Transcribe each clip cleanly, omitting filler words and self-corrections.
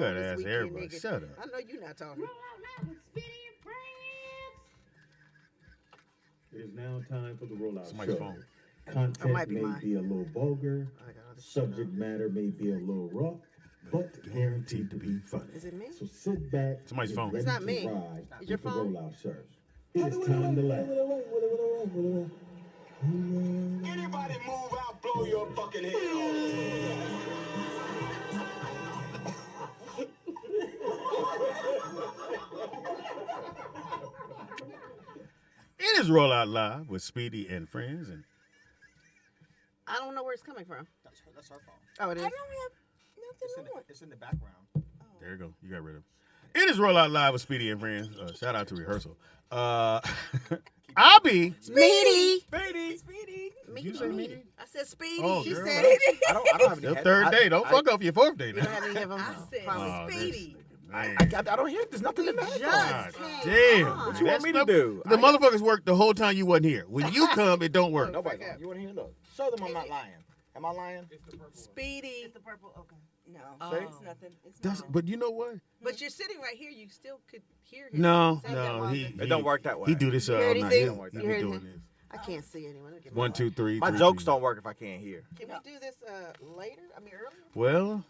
gotta ask everybody. Nigga. Shut up. I know you're not talking. Roll out loud with Speedy and Friends. It is now time for the rollout Somebody's show. phone. Content might be may mine. be a little vulgar, I got all this shit subject on. matter may be a little rough, but guaranteed to be funny. Is it me? So sit back. Somebody's get phone. ready It's not to me. ride Is your with the phone? rollout show. It is time to laugh. Anybody move out, blow your fucking head off. It is Roll Out Live with Speedy and Friends. And I don't know where it's coming from. That's her phone. Oh, it is. I don't have nothing on. It's in the background. there you go. You got rid of it. It is Roll Out Live with Speedy and Friends. Shout out to rehearsal. I'll be. Speedy. Speedy. Did you say me? I said Speedy. Oh, she girl, said well, it. I don't have any. The third day. Don't fuck off your fourth day You don't now. have any of them. I said Oh, this Speedy. nigga, man. I don't hear. There's nothing in the Just headphones. God came damn. on. What you want me to do? The motherfuckers work the whole time you wasn't here. When you come, it don't work. Nobody's on. You want to hear? Look. Show them I'm not lying. Am I lying? Speedy. It's the purple. Okay. No. Oh. It's nothing. It's That's, not. but you know what? But you're sitting right here. You still could hear him. No, Say that no, one he thing. It don't work that way. He do this You all heard night. anything? He You be heard doing anything? this. I can't see anyone. Give me 1, that. 2, 3. My 3, jokes 3. don't work if I can't hear. Can we do this later? I mean earlier? Well,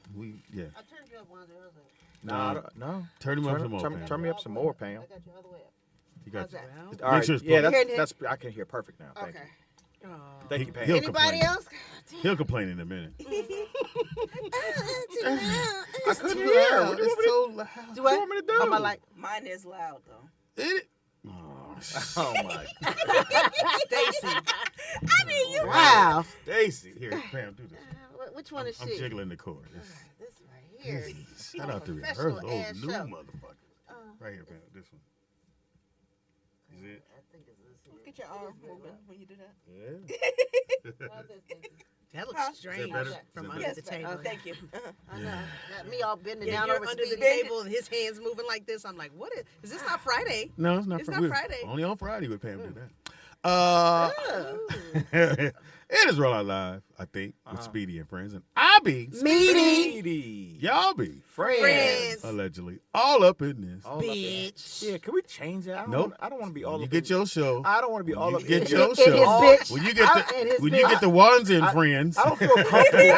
yeah. I turned you up one of the others. No. Turn him up some more. Pam. Turn me up some more, Pam. I got you all the way up. You got How's that? All right. sure it's Yeah, perfect. that's I can hear perfect now. Thank Okay. you. Oh. Thank you, Pam. He'll Anybody complain. else? He'll complain in a minute. I couldn't hear. What do you want me to so loud. Do I? want me to do? Oh, my light. Mine is loud though. It, Oh my. Stacy. I mean, you. Wow. Stacy. Here, Pam, do this. Which one is I'm she? jiggling the cord. This right here. Shout out to Professional rehearsal. Oh, ass new show. motherfucker. Right here, Pam. This one. Is it? I think it's this Look at your arm moving when you do that. Yeah. How's this, Stacy? That Huh? looks strange better? from Is under that Yes, the ma'am. table. Thank you. I know. Got me all bending Yeah, down you're over under the Speedy's bed. table and his hands moving like this. I'm like, what is this not Friday? No, it's not, It's not Friday. Only on Friday would Pam do that. Oh. It is Roll Out Live, I think, with Speedy and Friends. And I be, Meaty. Speedy. y'all be, Friends. allegedly, all up in this. All up in- Bitch. Yeah, can we change that? Nope. I don't want to be all You up get in- your show. I don't want to be all You up get in your And show. his bitch. When you get And his the when you bitch. get the ones and friends. I don't feel comfortable.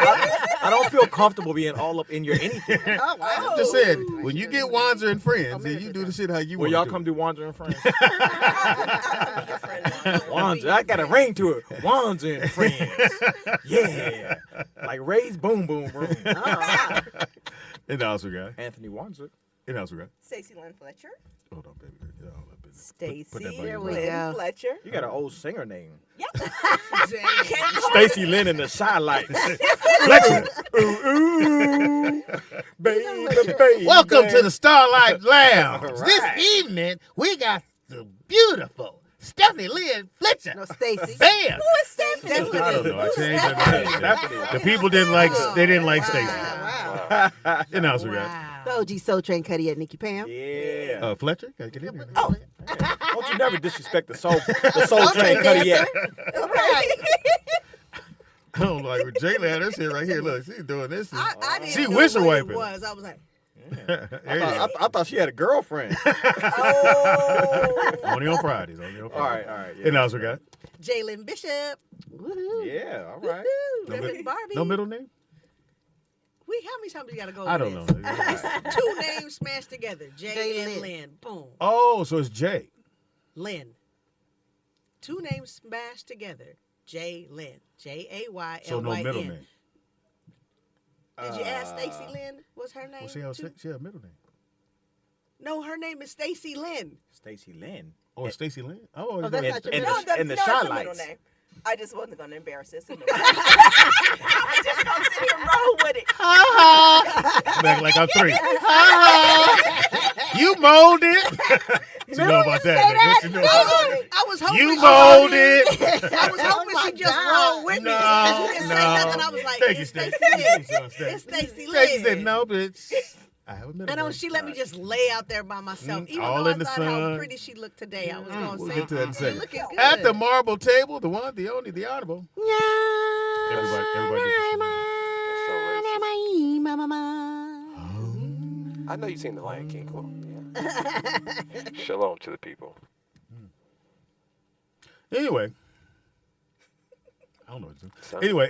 I don't feel comfortable being all up in your anything. Oh, wow. I just said, when you get Wanzer and friends, then you do the shit how you Well, want y'all to come do. do Wander and Friends. I'll be your friend. Wander, I got a ring to it. Wander and Friends. Yeah, like Ray's Boom Boom Room. Oh, And also guy. Anthony Wander. And also guy. Stacey Lynn Fletcher. Hold on, baby. Get all up in there. Stacy Put that by There your we mouth. go. Lynn Fletcher. You got an old singer name. Yep. Stacy Lynn and the Shy Lights. Fletcher. Ooh, ooh. Baby, baby. Welcome to the Starlight Lounge. All right. This evening, we got the beautiful Stephanie Lynn Fletcher. no, Stacy. Bam! Who is Stephanie? I don't know. I changed her Stephanie. name. Stephanie. The people didn't like. They didn't like Stacy. Wow. And also got Wow. The OG Soul Train Cuddy at Nikki Pam. Yeah. Fletcher. Gotta get in there. Oh. Don't you never disrespect the soul train Cuddy yet. Right. I don't like with Jayla had this shit right here. Look, she's doing this. I didn't She know windsor what it wiping. was. I was like, There you go. I thought she had a girlfriend. oh. Only on Fridays. Only on All Fridays. right, all right. Yeah. And also got Jalen Bishop. Woohoo. Yeah, all right. no, Reverend Barbie. no middle name. How many times we gotta go? I over don't this? know. Two names smashed together. Jay Jay and Lynn. Lynn. Boom. Oh, so it's Jay. Lynn. Two names smashed together. Jay Lynn. Jaylyn. So no middle name. Did you ask Stacy Lynn? What's her name? Well, she had too? a middle name. No, her name is Stacy Lynn. Stacy Lynn. Oh, Stacy Lynn. Oh, Oh, that's yeah. not your And middle the- name. and the it's Shy a middle Lights. name. I just wasn't going to embarrass this. I was just going to sit here and roll with it. Back like I'm 3. You molded. What you know about that? What you know about that? I was hoping You she- molded. I was hoping Oh my she just God. rolled with me. No, She didn't say no. nothing. I was like, Thank you, it's Stacy. Stacy Lynn. It's It's Stacy Stacy said Lynn. no, bitch. I have a middle I know name. she let me just lay out there by myself. Even all though in I the thought sun. how pretty she looked today, I was going to We'll say, get to that in a "You second. looking good." At the marble table, the one, the only, the honorable. Everybody did this. I know you've seen The Lion King. Cool. Yeah. Shalom to the people. Anyway. I don't know what to do. Son. Anyway,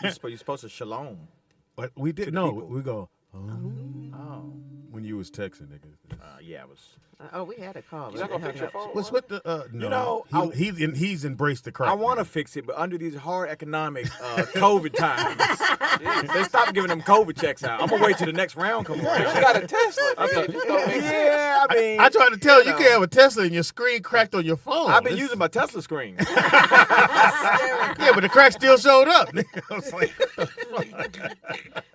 You're supposed to shalom. what we did the no, people. we go Oh. when you was texting, nigga. Yeah, I was. Oh, we had a call. You're not gonna fix your phone? What's with the no? know, he's embraced the crack. I want to nigga. fix it, but under these hard economic COVID times, they stopped giving them COVID checks out. I'm gonna wait till the next round comes around. You got a Tesla. Nigga. Just don't make sense. Yeah, I mean, I tried to tell you, you know. can't have a Tesla and your screen cracked on your phone. I've been It's- using my Tesla screen. Yeah, but the crack still showed up. I was like, what the fuck?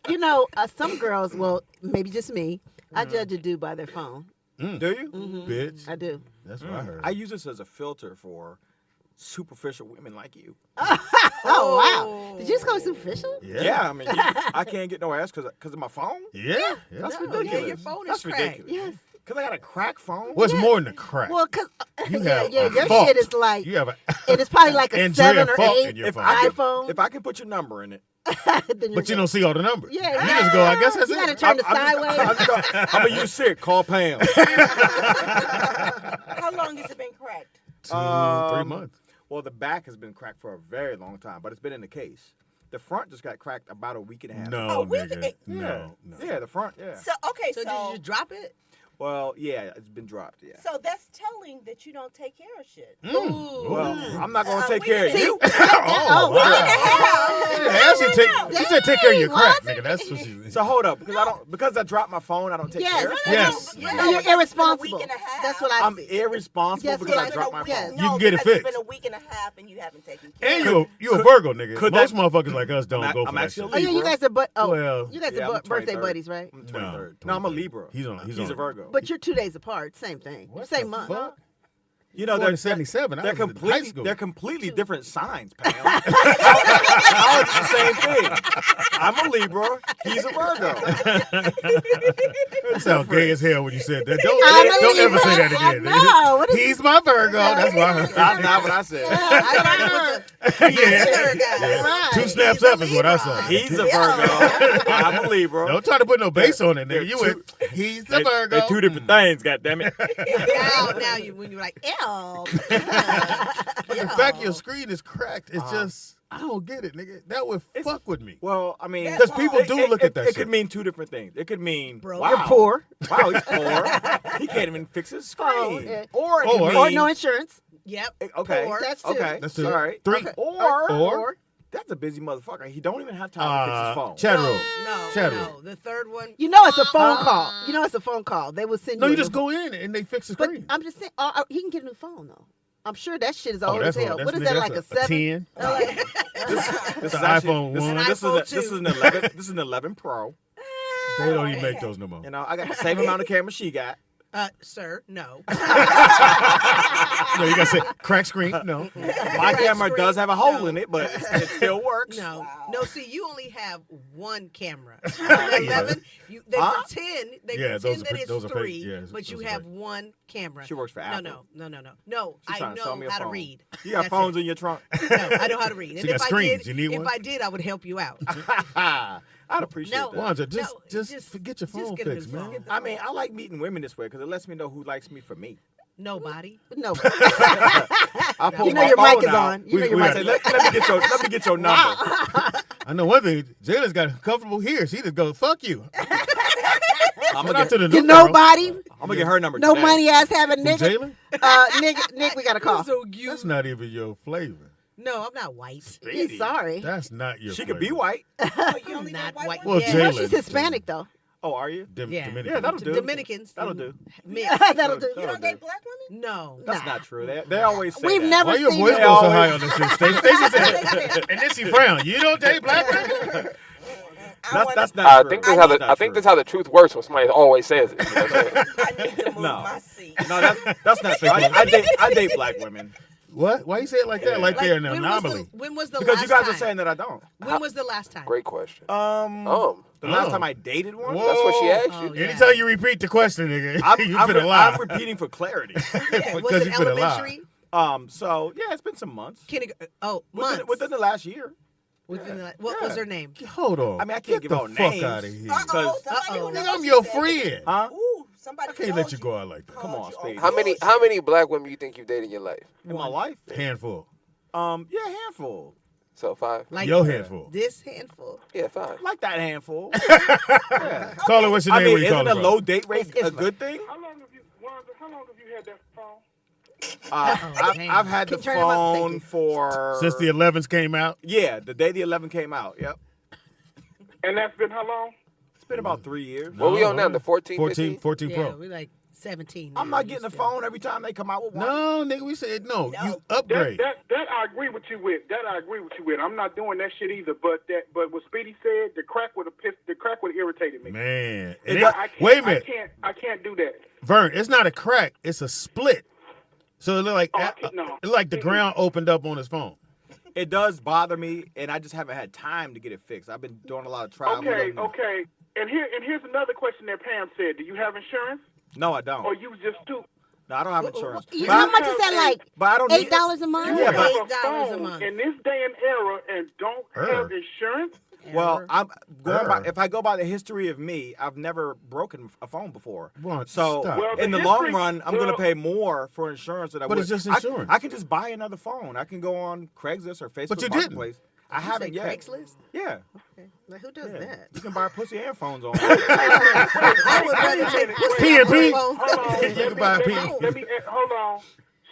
You know, some girls, well, maybe just me, I judge a dude by their phone. Do you? Bitch. I do. That's what I heard. I use this as a filter for superficial women like you. Oh, wow. Did you just go superficial? Yeah, I mean, I can't get no ass because of my phone. Yeah. That's No, ridiculous. yeah, your phone That's is cracked. ridiculous. Yes. Because I got a crack phone. What's more than the crack? Well, because You yeah, have yeah, a your fault. shit is like, You have a and it's probably like a Andrea 7 or fault 8 in your If phone. I, iPhone. can, if I can put your number in it, then But you don't see all the numbers. Yeah, You yeah. just go, I guess that's You gotta it. turn it sideways. I'm going to use sick. Call Pam. How long has it been cracked? 3 months. Well, the back has been cracked for a very long time, but it's been in the case. The front just got cracked about a week and a half. No, Oh, we nigga. can- No. Yeah, the front, yeah. So okay, So did you drop it? Well, yeah, it's been dropped, yeah. so that's telling that you don't take care of shit. Well, I'm not going to take we care of can- you. Oh, wow. She said take care of your crack, nigga. That's what she So hold up, because I dropped my phone, I don't take Yes. care of it. Yes. No, You're it's been a irresponsible. week and a half. That's what I I'm see. irresponsible Yes, because yes, I dropped my yes. phone. You can get it because fixed. It's been a week and a half and you haven't taken care And of it. you a Virgo, nigga. could Most that- motherfuckers like us don't I'm go a- for I'm that actually shit. a Oh, yeah, you guys are Well, you guys yeah, are I'm birthday 23rd. buddies, right? I'm No, 23rd. No, I'm a Libra. He's on. He's a Virgo. But you're 2 days apart. Same thing. What Same the month. fuck? You know, Born in 77. I They're was in high completely, school. they're completely different signs, Pam. How is it the same thing? I'm a Libra. He's a Virgo. You sound gay as hell when you said that. I'm a Don't ever Libra. say that I again. know. What is- He's my Virgo. That's why I heard. That's not what I said. Yeah. Right. 2 snaps up is what I saw. He's a Virgo. I'm a Libra. Don't try to put no bass on it, They're nigga. You two- went, he's a Virgo. They're two different things, goddammit. Now you when you're like, ew. But the fact your screen is cracked, it's just, I don't get it, nigga. That would fuck with me. Well, I mean, Because people do look at that It shit. could mean two different things. It could mean, Bro, wow, You're poor. wow, he's poor. He can't even fix his screen. Oh, yeah. Or it could Or- mean, Or no insurance. Yep. okay, Poor. That's two. okay, That's two. all right. 3. Okay. Or that's a busy motherfucker. He don't even have time to fix his phone. Chat No, room. no, Chat no. room. The third one. You know it's a phone call. You know it's a phone call. They will send No, you. you a just new- go in and they fix the But screen. I'm just saying, he can get a new phone though. I'm sure that shit is Oh, old as that's hell. old. What is That's- that, like a that's 7? 10. This The is actually, iPhone this, 1. This is an 11. This is an 11 Pro. They don't even make those no more. You know, I got the same amount of camera she got. Sir, no. No, you gotta say crack screen. No. My camera screen, does have a hole no. in it, but it still works. No, Wow. no. See, you only have one camera. The 11, they Huh? pretend Yeah, those that are- it's those are fake. 3, Yeah, but those you are have fake. one camera. She works for No, Apple. no. She's I trying to sell me know a how to phone. read. You got That's phones it. in your trunk. No, I know how to read. She And got if I screens. did, You need if one? I did, I would help you out. I'd appreciate No. that. Wanda, No, just just- get your just phone get a new fixed, phone. man. I mean, I like meeting women this way because it lets me know who likes me for me. Nobody. No. I pull You know my your mic phone is out. on. You know your we mic Say, is got- on. let me get your number. I know one thing. Jayla's got comfortable here. She just goes, fuck you. I'm Shout gonna out to get, the You new girl. nobody. I'm gonna get her number. No today. money ass having Who, nigga. Jayla? Nick, we got a call. So you. That's not even your flavor. No, I'm not white. Speedy. Sorry. That's not your She flavor. could be white. You only Not know white. Well, Yeah. Well, Jayla. she's Hispanic though. Oh, are you? Yeah. Dominican. Yeah, that'll do. Dominicans. That'll do. Mixed. That'll do. You don't date black women? No. That's not true. They always say We've that. never Why your seen voice it. goes so always- high on this shit, Stacey? Stacey said, and then she frowned. You don't date black women? That's not I true. think that's how That's I think true. that's how the truth works when somebody always says it. You know what I'm saying? I need to move No. my seat. No, that's not true. I date black women What? Why you say it like that? Like they're an anomaly. When was the because last you guys time? are saying that I don't. When was the last time? Great question. The last Oh. time I dated one. Whoa. That's what she asked you. Oh, yeah. Anytime you repeat the question, nigga, you I'm finna lie. repeating for clarity. Okay, was Because it you finna lie. elementary? So yeah, it's been some months. Months. Within the last year. What was her name? Hold on. I mean, I Get can't give the out fuck names. out of here. Uh-oh, somebody who Uh-oh. knows Nigga, I'm you your said friend. Huh? Ooh, somebody I can't knows let you go out like that. Come on, Speedy. How many black women you think you've dated in your life? In my life? Handful. Yeah, handful. So 5. Like Your handful. this handful. Yeah, 5. Like that handful. Call her. What's your I name? mean, Where you isn't calling a from? low date rate It's a good thing? How long have you had that phone? I've had the Turn 'em up, thank phone you. for Since the 11s came out. yeah, the day the 11 came out. Yep, And that's been how long? it's been about 3 years. What we on now? The 14, 14, 14 Yeah, Pro. we like 17. I'm now. not getting a phone every time they come out with one. No, nigga, we said no. No. You upgrade. That I agree with you with. I'm not doing that shit either. But what Speedy said, the crack would have irritated me. Man. It And does- wait a minute. I can't do that. Vern, it's not a crack. It's a split. So it look like, Oh, I can't- no. it look like the ground opened up on his phone. It does bother me, and I just haven't had time to get it fixed. I've been doing a lot of traveling. Okay. And here's another question that Pam said. Do you have insurance, No, I don't. or you just too? No, I don't have insurance. You, But how I- much is that? Like But I don't need $8 a month? Yeah, but- $8 a month. In this day and era, and don't have insurance. Well, Error. I'm going by. If I go by the history of me, I've never broken a phone before. Well, So stop. Well, in the long run, I'm going to pay more for insurance than I But would. it's just I- insurance. I can just buy another phone. I can go on Craigslist or Facebook But you didn't. Marketplace. I You say haven't yet. Craigslist? Yeah. Okay. Like, who does Yeah. that? You can buy pussy and phones on. I would rather take P&P? Hold on. You can buy a P. Let me hold on.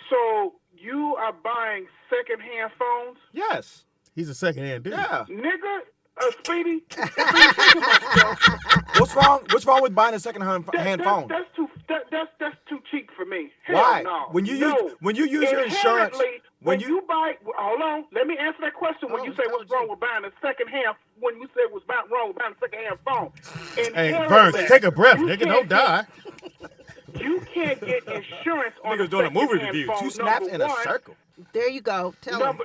So you are buying secondhand phones, Yes. He's a second-hand dude. Yeah. nigga? Speedy. What's wrong? What's wrong with buying a second-hand phone? That's too cheap for me. Hell Why? No. When you No. use your insurance, Inherently, when you buy, hold on, let me answer that question. When Oh, you say what's wrong with buying a secondhand, when you say what's wrong with buying a secondhand phone, Hey, Vern, inherently, take a breath, you nigga. can't Don't die. You can't get insurance on niggas a doing a movie secondhand review. phone. 2 snaps Number in a one. circle. There you go. Tell him. Number,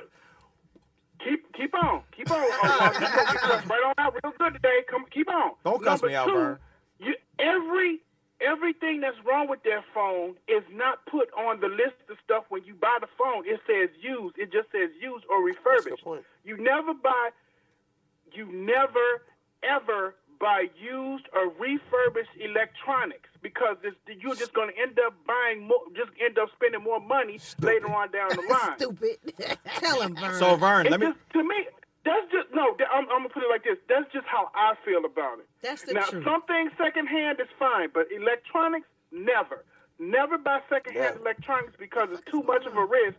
keep on. You gonna get cussed right on out real good today. Keep on. Don't cuss Number me out, two, Vern. Everything that's wrong with that phone is not put on the list of stuff when you buy the phone. It says used. It just says used or That's a good refurbished. point. You never ever buy used or refurbished electronics because you're just going to end up buying more, just end up spending more money later on down the line. Stupid. Tell him, Vern. So Vern, It's let me. just, to me, that's just I'm gonna put it like this. That's just how I feel about it. That's the Now, truth. some things secondhand is fine, but electronics, never buy secondhand Yeah. electronics because it's too much of a risk.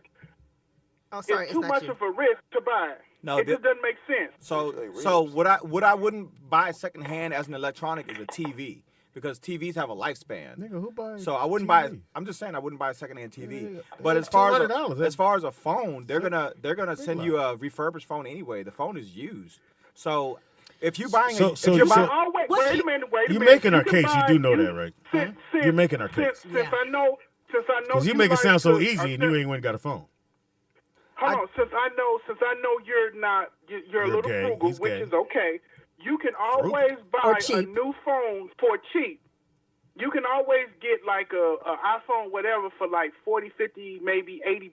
Oh, sorry, It's it's too not much you. of a risk to buy. No, It just doesn't make sense. So Usually so reels. what I wouldn't buy secondhand as an electronic is a TV because TVs have a lifespan. Nigga, who buys So I wouldn't buy. TV? I'm just saying I wouldn't buy a secondhand TV. Yeah, But it's as far $200, as a phone, they're gonna send you a refurbished phone anyway. The phone is used. So if you're buying So- if so- you're so- buying, Oh, wait a minute. You minute. making our can case. You buy- do know that, right? Since, You're making our case. Since Yeah. I know, Because you you make it like sound so to- easy and you ain't went and got a phone. Hold on, since I know you're not, you're a You're little gay. frugal, He's which gay. is okay. You can always Or buy a cheap. new phone for cheap. You can always get like a iPhone, whatever, for like 40, 50, maybe $80.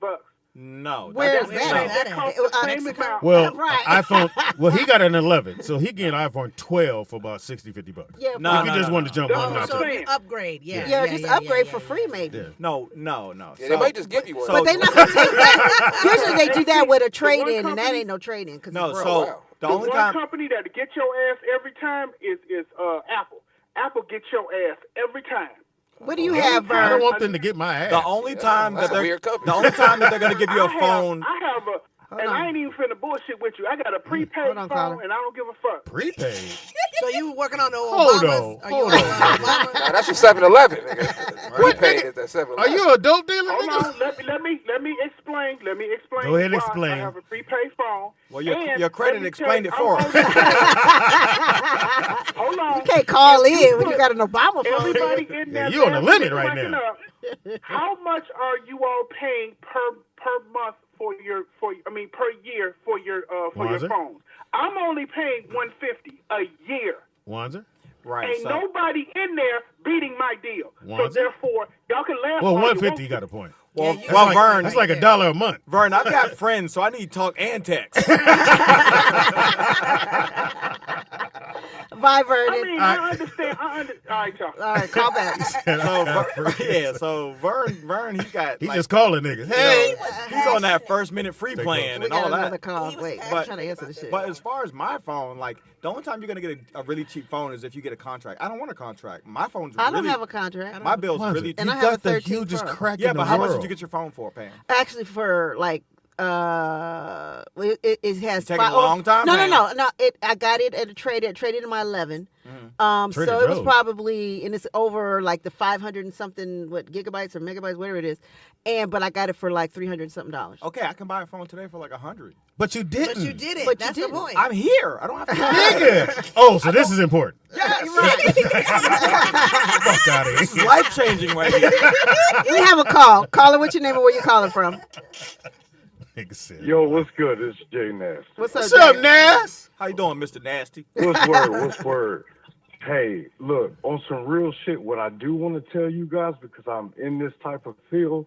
no. Where's that's- that? no. That costs at? the same Mexico? amount. Well, Right. iPhone. Well, he got an 11, so he get an iPhone 12 for about $60, $50. Yeah, No, if you just wanted to jump No, on no, that. So saying. you upgrade, yeah. yeah, just upgrade yeah, for free, maybe. Yeah. No. Yeah, So- they might just give you one. so- But they not gonna take that. Usually they do that with a The one trade-in, and that company- ain't no trade-in because no. it's broke. So Wow. the The only one time. company that get your ass every time is Apple. Apple gets your ass every time. What do you have, I don't Vern? want them to get my ass. The only time that's that a weird company. the only time that they're gonna give you a phone. I have a, and on. I ain't even finna bullshit with you. I got a prepaid Hold on, phone, caller. and I don't give a fuck. Prepaid. So you working on the Hold Obamas? on, Are you hold on on. Obama? Nah, that's a 7-Eleven, nigga. Prepaid is that 7-Eleven. Are you a dope dealer, Hold nigga? on, let me explain. Let me explain. Go ahead and why explain. I have a prepaid phone. Well, your And credit let me explained tell it you, for I'm us. only- Hold on. You can't call If you in when you put got an Obama phone. Everybody in Yeah, there. you on the limit right cracking now. up. How much are you all paying per month per year for your Wanzer? phones? I'm only paying $150 a year. Wanzer? Right. Ain't So nobody in there beating my deal. So Wanzer? therefore, y'all can laugh. Well, all you 150, want you to. got a point. Well, Yeah, you- well, That's Vern, that's like $1 a month. Vern, I've got friends, so I need talk and text. Bye, I Vernon. mean, I understand. All right, y'all. All right, call back. So Vern, he got. He like, just calling niggas. Hey, he's on that first minute free plan We and got all another that. call. He was Wait, I'm But- trying to answer the shit. But as far as my phone, like the only time you're gonna get a really cheap phone is if you get a contract. I don't want a contract. My phone's I really. don't have a contract. My bill's What is really. it? And You I have a got the 13 hugest Pro. crack Yeah, in the but how much world. did you get your phone for, Pam? Actually, for like, it has taking a long time, No, man. no. I got it at a trade. I traded in my 11. Mm-hmm. Trader So it was Joe's. probably, and it's over like the 500 and something, gigabytes or megabytes, whatever it is. But I got it for like $300 and something. Okay, I can buy a phone today for like $100. but you didn't. But you did it. But you That's the didn't. point. I'm here. I don't have to. Nigga. Oh, so this is important. Yes. Fuck out of This is here. life changing right here. We have a call. Caller, what's your name and where you calling from? Nigga said, Yo, what's good? It's Jay Nass. What's up, what's up, Jay? Nas? How you doing, Mr. Nasty? What's word? What's word? Hey, look, on some real shit, what I do want to tell you guys, because I'm in this type of field,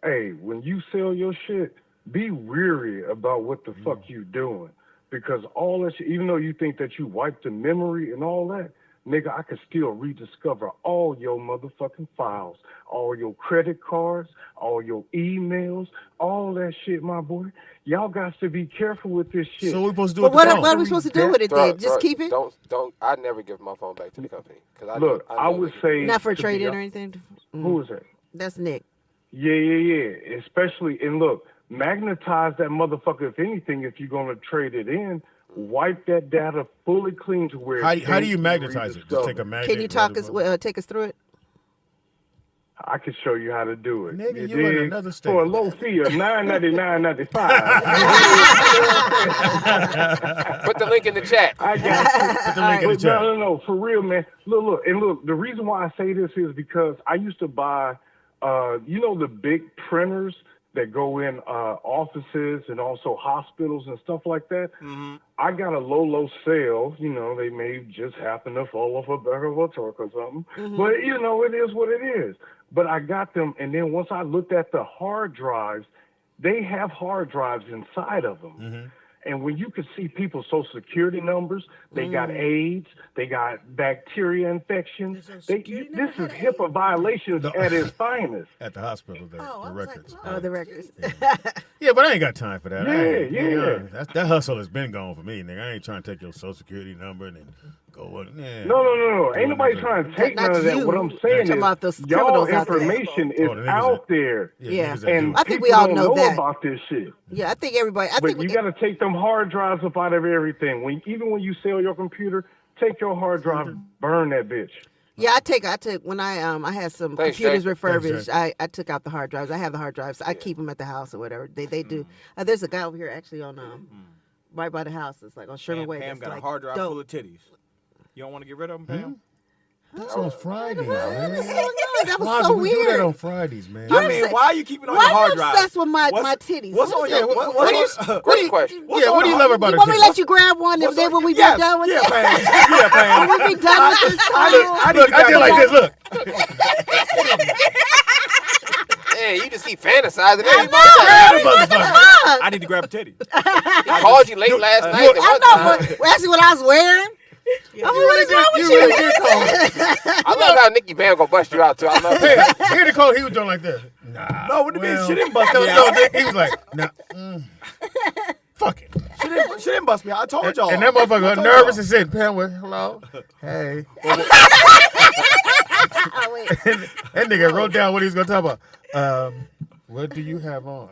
hey, when you sell your shit, be weary about what the fuck you doing. Because all that shit, even though you think that you wiped the memory and all that, nigga, I can still rediscover all your motherfucking files, all your credit cards, all your emails, all that shit, my boy. Y'all got to be careful with this shit. So we supposed to do But it. what the are we supposed to do with it then? Just keep it? Don't. I never give my phone back to the company because I would say Not for to trade-in be- or anything? Who is that? That's Nick. Yeah. Especially, and look, magnetize that motherfucker. If anything, if you're gonna trade it in, wipe that data fully clean to where. How it do you can't be magnetize it? Just take a rediscovered. magnet. Can you take us through it? I can show you how to do it. Nigga, you dig? in another state. For a low fee of $9.99.95. Put the link in the chat. I got you. Put the link in the But chat. no, for real, man. Look. The reason why I say this is because I used to buy, the big printers that go in offices and also hospitals and stuff like that. Mm-hmm. I got a low sale. They may just happen to fall off a back of a truck or something. Mm-hmm. But, it is what it is. But I got them, and then once I looked at the hard drives, they have hard drives inside of them. Mm-hmm. And when you could see people's social security numbers, they got AIDS, they got bacteria infections. This is HIPAA violations at its finest. At the hospital, the I was like, records. Oh, the records. Yeah, but I ain't got time for that. Yeah. That hustle has been gone for me, nigga. I ain't trying to take your social security number and then go on. Yeah. No. Ain't nobody trying to take Not none of that. you. What I'm saying Talking about those is, y'all criminals out there. information is Oh, the niggas out there. Yeah. niggas that And do. I think we people all don't know that. about this shit. Yeah, I think everybody. But you got to take them hard drives up out of everything. Even when you sell your computer, take your hard drive, burn that bitch. Yeah, I take when I had some Thanks, computers Jay. refurbished. Thanks, I took out the hard drives. I have the hard drives. I keep them at the house or whatever. They do. There's a guy over here actually on right by the house. It's like on Sherman Way. Pam It's got like a hard drive dope. full of titties. You don't want to get rid of them, Pam? That's on Fridays, man. That was Why so do we do that weird. on Fridays, man? You I mean, why are you keeping on Why your are hard you drive? obsessed with my What's- titties? What's on your? Great question. Yeah, what do you love about You it? want me to let you grab one and then when we be done with yeah, it? Pam. Yeah, Pam. When we be done with this I time? need to I did like this. Look, Hey, you just keep fantasizing. I I need to grab a titty. He called you late last night. at one know, time. but actually what I was wearing. I mean, what is wrong with you really did call me. I love how Nicky Bam gonna bust you out too. I love it. Hey, here the call. He was doing like this. Nah. No, what do you mean? well, She didn't bust no, me no, out. Nick, he was like, nah. Fuck it. She didn't bust me out. I told y'all. And that I motherfucker told nervous y'all. and said, Pam, hello? Hey. Oh, wait. That nigga wrote down what he was going to talk about. What do you have on?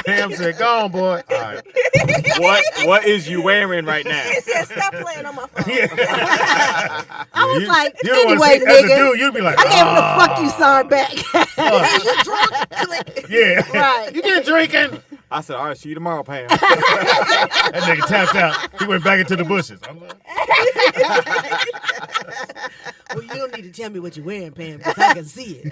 Pam said, go on, boy. All right. What is you wearing right now? He said, stop playing on my phone. I was like, you don't wanna anyway, say, as a nigga. dude, you'd be like, I gave him the fuck you sign back. yeah. Right. You been drinking? I said, all right, see you tomorrow, Pam. That nigga tapped out. He went back into the bushes. I'm like, Well, you don't need to tell me what you're wearing, Pam, because I can see it.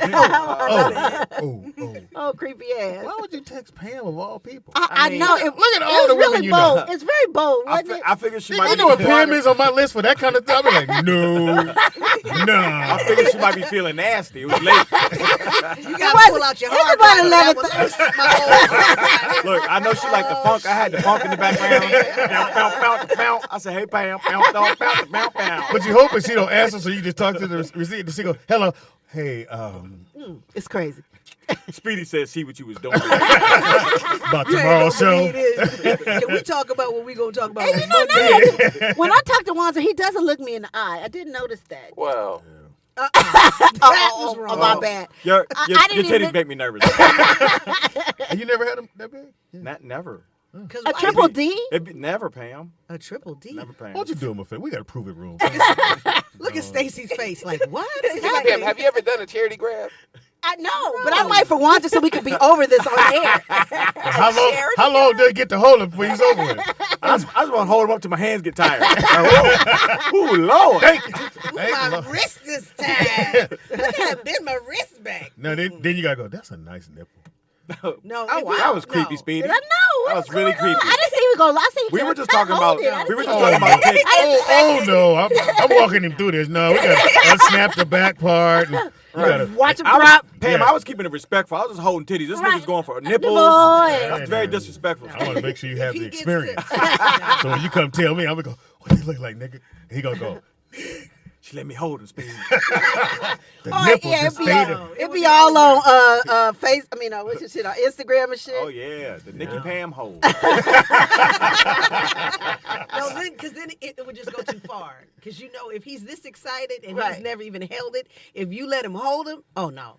Oh, creepy ass. Why would you text Pam of all people? I mean, know. look at all it's the women really you bold. know. It's very bold, wasn't it? I figured she You might know what be Pam is on my list for that kind of stuff? I'm like, no. I figured she might be feeling nasty. It was late. You got to pull out your hard drive. about Look, I know she liked the funk. I had the funk in the background. Bow, bow, bow, bow. I said, hey, Pam. Bow, bow, bow, bow, bow. But you hoping she don't answer, so you just talk to the receiver. She go, hello. Hey, It's crazy. Speedy said, see what you was doing. about tomorrow's show. Can we talk about what we going to talk about on No, Monday? when I talk to Wanzer, he doesn't look me in the eye. I didn't notice that. Well, That was wrong. My bad. Your I didn't titties even- make me nervous. And you never had them that big? Never. A triple D? Never, Pam. A triple D. Never, Pam. Why don't you do him a favor? We got to prove it wrong. Look at Stacy's face. Like, what? Pam, have you ever done a charity grab? I know, but I might for Wanzer so we could be over this on air. How long did it get to hold him before he's over with? I just want to hold him up till my hands get tired. Ooh, Lord. Thank you. My wrist this time. Look at bend my wrist back. No, then you got to go, that's a nice nipple. No, That was creepy, Speedy. I know. That was really creepy. I didn't see you go. I see We were just talking about. We were just Oh, talking about cake. oh no, I'm walking him through this. No, we got to unsnap the back part. And you gotta, Watch him drop. Pam, Yeah. I was keeping it respectful. I was just holding titties. This nigga's going for nipples. Boy. That's very disrespectful. I want to make sure you have If the he gets experience. to- So when you come tell me, I'm going to go, what they look like, nigga? He going to go, She let me hold him, Speedy. the Oh, nipples yeah, just it'd be, stayed all, it'd be all on what's your shit, on Instagram and shit. Oh, yeah. The Nikki Pam hold. No, because then it would just go too far. Because you know, if he's this excited and Right. he's never even held it, if you let him hold him, oh no.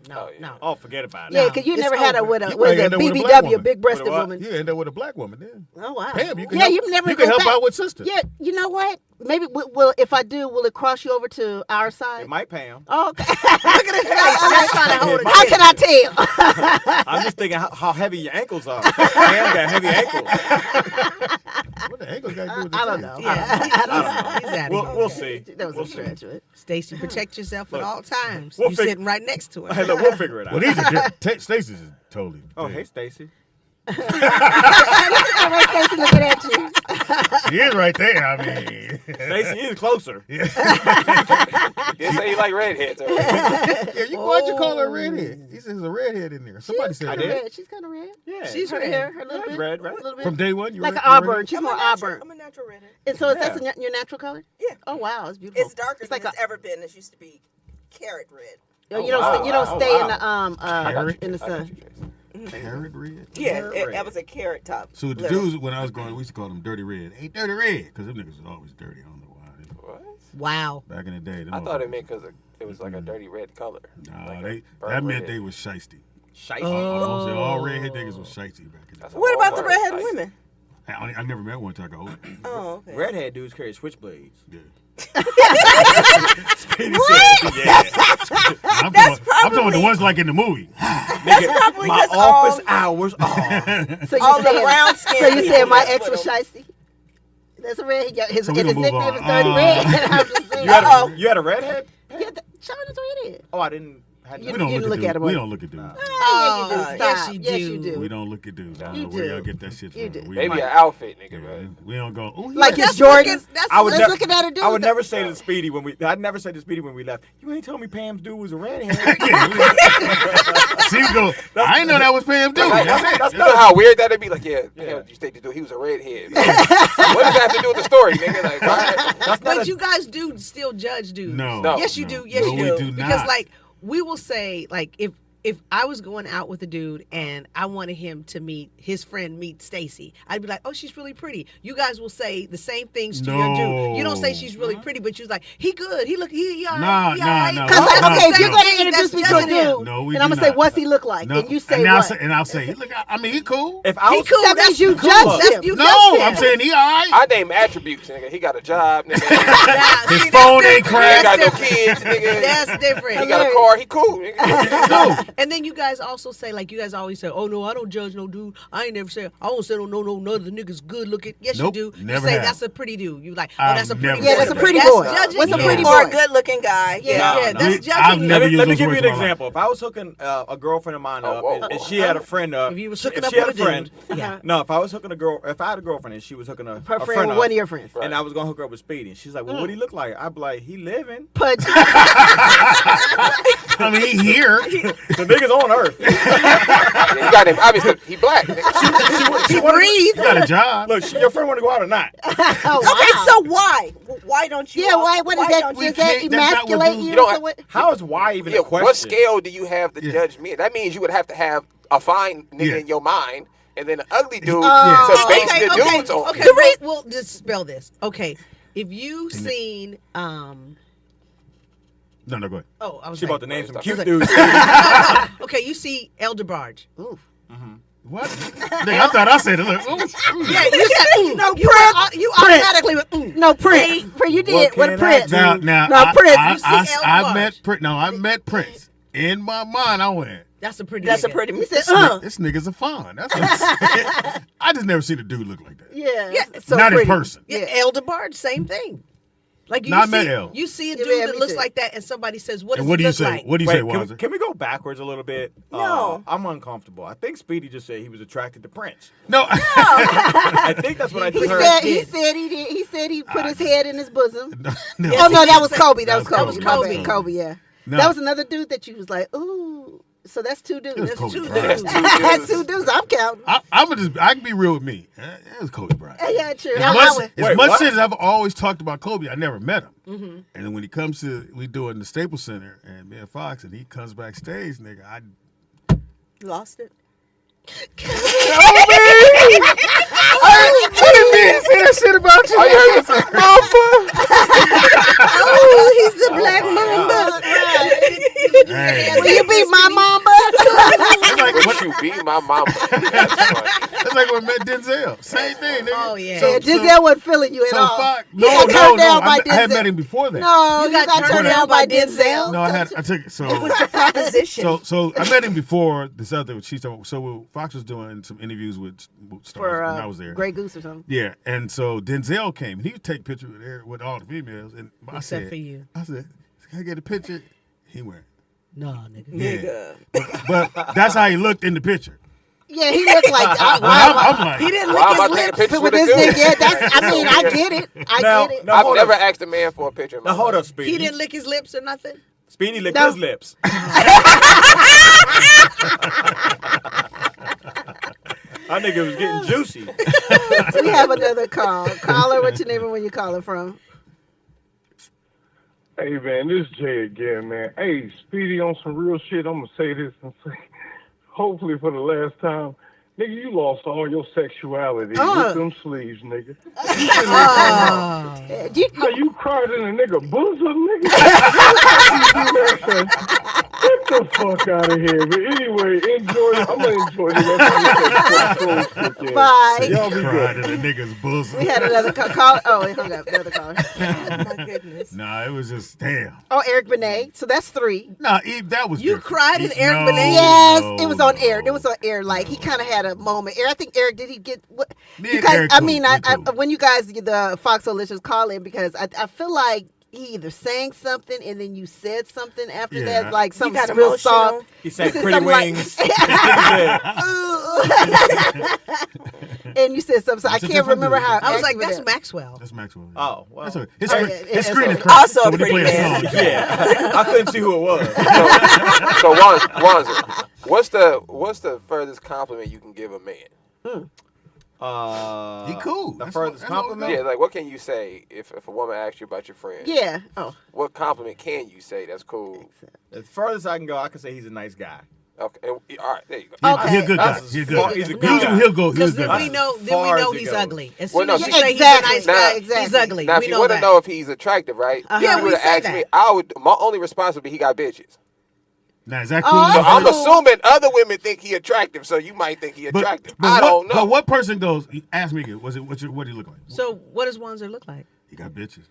Oh, forget about it. Yeah, because you it's never had a over. with a You what is might it, end up with a black BBW, woman. big breasted With a what? woman. You end up with a black woman then. Oh wow. Pam, you can yeah, help, you never you can go help back. out with sisters. Yeah, you know what? Maybe will if I do, will it cross you over to our side? It might, Pam. Oh, okay. Look at his face. I'm not trying to hold it. How can I tell? I'm just thinking how heavy your ankles are. Pam got heavy ankles. What the ankles got to do with the I don't titties? know. Yeah, I don't know. He's out of here. We'll see. That was We'll a see. stretch. Right? Stacy, protect yourself at all times. we'll You fig- sitting right next to Hey, her. look, we'll figure it out. Well, these are different. Stacey's is totally. Oh, big. hey, Stacy. Stacey looking at you. She is right there. I mean. Stacy is closer. You say you like redheads. Already. Yeah, why'd you call her a redhead? He says there's a redhead in there. Somebody said I that. did. Red. She's kind of red. Yeah. She's Her red. hair, her little Yeah, bit. red, right? A little bit. From day one, you Like were an auburn. She's I'm more a natural, auburn. I'm a natural redhead. And so is Yeah. that your natural color? Yeah. Oh wow, it's beautiful. It's darker It's than like it's ever been. It used to be carrot red. you don't stay in the in the I got sun. you, Jason. Carrot red. Yeah, Carrot red. that was a carrot top. So the Little. dudes, when I was going, we used to call them dirty red. Hey, dirty red, because them niggas was always dirty. I don't know why. What? Wow. Back in the day, them I thought it motherfuckers- meant because it was like a dirty red color. Nah, Like a that burnt meant red. they was shiesty. Shiesty. Almost all redhead niggas was shiesty back in the That's day. a What whole about the word, redhead like- women? I never met one till I got older. Oh, okay. Redhead dudes carry switchblades. Yeah. Speedy said, yeah. I'm talking about the ones like in the movie. Nigga, probably my 'cause office all- hours are. So you All the saying brown skin So you people saying my mess ex with was them. shiesty? That's a red. His So we and his gonna move nickname on. is Dirty Red. I'm just saying. You had a redhead? Yeah, Sean is redhead. Oh, I didn't. You We don't didn't look look at at dudes. him. We don't look at dudes. Oh, yeah, you do. yes, Stop. you Yes, do. you do. We don't look at dudes. I don't You know where do. y'all get that shit You from. do. We Maybe don't- an outfit, nigga. yeah, But we don't go. Ooh, Like yeah. his Jordans. I would Let's never- looking at a dude. I would never say to Speedy I'd never say to Speedy when we left, you ain't tell me Pam's dude was a redhead. She would go, I didn't know that was Pam dude. Like, That's it. you know how weird that'd be? Like, yeah, you say the dude, he was a redhead. Like, what does that have to do with the story, nigga? Like, why? But you guys do still judge dudes. No. No. Yes, you No. do. Yes, No, you we do. do Because not. like we will say like if I was going out with a dude and I wanted him to meet his friend meet Stacy, I'd be like, oh, she's really pretty. You guys will say the same things to your dude. You don't say she's really pretty, but you're like, he good. He look. He all right. He all right. no. Because No, okay, if you're no. gonna introduce me to a That's judging dude, No, we and I'm do gonna say, not. what's he look like? No. And you say and I'll what? say, and I'll say, look, I mean, he cool. If I He was, cool. That That's means you cool. judged That's him. you No, judged I'm him. saying he all right. I name attributes, nigga. He got a job, nigga. Nah, His see, phone that's ain't different. He ain't got no That's different. kids, nigga. That's different. He got a car. He cool, nigga. No, And then you guys also say, like, you guys always say, oh, no, I don't judge no dude. I ain't never say, I don't say no none of the niggas good looking. Yes, Nope, you do. You never say have. that's a pretty dude. You like, oh, I've that's a never pretty said boy. Yeah, that's a pretty That's boy. judging What's a you. pretty Or boy? a good-looking guy. Yeah, Yeah. yeah, that's judging I've you. never Let me used those give you words an in my life. example. If I was hooking a girlfriend of mine up, and she had a friend up, If you was hooking if up she had a with a friend, dude. Yeah. no, if I was hooking if I had a girlfriend and she was hooking a Her friend friend, up, one of your friends. and I was gonna hook her up with Speedy, and she's like, "Well, what do he look like?" I'd be like, "He living." Pudgy. I mean, he here. The nigga's on Earth. Yeah, you got him. Obviously, he black. nigga. She breathe. You got a job. Look, your friend want to go out or not? Oh, Okay, wow. so why? Why don't you? Yeah, why? What is that? don't we Does that can't- that's not what emasculate dudes- you? You don't or have- what? How is why even Yeah, a question? what scale do you have to Yeah. judge men? That means you would have to have a fine nigga Yeah. in your mind, and then an ugly dude Yeah. to base the dudes on. Okay, we'll dispel this. Okay, if you seen, No, go ahead. oh, I was She like, about to name some Wait, cute like- dudes. okay, you see El DeBarge. Ooh. What? Nigga, I thought I said it. Look, ooh, ooh. Yeah, you said, No, you, Prince. you automatically went, No, Prince. Prince, you did. What What can Prince? I Now, do? now, No, Prince, you see I Elmar. met Prince. No, I met Prince. In my mind, I went, That's a pretty That's a nigga. pretty. He said, this nigga's a fawn. That's what I'm saying. I just never seen a dude look like that. Yeah. Yeah, So Not pretty. in person. Yeah, El DeBarge, same thing. Like you Not see, met El. you see a Yeah, dude me that looks too. like that, and somebody says, "What does And what he do you look say? like?" What do you Wait, say, can, Wanzer? can we go backwards a little bit? No. I'm uncomfortable. I think Speedy just said he was attracted to Prince. No. I think that's what I He just heard. said he said he did. He said he put his head in his bosom. no. Oh no, that was Kobe. That was That Kobe. was My Kobe. bad. Kobe. Yeah. No. That was another dude that you was like, ooh. So that's two dudes. It was That's Kobe two Bryant. dudes. That's two That's dudes. two dudes. I'm counting. I can be real with me. It was Kobe Bryant. Yeah, true. As I much, would- as Wait, much what? shit as I've always talked about Kobe, I never met him. And then when he comes to, we do it in the Staples Center, and me and Foxx, and he comes backstage, nigga, I Lost it. I didn't mean to say that shit about you. Oh, you heard this? Oh, he's the black mamba. Hey. Will you be my mamba? It's like, Would what, you be my mama? That's funny. it's like when I met Denzel. Same thing, nigga. Oh, yeah. Yeah, Denzel wasn't feeling you at So all. Fox, You no, got turned down by I had Denzel. met him before that. No, You got turned down by Denzel. No, I took it. So, Proposition. so I met him before this other. So Fox was doing some interviews with stars For when I was there. Grey Goose or something. Yeah, and so Denzel came, and he would take pictures with all the females, and I Except said, for you. I said, "Can I get a picture?" He went, No, nigga. "Yeah," but that's how he looked in the picture. Yeah, he looked like Well, I'm like, He didn't Why lick am I his taking lips. pictures with with a this dude? nigga. Yeah, that's. I mean, I get it. I Now, get it. now I've hold never up. asked a man for a picture. in my Now hold life. up, Speedy. He didn't lick his lips or nothing. Speedy licked No. his lips. I think it was getting juicy. We have another call. Caller, what's your name and where you calling from? Hey man, this is Jay again, man. Hey, Speedy, on some real shit, I'm gonna say this and say, hopefully for the last time, nigga, you lost all your sexuality with them sleeves, nigga. How you cried in a nigga bosom, nigga? Get the fuck out of here. But anyway, I'm gonna enjoy the rest of the show. Bye. Y'all be cried good. in a nigga's bosom. We had another call. Oh, he hung up. Another caller. My goodness. Nah, it was just damn. Oh, Eric Benet. So that's three. Nah, Eve, that was You different. cried in Eric No, Benet? Yes, no, it was on air. no. It was on air. Like he kind of had a moment. I think Eric, did he get what? Me You and guys, Eric I cool. mean, We cool. when you guys the Foxx listeners call in because I feel like he either sang something and then you said something after Yeah. that, like something got real emotional. soft. He said said pretty something like- wings. He And you said something. So I That's a can't different remember dude. how. I was like, accurate that's it- Maxwell. That's Maxwell. Oh, well. That's okay. yeah, His screen is so- cracked. Also so a when he pretty play a man. song, Yeah. I couldn't see who it was. So Wanzer, what's the furthest compliment you can give a man? He cool. The That's furthest what- compliment? Yeah, like what can you say if a woman asks you about your friend? Yeah. Oh. What compliment can you say that's cool? As furthest I can go, I can say he's a nice guy. Okay, and, all right, there you go. He, he a good guy. That's He a as good far- guy. he's a good Usually guy. he'll go. He's a Because good then we guy. know, far as it he's goes. ugly. As Well, soon no, as you see- say Exactly. he's a nice guy, Exactly. he's ugly. Now, if we you know want to that. know if he's attractive, right? Yeah, you we would have said asked that. me. My only response would be he got bitches. Now is that cool? Oh, So that's I'm cool. assuming other women think he attractive, so you might think he attractive. I don't know. But what person goes? Ask me again. What do you look like? So what does Wanzer look like? He got bitches.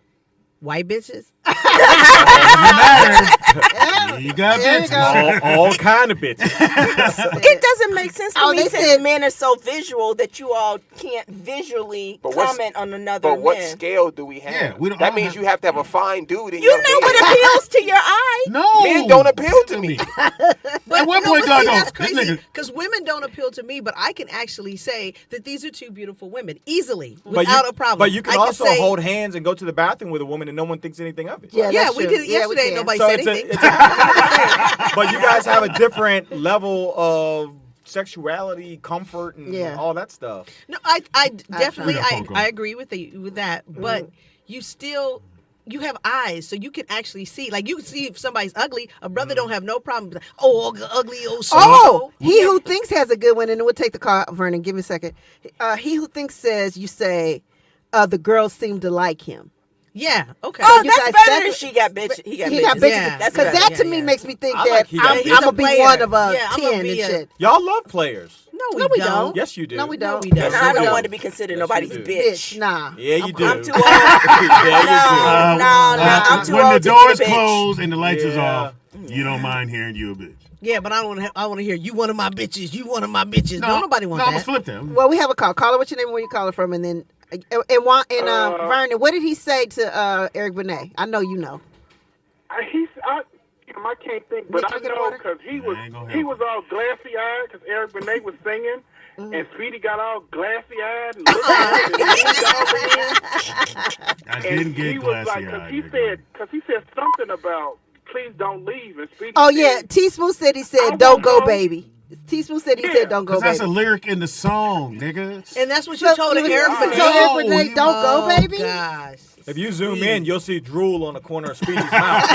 White bitches? Doesn't matter. He You got There you bitches. go. All kind of bitches. It doesn't make sense to Oh, me they since said- men are so visual that you all can't visually comment on another But what man. scale do we have? Yeah, we don't that all means have- you have to have a fine dude in You your know what head. appeals to your eye. No. Men don't appeal to me. At one No, point, but dog, see, no, that's this crazy nigga. because women don't appeal to me, but I can actually say that these are two beautiful women easily But without a problem. But you can I also say, hold hands and go to the bathroom with a woman and no one thinks anything of it. Yeah, Yeah, that's we true. did it Yeah, we yesterday. can. Nobody So said it's anything. but you guys have a different level of sexuality, comfort, and Yeah. all that stuff. No, I definitely Yeah, Coco. I agree with that, but you still. You have eyes, so you can actually see. Like you can see if somebody's ugly. A brother don't have no problem. Like, oh, ugly, oh, so. Oh, he who thinks has a good one, and we'll take the call, Vernon. Give me a second. He who thinks says you say, the girls seem to like him. Yeah. Okay. Oh, you that's guys- better that's- than she got bitch. He got He bitches. got bitches. Yeah. That's Because better. that to Yeah, me yeah. makes me think I that like he got I'm bitches. gonna be He's a one player. of Yeah, I'm 10 gonna be and a- shit. Y'all love players. No, we don't. Yes, you do. No, we don't. we don't. Yes, I you don't do. want to be considered Yes, nobody's you do. bitch. Nah. Yeah, you do. I'm too old. yeah, you do. No, I'm too when old the to be doors a bitch. close and the lights is Yeah. off, you don't mind hearing you a bitch. Yeah, but I don't. I want to hear you one of my bitches. You one of my bitches. No, nobody wants No, I'm that. gonna flip them. Well, we have a call. Caller, what's your name and where you calling from? And then, Vernon, what did he say to Eric Benet? I know you know. I can't think, but Nick, I you get a know water? because he I ain't gonna was help all glassy eyed because Eric Benet was singing, Mm-hmm. and Speedy got all glassy eyed and looked at him and leaned over him. I And didn't he get was glassy like, eyed. because he said something about please don't leave, and Speedy. Oh, said, yeah. T Smooth said he I said, won't don't go, go. baby. T Smooth said he Yeah. said, don't go, Because that's a baby. lyric in the song, nigga. And that's what So you told you was- Eric you Benet. told Eric Benet, you- don't go, Oh, baby? gosh. If you zoom in, you'll see drool on the corner of Speedy's mouth.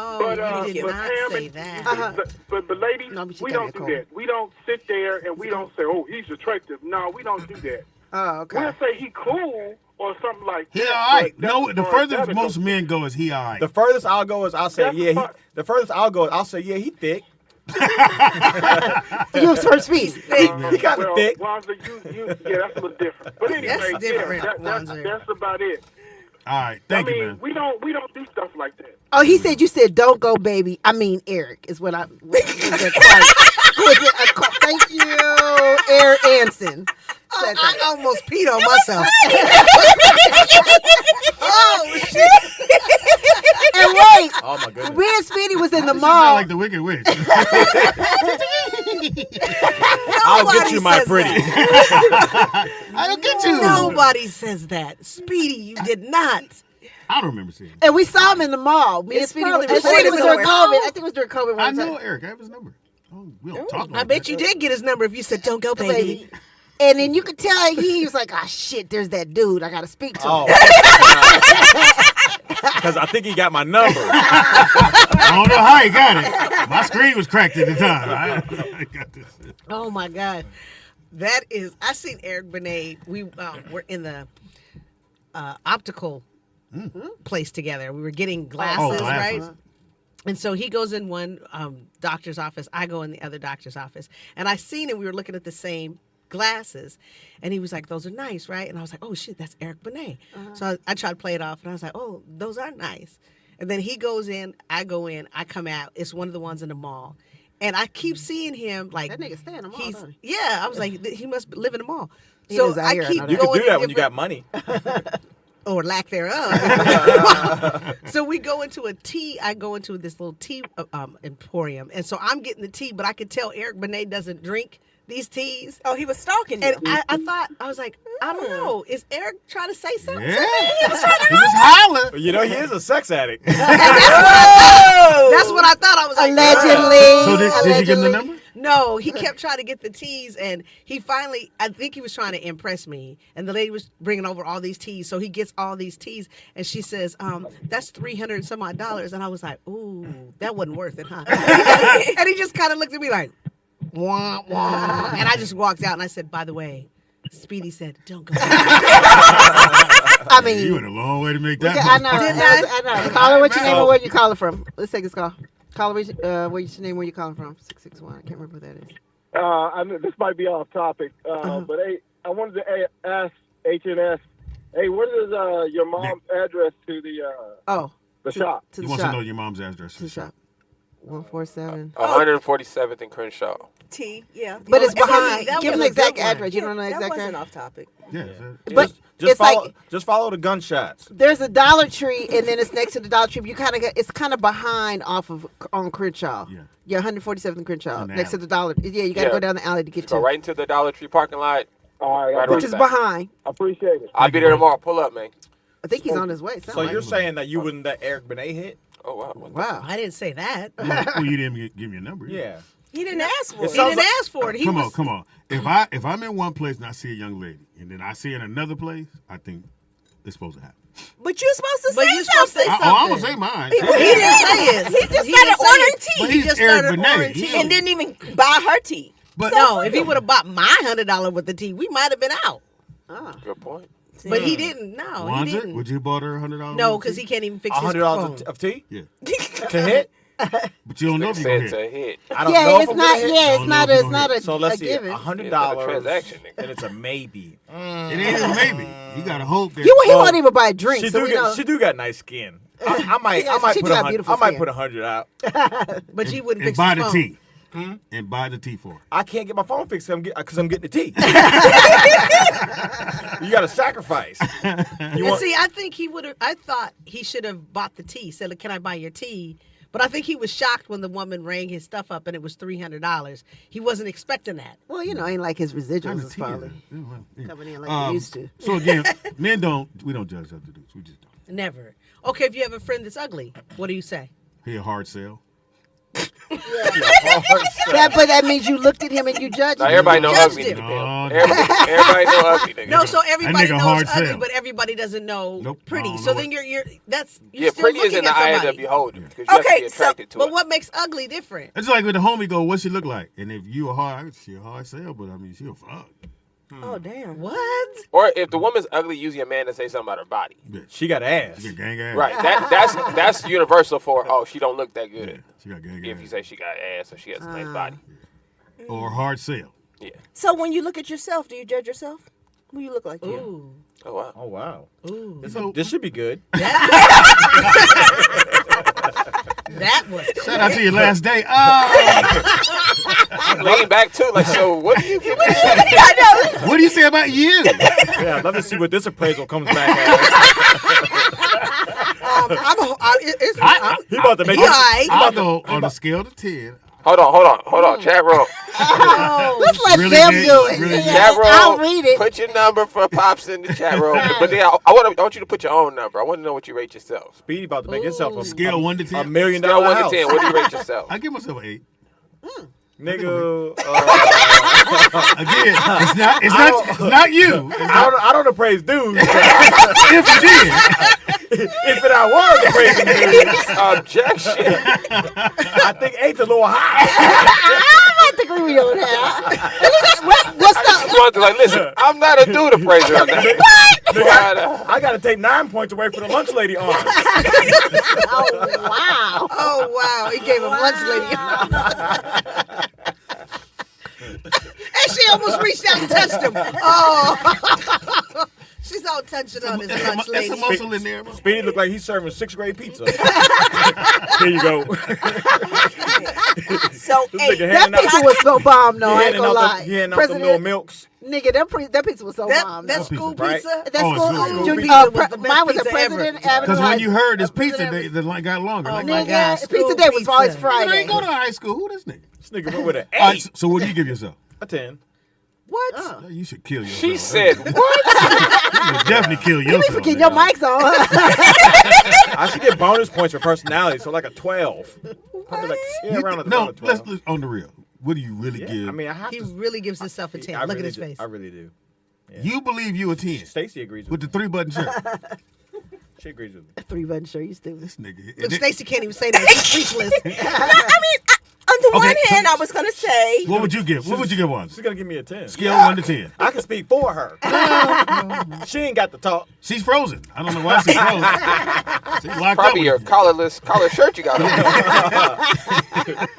Oh, But, you did but not Pam say and- that. But ladies, No, but she we got don't me do cold. that. We don't sit there and we don't say, oh, he's attractive. No, we don't do that. Oh, okay. We'll say he cool or something like He that. all right. but that's No, as the far as furthest that most goes. men go is he all right. The furthest I'll go is I'll say, That's yeah. fine. The furthest I'll go is I'll say, yeah, he thick. You was first speed. He kind of Well, thick. Wanza, yeah, that's a little different. But anyway, That's different, that's Wanza. that's about it. All right, thank I you, mean, man. we don't do stuff like that. Oh, he said you said don't go, baby. I mean Eric is what I. Thank you, Eric Anson. Said I that. almost peed on myself. Oh shit! And wait, Oh my goodness. me and Speedy was in the This mall. sound like the Wicked Witch. I'll get Nobody you, my says pretty. I'll get you. Nobody says that. Speedy, you did not. I don't remember seeing it. And we saw him in the mall. Me and It's Speedy. probably And Speedy was during recorded COVID. somewhere. I think it was during COVID. I One know time. Eric. I have his number. Oh, we don't talk like I bet that. you did get his number if you said, "Don't go, baby." Baby. And then you could tell he was like, "Ah, shit, there's that dude. I gotta speak to him." Oh. Because I think he got my number. I don't know how he got it. My screen was cracked at the time. I got this. Oh my God, that is. I seen Eric Benet. We were in the optical place together. We were getting glasses, glasses. right? And so he goes in one doctor's office. I go in the other doctor's office. And I seen him. We were looking at the same glasses. And he was like, those are nice, right? And I was like, oh, shit, that's Eric Benet. So I tried to play it off. And I was like, oh, those are nice. And then he goes in. I go in. I come out. It's one of the ones in the mall. And I keep seeing him like. That nigga stay in the mall, don't he? Yeah. I was like, he must live in the mall. He So lives out I here, I keep know going that. You could do in that when you got different- money. or lack thereof. So we go into a tea. I go into this little tea emporium, and so I'm getting the tea, but I could tell Eric Benet doesn't drink these teas. Oh, he was stalking you. And I thought, I was like, I don't know. Is Eric trying to say something? Yeah. to me? He was trying to He was hollering. You know, he is a sex addict. That's what I thought. I was like, Allegedly. So did you give him the number? No, he kept trying to get the teas, and he finally, I think he was trying to impress me. And the lady was bringing over all these teas, so he gets all these teas, and she says, "That's $300 and some odd." And I was like, "Ooh, that wasn't worth it, huh?" And he just kind of looked at me like, "Wah wah," and I just walked out, and I said, "By the way, Speedy said, don't go." I mean, You went a long way to make that. I know. Didn't I know. Caller, what's your name So- and where you calling from? Let's take this call. Caller, what's your name? Where you calling from? 661. I can't remember who that is. I know this might be off topic, but hey, I wanted to ask HNS. Hey, what is your mom's address to the? Oh, The shop. To He the wants to shop. know your mom's address. To the shop. 147. 147th and Crenshaw. T, yeah. But it's That wasn't- behind. that Give him was the a exact good one. address. You don't know the That exact wasn't address. off topic. Yeah. But Just it's follow, like just follow the gunshots. there's a Dollar Tree, and then it's next to the Dollar Tree. You kind of it's kind of behind off of on Crenshaw. Yeah. 147th and Crenshaw, It's an next to alley. the Dollar. Yeah, you got to Yeah. go down the alley to get Go to, right into the Dollar Tree parking lot. All right, Right which around is the back. behind. I appreciate it. I'll be there tomorrow. Pull up, man. I think he's on his way. So you're saying that you wouldn't let Eric Benet hit? Oh, wow. Wow. I didn't say that. Well, you didn't give me a number. Yeah. He didn't ask for It it. He sounds didn't like- ask for it. He Come was, on, come on. If I'm in one place and I see a young lady, and then I see her in another place, I think it's supposed to happen. But you're supposed to But say you're supposed to something. say I'm gonna something. say mine. He didn't say it. He just He started didn't say ordering it. tea. But He he's just Eric started Benet. ordering He tea. And didn't even buy her tea. But No, if he would have bought my $100 worth of tea, we might have been out. Good point. But he didn't. No, he Wanzer, didn't. would you bought her $100? No, because he can't even fix his $100 phone. of tea Yeah, to hit? but you don't know if you Said gonna to hit. hit. I don't know Yeah, if it's I'm not. gonna hit. Yeah, it's Don't know not. if It's you not gonna a. So let's a see, given. $100, transaction, nigga. and it's a maybe. It ain't even maybe. You gotta hope that. He Well, won't even buy a drink. She So do we know. she do got nice skin. I might Yeah, I might she put do got 100 beautiful I might skin. put 100 out. But he wouldn't and fix buy his the phone. tea. And buy the tea for her. I can't get my phone fixed because I'm getting the tea. You got to sacrifice. You And want, see, I think he would have. I thought he should have bought the tea. Said, "Can I buy your tea?" But I think he was shocked when the woman rang his stuff up and it was $300. He wasn't expecting that. Well, ain't like his Kind residuals of is tea is probably it? Yeah, well, yeah. coming in like they used to. So again, men we don't judge other dudes. We just don't. Never. Okay, if you have a friend that's ugly, what do you say? He a hard sell. But that means you looked at him and you judged Now him. everybody know Judged ugly. him. No, Everybody know ugly, nigga. No, so everybody nigga knows hard ugly, sell. but everybody doesn't know Nope, I pretty. don't So know then it. you're Yeah, still pretty is looking in the at eye of the somebody. beholder. Because you have to Okay, be attracted to But it. what makes ugly different? It's like with the homie go, what's she look like? And if you a hard, she a hard sell, but I mean, she a fuck. Oh, damn. What? Or if the woman's ugly, usually a man to say something about her body. Bitch. she got ass. She got gang ass. Right. That's universal for, oh, she don't look that Yeah, good. she got gang If ass. you say she got ass or she has a nice body. Or hard sell. Yeah. So when you look at yourself, do you judge yourself? Who you look like? You? Ooh. Oh, wow. Oh wow. Ooh. This should be good. That was Shout out to your last day. Lean back too, like, so what do you What do you say about you? Yeah, I'd love to see what this appraisal comes back at. He about to make He all right. I'll go on a scale to 10. Hold on. Chat room. Let's let Really them good, do it. really good. Chat room. I'll read it. Put your number for Pops in the chat room. But then I want you to put your own number. I want to know what you rate yourself. Speedy about to make himself a Scale 1 to 10. $1 million Scale 1 house. to 10. What do you rate yourself? I give myself an 8. Nigga, Again, it's not you. I don't appraise dudes. If you did, If I was appraising dudes, Objection. I think 8's a little high. I think we on that. What's the? Just like, listen, I'm not a dude appraiser. I got to take 9 points away from the lunch lady arms. Oh wow! Oh wow, he gave him lunch lady. And she almost reached out and touched him. Oh, she's all touching on his lunch there's lady. some muscle in there. Bro. Speedy looked like he's serving 6th grade pizza. Here you go. So This eight. nigga That handing out, pizza was so bomb, though. I ain't gonna lie. he handing out them little milks. Nigga, that pizza was so bomb. That though. school Right? pizza. That Oh, school, it's really good. junior, School pizza was the best mine was a pizza ever. President Avenue. Because when you heard this President pizza, Avenue. the line got longer. Oh Like, my Nigga, gosh, pizza school day was always pizza. you Friday. ain't go to high school. Who this nigga? This nigga went with an 8. All right, so what do you give yourself? A 10. What? You should kill yourself. She said, what? You should definitely kill yourself. Get your mics on. I should get bonus points for personality, so like a 12. Probably like, around a No, 12. let's on the real. What do you really give? I mean, I have He to. really gives himself a 10. I Look really at his do. face. I really do. You believe you a 10 Stacey agrees with with the me. 3-button shirt. She agrees with me. 3-button shirt, you stupid. This nigga. Look, Stacey can't even say that. She's speechless. On the Okay, one so- hand, I was gonna say What would you give? What would you give one? She's gonna give me a 10. Scale 1 to 10. I can speak for her. She ain't got to talk. She's frozen. I don't know why she's frozen. She's locked Probably up. your with you. collar shirt you got on.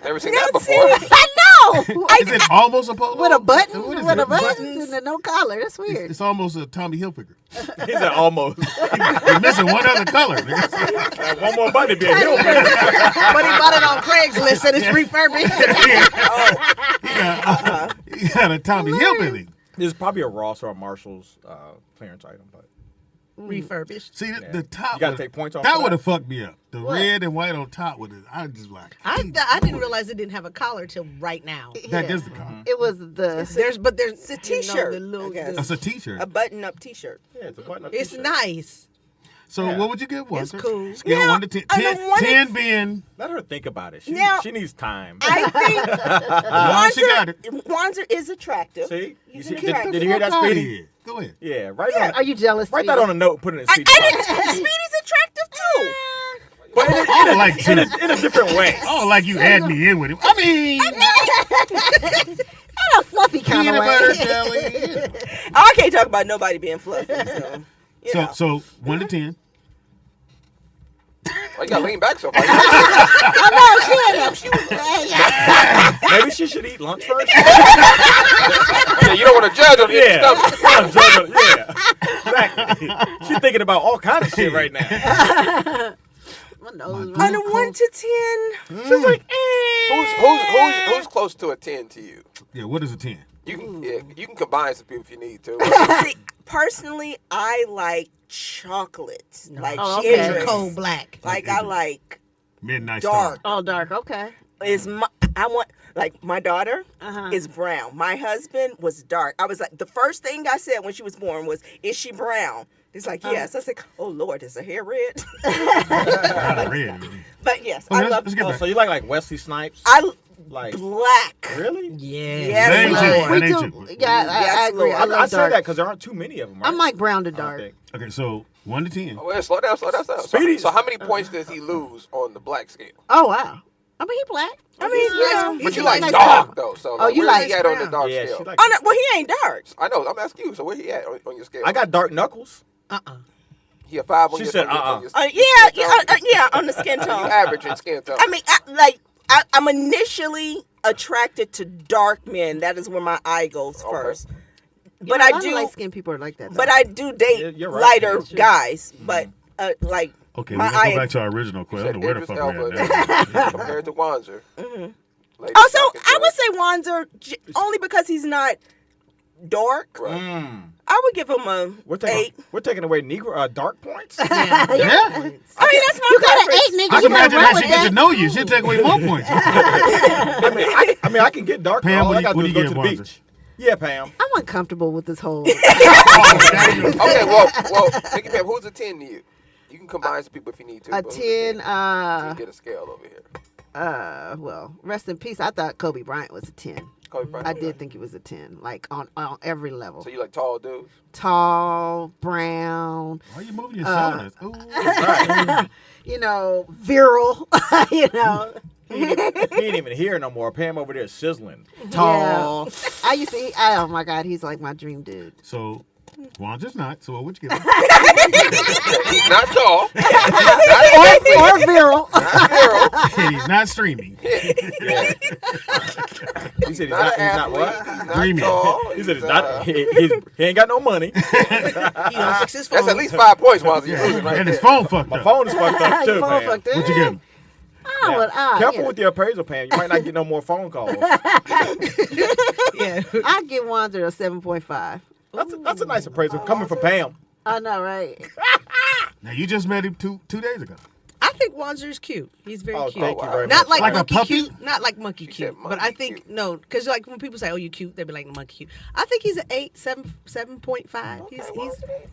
Never seen that before. I know. Is it almost a polo? With a button? What is With it? a button? sitting there, no collar. That's weird. It's almost a Tommy Hilfiger. He said almost. You're missing one other color. nigga. One more button to be a Hilfiger. But he bought it on Craigslist and it's refurbished. He got a Tommy Hilfiger. This is probably a Ross or a Marshall's clearance item, but Refurbished. See, the top. you gotta take points off. That for would have fucked me up. The What? red and white on top with it. I just like. I didn't realize it didn't have a collar till right now. That Yeah. is the color. It was the. There's It's a you know, t-shirt, the little- I guess. That's a T-shirt. A button-up T-shirt. Yeah, it's a button-up It's t-shirt. nice. So Yeah. what would you give one? It's cool. Scale Now, 1 to 10. I don't 10, want 10 being. Let her think about it. She Now- needs time. I think She got it. Wanzer is attractive. See? You He's see? an Did, attractive did you hear that, Fuck outta Speedy? here. Go ahead. Yeah, write Are you jealous? that on a note and put it in I Speedy's think box. Speedy's attractive too. But I don't like in 10. a different way. I don't like you add me in with him. I mean, In a fluffy kind of peanut butter way. jelly. I can't talk about nobody being fluffy. So, you know. So 1 to 10. Why you gotta lean back so far? Maybe she should eat lunch first. Yeah, you don't want to judge on the Yeah. stomach. Yeah. Exactly. She's thinking about all kinds of shit right now. My nose is On a really 1 to 10, She's like, Who's close to a 10 to you? Yeah, what is a 10? You can combine some people if you need to. see, personally, I like chocolate, like Oh, okay. ginger. Cold black. Like I like Midnight dark. Star. all dark. Okay. I want like my daughter Uh-huh. is brown. My husband was dark. I was like the first thing I said when she was born was, "Is she brown?" He's like, "Yes." I said, "Oh Lord, is her hair red?" Not red. But yes, Okay, I love. let's get oh, back. so you like Wesley Snipes? I Like, black. really? Yeah. Yes, That ain't Lord. chick. Me That ain't too. chick. Yeah, I Yes, agree. Lord. I I love said dark. that because there aren't too many of them, right? I'm like brown to I don't dark. think. Okay, so 1 to 10. Oh, wait, slow down. Speedy's- So how many points does he lose on the black scale? Oh wow. I mean, he black. I mean, yeah. But you He's like nice dark brown. though. So Oh, you where like he at on the brown. dark Yeah, scale? she like. Oh no, well he ain't dark. I know. I'm asking you. So where he at on your scale? I got dark knuckles. He a 5 on She your said, on your Yeah, on the skin You tone. average in skin tone. I mean, I'm initially attracted to dark men. That is where my eye goes Okay. first. You But know, I a lot of do, light-skinned people are like that. but though. I do date You're right. lighter That's true. guys. But like, Okay, my we gotta eye. go back to our original question. I don't know where the Idris fuck we Elba at now. compared to Wanzer. Ladies Oh, so talking I to would us. say Wanzer only because he's not dark. Right. I would give him a We're 8. taking away Negro dark points. Yeah. I mean, that's my You got an preference. 8, nigga. I You can gotta imagine run how with she get to that. know you. She'll take away more points. I mean, I can get dark. Pam, All what I do gotta you do is go give to the Wanzer? beach. Yeah, Pam. I'm uncomfortable with this whole. Okay, well, Nikki Pam, who's a 10 to you? You can combine some people if you need to. A but who's 10. You can get a scale over here. Well, rest in peace. I thought Kobe Bryant was a 10. Kobe Bryant. I did think he was a 10, like on every level. So you like tall dudes? Tall, brown, Why are you moving your shoulders? Ooh. you know, virile, you know. He ain't even here no more. Pam over there sizzling. Tall. Yeah. I used to. Oh my God, he's like my dream dude. So, Wanzer's not. So what would you give him? He's not tall. Or virile. Not virile. And he's not streaming. He said he's Not not. an He's not athlete. what? He's not Dreaming. tall. He said it's not. He ain't got no money. He don't fix his phone. That's at least 5 points, Wanzer. You're losing right And his there. phone fucked My up. phone is fucked up too, Your phone Pam. fucked up. What you give him? I would. Careful Yeah. with your appraisal, Pam. You might not get no more phone calls. Yeah. I give Wanzer a 7.5. That's a nice appraisal coming from Pam. I know, right? Now you just met him two days ago. I think Wanzer's cute. He's very Oh, cute. thank you very Not much. like, Like a monkey puppy? cute. Not like monkey She cute. said But I monkey think cute. no, because like when people say, "Oh, you cute," they be like monkey cute. I think he's an 8, 7.5. He's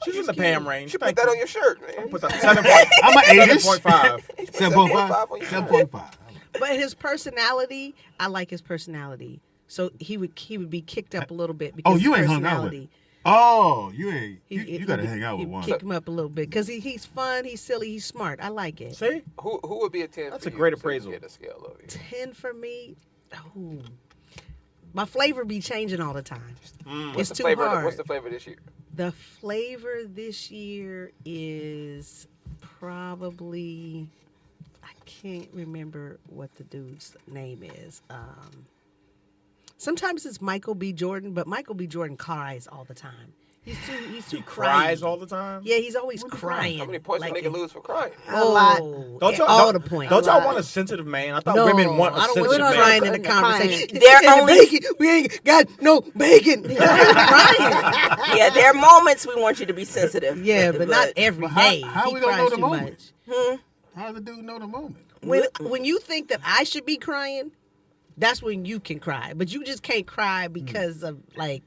She's in the Pam range. You put that on your shirt, man. Put that 7. I'm an 8-ish. 7.5. 7.5. 7.5. But his personality, I like his personality. So he would be kicked up a little bit because Oh, you his ain't hung out with personality. him. Oh, you ain't. He- You got to hang out with he one. Kick him up a little bit because he's fun, he's silly, he's smart. I like it. See? Who would be a 10? That's for a you great so you appraisal. Get a scale over here. 10 for me. Oh, my flavor be changing all the time. It's too Flavor, hard. what's the flavor this year? The flavor this year is probably, I can't remember what the dude's name is. Sometimes it's Michael B. Jordan, but Michael B. Jordan cries all the time. He's too Cries crying. all the time. Yeah, he's always crying. How many points like a nigga lose for crying? A lot. Don't y'all all the points. Don't y'all want a sensitive man? I thought No, women want a I don't sensitive want you man. crying in the conversation. They're And the only- bacon. We ain't got no bacon. Crying. Yeah, there are moments we want you to be sensitive. Yeah, but not every But day. how He we don't cries know the too moment? much. How does the dude know the moment? When you think that I should be crying, that's when you can cry. But you just can't cry because of like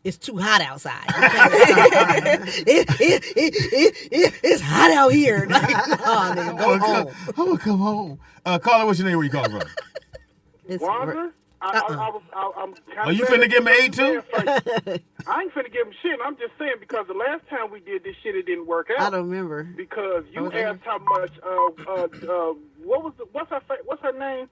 it's too hot outside. You can't start crying. It's hot out here. Like, oh, nigga, go home. I'm gonna come home. Caller, what's your name? Where you calling from? It's Wanda? I'm Are you finna give him an 8 too? I ain't finna give him shit. I'm just saying because the last time we did this shit, it didn't work out. I don't remember. Because you was that? asked how much. What's her name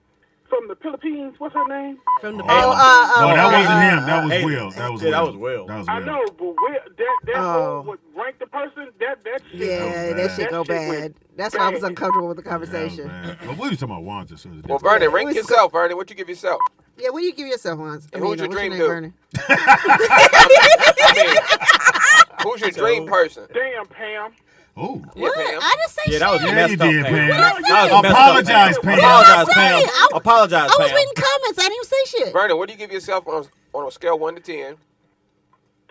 from the Philippines? What's her name? From the No, that wasn't him. That was Hey, Will. That was yeah, Will. that was Will. That was I Will. know, but that Oh. whole would rank the person. That shit. Yeah, That that was shit go bad. bad. That's why I was Bad. uncomfortable with the That was conversation. bad. Well, we was talking about Wanda, so it's Well, different. Vernon, It rank was yourself, Vernon. What you give yourself? Yeah, what do you give yourself, Hans? And who's your what's dream name, dude? Vernon? I mean, who's your dream person? Damn, Pam. Oh. Yeah, Pam. I didn't say Yeah, that was shit. Yeah, you messed up, did, Pam. Pam. That was messed up, Apologize, Pam. Apologize, What Pam. did I say? Apologize, I was Pam. reading comments. I didn't even say shit. Vernon, what do you give yourself on a scale 1 to 10?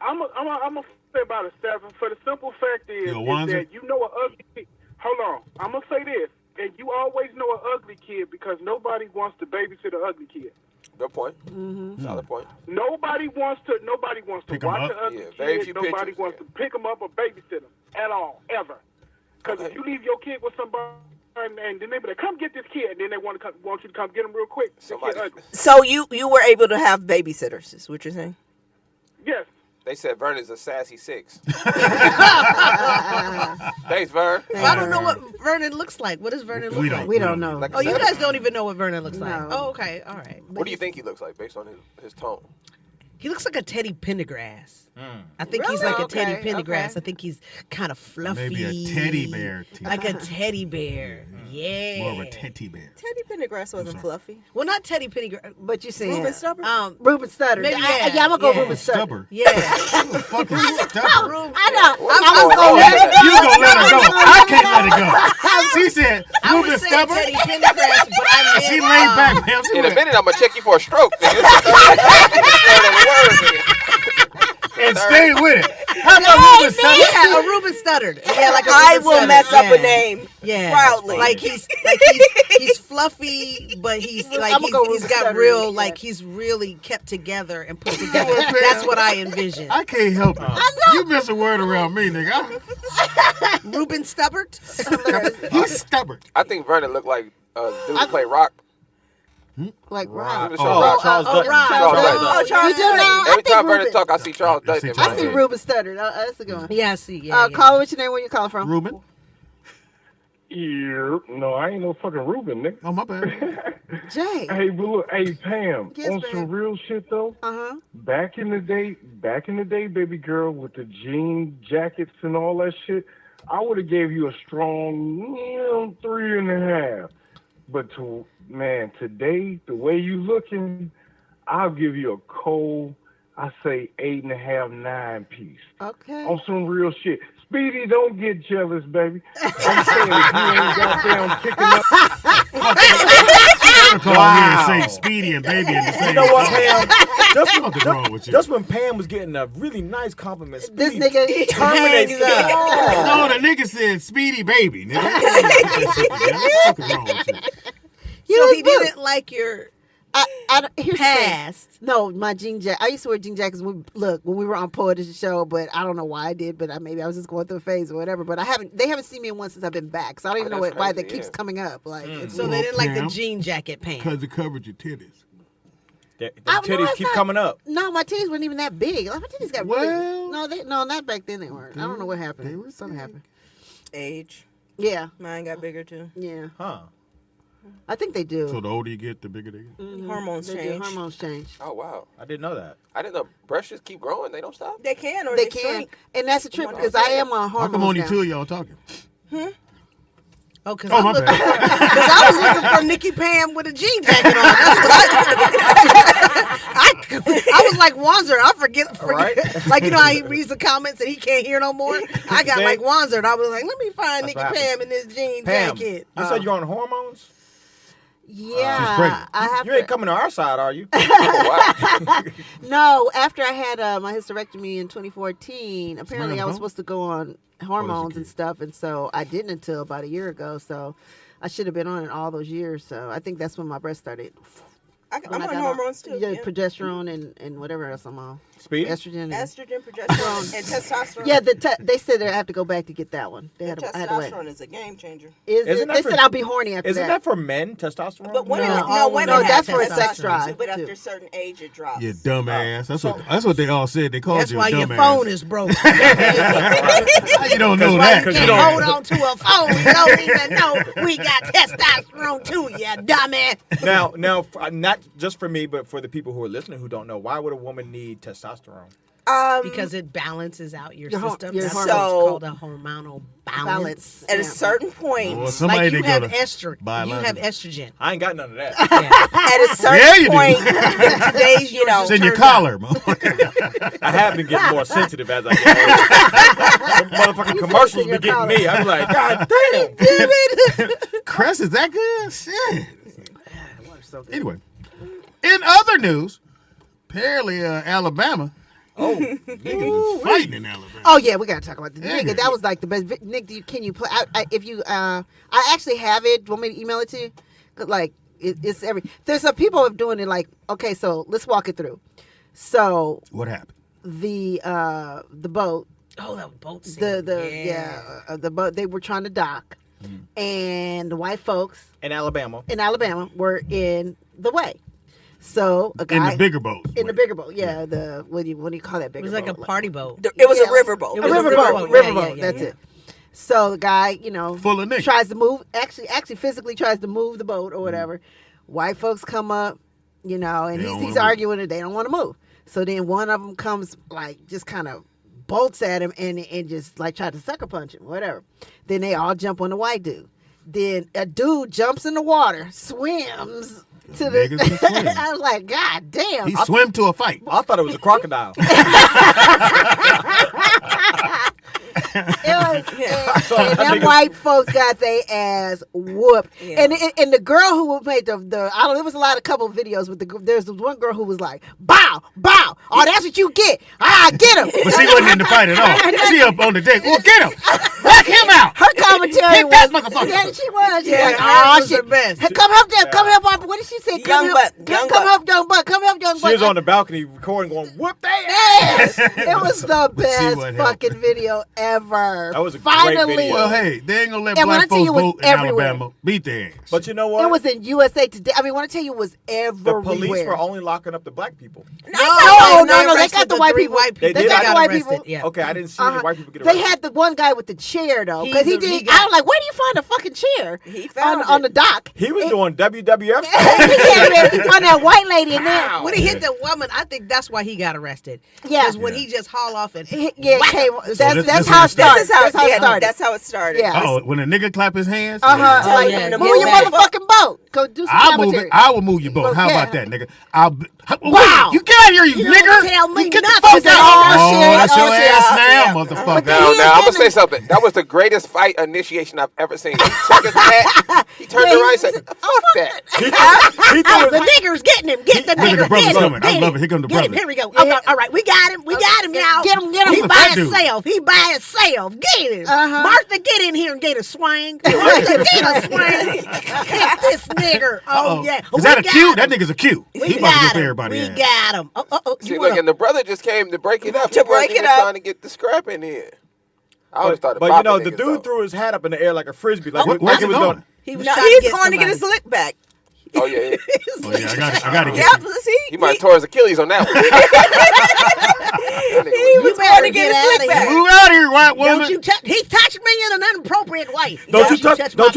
I'm gonna say about a 7. For the simple fact is You a onesie? that you know an ugly kid. Hold on, I'm gonna say this, and you always know an ugly kid because nobody wants to babysit an ugly kid. Good point. Mm-hmm. Solid point. Nobody wants to Pick 'em watch up? an ugly Yeah, very kid. few Nobody pictures, wants yeah. to pick them up or babysit them at all, ever. Because Okay. if you leave your kid with somebody and then they be like, "Come get this kid," and then they want you to come get him real quick. The kid Somebody, ugly. So you were able to have babysitters, is what you're saying? Yes. they said Vernon's a sassy 6. Thanks, Vern. I don't know what Vernon looks like. What does Vernon look We like? don't. We don't know. Like a Oh, you 7? guys don't even know what Vernon looks like. No. Oh, okay. All right. But What do you think he looks like based on his tone? He looks like a Teddy Pendergrass. I think he's Really? like a Teddy Okay, Pendergrass. okay. I think he's kind of fluffy. Maybe a teddy bear. Like a teddy bear. Yeah. More of a teddy bear. Teddy Pendergrass wasn't fluffy. Well, not Teddy Pendergrass. But you said Ruben Stubborn? Ruben Stutter. Maybe, Yeah, yeah, I'm gonna go yeah. Ruben Stutter. Stubborn. Yeah. Who the fuck is stubborn? I know. What's I was going gonna on? let it go. You gonna let her go? I can't let it go. She said, I Ruben was saying stubborn. Teddy Pendergrass, but I meant, She laid back, Pam. She In a went, minute, I'm gonna check you for a stroke. Nigga. and stay with it. How about Ruben stubborn? Yeah, a Ruben stuttered. Yeah, like a I Ruben will stuttered. mess up Yeah. a name Yeah, proudly. Like he's fluffy, but he's like I'ma go he's Ruben got Studdard, real yeah. like he's really kept together and put together. That's what I envision. I can't help it. You miss a word around me, nigga. Ruben Stubbert. He's stubborn. I think Vernon looked like dude who played rock. Like Rob. The show Rock. Charles Dutton. Rob. Charles Dutton. Oh, Charles You do now? Every time Ruben, Vernon talk, I see Charles I see Dutton. in Charles my I see head. Ruben Stutter. That's a good one. Yeah, I see. Yeah, yeah. Caller, what's your name? Where you calling from? Ruben? Yeah, no, I ain't no fucking Ruben, nigga. Oh, my bad. Jay. Hey, but look, hey Pam, Yes, on babe. some real shit though. Uh-huh. Back in the day, baby girl, with the jean jackets and all that shit, I would have gave you a strong 3.5. But today, the way you looking, I'll give you a cold, I say 8.5, 9 piece. Okay. On some real shit. Speedy, don't get jealous, baby. I'm saying if you ain't goddamn kicking up. Call me and say Speedy and Baby in the same. You know what, Pam? What's wrong with you? Just when Pam was getting a really nice compliment, This Speedy nigga terminates hangs it. up. No, the nigga said Speedy Baby, nigga. What the fuck is wrong with you? So was he blue. didn't like your Here's the thing. past. No, my jean jacket. I used to wear jean jackets when we were on Poetry Show, but I don't know why I did. But maybe I was just going through a phase or whatever. But they haven't seen me in one since I've been back, so I don't even know that's why crazy, that keeps yeah. coming up. Like, it's So they didn't like the Pam. jean jacket pants. Because it covered your titties. The I- no, titties it's keep not- coming up. no, my titties weren't even that big. Like, my titties got Well- really. No, not back then. They weren't. I don't know what happened. Something happened. Age. Yeah, Mine got bigger too. yeah. Huh. I think they do. So the older you get, the bigger they get. Hormones They do. change. Hormones change. Oh, wow. I didn't know that. I didn't know brushes keep growing. They don't stop. They can or They they can, shrink. and that's the trip One because of I am on How hormones come only now. two of y'all talking? Oh, because Oh, my bad. I was looking for Nikki Pam with a jean jacket on. That's what I I was like Wanzer. I forget. Right. Like, you know how he reads the comments and he can't hear no more? I got See? like Wanzer, and I was like, let me find That's Nikki what Pam in this jean Pam, jacket. you said you're on hormones? Yeah, pregnant. I have You to. ain't coming to our side, are you? No, after I had my hysterectomy in 2014, apparently I was phone? supposed to go on hormones and stuff, and so I didn't until about a year ago. So I should have been on it all those years. So I think that's when my breast started. I'm When I on got hormones too. Yeah, Yeah. progesterone and whatever else I'm on. Speedy? Estrogen. And, Estrogen, progesterone, and testosterone. yeah, they said I have to go back to get that one. They The had to, I had to wait. testosterone is a game changer. Isn't that They for- said I'll be horny after Isn't that. that for men, testosterone? But women, No, no, all women women have have testosterone, testosterone, drive, too, but after too. a certain age, it drops. You dumbass. That's what they all said. They called That's you why a your dumbass. phone is broken. How you don't know that? You you can't don't- hold on to a phone. You don't even know we got testosterone too, you dumbass. Now, not just for me, but for the people who are listening who don't know, why would a woman need testosterone? Because it balances out your Your hor- system. your That's hormones. called a hormonal balance. At a Yeah. certain point, Well, somebody Like you did go have to estrogen. You biological. have estrogen. I ain't got none of that. at a Yeah, certain you do. point, Today's you know, It's in your turned out. collar, motherfucker. I have been getting more sensitive as I get older. Motherfucking commercials be your getting collar. me. I'm like, God damn. Crest, is that good? Shit. Anyway, in other news, apparently Alabama. Niggas is fighting in Alabama. Oh yeah, we gotta talk about this. Yeah. Nigga, that was like the best. Nick, can you play? If you, I actually have it. Want me to email it to you? 'Cause, like, it's every. There's some people are doing it. Like, okay, so let's walk it through. So What happened? the boat, Oh, that boat scene. the boat. They were trying to dock, and the white folks In Alabama. in Alabama were in the way. So a guy In the bigger boat. in the bigger boat. Yeah, the what do you call that It bigger? was like a boat? party boat. it was Yeah, a riverboat. it A was a riverboat. riverboat. Yeah, Riverboat. yeah, That's yeah. it. So the guy, Full of niggas. tries to move. Actually, physically tries to move the boat or whatever. White folks come up, and They don't he's wanna arguing that they don't want to move. So then one of them comes, like, just kind of bolts at him and just like try to sucker punch him, whatever. Then they all jump on the white dude. Then a dude jumps in the water, swims to the. Niggas can swim. I was like, God damn. He swam to a fight. I thought it was a crocodile. And them white folks got their ass whooped. Yeah. And the girl who made the I don't know, there was a lot of couple of videos with there's this one girl who was like, bow, bow. Oh, that's what you get. Get him. But she wasn't in the fight at all. She up on the deck. Well, get him. Knock him out. Her commentary Hit that was, motherfucker. yeah, she was. She Yeah, was like, hers oh was shit. the best. Hey, come help them. Come help. What did she say? Young help, buck, come young buck. help, young buck. Come help, young She buck. was on the balcony recording, going, whoop that Yes, it was the But she best wasn't fucking video ever. That was a great Finally, video. Well, hey, they ain't gonna let And when black I tell you folks it was vote in everywhere. Alabama. Beat their ass. But you know what? it was in USA Today. I mean, when I tell you, it was the everywhere. police were only locking up the black people. No, they arrested got the white people. They They did? got I the got white arrested, people. yeah. Okay, I didn't see Uh-huh. the white people get They arrested. had the one guy with the chair though, because He I got- was like, where do you find a fucking chair? He found on the it. dock. He was doing WWF. He came in on that white lady, and then When he hit the woman, I think that's why he got arrested. Yeah. Because when he just haul off and yeah, whack came, him. this- that's this how it is- started. This is how, That's how it started. That's how it started. Yeah. Oh, when a nigga clap his hands. Like, yeah, move get your back. motherfucking boat. Go do some I'll move commentary. it. I will move your boat. How Yeah. about that, nigga? Wow. You get out of here, you You nigger. don't tell me You get nothing. the fuck Is that out. all shit? That's your Oh, ass shit. now, Yeah. motherfucker. Now, He I'm gonna didn't- say something. That was the greatest fight initiation I've ever seen. He took his hat, he turned Yeah, around and he said, said, "Fuck that." He threw The his- nigger's getting him. Get the Look at nigger. the brothers Get him. coming. I Get love him. it. Here come the Get him. brothers. Here we go. Okay, all right, we got him. We got him, y'all. Get him, get him. He Who's by that dude? himself. He by himself. Get him. Uh-huh. Martha, get in here and get a swing. Martha, get a swing. Hit this nigger. Oh, yeah. Is that a We Q? got That him. nigga's a Q. We He about to got whip him. everybody We ass. got him. Oh, See, you look, wanna- and the brother just came to break it up. To He wasn't break it even up. trying to get the scrapping in. I always thought But you know, the dude threw his hat up in the air like a frisbee, like, Where's like he it was going? going. He was No, trying he's going to get his somebody. lick back. Oh yeah, yeah. Oh yeah, I got to get Yeah, you. see? He might have tore his Achilles on that one. He was better going to get get his outta slick back. here. Move out of here, white Don't woman. you touch? He touched me in an inappropriate way. Don't you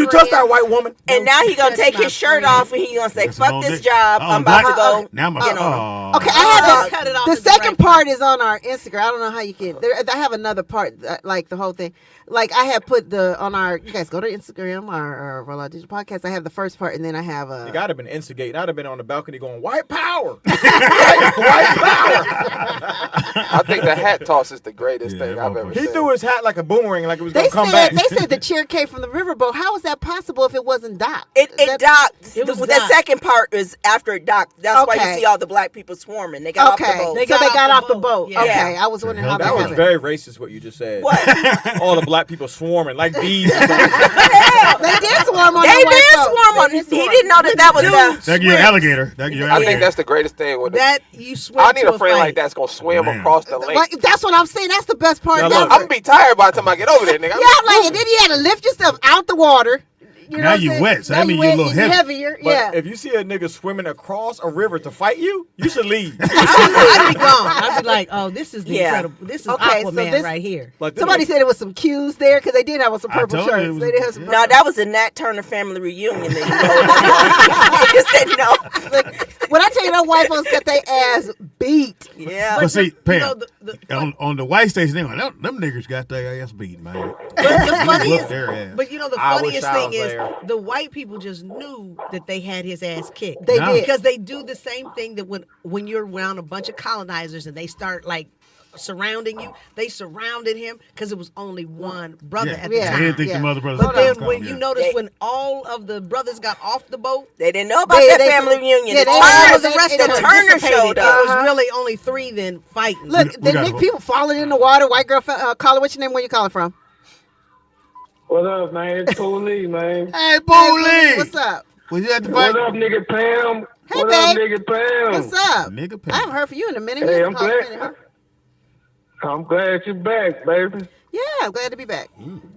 touch that white woman. And now he gonna take my his shirt friend. off and he gonna say, That's "Fuck no this nigga. job. Oh, I'm about to black- go." Now my get on. Okay, I have Cut it off the at the second right part is on our Instagram. I don't know how you can. I have another part, like the whole thing. Like I have put on our. You guys go to Instagram or Roll Out Digital Podcast. I have the first part, and then I have You gotta have been instigating. I'd have been on the balcony going, white power. white power. I think the hat toss is the greatest Yeah, thing I've ever He seen. threw his hat like a boomerang, like it was They gonna come back. said the chair came from the riverboat. How is that possible if it wasn't docked? It docked. It was the docked. second part is after it docked. That's why Okay. you see all the black people swarming. They got off the Okay, boat. so they got off the boat. Yeah. Okay, I was wondering how That that was happened. very racist what you just said. What? All the black people swarming like bees. They did swarm on They that white did boat. swarm on. They He did swarm. didn't know that was the. That your alligator. That your I alligator. think that's the greatest thing. With That you swim I need to a friend fight. like that's gonna swim Man. across the lake. Like, that's what I'm saying. That's the best part. Now, ever. look, I'm gonna be tired by the time I get over there, nigga. Yeah, I'm like, and then you had to lift yourself out the water. You know Now what I'm you saying? wet, so Now that means you you're a wet, little you're heavy. heavier. But Yeah. if you see a nigga swimming across a river to fight you, you should leave. I'd be gone. I'd be like, oh, this is the Yeah. incredible. This is Okay, so Aquaman this- right here. Like this Somebody nigga- said it was some cues there because they did have on some I purple told you it shirts. was- They did have some No, that was a Nat Turner family reunion that you I just didn't know. When I tell you, those white folks got their ass beat. Yeah. But see, Pam, You know, on the white station, they went, them niggas got their ass beat, man. But the funniest, their ass. but you know, the I wish funniest I thing was is there. the white people just knew that they had his ass kicked. They No. did. Because they do the same thing that when you're around a bunch of colonizers and they start like surrounding you, they surrounded him because it was only one brother Yeah. at the Yeah. They time. didn't think Yeah. the mother brothers But was then coming. when Yeah. you notice They- when all of the brothers got off the boat, They didn't know about They- that they- family reunion. yeah, the they- Turners, they- they- the they Turner showed it up. was really only three then fighting. Look, We the gotta Nick go. people falling in the water. White girl, caller. What's your name? Where you calling from? What up, man? It's Tory, man. Hey, Bully! What's up? Was you at the fight? What up, nigga Pam? Hey, What up, babe. nigga Pam? What's up? Nigga, I haven't heard from you in a minute. Hey, You I'm haven't called glad. in a minute, I'm glad you're back, baby. Yeah, I'm glad to be back.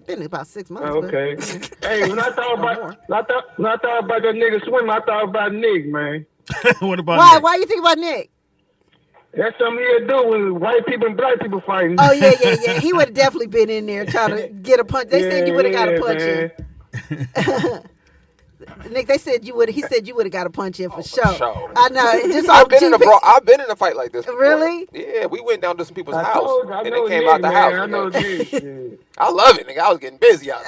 Been about 6 months. but- Okay. Hey, when I thought about that nigga swimming, I thought about Nick, man. What about Why? Nick? Why you think about Nick? That's something he'll do when white people and black people fighting. Oh yeah. He would have definitely been in there trying to get a punch. They said you would have got a punch in. Nick, they said you would. He said you would have got a punch in for sure. sure. I know. Just I've on been in a GP. brawl. I've been in a fight like this. Before. Really? Yeah, we went down to some people's I house told you, I and know they came Nick, out the man. house. I know nigga. Nick. Yeah. I love it, nigga. I was getting busy out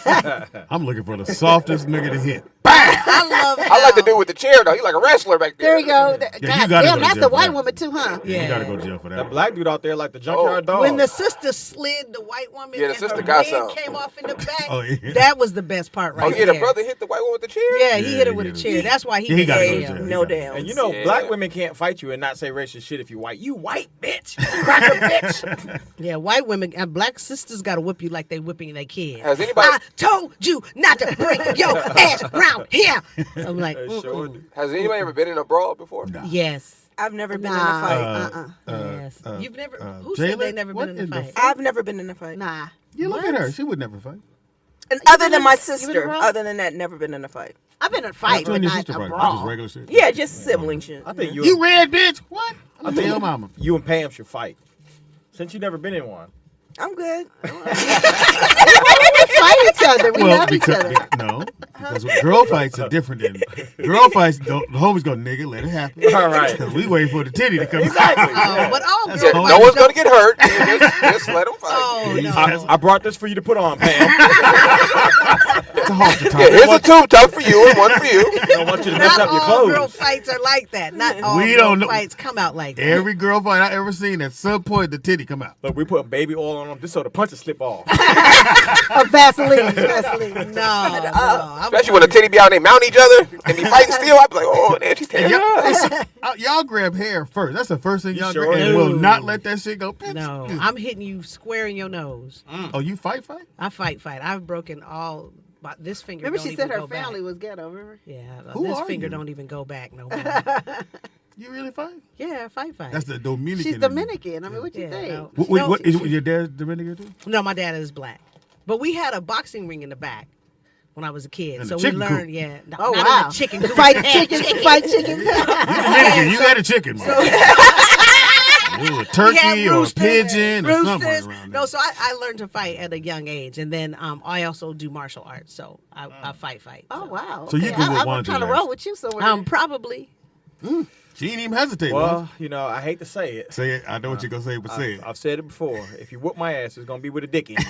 there. I'm looking for the softest nigga to hit. I love I like to do it with the chair though. You like a wrestler back there. There you go. God you gotta damn, go to that's jail the for white that. woman too, huh? Yeah. You gotta go to jail for That that. black dude out there like the junkyard dog. When the sister slid the white woman Yeah, the and sister her got leg some. came off in the back, Oh, yeah. that was the best part right Oh yeah, there. the brother hit the white one with the chair. Yeah, he Yeah, hit her with he a did. chair. That's why he, Yeah, he went gotta to go to jail. jail. No damn. and you know, Yeah. black women can't fight you and not say racist shit if you white. You white bitch, cracker bitch. Yeah, white women and black sisters got to whip you like they whipping their kids. Has anybody I told you not to bring your ass around here. I'm like, Sure mm-mm. do. has anybody ever been in a brawl before? Yes. I've never been Nah. in a fight. Yes. You've never. Who said Jayla, they never what been in a in the fight? I've never been in a fight. Nah. You look at her. She would never fight. And other than my been sister, around? other than that, never been in a fight. I've been in a fight, What's you but and your not sister a fight? brawl. Just regular shit. Yeah, just sibling shit. I think You red bitch. What? I tell your mama. you and Pam should fight. Since you never been in one. I'm good. We fight each other. We love each other. Because girl fights are different than girl fights. Don't, the homies go, nigga, let it happen. All right. Because we wait for the titty to come Exactly. But all girl Yeah, fights no one's don't- gonna get hurt. Just let them fight. Oh no. I brought this for you to put on, Pam. It's a halter Yeah, time. here's a two tough for you and one for you. I don't want you to mess Not up your all girl clothes. fights are like that. Not all We girl don't know. fights come out like that. Every girl fight I ever seen, at some point the titty come out. Look, we put baby oil on them just so the punches slip off. A Vaseline. Vaseline. No. Especially when the titty be out and they mount each other and be fighting still. I'd be like, oh, man, she's And tearing up. y'all grab hair first. That's the first thing y'all sure grab. And do. will not let that shit go. No, I'm hitting you square in your nose. Oh, you fight? I fight. I've broken all. But this finger. Remember, don't she even said her go back. family was ghetto. Remember? Yeah, Who this are finger you? don't even go back no more. You really fight? Yeah, fight. That's the Dominican. She's in me. Dominican. I mean, what you Yeah, think? no. What is your dad's Dominican too? No, my dad is black. But we had a boxing ring in the back when I was a kid. And So the we chicken learned, coop. yeah. No, Oh not in wow! the chicken To coop. fight Yeah, chickens. To fight chickens. You Dominican. You got a chicken. Man. Ooh, a turkey or a roosters, pigeon or something roosters. around No, there. so I learned to fight at a young age, and then I also do martial arts, so I fight. Oh so. wow. So you Okay, good with I'm one of trying the to roll legs. with you somewhere. Probably. She ain't even hesitate. Well, I hate to say it. Say it. I know what you're gonna say, but say it. I've said it before. If you whoop my ass, it's gonna be with a dick in you.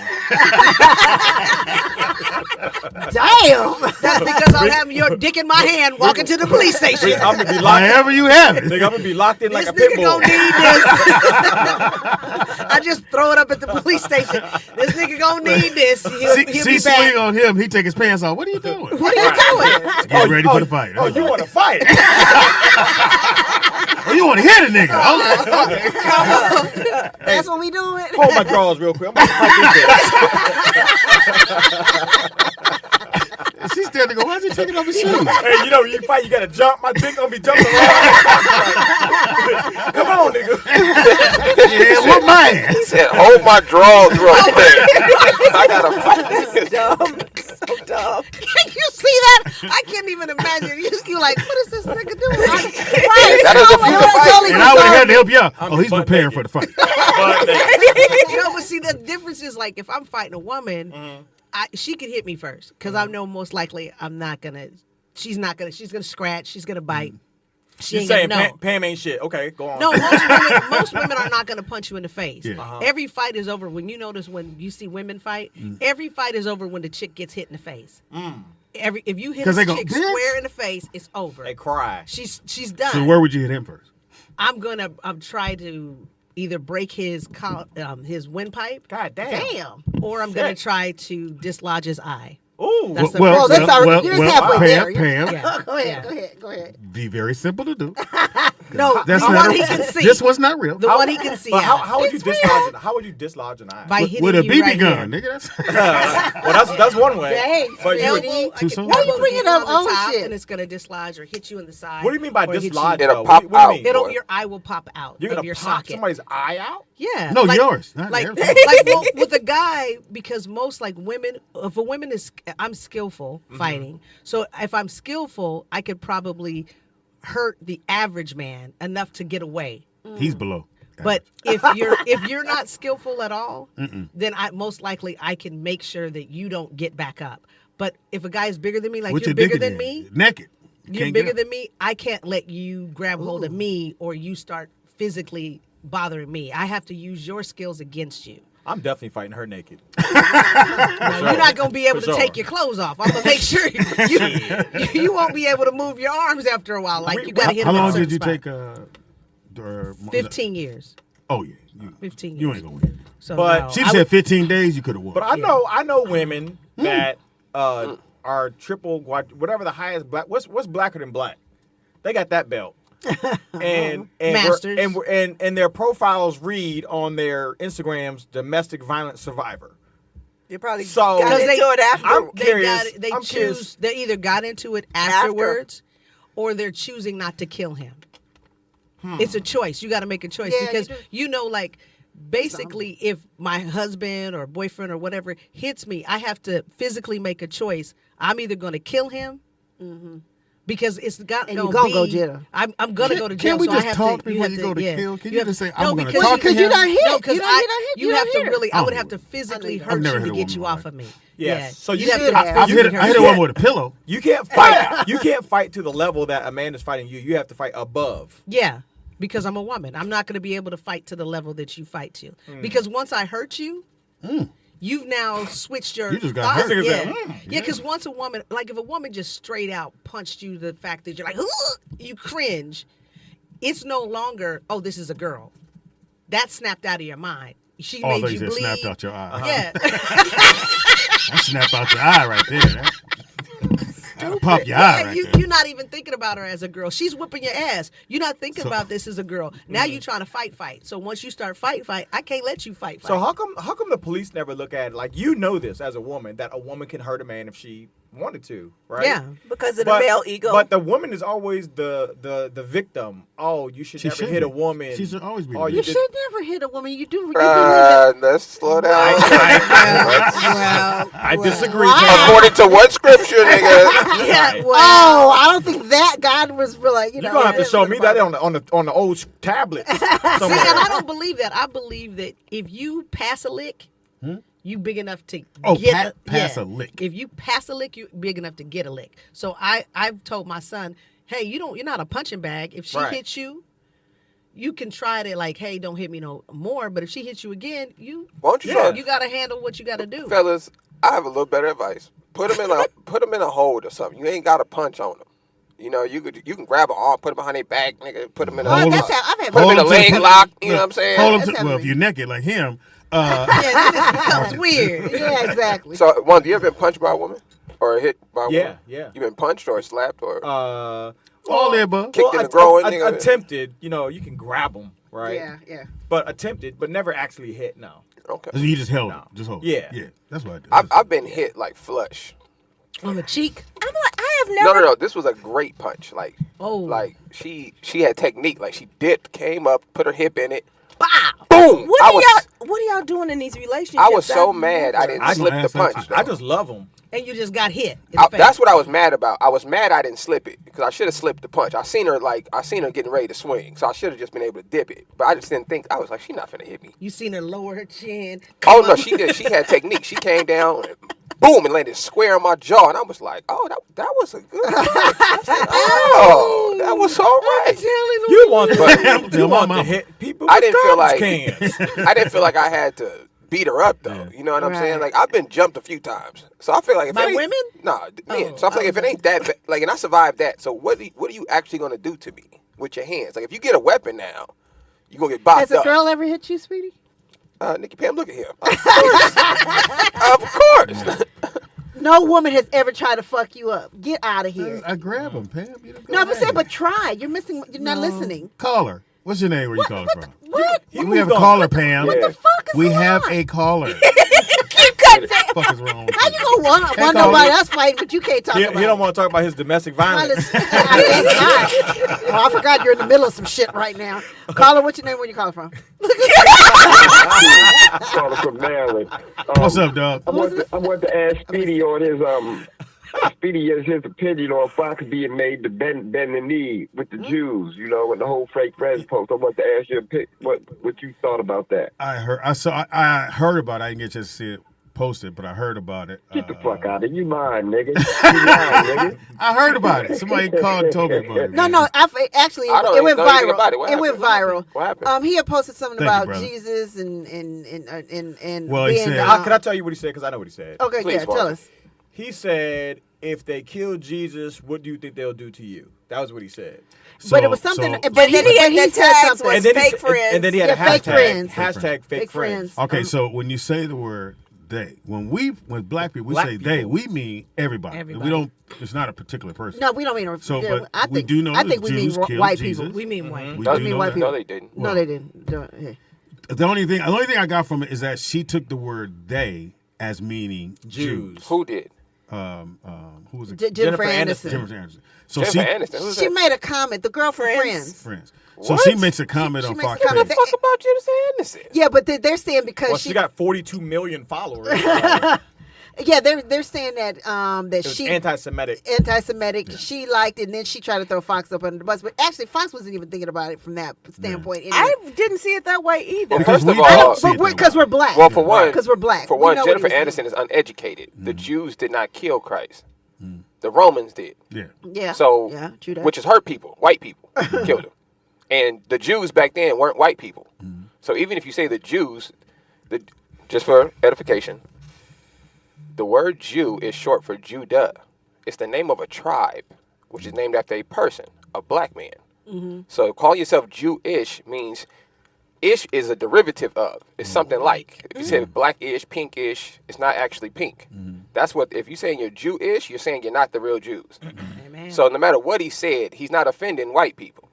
Damn. That's because I'm having your dick in my hand walking to the police station. I'm gonna be locked. However you have it. Nigga, I'm gonna be locked in like This a pit nigga bull. gonna need this. I just throw it up at the police station. This nigga gonna need this. He'll See be swing back. on him. He take his pants off. What are you doing? What are you doing? Get ready for the fight. Oh, you want to fight? Oh, you want to hit a nigga? Okay. That's what we doing. Hold my drawers real quick. I'm about to fight this She's standing there. Why is he taking off his shoes? bitch. Hey, you know, when you fight, you gotta jump. My dick gonna be jumping around. Come on, nigga. Yeah, whoop my ass. He said, hold my drawers real quick. I gotta fight this. Dumb. So dumb. Can you see that? I can't even imagine. You like, what is this nigga doing? Right. That is a Totally fight. And I would have had to help you out. I'm Oh, he's butt preparing naked. for the fight. But see, the difference is like if I'm fighting a woman, she could hit me first because I know most likely I'm not gonna. She's not gonna. She's gonna scratch. She's gonna bite. She You ain't saying gonna know. Pam ain't shit? Okay, go on. No, most women are not going to punch you in the face. Yeah. Every fight is over. When you notice when you see women fight, every fight is over when the chick gets hit in the face. If you hit 'Cause a they go, chick "Bitch." square in the face, it's over. They cry. She's done. So where would you hit him first? I'm try to either break his windpipe. God damn. Damn. Or I'm going to try to dislodge his eye. Ooh. That's the Well, first that's already. You're just halfway there. Yeah. Go ahead. Yeah. Go ahead. Go ahead. Be very simple to do. No, That's the not. one he can see. This was not real. The one he can see. But out. how would you dislodge it? How would you dislodge an eye? By hitting With a you BB right gun, here. nigga. That's Well, that's one way. Thanks, But you Speedy. would, Elbow, I Too can soon? Why you elbow bringing you up on the old top, shit? and it's gonna dislodge or hit you in the side. what do you mean by or hit you- dislodge? It'll though? pop What do you out. mean? Your eye will pop out You're of gonna your pop socket. somebody's eye out? Yeah. No, like, yours, not Like, theirs. well, with a guy, because most like women, if a woman is, I'm skillful fighting. So if I'm skillful, I could probably hurt the average man enough to get away. he's below. But if you're not skillful at all, then most likely I can make sure that you don't get back up. But if a guy is bigger than me, like What's you're your bigger dick than again? me, Naked. You you're can't get bigger up. than me, I can't let you grab hold of me or you start physically bothering me. I have to use your skills against you. I'm definitely fighting her naked. You're not gonna be able For to sure. take your clothes off. I'm gonna make sure you won't be able to move your arms after a while. Like you gotta hit How them at a long certain did you spot. take? 15 years. Oh yeah. 15 You years. ain't gonna win. So But no, She I said 15 days. You could have won. But I know women that are triple, whatever the highest black. What's blacker than black? They got that belt. and Masters. and their profiles read on their Instagrams domestic violence survivor. You probably So- got 'Cause into it after. I'm they curious. got it, they I'm choose. curious. They either got into it afterwards, or they're choosing not to kill him. It's a choice. You got to make a choice Yeah, because you do. like basically, if my husband or boyfriend or whatever hits me, I have to physically make a choice. I'm either going to kill him. Because it's got And gonna you gonna be, go jail. I'm gonna go to jail. Can't we so just I have talk to, before have you go to yeah. kill? Can You you just have- say, I'm gonna because talk to Because you him? done hit. No, because you done hit. you You have done to hit her. really. I would Oh. have to physically I've hurt never you hit to a get woman you like off of me. Yeah. So you You'd have should- to I- I've physically hit. I hit hurt a you. woman with a pillow. You can't fight. You can't fight to the level that a man is fighting you. You have to fight above. Yeah, because I'm a woman. I'm not going to be able to fight to the level that you fight to. Because once I hurt you, you've now switched your. You just got hurt. Niggas Yeah, say, yeah. Because once a woman, like if a woman just straight out punched you, the fact that you're like, "Ugh," you cringe. It's no longer, oh, this is a girl. That snapped out of your mind. She Oh, made they you just bleed. snapped out your eye. Yeah. That snapped out your eye right there. That'll pop your eye right there. You're not even thinking about her as a girl. She's whipping your ass. You're not thinking about this as a girl. Now you're trying to fight. So once you start fight, I can't let you fight. So how come the police never look at it? Like, you know this as a woman, that a woman can hurt a man if she wanted to, right? Yeah. because of the male ego. But the woman is always the victim. Oh, you should She never should hit a be. woman. She should always be Oh, the you You did- should never hit a woman. You do. You do Let's slow down. I disagree. Wow. According to what scripture, nigga? Yeah. Oh, I don't think that God numbers for like, You're gonna have to show me that on the old tablet. See, and I don't believe that. I believe that if you pass a lick, you big enough to pass a lick. If you pass a lick, you big enough to get a lick. So I've told my son, hey, you're not a punching bag. If she hits you, you can try to like, hey, don't hit me no more. But if she hits you again, you got to handle what you got to do. Fellas, I have a little better advice. Put them in a hold or something. You ain't got to punch on them. You know, you can grab an arm, put them behind their back, nigga, put them in a I've had put them in a leg lock. You know what I'm saying? Hold them well, if you're naked like him. Yeah, this becomes weird. Yeah, exactly. So, you ever been punched by a woman or hit by a woman? Yeah. You been punched or slapped or all the above. kicked in the groin? nigga? Attempted. You know, you can grab them, right? Yeah. But attempted, but never actually hit. No. Okay. So you just held it. Just hold it. Yeah. That's what I do. I've been hit like flush. On the cheek. I'm like, I have never. No. This was a great punch. Like, she had technique. Like she dipped, came up, put her hip in it. Bow. Boom. What are y'all doing in these relationships? I was so mad I didn't slip the punch. I just love them. And you just got hit. In the face. That's what I was mad about. I was mad I didn't slip it because I should have slipped the punch. I seen her getting ready to swing, so I should have just been able to dip it. But I just didn't think. I was like, she's not finna hit me. You seen her lower her chin. Oh no, she did. She had technique. She came down, and boom, and landed square on my jaw, and I was like, oh, that was a good punch. Oh, that was all right. You want to hit people? I didn't feel like I didn't feel like I had to beat her up though. You know what I'm saying? Like I've been jumped a few times, so I feel like if By it ain't, women? Nah, men. So I feel like if it ain't that, like, and I survived that. So what are you actually gonna do to me with your hands? Like if you get a weapon now, you gonna get boxed Has a up. girl ever hit you, Speedy? Nikki Pam, look at him. Of course. No woman has ever tried to fuck you up. Get out of here. I grab him, Pam. No, I'm saying, but try. You're missing. You're not listening. Caller. What's your name? Where you calling from? What? We have a caller, Pam. What the fuck is We going have on? a caller. Keep cutting that. What the fuck is wrong with How you? you gonna want nobody else fighting, but you can't talk He about don't it? want to talk about his domestic violence. I guess not. Oh, I forgot you're in the middle of some shit right now. Caller, what's your name? Where you calling from? Calling from Maryland. What's up, dog? I want to ask Speedy on his Speedy is his opinion on Foxx being made to bend the knee with the Jews, you know, with the whole fake friends post. I want to ask you what you thought about that. I heard about it. I didn't get a chance to see it posted, but I heard about it. Get the fuck out of you, lying, nigga. You lying, nigga. I heard about it. Somebody called and told me about it. No, actually, I don't it went even know anything about viral. it. It went viral. What happened? He had posted something Thank you, about brother. Jesus and Well, he being, said- Can I tell you what he said? Because I know what he said. okay, Please, yeah, tell Walter. us. He said, if they kill Jesus, what do you think they'll do to you? That was what he said. But it was something. so- But then he had he the said tags something. was And then, fake friends. and then he had a Yeah, fake hashtag. friends. Hashtag fake friends. Okay, so when you say the word they, when black people Black say people. they, we mean everybody. Everybody. We don't. It's not a particular person. No, we don't mean. So, yeah, but I we think, do know I the think we mean Jews killed white Jesus. people. We mean white. We I do mean know white that. people. No, they didn't. No, they didn't. Yeah. The only thing I got from it is that she took the word they as meaning Jews. Who did? Who was it? Jennifer Aniston. Aniston. Jennifer Aniston. So Jennifer Aniston. Who's She that? made a comment. The girl from Friends. friends. So What? she makes a comment She on makes a Fox. comment. page. Fuck about Jennifer Aniston. Yeah, but they're saying because Well, she got 42 million followers. yeah, they're saying that that It was she anti-Semitic. anti-Semitic. She liked it, and then she tried to throw Fox up under the bus. But actually, Fox wasn't even thinking about it from that standpoint. Anyway. I didn't see it that way either. Well, first of we all, don't see it that because way. we're black. well, for one, because we're black. For We one, know what Jennifer he was Aniston is uneducated. The Jews did not kill Christ. Mm. The Romans did. Yeah. Yeah. So, yeah, true that. which is hurt people, white people killed him, and the Jews back then weren't white people. So even if you say the Jews, just for edification, the word Jew is short for Judah. It's the name of a tribe, which is named after a person, a black man. So calling yourself Jewish means ish is a derivative of. It's something like. If you say blackish, pinkish, it's not actually pink. That's what, if you're saying you're Jewish, you're saying you're not the real Jews. Amen. So no matter what he said, he's not offending white people.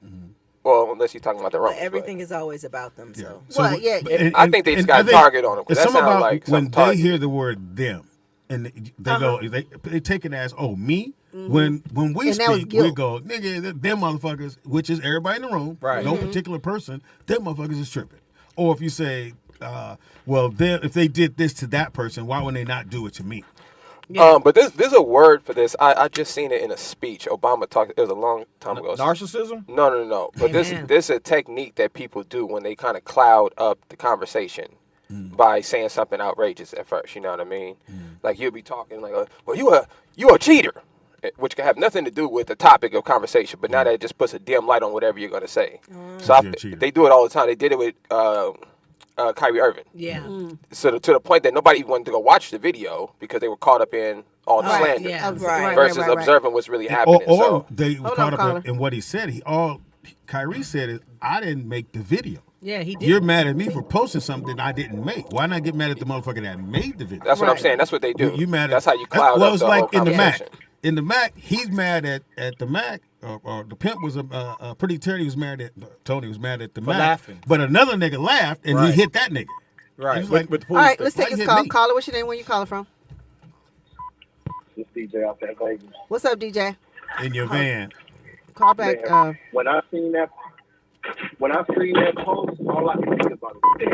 Well, unless you're talking about the Well, Romans. everything is always about them. So Well, yeah. I think they just got a target on them, 'cause It's that something sounds about like when something they target. hear the word them, and they go, they take it as, oh, me. When we And that was speak, we guilt. go, nigga, them motherfuckers, which is everybody in the room, Right. no particular person, them motherfuckers is tripping. Or if you say, well, if they did this to that person, why would they not do it to me? Yeah. But there's a word for this. I just seen it in a speech. Obama talked. It was a long time ago. Narcissism? No. But Amen. this is a technique that people do when they kind of cloud up the conversation by saying something outrageous at first. You know what I mean? Like you'll be talking like, "Well, you a cheater," which can have nothing to do with the topic of conversation. But now that it just puts a dim light on whatever you're gonna say. So You're a cheater. they do it all the time. They did it with Kyrie Irving. Yeah. So to the point that nobody even wanted to go watch the video because they were caught up in all the Right, slander yeah. Right. versus observing what's really happening. Or So they were Hold caught on, up caller. in what he said. Kyrie said is, I didn't make the video. Yeah, he did. You're mad at me for posting something I didn't make. Why not get mad at the motherfucker that made the video? that's what I'm Right. saying. That's what they do. You mad at? That's how you cloud well, up it's the like whole in the Mac. conversation. In the Mac, he's mad at the Mac, or the pimp was a pretty Tony was mad at Tony was mad at the Mac, laughing. but another nigga laughed and Right. he hit that nigga. Right. He's like, with the All right, police let's thing. take Why this you call. hit me? Caller, what's your name? Where you calling from? This DJ out there, Vegas. What's up, DJ? in your van. Call back. When I seen that post, all I could think about is,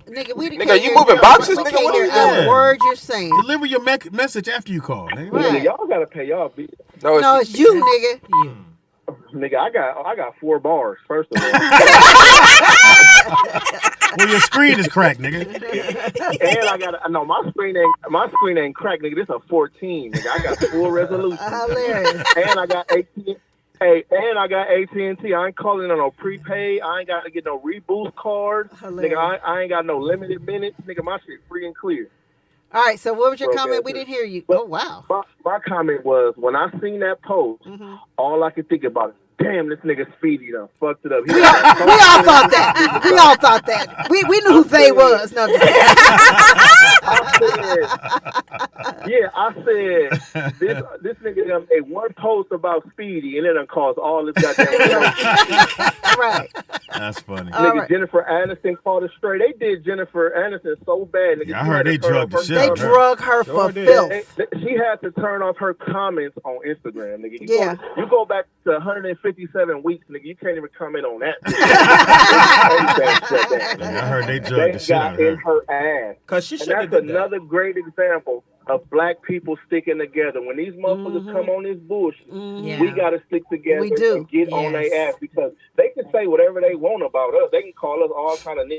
Nigga, we Nigga, you moving boxes, nigga? What are you a doing? word you're saying. Deliver your message after you call, nigga. Right. y'all gotta pay y'all bills. No, it's you, nigga. Nigga, I got 4 bars. First of all, Well, your screen is cracked, nigga. and I got my screen ain't cracked, nigga. This a 14, nigga. I got full resolution, Hilarious. and I got AT. Hey, and I got AT&T. I ain't calling on no prepaid. I ain't got to get no reboost card. Hilarious. Nigga, I ain't got no limited minutes. Nigga, my shit free and clear. All right, so what was your Okay, comment? We good. didn't hear you. But- Oh, wow. My comment was, when I seen that post, all I could think about is, damn, this nigga Speedy done fucked it up. We all thought that. We all thought that. We knew who they was. No, I'm just I said, this nigga done made one post about Speedy, and it done caused all this goddamn right. That's funny. All nigga, right. Jennifer Aniston called her straight. They did Jennifer Aniston so bad. Nigga, Yeah, I she heard had to they turn drugged off the shit her They out of her. drug her for did. filth. She had to turn off her comments on Instagram, nigga. Yeah. You go back to 157 weeks, nigga. You can't even comment on that. Yeah, I heard they They drugged the shit out got of in her. her ass. Because she And should have that's did that. another great example of black people sticking together. When these motherfuckers come on this bullshit, Yeah. we got to stick together We do. and get on Yes. their ass, because they can say whatever they want about us. They can call us all kind of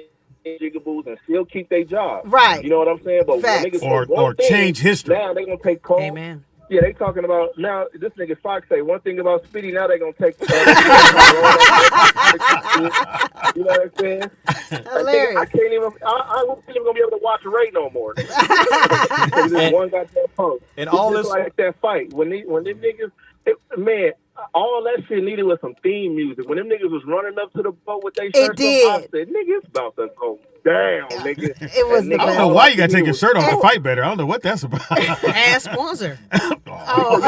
jigaboos and still keep their job. Right. You know what I'm saying? But Facts. when niggas Or say one thing, change history. now they gonna take calls. Amen. Yeah, they talking about now. This nigga Foxx say one thing about Speedy. Now they gonna take. You know what I'm saying? Hilarious. I can't even. I wasn't even gonna be able to watch Ray no more. Because this one goddamn post. And all It's just this- like that fight when them niggas. Man, all that shit needed was some theme music. When them niggas was running up to the boat with their shirts did. off, I said, "Nigga, it's about to go down, nigga." It was And the nigga, I don't know all why I you gotta could take hear your was, shirt off to fight better. I don't know what that's about. Ask sponsor. Oh.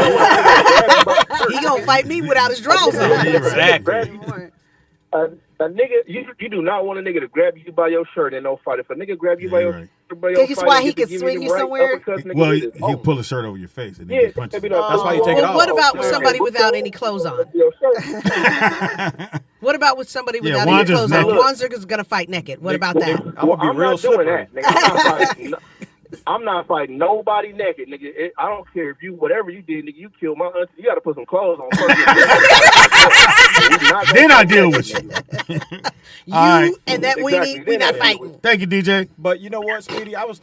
He gonna fight me without his drawers on. Exactly. A nigga, you do not want a nigga to grab you by your shirt and no fight. If a nigga grab you by Yeah, your right. shirt, by your Think it's fight why and he get to could give swing them you right somewhere? uppercuts, nigga, Well, it is he'll over. pull a shirt over your face and then Yeah, get punched. they be like, That's why you take it Well, off. what about with Oh, somebody okay. without any clothes on? Your shirt. What about with somebody Yeah, without any Wanda's clothes on? naked. Wanda's gonna fight naked. What about that? I'm gonna be I'm real not doing slippery. that, nigga. I'm not fighting nobody naked, nigga. I don't care if you, whatever you did, nigga, you killed my auntie. You got to put some clothes on first. Then I deal with you. You All right. and that Exactly. weenie, we Then not I- fighting. Thank you, DJ. But you know what, Speedy? I was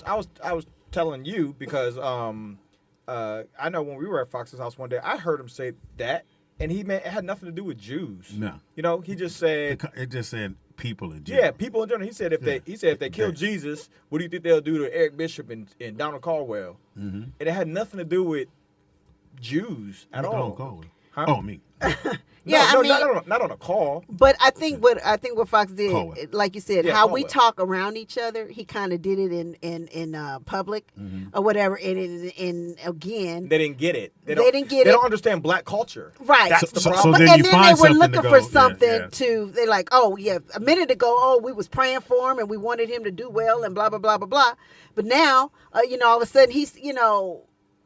telling you because I know when we were at Fox's house one day, I heard him say that, and it had nothing to do with Jews. No. You know, he just said, It just said people in jail. yeah, people in general. He said if they kill Jesus, what do you think they'll do to Eric Bishop and Donald Caldwell? Mm-hmm. And it had nothing to do with Jews at all. Don't call it. Huh? Oh, me. Yeah, no, I mean, not on a call. but I think what Fox did, Caldwell. like you said, Yeah, how we Caldwell. talk around each other, he kind of did it in public or whatever. And again, They didn't get it. They didn't get They it. don't understand black culture. right. That's the So- problem. then and you then find they were something looking to for go- something yeah. to. They're like, oh yeah, a minute ago, oh we was praying for him and we wanted him to do well and blah blah blah blah blah. But now, all of a sudden he's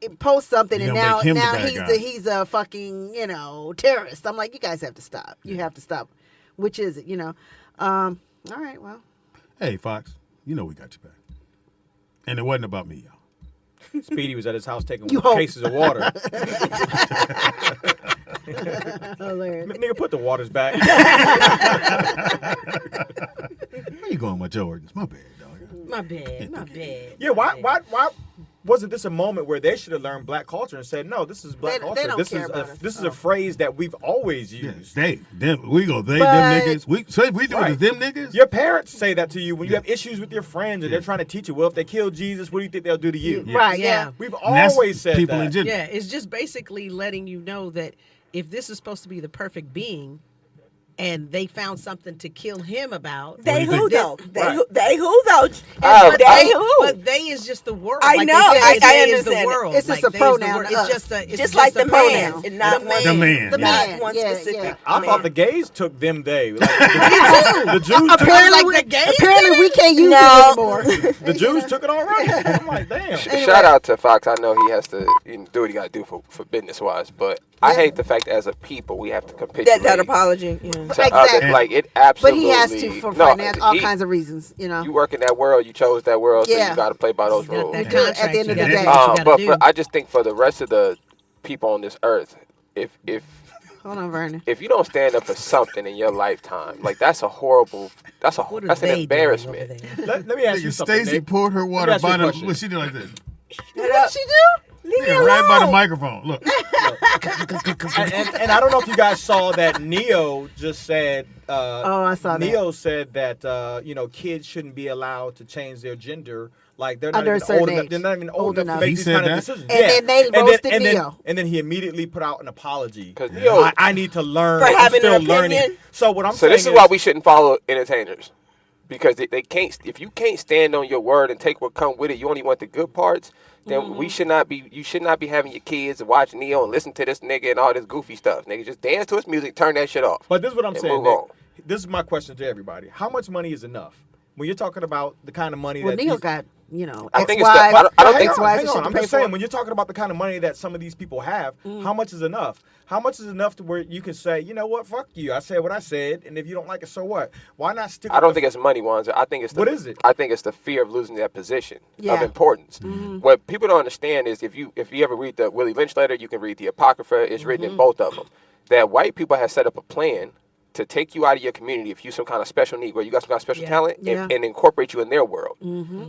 it posts something You and gonna now make him the bad guy. he's a fucking terrorist. I'm like, you guys have to stop. You have to stop. Which is it? All right, well, Hey, Fox, you know we got your back. And it wasn't about me, y'all. Speedy was at his house taking You hope. cases of water. Hilarious. Nigga, put the waters back. Where you going with Jordans? My bad, dog. My bad. Yeah, why wasn't this a moment where they should have learned black culture and said, no, this is black They culture. don't This care is about us. this is a phrase that we've always Yeah, used. them But- niggas. So if we do it Right. to them niggas. Your parents say that to you when you have issues with your friends and they're trying to teach you, well, if they kill Jesus, what do you think they'll do to you? Right, Yeah. yeah. We've And that's always said people that. in general. Yeah, it's just basically letting you know that if this is supposed to be the perfect being, and they found something to kill him about, They do you who think? though? Right. They who though? but They who? But they is just the world. I Like know, They I say is the understand. world. It's just Like, a they is the pronoun word. to It's us. just a. It's Just like a the pronoun. man, and not one. The man. The yeah. Not man. one Yeah, specific. yeah. I man. thought the gays took them day. Like, the Jews took Apparently, like the gays apparently we can't use No. it anymore. the Jews took it already. I'm like, damn. Shout out to Fox. I know he has to do what he got to do for business wise, but I hate the fact that as a people we have to capitulate that apology. Yeah. to Exactly. others. Like it But absolutely. he has to for finance, all kinds of reasons, you know. You work in that world. You chose that world, so Yeah. you got to play by those You got rules. that do it at the contract, end you of the gotta day. do what you But gotta do. I just think for the rest of the people on this earth, if Hold on, Vernon. if you don't stand up for something in your lifetime, like that's a horrible, that's What are an they doing embarrassment. over there? Let me ask you Nigga, something. Stacy Nick. poured her water ask you a by the. question. What she did like this? What did she do? Leave me Yeah, right by the alone. microphone. Look. And I don't know if you guys saw that Neo just said. Oh, I saw that. Neo said that kids shouldn't be allowed to change their gender. Like they're not Under a even certain old enough. age. They're not even Old old enough enough. to make He these said kind of that? decisions. And then they roasted Neo. And then he immediately put out an apology. 'Cause Neo- I need to learn. For I'm having still an learning. opinion? So what I'm So saying this is why we shouldn't follow entertainers, because they can't. If you can't stand on your word and take what come with it, you only want the good parts. Then we should not be. You should not be having your kids watch Neo and listen to this nigga and all this goofy stuff. Nigga, just dance to his music, turn that shit off. But this is what I'm and saying. move Nick. on. This is my question to everybody. How much money is enough? When you're talking about the kind of money Well, that Neo these- got, I think it's the- ex-wife, I don't Hang think- on, ex-wife hang and on. shit to I'm pay just saying, for. when you're talking about the kind of money that some of these people have, how much is enough? How much is enough to where you can say, you know what, fuck you. I said what I said, and if you don't like it, so what? Why not stick? I don't with think it's money, Wanza. I think it's the, What is it? I think it's the fear of losing that position of Yeah. importance. What people don't understand is if you ever read the Willie Lynch letter, you can read the Apocrypha. It's written in both of them. That white people have set up a plan to take you out of your community if you some kind of special need, where you got some kind of special talent, Yeah. and incorporate you in their world,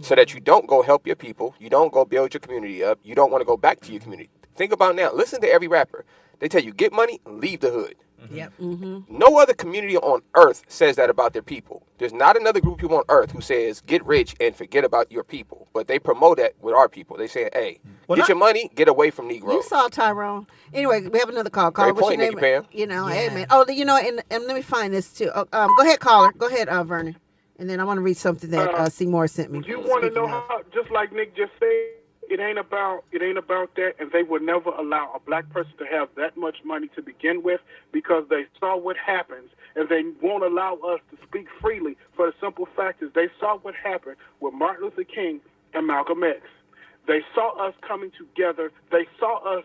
so that you don't go help your people, you don't go build your community up, you don't want to go back to your community. Think about now. Listen to every rapper. They tell you get money, leave the hood. Yep. No other community on earth says that about their people. There's not another group of people on earth who says get rich and forget about your people. But they promote that with our people. They say, hey, get your money, get away from Negroes. You saw Tyrone. Anyway, we have another call. Caller, Great what's your point, name? Nikki Pam. You know, Yeah. hey man. Oh, you know, and let me find this too. Go ahead, caller. Go ahead, Vernon. And then I want to read something that Seymour sent me. You want to know Speaking of. how? Just like Nick just said, it ain't about that, and they would never allow a black person to have that much money to begin with because they saw what happens, and they won't allow us to speak freely for the simple fact is they saw what happened with Martin Luther King and Malcolm X. They saw us coming together. They saw us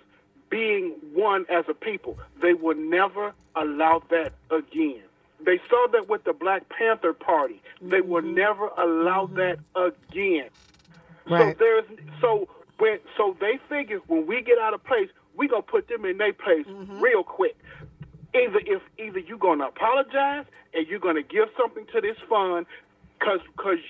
being one as a people. They will never allow that again. They saw that with the Black Panther Party. They will never allow that again. Right. So they figure when we get out of place, we gonna put them in their place real quick. Either you gonna apologize and you're gonna give something to this fund, cause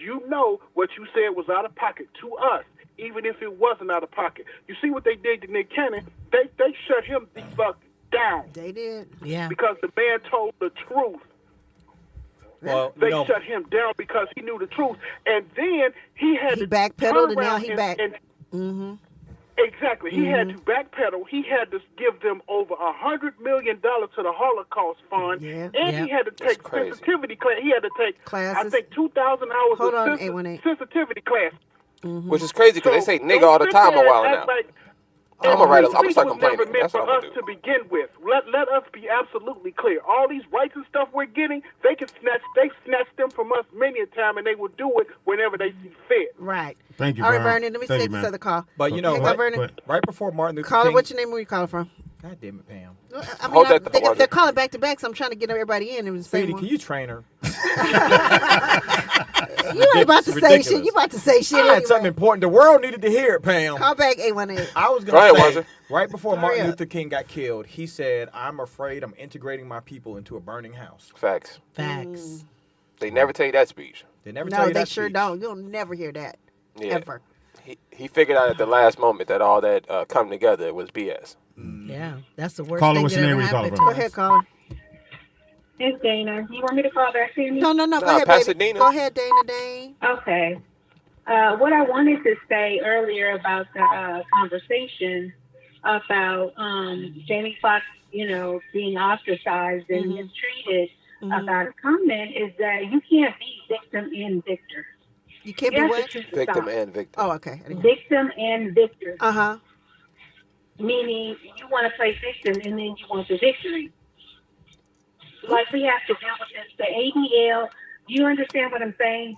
you know what you said was out of pocket to us, even if it wasn't out of pocket. You see what they did to Nick Cannon? They shut him the fuck down They did. Yeah. because the man told the truth. Well, They shut him down because he knew the truth, and then he had He to backpedaled, turn and now around he back. Exactly, he had to backpedal. He had to give them over $100 million to the Holocaust Fund, Yeah. and he had to take crazy. sensitivity class. He had to take I Classes. think 2,000 hours Hold on, of 818. sensitivity class. Which is crazy because they say nigga don't all the sit time a there while and now. act like I'm gonna write. I'm free gonna start speech was never complaining. meant That's for what I'm us gonna to do. begin with. Let us be absolutely clear. All these rights and stuff we're getting, they snatch them from us many a time, and they will do it whenever they see fit. Right. Thank you, All right, Vernon. Vernon. Let me Thank take you, this man. other call. But you know, Hey, go, Vernon. right before Martin Luther Caller, King. what's your name? Where you calling from? God damn it, Pam. I Hold mean, that they're calling back to back, so I'm trying to get everybody in. And the same Speedy, one. can you train her? You ain't about to say Ridiculous. shit. You about to say shit I had anyway. something important. The world needed to hear it, Pam. Call back 818. I was Go going ahead, to say, Walter. right before Hurry Martin up. Luther King got killed, he said, I'm afraid I'm integrating my people into a burning house. Facts. Facts. They never tell you that speech. They never tell No, you they that sure speech. don't. You'll never hear that. Yeah. Ever. He figured out at the last moment that all that coming together was BS. Yeah, that's the worst Caller, thing what's that your ever name? Where you calling happened from? to Go ahead, us. caller. It's Dana. You want me to call back to you? No. Go Nah, ahead, Pasadena. baby. Go ahead, Dana. Okay. What I wanted to say earlier about the conversation about Jamie Foxx, being ostracized and mistreated about a comment is that you can't be victim and victor. You can't be have to what? choose to Victim stop. and victim. Oh, okay. Victim and victor. Uh-huh. Meaning you want to play victim and then you want the victory. Like we have to deal with this. The ADL, do you understand what I'm saying?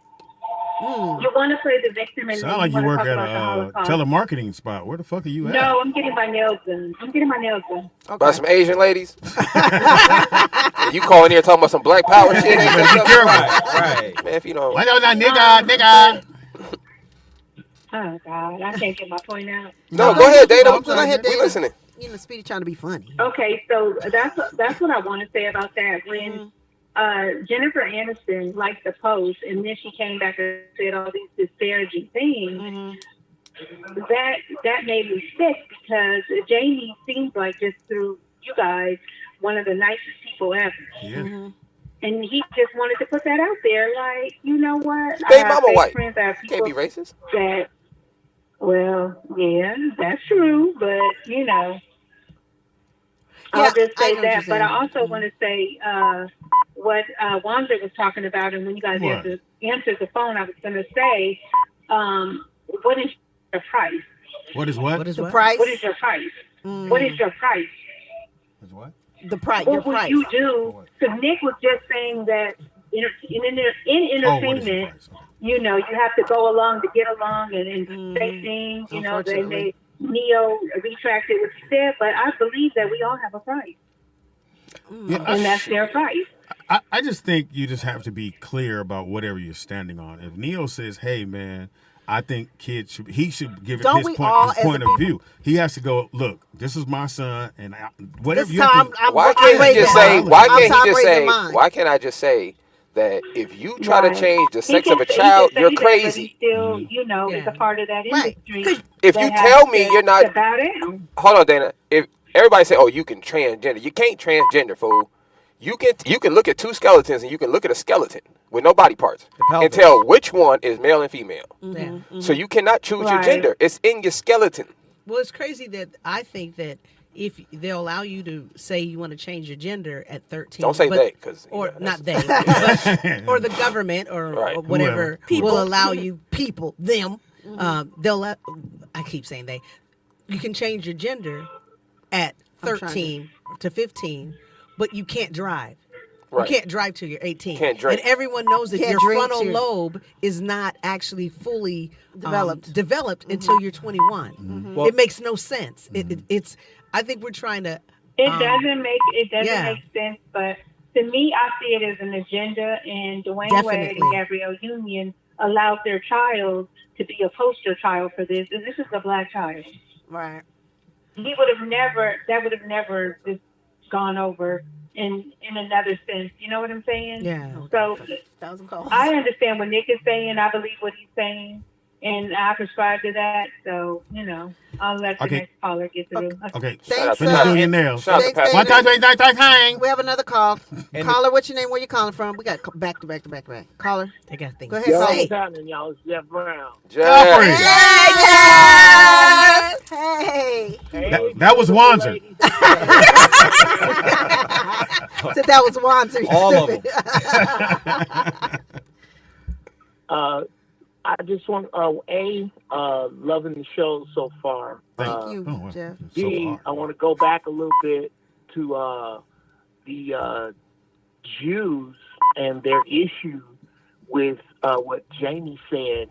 You want to play the victim and Sound then like you want to work talk at about the a Holocaust. telemarketing spot. Where the fuck are you at? No, I'm getting my nails done. By some Asian ladies. And you calling here talking about some black power shit. Ain't Better that be something? careful. Right. Man, if you know. Why don't I nigga? Oh God, I can't get my point out. No, go ahead, Dana. Go ahead, We Dana. listening. Speedy trying to be funny. Okay, so that's what I want to say about that. When Jennifer Aniston liked the post, and then she came back and said all these disparaging things. That made me sick because Jamie seems like, just through you guys, one of the nicest people ever. Yeah. And he just wanted to put that out there, like, you know what? Baby I have mama fake white. friends, I have Can't be people racist. that, well, yeah, that's true, but I'll just I say know what you're that. But I saying. also want to say what Wanda was talking about, and when you guys What? answered the phone, I was going to say, what is your price? What is what? What is The what? price? What is your price? What is your price? Is what? The price. Your What would price. you do? Because Nick was just saying that in Oh, what is entertainment, the price? Okay. you have to go along to get along and say things. They Unfortunately. Neo retracted what he said, but I believe that we all have a price, Yeah, and that's their price. I just think you just have to be clear about whatever you're standing on. If Neo says, "Hey, man, I think kids should," he should give it Don't his we point, all, his as point a of view. He has to go, look, this is my son, and whatever This you have time to. Why I'm can't he raising just say? mine. Why I'm can't he just raising say? mine. Why can't I just say that if you try to Right. change the He sex can of a say- he child, can you're say that, but he crazy. still, Yeah. is a part of that Right. industry. If that you has tell me to- you're not, to bow down. hold on, Dana. If everybody say, "Oh, you can transgender," you can't transgender, fool. You can look at two skeletons and you can look at a skeleton with no body parts and pelvis. tell which one is male and female. Yeah. So you cannot choose your Right. gender. It's in your skeleton. Well, it's crazy that I think that if they'll allow you to say you want to change your gender at 13, Don't say they, 'cause, or yeah, not they, but, or the government or, Right. or whatever Whoever. will allow you them. They'll let. I keep saying they. You can change your gender at I'm trying 13 to 15, but you can't drive. Right. You can't drive till you're 18. Can't drink. And everyone knows that Can't your drink frontal till- lobe is not actually fully Developed. until you're 21. Well- It makes no sense. It's. I think we're trying to. It doesn't make yeah. make sense, but to me, I see it as an agenda. And Dwayne Wade Definitely. and Gabrielle Union allowed their child to be a poster child for this, and this is a black child. Right. He would have never. That would have never just gone over in another sense. You know what I'm saying? Yeah. So 1,000 calls. I understand what Nick is saying. I believe what he's saying, and I subscribe to that. So I'll let the Okay. next caller get through. Okay, Thanks, finish doing your nails. Shout out to Thanks, Pastor. One time. We have another call. And Caller, what's your name? Where you calling from? We got back to back to back to back. Caller, They got things. go ahead. Yo, Say. what's happening, y'all? It's Jeff Brown. Jeffrey. Yes! Hey. That was Wanzer. Said that was one. So All of them. I just want loving the show so far. Thank you, Oh, wow. Jeff. So B, hard. I want to go back a little bit to the Jews and their issue with what Jamie said.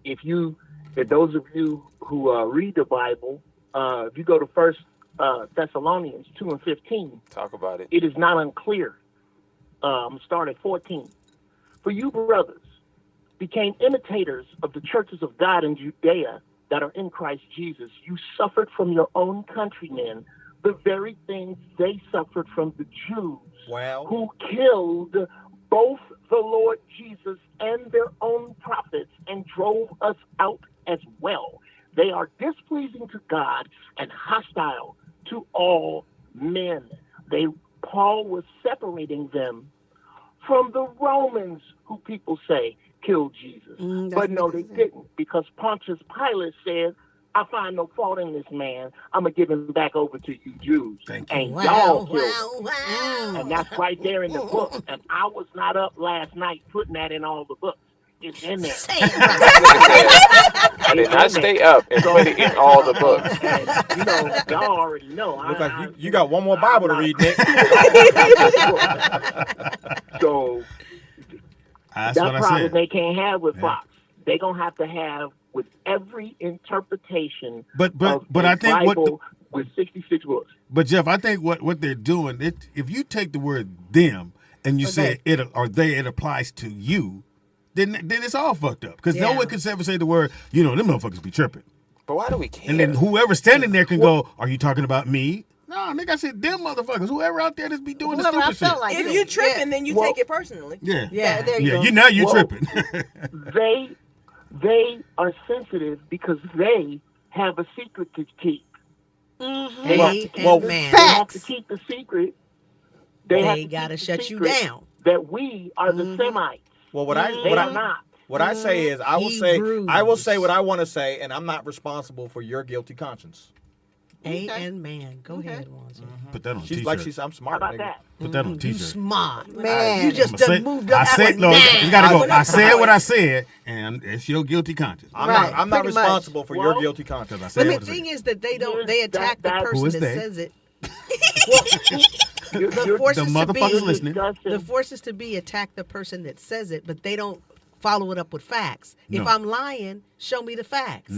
If those of you who read the Bible, if you go to First Thessalonians 2:15. Talk about it. It is not unclear. Start at 14. For you, brothers, became imitators of the churches of God in Judea that are in Christ Jesus. You suffered from your own countrymen the very things they suffered from the Jews, who killed both the Lord Jesus and their own prophets and drove us out as well. They are displeasing to God and hostile to all men. Paul was separating them from the Romans, who people say killed Jesus. But no, they didn't, because Pontius Pilate said, I find no fault in this man. I'm going to give him back over to you Jews. And y'all killed him. And that's right there in the book. And I was not up last night putting that in all the books. It's in there. I did not stay up and put it in all the books. And, y'all already know. Look like you got one more Bible to read, Nick. So That's what I problem said. they can't have with Fox. They're going to have with every interpretation But of I think Bible with 66 books. But Jeff, I think what they're doing, if you take the word them and you say it applies to you, then it's all fucked up. Because no one can ever say the word, them motherfuckers be tripping. But why do we care? And then whoever's standing there can go, are you talking about me? No, nigga, I said them motherfuckers. Whoever out there that's be doing the stupid shit. Like if you're tripping, then you take it personally. Yeah. There you go. You're tripping. They are sensitive because they have a secret to keep. Mm-hmm. They have to keep the secret. They got to shut you down. That we are the Semites. Well, What I say is, I will say what I want to say, and I'm not responsible for your guilty conscience. Amen. Go ahead, Wanza. Put that on She's t-shirt. like I'm smart. How about nigga. that? Put that on a t-shirt. You smart. Man. You just done moved up. I said, no, you gotta go. I said what I said, and it's your guilty conscience. I'm not responsible for your guilty conscience. I said But the thing is that they attack the person that says it. The motherfuckers listening. The force is to be attack the person that says it, but they don't follow it up with facts. No. If I'm lying, show me the facts.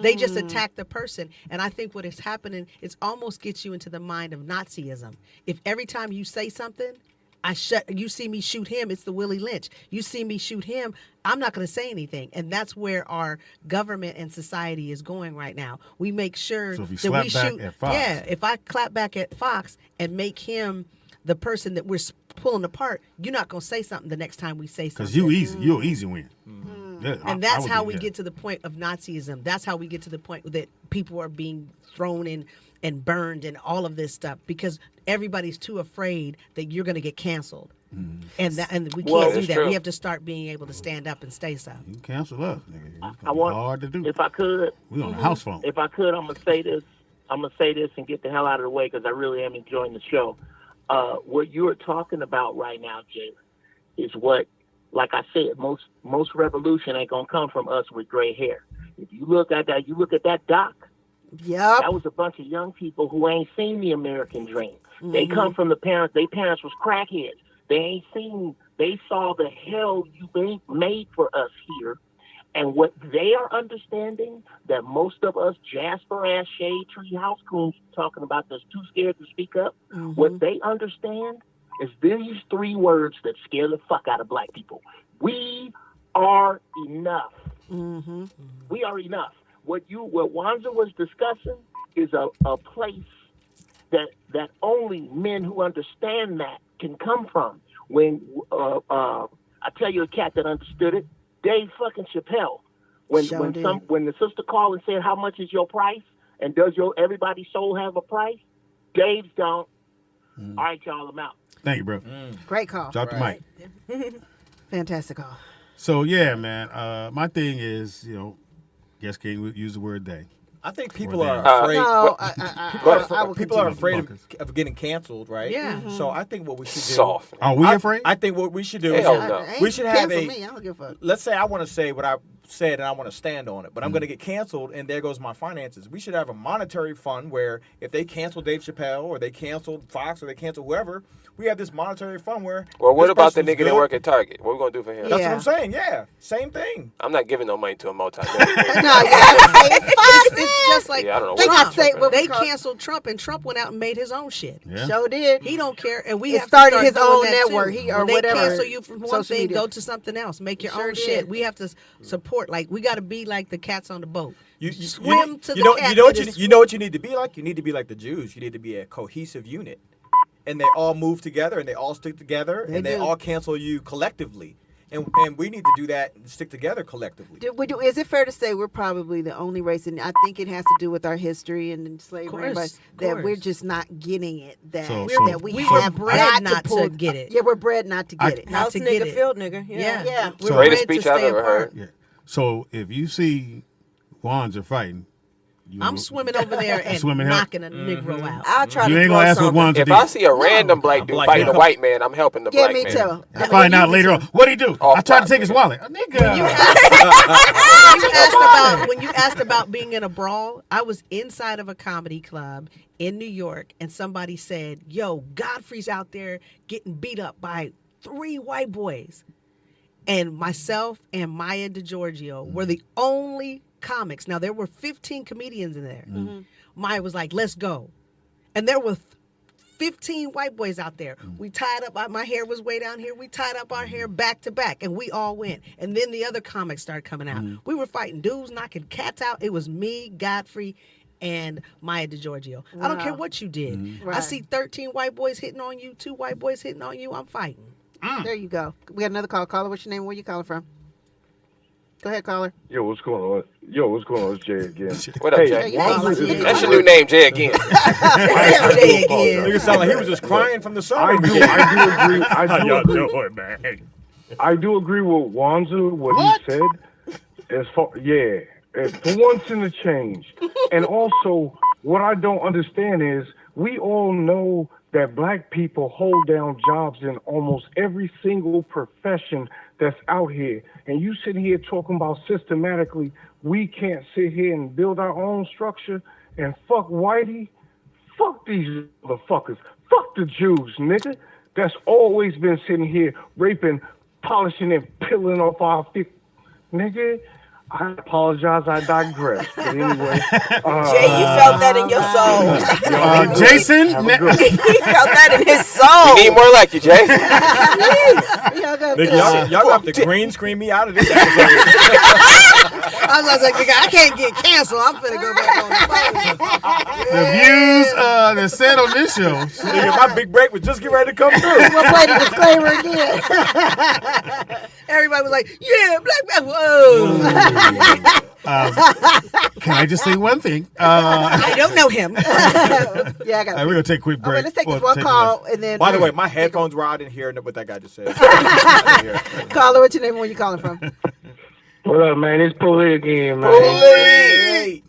They just attack the person. And I think what is happening, it almost gets you into the mind of Nazism. If every time you say something, you see me shoot him, it's the Willie Lynch. You see me shoot him, I'm not going to say anything. And that's where our government and society is going right now. We make sure So if you that slap we back shoot. at Fox. Yeah, if I clap back at Fox and make him the person that we're pulling apart, you're not going to say something the next time we say something. Because you'll easy win. Yeah, And that's how we get to the point of Nazism. That's how we get to the point that people are being thrown in and burned and all of this stuff, because everybody's too afraid that you're going to get canceled. And we can't do that. True. We have to start being able to stand up and say so. You can cancel us, nigga. It's I want, hard to do. if I could, We on the house phone. if I could, I'm gonna say this and get the hell out of the way because I really am enjoying the show. What you are talking about right now, Jalen, is what, like I said, most revolution ain't gonna come from us with gray hair. If you look at that doc. Yep. That was a bunch of young people who ain't seen the American dream. They come from the parents. Their parents was crackheads. They saw the hell you made for us here. And what they are understanding, that most of us Jasper-ass shade tree house coons talking about that's too scared to speak up, what they understand is these three words that scare the fuck out of black people. We are enough. We are enough. What Wanza was discussing is a place that only men who understand that can come from. When I tell you a cat that understood it, Dave fucking Chappelle. When the sister called and said, "How much is your price?" and does everybody's soul have a price? Dave's don't. All right, y'all, I'm out. Thank you, bro. Great call. Drop the mic. Fantastic call. So yeah, man. My thing is, guess can't use the word they. I think people are them. afraid. No, People are afraid of getting canceled, right? Yeah. So I think what we should do. Soft. Are we afraid? I think what we should do Hell is no. we should have Cancel a. me. I don't give a fuck. Let's say I want to say what I said and I want to stand on it, but I'm going to get canceled and there goes my finances. We should have a monetary fund where if they cancel Dave Chappelle or they cancel Fox or they cancel whoever, we have this monetary fund where. Well, what about the person's nigga that good. work at Target? What we gonna do for him? That's what I'm saying. Yeah, same thing. I'm not giving no money to a multi-millionaire. No, you gotta say Fox, It's just like Yeah, I don't know They what got Trump say is. what they we call- canceled Trump, and Trump went out and made his own shit. Yeah. Sure did. He don't care, and we It have started to start his doing own that network, Too. he- or when they whatever, cancel you from one social thing, media. go to something else. Make your Sure own did. shit. We have to support. Like we got to be like the cats on the boat. You Swim to the know, cat you know what that you, is- you know what you need to be like? You need to be like the Jews. You need to be a cohesive unit. And they all move together and they all stick together and they do. all cancel you collectively. And we need to do that and stick together collectively. Is it fair to say we're probably the only race, and I think it has to do with our history and slavery, but that we're just not getting it. That that we were have bred got not pull, to get it. Yeah, we're bred not to get it. Not House to nigga, get it. field nigga. Yeah. Yeah. Yeah. We're Greatest bred to speech I've stay ever apart. heard. Yeah. So if you see Wands are fighting, you I'm swimming over there and Swimming help? knocking a Negro out. I'll try You to ain't throw gonna ask what something. Wands If did. I see a random black dude Black fighting dude. a white man, I'm helping the Yeah, black me man. too. I find out later on. What'd he do? I tried to take his wallet. When you asked about being in a brawl, I was inside of a comedy club in New York, and somebody said, "Yo, Godfrey's out there getting beat up by 3 white boys," and myself and Maya DeGiorgio were the only comics. Now there were 15 comedians in there. Maya was like, "Let's go," and there were 15 white boys out there. We tied up, my hair was way down here. We tied up our hair back to back and we all went. And then the other comics started coming out. We were fighting dudes, knocking cats out. It was me, Godfrey, and Maya DeGiorgio. I don't care what you did. I Right. see 13 white boys hitting on you, 2 white boys hitting on you, I'm fighting. There you go. We got another call. Caller, what's your name? Where you calling from? Go ahead, caller. Yo, what's going on? It's Jay again. What up, Hey, Jay? Yeah, Wands you is- ain't That's your new name, Jay again. Jay again. Nigga sound like he was just crying from the I sermon. do agree. How y'all doing, man? I do agree with Wanzu, what he said. As far, yeah, for once in a change. And also, what I don't understand is we all know that black people hold down jobs in almost every single profession that's out here. And you sit here talking about systematically, we can't sit here and build our own structure and fuck whitey. Fuck these motherfuckers. Fuck the Jews, nigga. That's always been sitting here raping, polishing, and peeling off our feet. Nigga, I apologize, I digress. But anyway. Jay, you felt that in your soul. Jason? He felt that in his soul. We need more like you, Jay. Nigga, y'all got to green screen me out of this episode. I was like, "Nigga, I can't get canceled. I'm finna go back on the phone." The views that's said on this show. Nigga, my big break was just getting ready to come through. We'll play the disclaimer again. Everybody was like, "Yeah, black man." Whoa. Can I just say one thing? I don't know him. Yeah, I got We're going to take a quick break. Okay, let's take this Or one take call and then. By the way, my headphones were out in here and what that guy just said. Caller, what's your name and where you calling from? What up, man? It's Poolie again, man. Hey.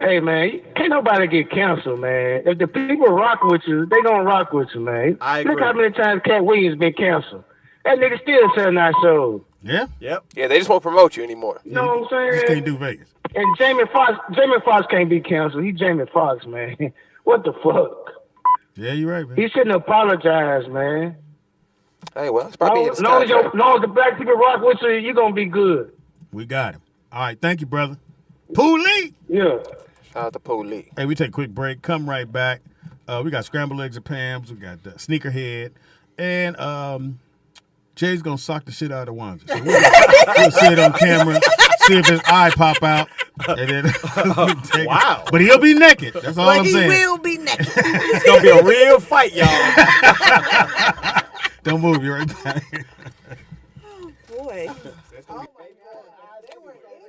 Hey, man, can't nobody get canceled, man. If the people rock with you, they gonna rock with you, man. I Look agree. how many times Cat Williams been canceled. That nigga still selling our shows. Yeah? Yep. Yeah, they just won't promote you anymore. You know what I'm Just saying? can't do Vegas. And Jamie Foxx can't be canceled. He Jamie Foxx, man. What the fuck? Yeah, you're right, man. He shouldn't apologize, man. Hey, well, it's probably in his Long contract. as the black people rock with you, you gonna be good. We got him. All right, thank you, brother. Poolie! Yeah. Shout out to Police. Hey, we take a quick break. Come right back. We got scrambled eggs and Pam's. We got sneakerhead. And Jay's going to sock the shit out of Wanza. So we'll see it on camera, see if his eye pop out. And then we'll take Wow. it. But he'll be naked. That's all But I'm he saying. will be naked. It's going to be a real fight, y'all. Don't move. You're right back. Boy.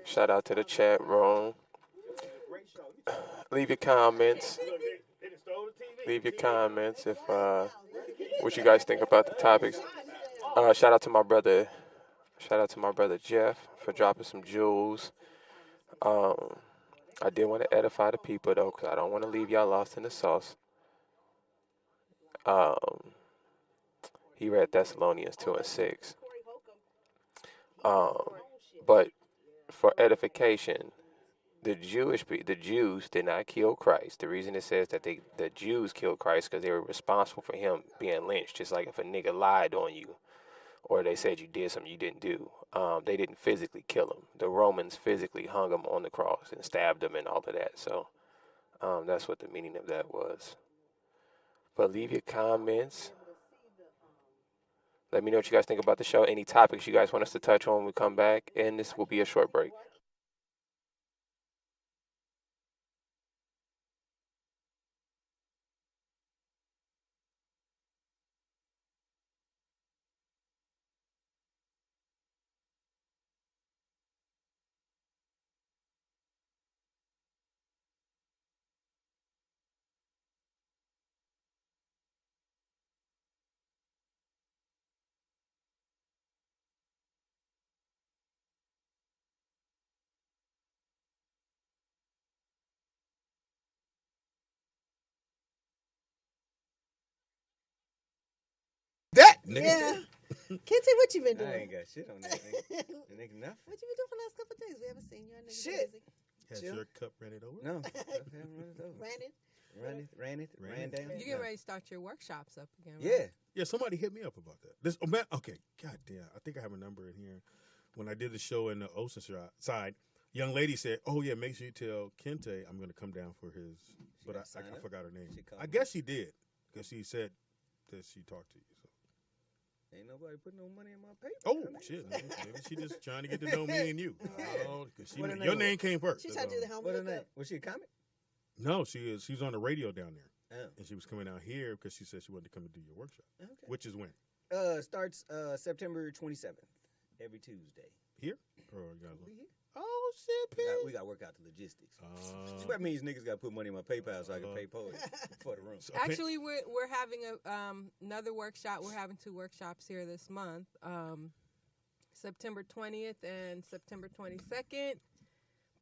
Shout out to the chat room. Leave your comments. Leave your comments if what you guys think about the topics. Shout out to my brother. Shout out to my brother Jeff for dropping some jewels. I did want to edify the people though, because I don't want to leave y'all lost in the sauce. He read Thessalonians 2:6. But for edification, the Jews did not kill Christ. The reason it says that the Jews killed Christ because they were responsible for him being lynched. Just like if a nigga lied on you, or they said you did something you didn't do, they didn't physically kill him. The Romans physically hung him on the cross and stabbed him and all of that. So that's what the meaning of that was. But leave your comments. Let me know what you guys think about the show. Any topics you guys want us to touch on when we come back. And this will be a short break. That nigga. Yeah. Kenty, what you been doing? I ain't got shit on that nigga. The nigga nothing. What you been doing for the last couple of days? We haven't seen you. Shit. Busy. Has Chill. your cup ran it over? No. Ran down. You get ready to start your workshops up again, right? Yeah. Yeah, somebody hit me up about that. This, oh, man, okay, goddamn. I think I have a number in here. When I did the show in the Ocean side, young lady said, "Oh yeah, make sure you tell Kente I'm going to come down for his." But I forgot her name. I guess she did because she said that she talked to you. So. Ain't nobody putting no money in my paper. Oh shit! Maybe she just trying to get to know me and you. Because your name came first. She tried to do the helmet. What her name? Was she a comic? No, she's on the radio down there. Oh. And she was coming out here because she said she wanted to come and do your workshop. Okay. Which is when? Starts September 27th, every Tuesday. Here? Or you gotta We here. Oh shit, P. We got to work out the logistics. That means niggas got to put money in my PayPal so I can pay poets for the room. Actually, we're having another workshop. We're having 2 workshops here this month, September 20th and September 22nd.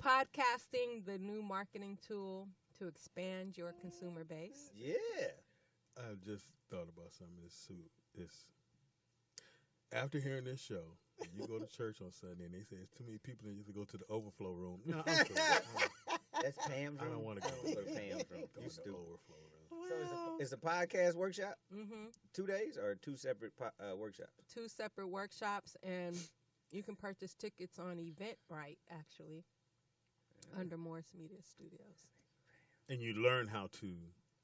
Podcasting, the new marketing tool to expand your consumer base. Yeah. I just thought about something. It's after hearing this show, you go to church on Sunday and they say it's too many people and you have to go to the overflow room. No, I'm cool. That's Pam's room. I don't want to go to Pam's room. You stupid. Overflow room. So it's a podcast workshop? Mm-hmm. 2 days or 2 separate workshops? 2 separate workshops, and you can purchase tickets on Eventbrite, actually, under Morris Media Studios. And you learn how to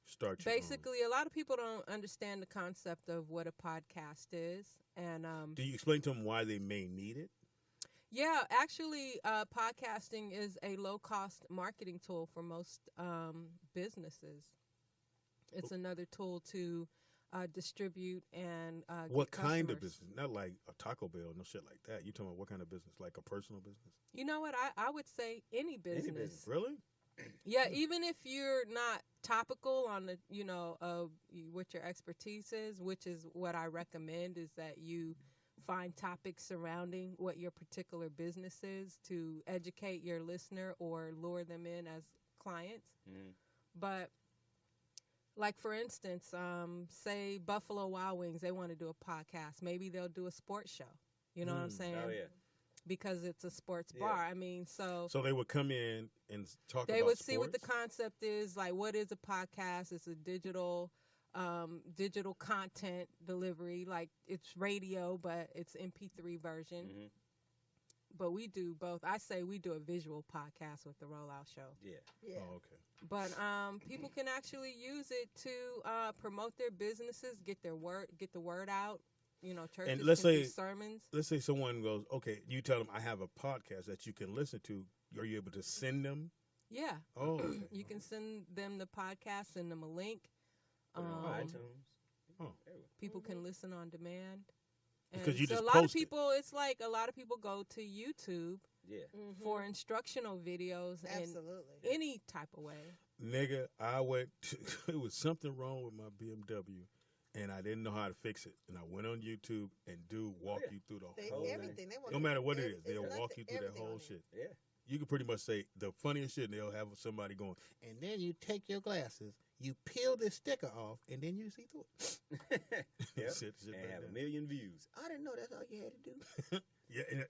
start your Basically, a lot of people don't understand the concept of what a podcast is. And do you explain to them why they may need it? Yeah, actually, podcasting is a low-cost marketing tool for most businesses. It's another tool to distribute and what get kind of customers. business? Not like a Taco Bell, no shit like that. You talking about what kind of business? Like a personal business? You know what? I would say any business. Any business. Really? Yeah, even if you're not topical on the, what your expertise is, which is what I recommend, is that you find topics surrounding what your particular business is to educate your listener or lure them in as clients. Mm-hmm. But like, for instance, say Buffalo Wild Wings, they want to do a podcast. Maybe they'll do a sports show. You know what I'm saying? Oh, yeah. Because it's a sports bar. I mean, so they would come in and talk about they would sports? see what the concept is, like what is a podcast. It's a digital content delivery, like it's radio, but it's MP3 version. Mm-hmm. But we do both. I say we do a visual podcast with the Rollout Show. Yeah. Oh, okay. But people can actually use it to promote their businesses, get the word out. Churches And let's can say do sermons. Let's say someone goes, okay, you tell them I have a podcast that you can listen to. Are you able to send them? Yeah. Oh, okay. You can send them the podcast, send them a link. On iTunes. Oh. People can listen on demand. And Because you so just a lot of post it. people, it's like a lot of people go to YouTube Yeah. for instructional videos Absolutely. in any type of way. Nigga, I went to, it was something wrong with my BMW, and I didn't know how to fix it. And I went on YouTube and walk you through the whole Everything. They want No matter what it is, it's they'll nothing- walk you through that everything whole on shit. Yeah. You can pretty much say the funniest shit, and they'll have somebody going, and then you take your glasses You peel this sticker off, and then you see through it. Yep. Sit And back have a down. million views. I didn't know that's all you had to do.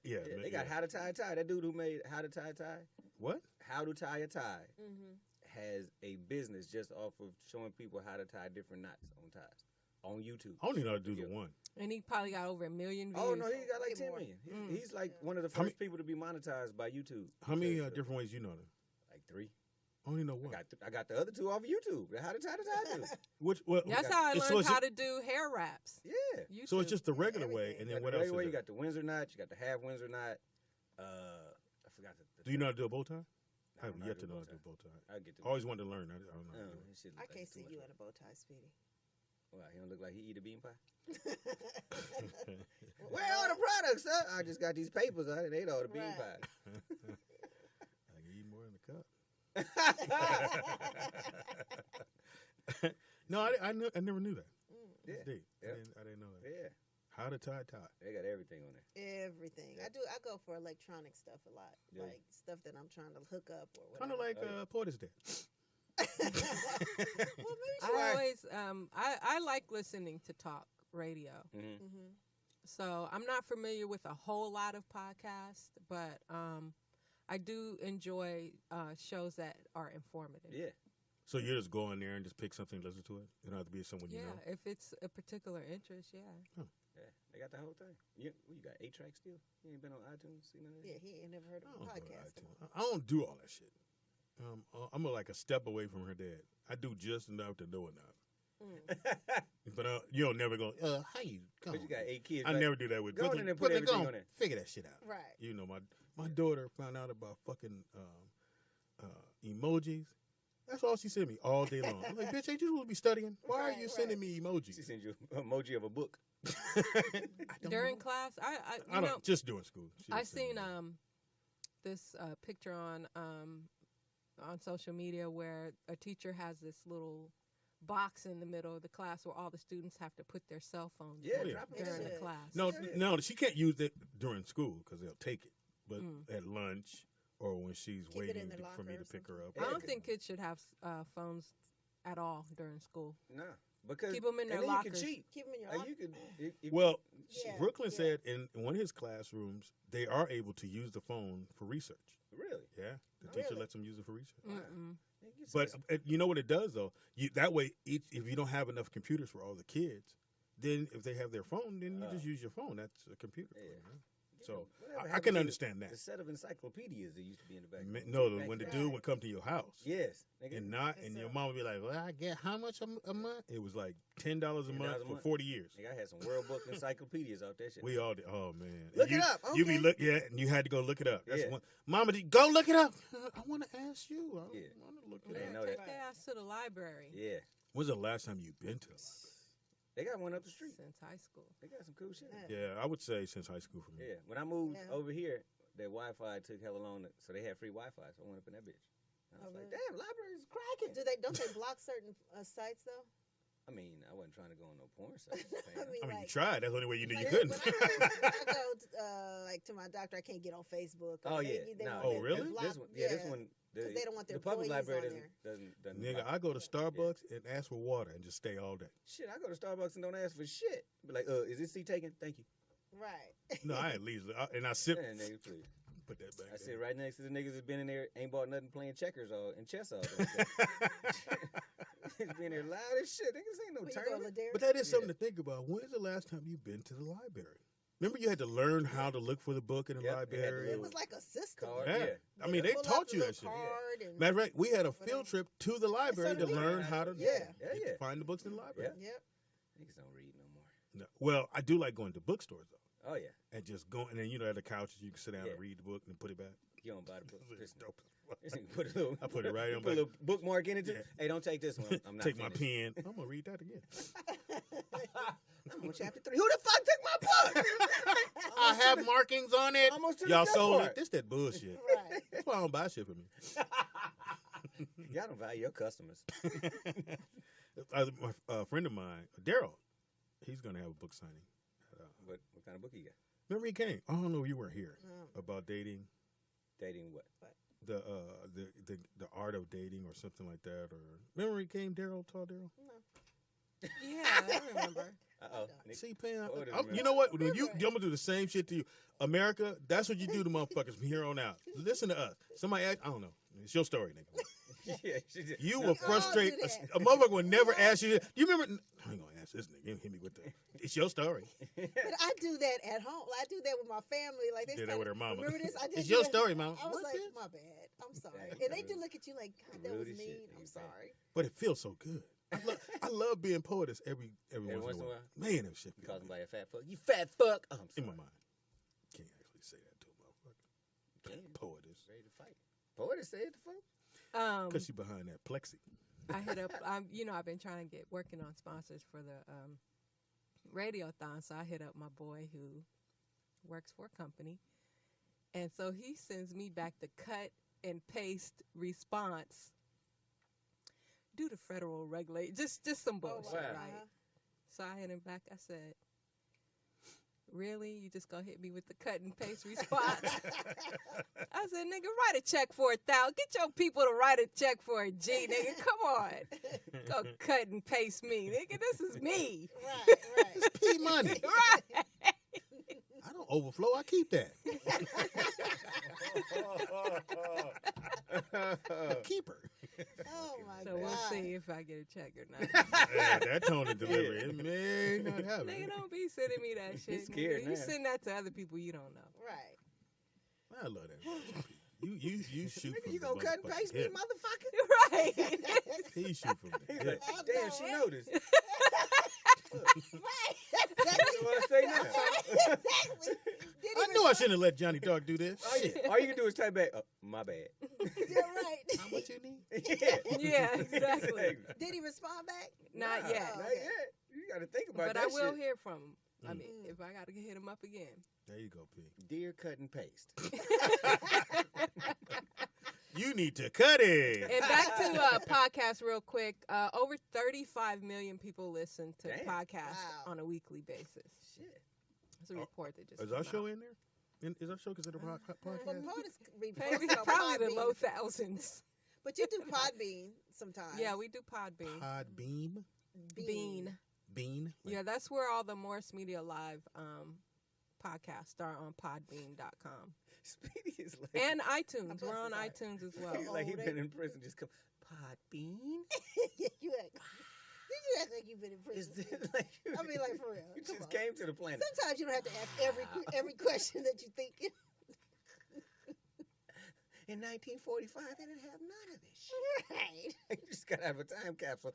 Yeah. They got How to Tie a Tie. That dude who made How to Tie a Tie. What? How to Tie a Tie Mm-hmm. has a business just off of showing people how to tie different knots on ties on YouTube. I only know how to do the one. And he probably got over 1 million views. Oh no, he got like 10 million. He's like one of the first people to be monetized by YouTube. How many different ways you know them? Like 3. I only know one. I got the other 2 off YouTube. How to tie the tie dude. Which? Well, That's how I learned how to do hair wraps. Yeah. YouTube. So it's just the regular way, and then what else? You Is got the Windsor knot. You got the half Windsor knot. I forgot the Do you know how to do a bow tie? I have don't know yet how to to do know a how to do a bow bow tie. I'll get to Always wanted to learn. I don't know. How to do it. I can't see you in a bow tie, Speedy. Wow, he don't look like he eat a bean pie. Where are all the products, sir? I just got these papers. I didn't eat all the bean pies. I can eat more in the cup. No, I never knew that. Yeah. That's deep. I didn't know that. Yeah. How to tie a tie. They got everything on there. Everything. I go for electronic stuff a lot, Yeah. like stuff that I'm trying to hook up or whatever. Kind of like Porter's Day. I always I like listening to talk radio. Mm-hmm. So I'm not familiar with a whole lot of podcasts, but I do enjoy shows that are informative. Yeah. So you just go in there and just pick something and listen to it? You don't have to be someone you Yeah, know? if it's a particular interest, yeah. Yeah, they got the whole thing. You got 8 tracks still? You ain't been on iTunes? Seen none of that? Yeah, he ain't never heard of a podcast. I don't do all that shit. I'm like a step away from her dad. I do just enough to know enough. But you don't never go, how you go? But you got 8 kids. I right? never do that with Go in and put everything on there. Figure that shit out. Right. You know, my daughter found out about fucking emojis. That's all she sent me all day long. I'm like, bitch, ain't you supposed to be studying? Why are you sending me emojis? She sent you an emoji of a book. During class, I don't just doing school. I seen this picture on social media where a teacher has this little box in the middle of the class where all the students have to put their cell phones in during the class. No, she can't use it during school because they'll take it. But at lunch or when she's waiting for me to pick her up. I don't think kids should have phones at all during school. No. Because keep them in their and then lockers. You can cheat. Keep them in your locker. Well, Brooklyn said in one of his classrooms, they are able to use the phone for research. Really? Yeah. The teacher lets them use it for research. But you know what it does, though? That way, if you don't have enough computers for all the kids, then if they have their phone, then you just use your phone. That's a computer for you, right? So I can understand that. The set of encyclopedias that used to be in the back. No, when the dude would come to your house. Yes. And your mom would be like, well, I get how much a month? It was like $10 a month for 40 years. I had some World Book encyclopedias out there. Shit. We all did. Oh, man. Look it up. You be and you had to go look it up. That's one. Mama, go look it up. I want to ask you. I want to look it up. Take their ass to the library. Yeah. When's the last time you've been to the library? They got one up the street. Since high school. They got some cool shit. Yeah, I would say since high school for me. Yeah. When I moved over here, their Wi-Fi took hella long, so they had free Wi-Fi, so I went up in that bitch. I was like, damn, library's cracking. Don't they block certain sites, though? I mean, I wasn't trying to go on no porn sites. I mean, you tried. That's the only way you knew you when couldn't. I go to my doctor, I can't get on Facebook. Oh, yeah. Really? This one. Because they don't want their the public employees library on there. doesn't Nigga, I go to Starbucks and ask for water and just stay all day. Shit, I go to Starbucks and don't ask for shit. Be like, is this seat taken? Thank you. Right. No, I at least and I sip. Man, nigga, please. Put that back. I sit right next to the niggas that's been in there, ain't bought nothing, playing checkers and chess all day. It's been there loud as shit. Niggas ain't no tournament. But that is something to think about. When is the last time you've been to the library? Remember, you had to learn how to look for the book in the library. It was like a system. Yeah. I mean, they taught you that shit. Matter of fact, we had a field trip to the library to learn how to find the books in the library. Yep. Niggas don't read no more. No. Well, I do like going to bookstores, though. Oh, yeah. And just go, and then, at the couches, you can sit down and read the book and put it back. You don't buy the book. It's dope. I put it right on put a little bookmark in it. Too. Hey, don't take this one. I'm not Take finished. my pen. I'm going to read that again. I'm on chapter 3. Who the fuck took my book? I have markings on it. Almost to Y'all the sold part. it. This that bullshit. Right. That's why I don't buy shit from you. Y'all don't value your customers. A friend of mine, Daryl, he's going to have a book signing. What kind of book you got? Remember he came? I don't know if you weren't here. About dating. Dating what? the art of dating or something like that? Or remember when he came Daryl, tall Daryl? Yeah, I remember. See, Pam, you know what? When I'm gonna do the same shit to you, America. That's what you do to motherfuckers from here on out. Listen to us. Somebody, I don't know. It's your story, nigga. You will frustrate a motherfucker. Will never ask you. Do you remember? I ain't gonna ask this nigga. You hit me with the. It's your story. But I do that at home. I do that with my family. Like they did that with her mama. Remember this? It's your story, mama. I was like, my bad. I'm sorry. And they do look at you like, God, that was mean. I'm sorry. But it feels so good. I love being poetess every once in a while. Man, that shit. Call somebody a fat fuck. You fat fuck. Oh, I'm sorry. In my mind. Can't actually say that to a motherfucker. Poetess. Ready to fight. Poetess said the fuck? Because she behind that plexi. I hit up, I've been trying to working on sponsors for the Radiothon, so I hit up my boy who works for a company. And so he sends me back the cut and paste response due to federal regulate, just some bullshit, right? So I hit him back. I said, "Really? You just gonna hit me with the cut and paste response?" I said, "Nigga, write a check for $1,000. Get your people to write a check for a G, nigga. Come on, go cut and paste me, nigga. This is me. Right. It's P money. Right." I don't overflow. I keep that. A keeper. Oh my So God. we'll see if I get a check or not. Yeah, that tone of delivery, it may not happen. Nigga, don't be sending me that shit. scared Nigga. now. You send that to other people you don't know. Right. I love that. You shoot Nigga, from you the gonna cut and motherfucking paste me, hip. motherfucker? Right. He shoot from the He's hip. like, damn, she noticed. Right. That's what I say now. Exactly. I knew I shouldn't have let Johnny Dog do this. Shit. All you can do is type back, my bad. You're right. How much you need? Yeah, exactly. Did he respond back? Not yet. Not yet. You got to think about But that I will shit. hear from him. I mean, if I got to hit him up again. There you go, P. Dear cut and paste. You need to cut it. And back to podcasts real quick. Over 35 million people listen to podcasts on a weekly basis. Shit. It's a report that just Is came our show out. in there? Is our show considered a podcast? But POTUS Maybe reposted on probably the Podbean. low thousands. But you do Podbean sometimes. Yeah, we do Podbean. Podbeam? Bean? Yeah, that's where all the Morris Media Live podcasts are on podbean.com. Speedy is like... And iTunes. We're on iTunes as well. like he been in prison, just come, Podbean? Yeah, you act like you've been in prison. Is it like... I mean, like, for real. You Come just on. came to the planet. Sometimes you don't have to ask every question that you think. In 1945, they didn't have none of this shit. Right. You just got to have a time capsule.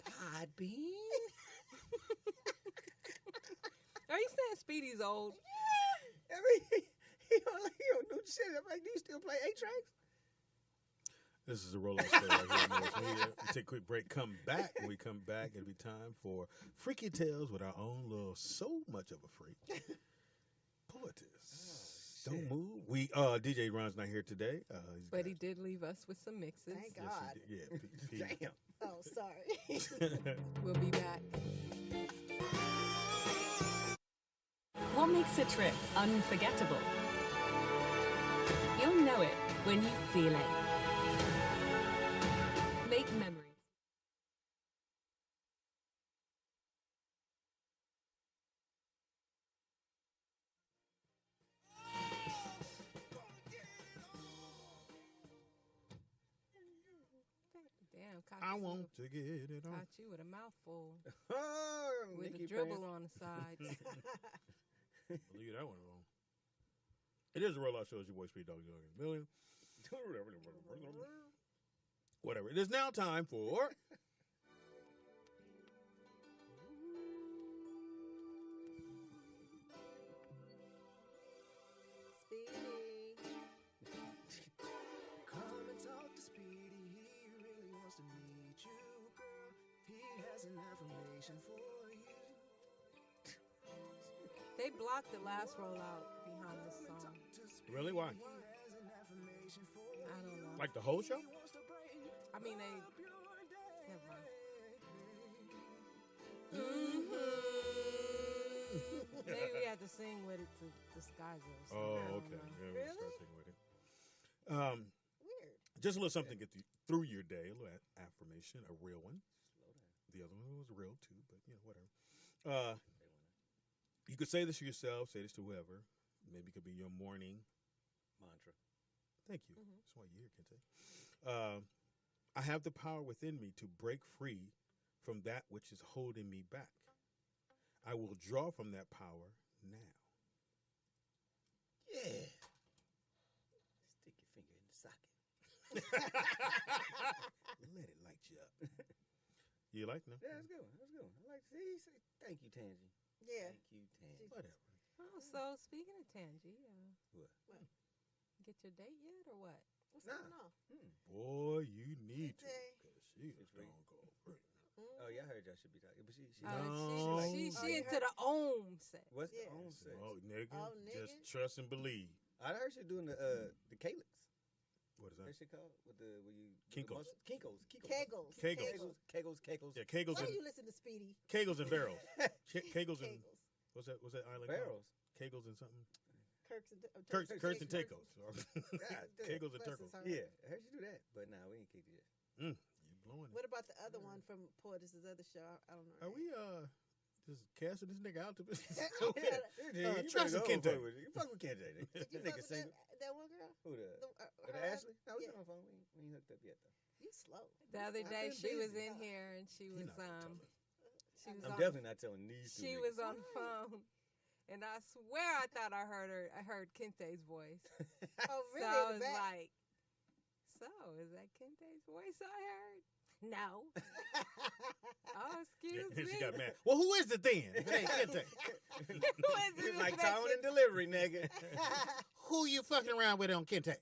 Podbean? Are you saying Speedy's old? Yeah. I mean, he don't do shit. I'm like, do you still play 8-tracks? This is a rollout show right here on Morris Media. We take a quick break, come back. When we come back, it'll be time for Freaky Tales with our own little so much of a freak. Poetess. Don't move. DJ Ron's not here today. But he did leave us with some mixes. Thank God. Yes, he did. Yeah, Damn. Oh, sorry. We'll be back. What makes a trip unforgettable? You'll know it when you feel it. Make memories. Damn, I want to get it on. Caught you with a mouthful. Oh, With Nikki a dribble Pants. on the sides. Leave that one alone. It is a rollout show. It's your boy Speed Dog Dog in a Million. Whatever. It is now time for. Speedy. Come and talk to Speedy. He really wants to meet you, girl. He has an affirmation for you. They blocked the last rollout behind this song. Really? Why? I don't know. Like the whole show? I mean, they. Never mind. Maybe we had to sing with it to disguise it. Or something. Oh, I don't okay. know. Yeah, we'll start singing with it. Weird. Just a little something to get through your day. A little affirmation, a real one. The other one was real too, but whatever. You could say this to yourself, say this to whoever. Maybe it could be your morning mantra. Thank you. That's why you're here, Kente. I have the power within me to break free from that which is holding me back. I will draw from that power now. Yeah. Stick your finger in the socket. Let it light you up. You like them? Yeah, that's good. That's good. I like to see. Thank you, Tangy. Yeah. Thank you, Tangy. Whatever. Oh, so speaking of Tangy, What? get your date yet or what? What's going on? Boy, you need to. Kente. Because she is going to go free. Oh, yeah, I heard y'all should be talking. But she She you into heard- the ohm sex. what's Yeah. the own sex? Oh, nigga. Oh, nigga. Just trust and believe. I heard she doing the calyx. What is That that? shit called? With the where you Kinkos. Kinkos. Kegels. Kegels. Yeah, Kegels Why do you and listen to Speedy? Kegels and barrels. Kegels and Kegels. what's that island Barrels. called? Kegels and something. Kurtz and Kurtz and Kurtz. Tacos. God damn. Kegels and Bless his Turkles. heart. Yeah, I heard you do that. But nah, we ain't kicked it yet. You blowing it. What about the other one from Portis's other show? I don't know. Are we just casting this nigga out to be? Yeah, you trust better him, go Kente. fuck with it. You fuck with Kente. Did you That fuck nigga with single. that one girl? Who the? Her The Ashley? No, we yeah. on the phone. We ain't hooked up yet though. You slow. The other I've day been she was busy. in here and she was not gonna tell she was I'm on definitely not telling these two. she niggas. was on the phone. And I swear I thought I heard Kente's voice. Oh, really? So I In the was back? like, so is that Kente's voice I heard? No. Oh, excuse And me. she got mad. Well, who is it then? If it ain't Kente. Who is It's it like that tone and delivery, nigga. Who you fucking around with on Kente?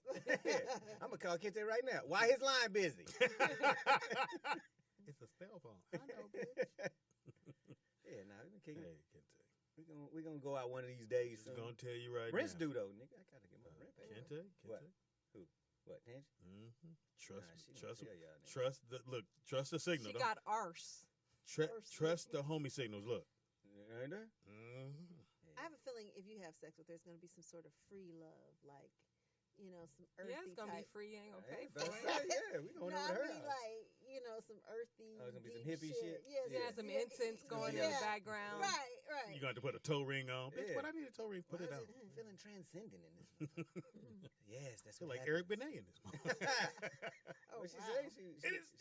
I'm gonna call Kente right now. Why his line busy? It's a cell phone. I know, bitch. Yeah, nah, we been kicking. Hey, Kente. We gonna go out one of these days. Just soon. gonna tell you right Rents now. due though, nigga. I gotta get my rent paid. Kente? What? Who? What? Tangy? Mm-hmm. Nah, Trust, she trust, gonna tell y'all, nigga. trust the signal. She Don't- got arse. trust the homie signals. Look. Ain't there? Mm-hmm. I have a feeling if you have sex with her, there's going to be some sort of free love, like, some earthy Yeah, it's gonna be type. free. You ain't gonna Hey, pay for better it. say, yeah, we going No, over to I her mean, house. like, some earthy. Oh, it's gonna be some deep hippie shit? Yes, Yeah, some incense going in the background. Right. You got to put a toe ring on. Bitch, Yeah. what I need a toe ring? Put Why it is out. feeling transcendent in this one? Yes, that's Feel what like happens. Eric Benet in this one. What she say? She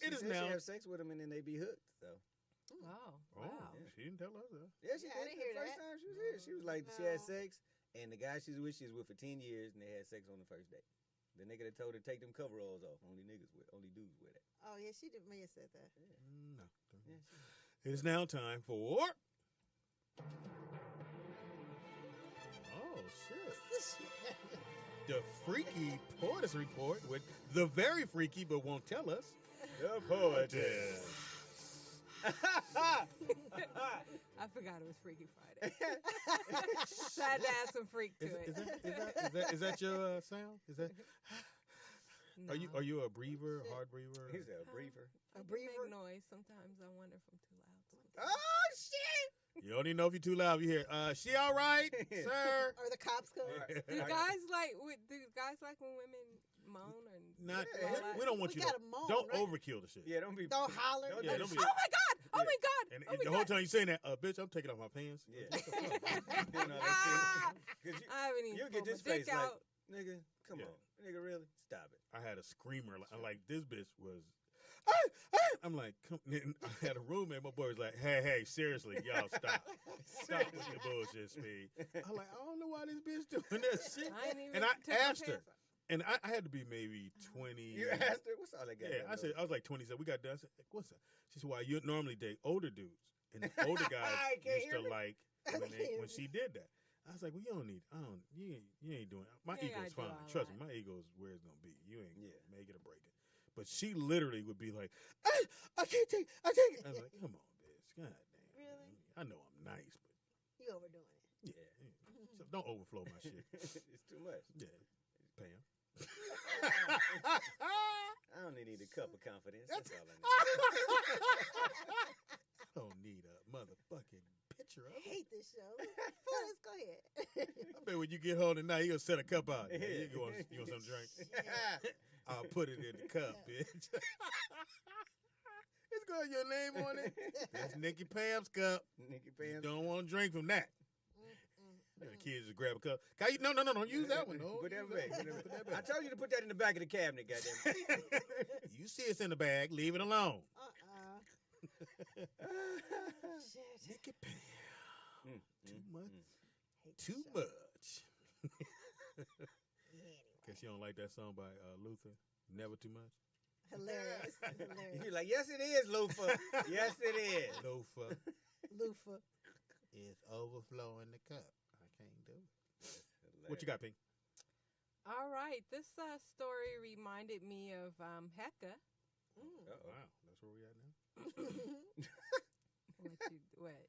It is said now. She have sex with him and then they be hooked. So Oh, Oh, wow. she didn't tell us that. yeah, she Yeah, I did. didn't The hear first that. time she was here, she was like she had sex, and the guy she's with, for 10 years, and they had sex on the first date. The nigga that told her to take them coveralls off. Only dudes wear that. Oh, yeah, she did. Maya said that. No. Yeah, It is now time for. Oh, shit. The Freaky Poetess Report with the very freaky, but won't tell us. The poetess. I forgot it was Freaky Friday. So I had to add some freak to it. Is that your sound? Is that? No. Are you a breather, hard breather? He's a briefer. I do make noise. Sometimes I wonder if I'm too loud. Sometimes. Oh shit! You don't even know if you're too loud. You hear, she all right, sir? Or the cops come. Do guys like when women moan or Not. Yeah. We don't want We you gotta to. moan, Don't right? overkill the shit. Yeah, don't holler. Yeah, don't be. Oh my god! Oh my god! And oh my the whole god! time you saying that, bitch, I'm taking off my pants. Yeah. What the fuck? Doing all that shit. 'Cause you, I haven't even you get pulled my this face dick like, out. nigga, come Yeah. on, nigga, really, stop it. I had a screamer. Like this bitch was. I'm like, come. And I had a roommate. My boy was like, hey, seriously, y'all stop with the bullshit, Speed. I'm like, I don't know why this bitch doing that shit. I ain't even And I took my asked her, pants off. and I had to be maybe 20. You asked her, what's all that guy? Yeah, I was like 27. We got done. I said, what's that? She said, well, you normally date older dudes, and the older guys can't used hear to me. like when she did that. I was like, well, you ain't doing it. My You ain't ego's gotta do fine. all Trust that. me, my ego's where it's gonna be. You ain't gonna Yeah. make it or break it. But she literally would be like, I can't take it. I was like, come on, bitch. God damn. Really? I know I'm nice, but You overdoing it. yeah. So don't overflow my shit. It's too much. Yeah. Pam. I only need a cup of confidence. That's all I I don't need a motherfucking picture of I it. hate this show. Let's go ahead. I Man, when you get home tonight, you gonna set a cup out. Yeah. You want some drink? I'll put it in the cup, bitch. It's got your name on it. That's Nikki Pam's cup. Nikki Pam. You don't want to drink from that. The kids just grab a cup. No, don't use that one. No, Put that back. I told you to put that in the back of the cabinet, goddamn. You see it's in the bag. Leave it alone. Nikki Pam. Too much. Too much. Guess you don't like that song by Luther. Never too much. Hilarious. You're like, yes, it is, Lufa. Yes, it is. Loafer. Loofah. It's overflowing the cup. I can't do it. What you got, Pink? All right. This story reminded me of Hecca. Wow, that's where we at now. What?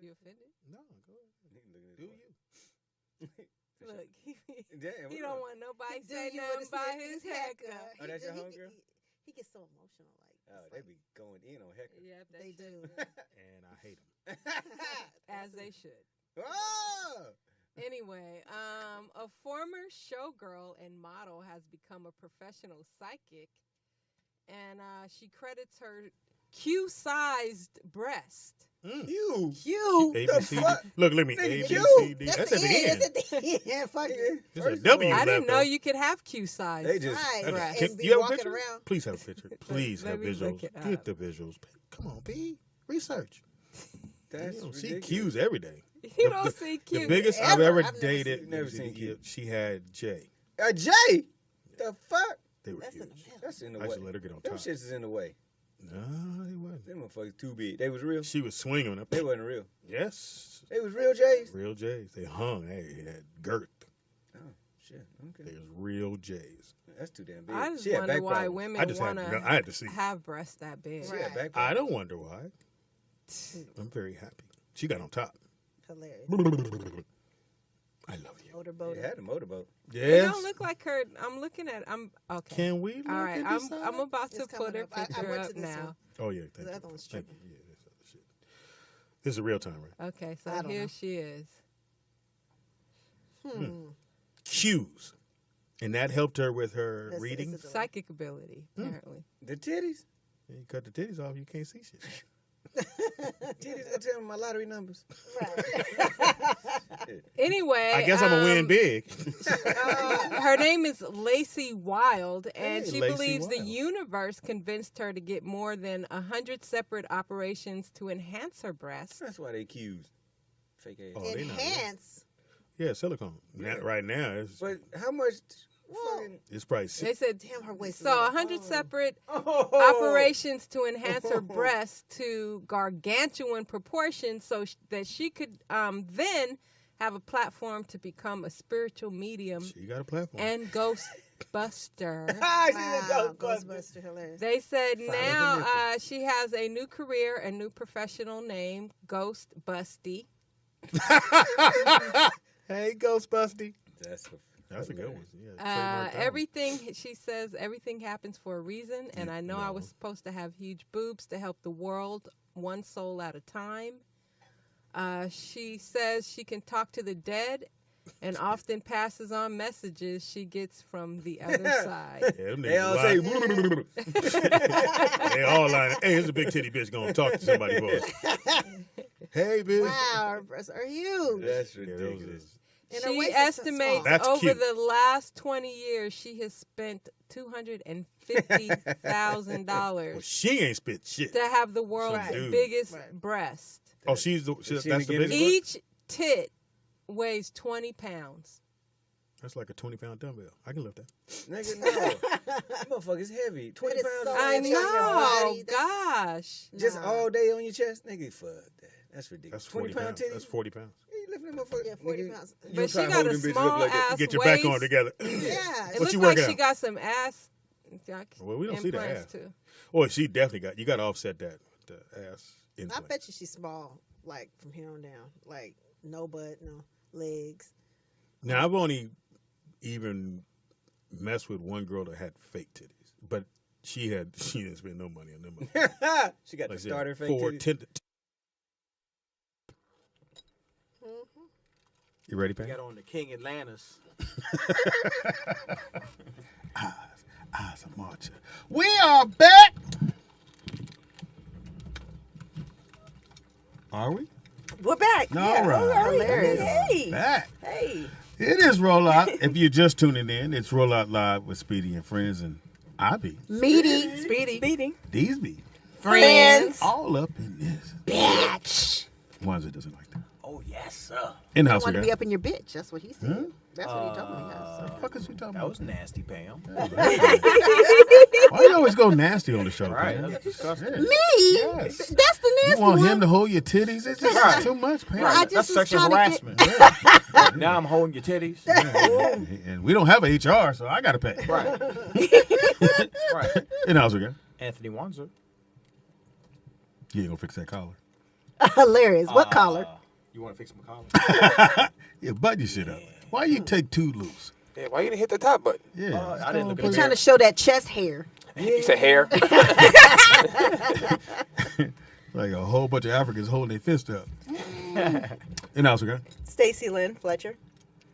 You offended? No, go ahead. Do you? Look, Damn, he don't want nobody say nothing about his Hecca. Oh, that's your homegirl? He gets so emotional. Oh, they be going in on Hector. Yeah, they do. And I hate them. As they should. Oh! Anyway, a former showgirl and model has become a professional psychic, and she credits her Q-sized breast. Q. ABCD. Look at me. Q. ABCD. That's at the end. Yeah, fuck it. There's a W I left didn't know though. you could have Q-size. They just Right. Can And be you have a walking picture? around. Please have a picture. Please have Let me look visuals. it Get up. the visuals. Come on, P. Research. That's You don't see ridiculous. Qs every day. You don't see Q. The biggest I've Ever. ever I've never dated. seen- never seen Q. She had J. Jay? The fuck? They were That's in the huge. middle. That's in the I way. used to let her get on Them top. shits is in the way. No, they wasn't. Them motherfuckers too big. They was real. She was swinging them. They wasn't real. Yes. They was real Jays. Real J's. They hung. They had girth. Oh shit. Okay. They was real J's. That's too damn big. I just She had wonder back why problems. women I just had want to. I had to see. to have breasts that big. She had back I problems. don't wonder why. I'm very happy. She got on top. Hilarious. I love you. Motorboat. She had a motorboat. It Yes. don't look like her. I'm looking at. I'm okay. Can we? All right. at this I'm about to It's put her coming up. I picture went up to this now. one. Oh yeah. Thank The you. other one's Thank tripping. you. Yeah, this other shit. This is real time, right? Okay, so I don't here know. she is. Cues, and that helped her with her That's- reading. it's a- Psychic ability, apparently. The titties. You cut the titties off, you can't see shit. Titties gonna tell me my lottery numbers. Anyway, I guess I'm gonna win big. her name is Lacey Wild, and Hey, she Lacey believes the Wild. universe convinced her to get more than 100 separate operations to enhance her breasts. That's why they accused. Fake ass. Oh, they not real. Enhance. Yeah, silicone. Right now, But how much? Well, Fucking, it's probably They said damn, her waist. is so little. 100 separate oh. operations to enhance her breasts to gargantuan proportions so that she could then have a platform to become a spiritual medium she got a platform. and ghostbuster. Wow, Ghostbuster, hilarious. They said Follow now the nipple. she has a new career, a new professional name, Ghost Busty. Hey, Ghostbusty. That's a good one. Yeah, trademark that one. Everything, she says, everything happens for a reason. And I know I was supposed to have huge boobs to help the world, one soul at a time. She says she can talk to the dead and often passes on messages she gets from the other side. Yeah, them They all niggas say. lying. They all lying. Hey, here's a big titty bitch gonna talk to somebody for us. Hey, bitch. Wow, her breasts are huge. That's Yeah, those ridiculous. is- And her She waist is so estimates small. That's over cute. the last 20 years she has spent $250,000 Well, she ain't spit shit. to have the world's Right. biggest Right. breast. Oh, she's the. Is she in That's the the Guinness biggest. Each tit weighs 20 pounds. That's like a 20-pound dumbbell. I can lift that. Nigga, no. That motherfucker's heavy. 20 is pounds. so on I your chest, your know. body. Gosh. Just Nah. all day on your chest? Nigga, fuck that. That's ridiculous. That's 40 pounds. titties? That's 40 pounds. You lifting them motherfuckers? Yeah, 40 Nigga, pounds. you But she try to got hold a them bitches small up like that. ass Get your waist. back on together. Yeah. It What looks you like working she out? got some ass. Well, we don't see the implants, ass. too. Oh, she definitely got. You got to offset that with the ass I implant. bet you she's small, like from here on down. Like no butt, no legs. Now I've only even messed with one girl that had fake titties, but she didn't spend no money on them. She got Like I the said, starter fake four, titties. 10. You ready, We Pat? got on the King Atlantis. Eyes of Marcher. We are back. Are we? We're back. All Yeah. right. Hilarious. Hey. Back. Hey. It is Rollout. If you're just tuning in, it's Rollout Live with Speedy and Friends, and I be Meaty. Speedy. Beating. these be Friends. all up in this. Bitch. Ones that doesn't like that. Oh, yes, sir. In the I house we want to got. be up in your bitch. That's what he said. Huh? That's what he told me. What the fuck is you talking That about? was nasty, Pam. Why you always go nasty on the show, Right, Pam? that's disgusting. Yeah. Me? Yes. That's the You nasty want one. him to hold your titties? It's just Right. too much, Pam. Well, I That's just was sexual trying to get. harassment. Now I'm holding your titties. And we don't have a HR, so I got to pay. Right. Right. In the house we got. Anthony Wanzer. You ain't gonna fix that collar. Hilarious. What collar? You want to fix my collar? Yeah, button your shit up. Why you take two loose? Yeah, why you didn't hit the top button? Yeah. I didn't look at He's the trying to show that chest hair. You said hair. Like a whole bunch of Africans holding their fist up. In the house we got. Stacy Lynn Fletcher.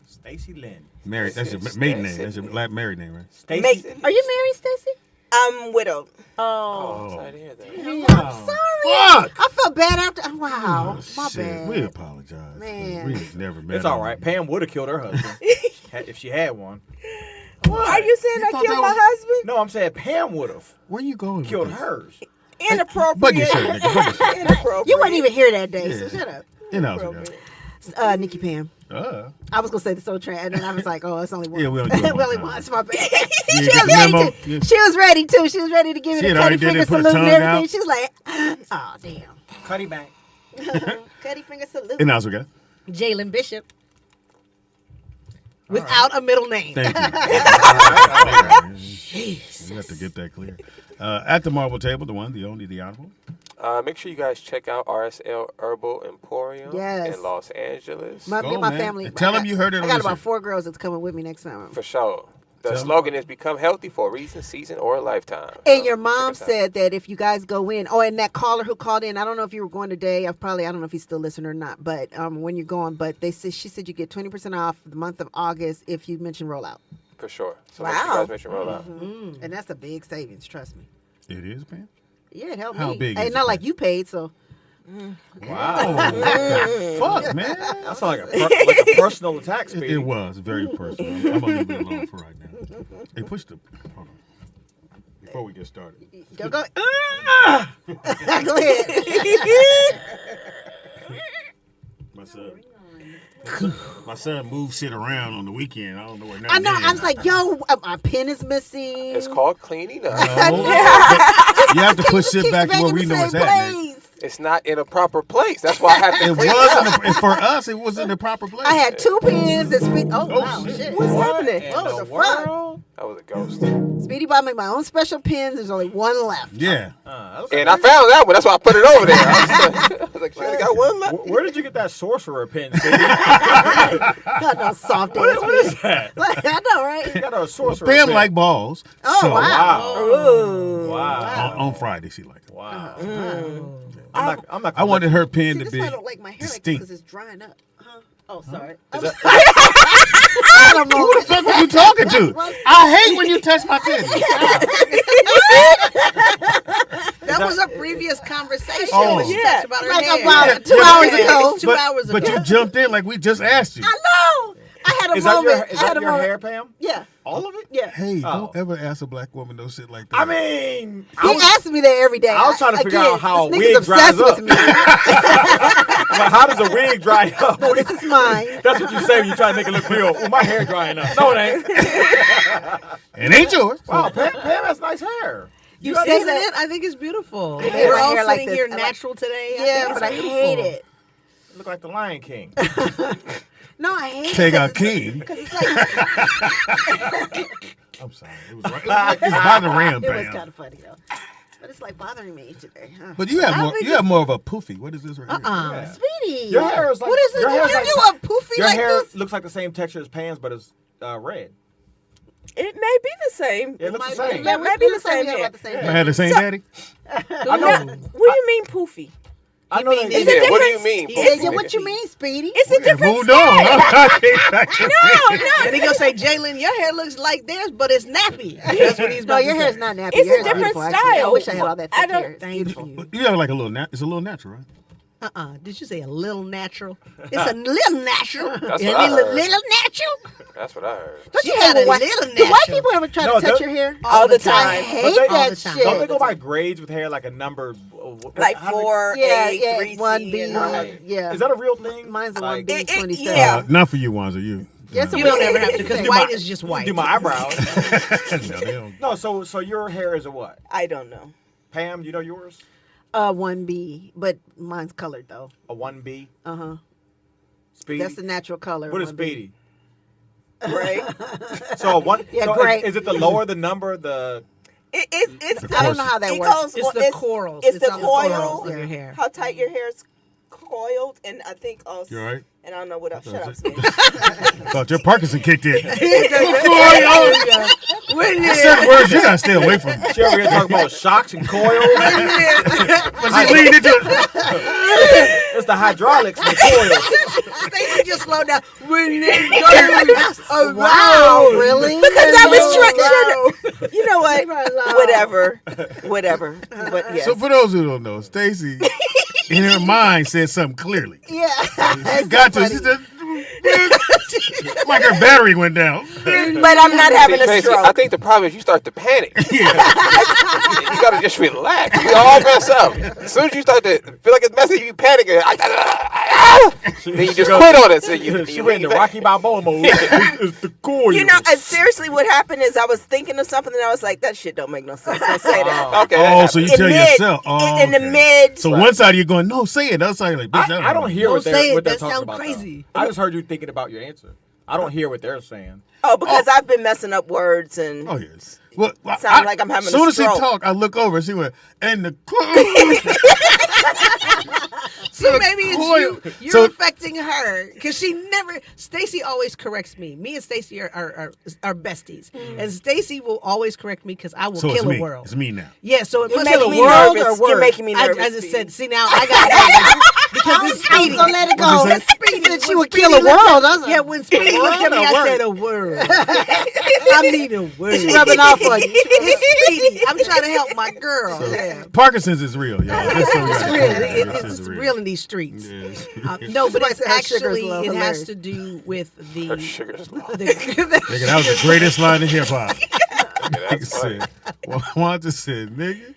Stacy Lynn. Married. That's your maiden name. That's your married name, right? Stacy. Are you married, Stacy? I'm widowed. Oh, sorry to hear that. I'm sorry. I felt bad after. Oh, wow. My Shit, bad. we apologize. Man. We never met. It's all right. Pam would have killed her husband if she had one. Are you saying You I thought killed that my was- husband? No, I'm saying Pam would have Where you going? with killed this? hers. Inappropriate. Button your shirt, nigga. Button your shirt. Inappropriate. You weren't even here that day, Yeah. so shut up. In the house we got. Nikki Pam. I was gonna say the Soul Train, and then I was like, "Oh, it's only one." Yeah, we only do it we one only time. once. My bad. You she didn't was get the ready memo? to. Yeah. She was ready too. She was ready to give She me had the already cutty did it, finger put her salute and tongue everything. out. She was like, "Oh, damn." Cuddy back. Cutty finger salute. In the house we got. Jalen Bishop. Without a middle name. Thank you. We have to get that clear. At the marble table, the one, the only, the honorable. Make sure you guys check out RSL Herbal Emporium Yes. in Los Angeles. My, Go, me and my man. family. And tell them you heard it I on got the about show. 4 girls that's coming with me next time. For sure. The Tell 'em. slogan is "Become healthy for a reason, season, or a lifetime." And So, your check mom us out. said that if you guys go in, and that caller who called in, I don't know if you were going today. I don't know if he's still listening or not. But when you're going, but she said you get 20% off the month of August if you mention rollout. For sure. So make sure you Wow. guys mention roll out. And that's a big savings. Trust me. It is, man. Yeah, it helped How me. big Hey, is not it, like man? you paid, so Wow. What the fuck, man? That sounds like a personal attack, Speedy. It was very personal. I'm gonna leave it alone for right now. Hey, push the. Hold on. Before we get started. go. Go ahead. My son moves shit around on the weekend. I don't know where I know. nothing I is. was like, yo, my pen is missing. It's called cleaning up. No. You have to put shit back to where we know it's at, man. It's not in a proper place. That's why I have to It clean was up. for us. It was in the proper place. I had 2 pens that Speedy. Oh, wow, shit. What's happening? In What the the fuck? world? That was a ghost. Speedy bought me my own special pens. There's only 1 left. Yeah. And I found that one. That's why I put it over there. I was like, she only got one left. Where did you get that sorcerer pin, Speedy? Got no soft ass What is that? I know, right? You got a sorcerer Pam pin. like balls. Oh, so, wow. Ooh. Wow. On Friday, she liked it. Wow. Mm. I'm not I wanted her pen See, to this be why I don't like my hair like this distinct. because it's drying up. Huh? Oh, sorry. Is that- I don't know. Who the fuck were you talking to? I hate when you touch my titties. That was a previous conversation. Oh. when she Yeah. talked about her Like hair. about 2 Yeah, hours yeah. ago. It's 2 hours ago. But you jumped in like we just asked you. I know. I had a Is that moment. your, is I had that a your moment. hair, Pam? Yeah. All of it? Yeah. Hey, Oh. don't ever ask a black woman no shit like that. I mean, He asks me that every day. I was trying to figure out how a this wig nigga's obsessed dries with me. like, how does a wig dry up? This is mine. That's what you say when you try to make it look real. Well, my hair drying up. No, it ain't. It ain't yours. Wow, Pam has nice hair. You got see that? that? I think it's beautiful. hate We're my all hair like sitting this. here I like- natural today. Yeah, but I hate it. You look like the Lion King. No, I hate Take it. out King. Because it's like, I'm sorry. It was right. It's by the rim, it was Pam. kind of funny though. But it's like bothering me today. Huh? But you have more. You have more of a poofy. What is this right here? Speedy. Your hair is like What is this? your hair's You like, a poofy your like hair this? looks like the same texture as Pam's, but it's red. It may be the same. It looks the Might be. same. That might be the Looks like we same have hair. about the same I hair. had the same daddy. I know. What do you mean poofy? I know that. It's a Yeah, what do you difference. mean? Yeah, what you mean, Speedy? It's a different Moved on. style. No. And he gonna say, Jalen, your hair looks like theirs, but it's nappy. That's what he's No, about your to hair's say. not nappy. It's Your a hair's different beautiful, actually. I style. wish I had all that I thick don't- hair. It's Thank beautiful. you. You have like a little it's a little natural, right? Did you say a little natural? It's a little natural. That's a what I little, heard. little natural. That's what I heard. Don't You you got have a white, little do white natural. people ever try No, to touch they- your hair? All the I time. hate But that the time. shit. Don't they go by grades with hair, like a number? Like how do they- 4, Yeah, 8, yeah, 3, 1B. C, and all that. Yeah. Is that a real thing? Mine's a Like, 1B 27. yeah. Not for you, Wanza. You. Yes, You don't ever have to, because Do white my- is just white. Do my eyebrows. No, they don't. No, so your hair is a what? I don't know. Pam, you know yours? 1B, but mine's colored though. A 1B? Uh-huh. Speedy? That's the natural color. What is 1B. Speedy? Right? So one. Yeah, so great. is it the lower the number, the It's I don't know how that it works. goes, It's the corals. It's the on the corals coil. in your hair. How tight your hair is coiled, and I think also. You all right? And I don't know what else. Shut up, Speedy. Thought your Parkinson kicked in. When There's certain words you gotta stay away from. she over here talking about shocks and coils? Was he leaning into it? It's the hydraulics and the coils. Stacey just slow down. When it goes around. Wow, really? Because I was Wow. trying. You know what? Whatever. But yes. So for those who don't know, Stacy, in her mind, said something clearly. Yeah. She got to. She said, like her battery went down. But I'm not having a Tracy, stroke. I think the problem is you start to panic. Yeah. You gotta just relax. You all mess up. As soon as you start to feel like it's messy, you panic. Then you just quit on it. So you She went into Rocky Balboa mode. It's the coils. You know, seriously, what happened is I was thinking of something and I was like, that shit don't make no sense. Don't say that. Okay. Oh, so you In tell mid- yourself. Oh, in the okay. mid. So one side you're going, no, say it. The other side you're like, bitch, I don't hear Don't what say they're, it. what they're That talking sound about. crazy. Though. I just heard you thinking about your answer. I don't hear what they're saying. Oh, because I've been messing up words and Oh, yes. Well, sound like I'm having a soon as she stroke. talked, I look over and she went, and the See, maybe it's coil. you. You're So- affecting her because she never. Stacy always corrects me. Me and Stacy are besties, and Stacy will always correct me because I will So it's kill me. a world. It's me now. Yeah, so it You're must kill making a me world nervous. or word. You're making me nervous, I just Speedy. said, see now I got because it's I was Speedy. gonna let it What'd go. you say? Speedy said she When would kill a Speedy looked world. at- I was like, Yeah, when Speedy looked at me, What? I said a word. I need a word. She rubbing off on you. It's Speedy. I'm trying to help my girl. So, Yeah. Parkinson's is real, y'all. Just so you It's guys real. know, It's real in these streets. Yes. No, but Somebody it's said her sugar's actually low. it has Hilarious. to do with the Her sugar's low. Nigga, that was the greatest line in hip hop. Nigga That's funny. said, Wanda said, nigga.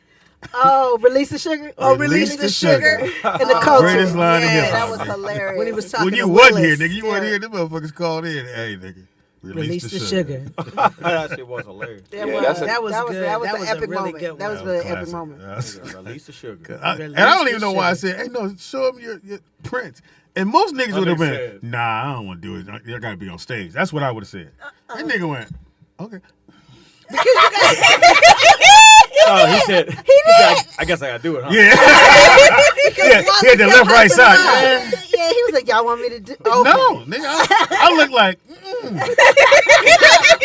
Oh, release the sugar. Oh, release the sugar. And the coach. Greatest line in Yeah, hip That hop. was nigga. hilarious. when he was talking When you to wasn't Willis. here, nigga, you weren't here. Them motherfuckers called in. Hey, nigga, Release the sugar. That shit was hilarious. That Yeah, was, that's a- That was good. That was That an was a epic really moment. good That was one. an epic Classic. moment. Release the sugar. And I don't even know why I said, hey, no, show him your prints. And most niggas What would have they been, said. nah, I don't want to do it. I got to be on stage. That's what I would have said. That nigga went, okay. Oh, he said, I guess I gotta do it, huh? Yeah. Yeah, he had the left, right side. Yeah, he was like, y'all want me to do? Oh, No, nigga, I look like,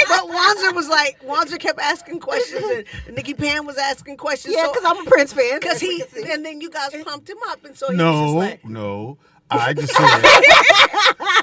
But Wanzer kept asking questions, and Nikki Pam was asking questions. yeah, because I'm a Prince fan. because and then you guys pumped him up, and so he was just like, no. I just said,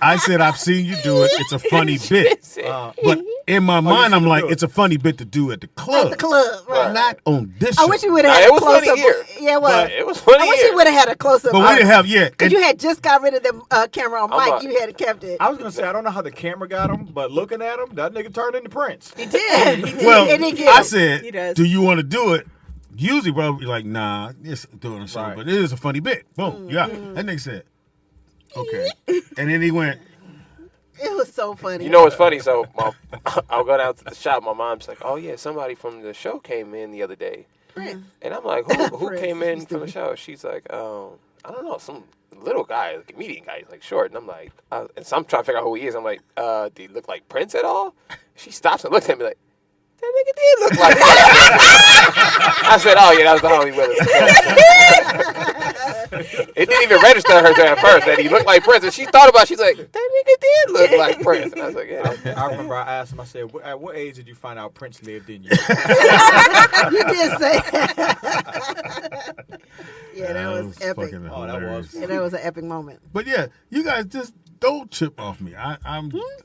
I said, I've seen you do it. It's a funny bit. But in my mind, I'm like, it's a funny bit to do at the club. At the club, right. Not on this I show. wish you would have Nah, had it a was close funny up. here. Yeah, it was. But it was funny I wish here. you would have had a close up. But we didn't have, yeah. Because you had just got rid of the camera on I'm mic. a- You had kept it. I was gonna say I don't know how the camera got him, but looking at him, that nigga turned into Prince. he did. He did. Well, It didn't get I him. said, He does. do you want to do it? Usually, bro, be like, nah, just doing something. Right. But it is a funny bit. Boom, yeah. That nigga said, okay. And then he went, It was so funny. You know what's funny? So I'll go down to the shop. My mom's like, "Oh yeah, somebody from the show came in the other day," and I'm like, "Who Prince, came in you from the show?" She's like, "I don't know, some little guy, like a comedian guy, he's like short." And I'm like, and so I'm trying to figure out who he is. I'm like, "Do he look like Prince at all?" She stops and looks at me like, "That nigga did look like Prince." I said, "Oh yeah, that was the Holly Willis." It didn't even register her at first that he looked like Prince. And she thought about it. She's like, that nigga did look like Prince. And I was like, yeah. I remember I asked him, I said, at what age did you find out Prince lived in you? You did say. Yeah, that was epic. Fucking hilarious. Yeah, that was an epic moment. But yeah, you guys just don't chip off me.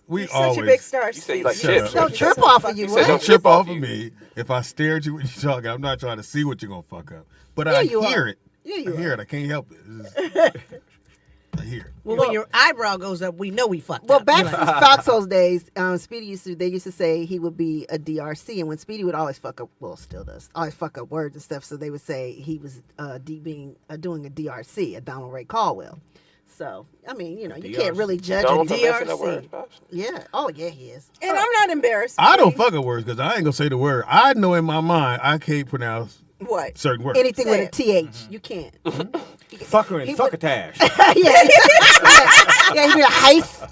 We You're always such a big star. You say you like Shut chips. up. Don't trip off of you. You said What? don't trip off of me if I stare at you when you're talking. I'm not trying to see what you're gonna fuck up, but I you hear are. it. Yeah, you I hear are. it. I can't help it. I hear it. Well, when your eyebrow goes up, we know we fucked Well, up. back You're in like, Foxx's days, Speedy used to say he would be a DRC, and when Speedy would always fuck up, well, still does, always fuck up words and stuff. So they would say he was doing a DRC, a Donald Ray Caldwell. So I mean, you can't really judge a Don't for messing up words, DRC. Pops. Yeah. Oh yeah, he is. And I'm not embarrassed. I don't fuck up words because I ain't gonna say the word. I know in my mind I can't pronounce What? certain words. Anything with a Say TH, you can't. Fucker and succotash. Yeah, he be a heist.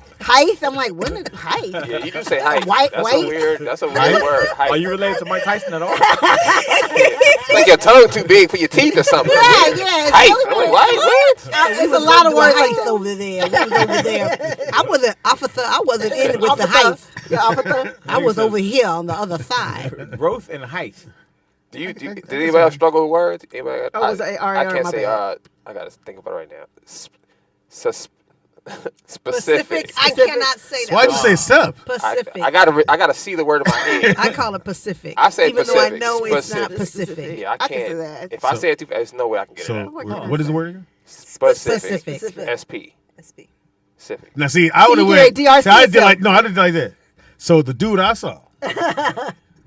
I'm like, when is heist? Yeah, you do say height. White. That's a weird word. Height. Are you related to Mike Tyson at all? Like your tongue too big for your teeth or something. Yeah. It's Height. really I'm like, weird. what? There's a lot of words like height that. over there. We was over there. I wasn't in with the height. Yeah, officer. I was over here on the other side. Growth and height. Did anybody else struggle with words? Anybody, Oh, it was A-R-A-R, I can't my say. bad. I gotta think about it right now. Specific. I cannot say that. Why'd you say sub? Pacific. I gotta see the word in my head. I call it Pacific. I say even Pacific. though I know it's not Specific. Pacific. Yeah, I I can can't. say that. If I say it too fast, there's no way I can get So it out. what is the word again? Specific. Specific. SP. SP. Specific. Now see, I would have you went. did DRC See, I did yourself. I did like that. So the dude I saw,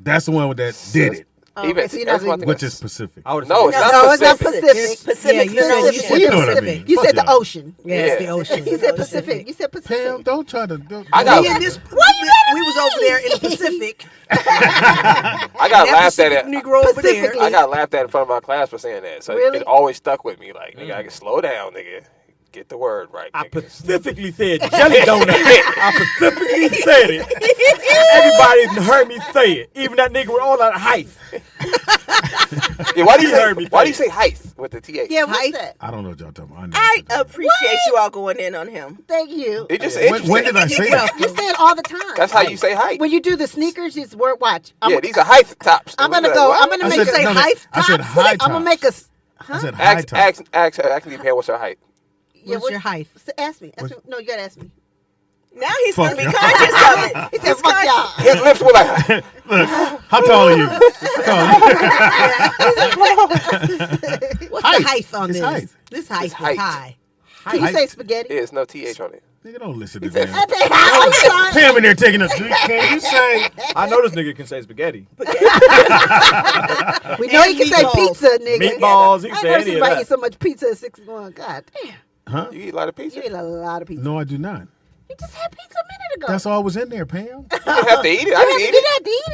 that's the one that did it, Even so you're that's not what even- which is Pacific. I would No, it's not No, it's not Pacific. Pacific. Pacific. Yeah, you said Pacific. Well, you know what I Pacific. mean. You Fuck said the y'all. ocean. Yeah, it's the ocean. You said Pacific. You said Pam, Pacific. don't try to. Don't, I got. We in this. We was over there in the Pacific. I got That laughed at Pacific it. Negro over there. Pacifically. I got laughed at in front of my class for saying that. So Really? it always stuck with me. Like, nigga, I can slow down, nigga. Get the word right. I Nigga. specifically said jelly donut. I specifically said it. Everybody heard me say it. Even that nigga with all that height. Yeah, why do you He heard me say? Why do say you say height with the TH? Yeah, what's Height. that? I don't know what y'all talking about. I appreciate you all going in on him. Thank you. It just When interesting. did I say that? You say it all the time. That's how you say height. When you do the sneakers, it's word watch. Yeah, these are height tops. I'm And we gonna like, go. what? I'm gonna I make said, say no, no, height. I said high I'm gonna tops. make a. I said high Ask top. me, Pam, what's her height? What's your height? Ask me. No, you gotta ask me. Now he's Fuck gonna be y'all. conscious of it. He said, "Fuck y'all." His lips were like, Look, how tall are you? How tall are you? What's Height. the height on It's this? height. This height is height. high. Can you say spaghetti? there's no TH on it. Nigga, don't listen to said- them. I'm sorry. Pam in there taking a. Can you say? I know this nigga can say spaghetti. We know you can say meatballs. pizza, nigga. Meatballs, he I can never say any seen of somebody that. eat so much pizza at 61. God damn. Huh? You eat a lot of pizza? You ate a lot of pizza. No, I do not. You just had pizza a minute ago. That's all was in there, Pam. You don't have to eat it. I didn't eat You it. had to eat it.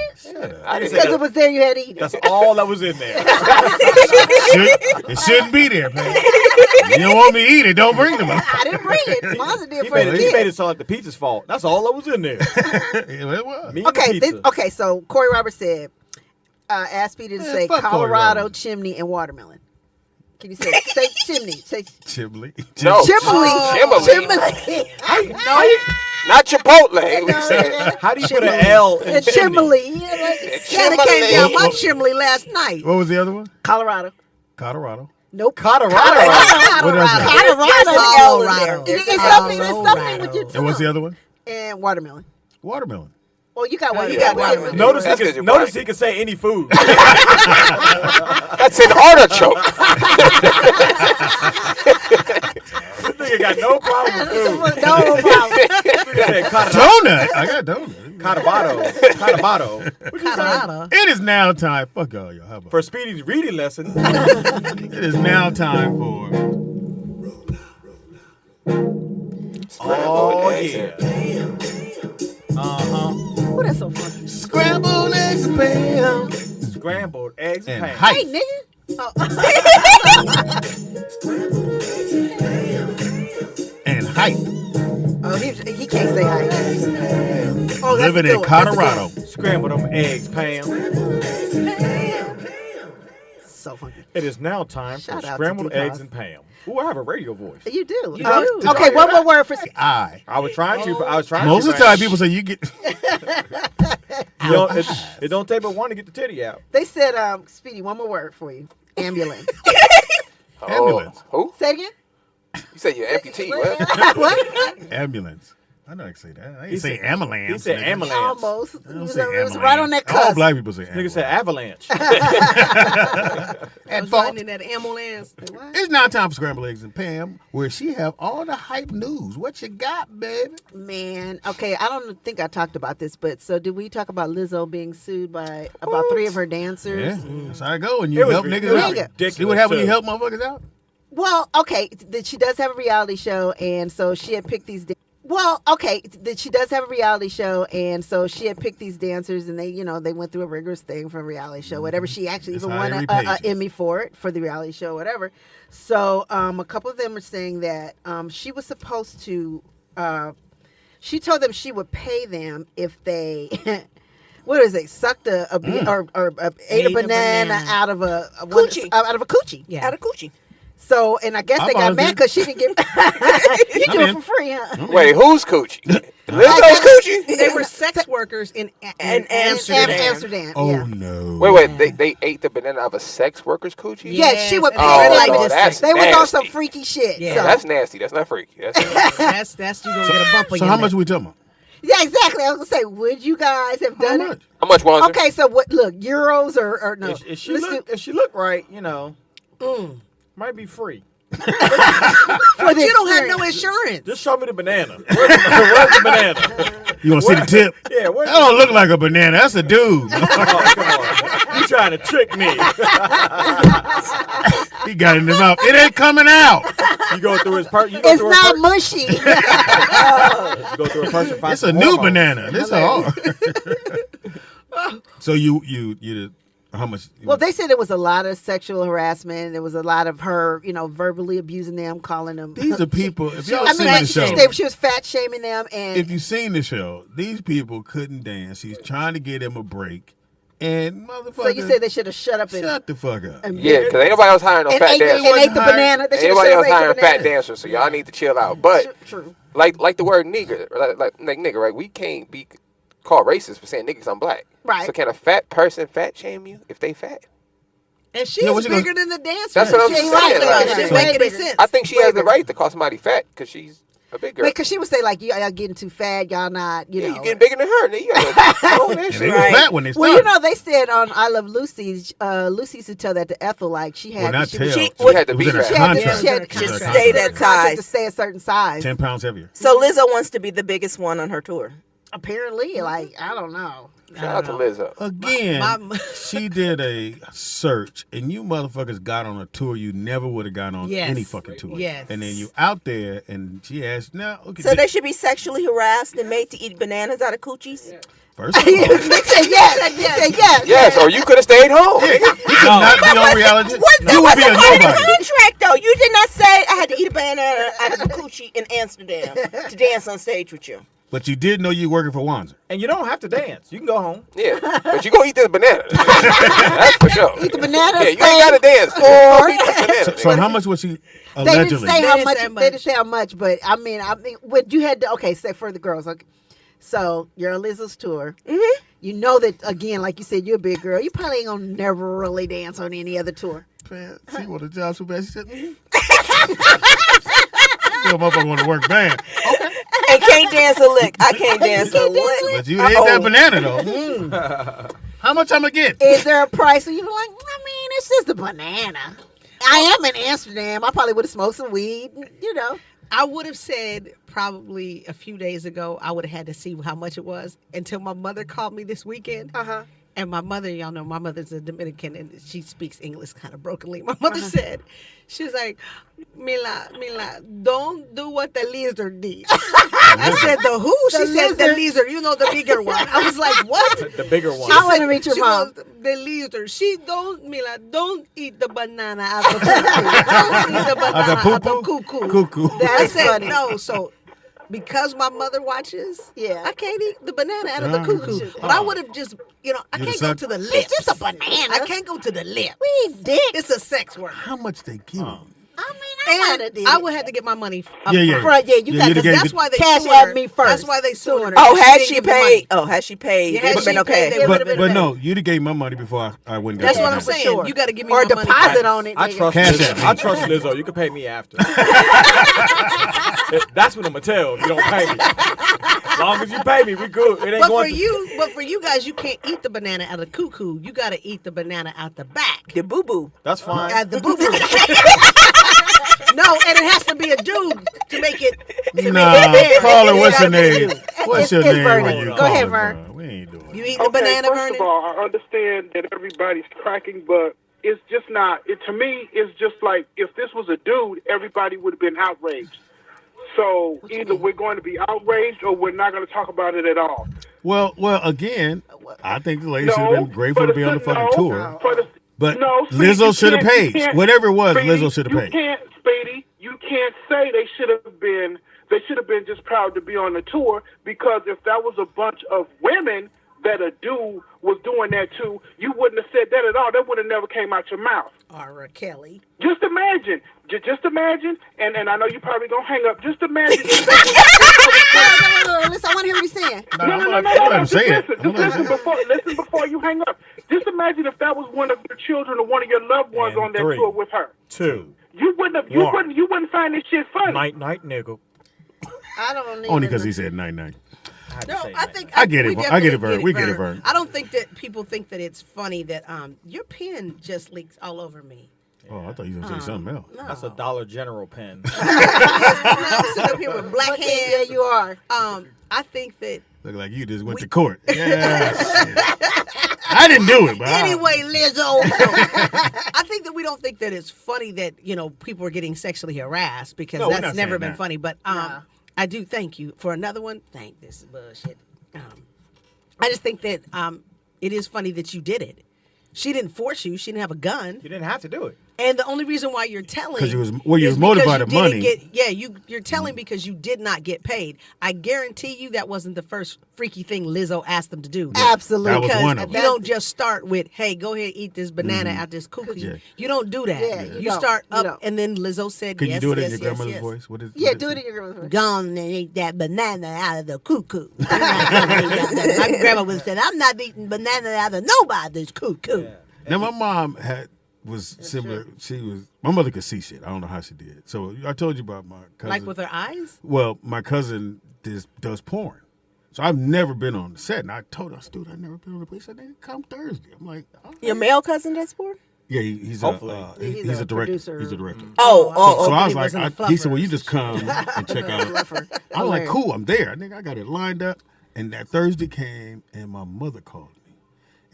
I didn't Because eat it it. was there, you had to eat it. That's all that was in there. It shouldn't be there, Pam. You don't want me to eat it, don't bring them. I didn't bring it. Monza did He for made the it kid. sound like the pizza's fault. That's all that was in there. It was. Me and Okay, the pizza. okay. So Corey Roberts said, asked Peter to say fuck Corey Colorado, Roberts. chimney, and watermelon. Can you say chimney? Say Chimley. No. chimney. Chimney. No, Not Chipotle. We no, said. How do you put an L in and chimney? chimney. Yeah, like, Yeah, they came down my chimney last night. What was the other one? Colorado. Colorado. Nope. Colorado. What else? Colorado. There's an L in there. It's something with your tongue. And what's the other one? And watermelon. Watermelon. Well, you got one. you You got got watermelon. Notice, That's he 'cause can, you're notice black. he can say any food. That's an artichoke. This nigga got no problem with food. No problem. He said Donut. I got donut. Cotabato. Colorado. It is now time. Fuck all y'all. How about For Speedy's reading lesson. it is now time for. Oh, yeah. Oh, that's so funny. Scrambled eggs and Pam. Scrambled eggs and And pancakes. height. Hey, nigga. And height. Oh, he can't say hi. Oh, that's Living a good in one. Colorado. Scrambled them eggs, Pam. So funny. It is now time Shout for out to scrambled D-Boss. eggs and Pam. Ooh, I have a radio voice. You do. You do. Okay, one more word for I. I was trying to. I was trying Most to. of the time, people say you get. It don't take but one to get the titty out. They said, Speedy, one more word for you. Ambulance. Ambulance. Who? Say it again. You said you're amputee. What? What? Ambulance. I know I can say that. I ain't say ambulance. He said nigga. ambulance. Almost. I don't It say was right on that ambulance. All cusp. black people say Nigga ambulance. said avalanche. I was riding in that ambulance. It's now time for Scrambled Eggs and Pam, where she have all the hype news. What you got, baby? Man, okay, I don't think I talked about this, but so did we talk about Lizzo being sued by about 3 of her dancers? Yeah, that's how I go. And It you was help ri- niggas it was out. ridiculous, See what happens when you too. help motherfuckers out? Well, okay, that she does have a reality show, and so she had picked these. Well, okay, that she does have a reality show, and so she had picked these dancers, and they, they went through a rigorous thing for a reality show, whatever. She actually That's even how won they a repaid you. Emmy for it, for the reality show, whatever. So, a couple of them are saying that she was supposed to. She told them she would pay them if they. What is it? Sucked or ate a banana out of a Coochie. out of a coochie. Yeah. Out of coochie. So, and I guess I they got mad volunteered. because she didn't get. You do it for free, huh? Wait, who's coochie? Lizzo's coochie? They were sex workers in Amsterdam. Amsterdam. Oh, yeah. no. Wait, they ate the banana of a sex worker's coochie? Yes, she would pay and Oh, them. no, that's They was on some nasty. freaky shit. Yeah. So. That's nasty. That's not freaky. That's That's you gonna get a bump on So your how lip. much we talking about? Yeah, exactly. I was gonna say, would you guys have How done much? it? how much was it? Okay, so what? Look, euros or no? If she Let's look, do- if she look right, might be free. for But the you don't have no experience. insurance. Just show me the banana. Where's the banana? You want to see the tip? Yeah, where's That don't look like a banana. That's a dude. Oh, come on. You trying to trick me? He got it in his mouth. It ain't coming out. You go through his purse. It's not mushy. You go through a person. find It's a some new hormones. banana. This hard. So you how much? Well, they said there was a lot of sexual harassment. There was a lot of her, verbally abusing them, calling them. These are people. If y'all I seen mean, the show, she was fat shaming them, and if you've seen the show, these people couldn't dance. She's trying to get him a break, and motherfucker. so you said they should have shut up and shut the fuck up. Yeah, because ain't nobody else hiring no and fat ate, dancers. and ate the banana. They Ain't should've nobody shut else up and ate hiring the fat banana. dancers, so y'all need to chill out. But True. like the word nigger, like nigger, right? We can't be called racist for saying niggas I'm black. Right. So can a fat person fat shame you if they fat? And she's what you gonna- bigger than the dancer. That's what I'm She saying. ain't right Like, about it. It didn't make any so- sense. I think she has the right to call somebody fat because she's a big girl. Because she would say like, y'all getting too fat, y'all not, Yeah, you getting bigger than her. Nigga. You gotta own that And shit. they was fat when they Well, started. they said on I Love Lucy, Lucy used to tell that to Ethel, like she had, Well, not she, tell. she, She had to It be was in her fat. she had to, contract. she had It was in her Just contract. stay that size. to stay a certain size. 10 pounds heavier. So Lizzo wants to be the biggest one on her tour. Apparently, like I don't know. Shout out to Lizzo. Again, My- she did a search, and you motherfuckers got on a tour you never would have got on Yes. any fucking tour. Yes. And then you out there, and she asked, now, okay. So they should be sexually harassed and made to eat bananas out of coochies? First of all, Nick said yes. Nick said yes. Yes, or you could have stayed home. you could not be on reality. That You would be a wasn't part of the nobody. contract, though. You did not say I had to eat a banana out of a coochie in Amsterdam to dance on stage with you. But you did know you were working for Wanzer. And you don't have to dance. You can go home. Yeah, but you gonna eat this banana. That's for sure. Eat the banana. Yeah, you ain't gotta dance. Or Eat this banana, So nigga. how much was she they didn't allegedly? say how They didn't much. say They much. didn't say how much, but I mean, when you had to, okay, say for the girls, okay. So you're on Lizzo's tour. Mm-hmm. You know that again, like you said, you're a big girl. You probably ain't gonna never really dance on any other tour. Man, she wanted a job so bad. She said, Still motherfucker want to work bad. And can't dance a lick. I can't dance a lick. But you ate that banana, though. Mm. How much I'm going to get? Is there a price? And you're like, I mean, it's just a banana. I am in Amsterdam. I probably would have smoked some weed, I would have said probably a few days ago, I would have had to see how much it was until my mother called me this weekend. Uh-huh. And my mother, y'all know, my mother's a Dominican and she speaks English kind of brokenly. My mother said, she was like, Mila, don't do what the lizard did. I said, the who? She said, the lizard, the bigger one. I was like, what? The bigger one. I want to meet your She mom. goes, the lizard. She don't, Mila, don't eat the banana out the cuckoo. Don't eat the banana out the cuckoo. Cuckoo. I That's said, funny. no, so because my mother watches, Yeah. I can't eat the banana out of the No. cuckoo. But I would have just, I You'd can't have go sucked- to the lips. It's just a banana. I can't go to the lip. We dick. It's a sex word. How much they give you? I mean, might have did I it. would have to get my money up Yeah, yeah. Front, yeah, you got you'd have to gave That's it- why they cash sued at her. me first. That's why they sued her. Oh, has didn't she give the money. paid? Oh, has she paid? Yeah, has It's she been okay. paid, they would've But been no, you'd have gave my money before I went and got That's that what I'm number. saying. Sure. You got to give me Or my money. deposit on it. I nigga. trust Cash Lizzo. App me. I trust Lizzo. You can pay me after. That's what I'm gonna tell. If you don't pay me. As long as you pay me, we good. It ain't But going to. but for you guys, you can't eat the banana out of the cuckoo. You got to eat the banana out the back. The boo boo. That's fine. At the boo boo. No, and it has to be a dude to make it. To Nah, make it fair. caller, It's what's your gotta be a name? dude. What's your it's name? Vernon. when you Go calling, ahead, Vern. bro? We ain't doing it. You eating the Okay, banana, first Vernon? of all, I understand that everybody's cracking, but it's just not. To me, it's just like if this was a dude, everybody would have been outraged. So either we're going to be outraged or we're not going to talk about it at all. Well, again, I think the lady No, should have been grateful for to the be on the cer- fucking no, tour. for the- But no, Speedy, Lizzo you should have can't- you paid. can't- Whatever it was, Speedy, Lizzo should have paid. Speedy, you can't say they should have been. They should have been just proud to be on the tour, because if that was a bunch of women that a dude was doing that to, you wouldn't have said that at all. That would have never came out your mouth. Or Kelly. Just imagine. Just imagine, and I know you probably gonna hang up. Just imagine. If No, listen, I want to hear what he's saying. Let him say it. Just listen before you hang up. Just imagine if that was one of your children or one of your loved ones And on that 3, tour with her. 2. You wouldn't find this shit funny. Night, nigga. I don't need Only because he said 9-9. No, I think I get we it. I get it, definitely Vern. We get it, Vern. I don't think that people think that it's funny that your pen just leaks all over me. Oh, I thought you were going to say something else. No. That's a Dollar General pen. I'm sitting up here with black Look, hands. yeah, you are. I think that Look like you just went to court. Yeah, I didn't do it, but anyway, Lizzo. I think that we don't think that it's funny that people are getting sexually harassed, because No, we're that's not never saying been that. funny. But I do thank you for another one. This is bullshit. I just think that it is funny that you did it. She didn't force you. She didn't have a gun. You didn't have to do it. And the only reason why you're telling 'Cause you was is motivated by because the you money. didn't get- you're telling because you did not get paid. I guarantee you that wasn't the first freaky thing Lizzo asked them to do. Absolutely. That was Because one of you them. don't just start with, "Hey, go ahead eat this banana out this cookie." Yeah. You don't do that. Yeah, you you don't. start You up, don't. and then Lizzo said, Can "Yes, you do it yes, in your yes, grandmother's yes. voice? What is? Yeah, what do is it in your grandmother's voice. Gone and eat that banana out of the cuckoo." My grandma would have said, "I'm not eating banana out of nobody's cuckoo." Now my mom was similar. My mother could see shit. I don't know how she did. So I told you about my cousin. Like with her eyes. Well, my cousin does porn. So I've never been on the set. And I told her, dude, I've never been on the place. I said, come Thursday. I'm like, all right. Your male cousin that's for? Yeah, he's Hopefully. he's a director. producer. He's a director. Oh, So I was he like, wasn't a he said, fluffer. well, you just come and check out. I was like, cool, I'm there. Nigga, I got it lined up. And that Thursday came, and my mother called me.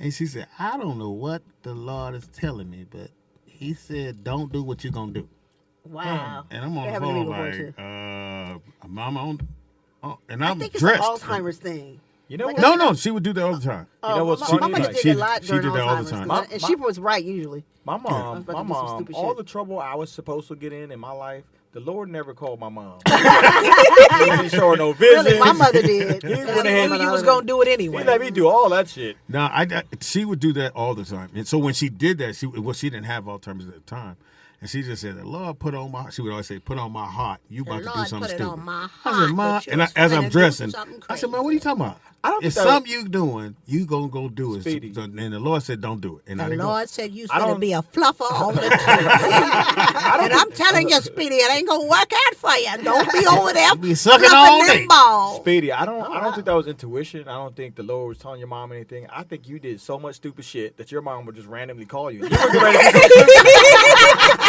And she said, I don't know what the Lord is telling me, but he said, don't do what you're going to do. Wow. And I'm on They the have a phone legal voice, like, Mama, and I I'm think it's dressed. an Alzheimer's thing. You know what? No, she would do that all the time. You know what's my funny? mama Like, did she- a lot she during did that all the Alzheimer's, time. and she was right usually. My I was mom, about to do some stupid all shit. the trouble I was supposed to get in my life, the Lord never called my mom. He didn't show her no vision. Really, my mother did. He went You ahead. knew you was gonna do it anyway. He let me do all that shit. No, she would do that all the time. And so when she did that, she didn't have Alzheimer's at the time. And she just said, the Lord put on my, she would always say, put on my heart. You about to do Lord something put it stupid. on my I said, heart Ma, that you and was as I'm finna do dressing, something I said, man, what are you talking about? I don't If think that- something you doing, you gonna go do it. Speedy. So, and the Lord said, don't do it. And I The didn't go. Lord said you I gonna don't- be a fluffer on the tour. And I'm telling you, Speedy, it ain't gonna work out for you. Don't be over there be sucking fluffing all them day. balls. Speedy, I don't think that was intuition. I don't think the Lord was telling your mom anything. I think you did so much stupid shit that your mom would just randomly call you. You were getting ready to do something.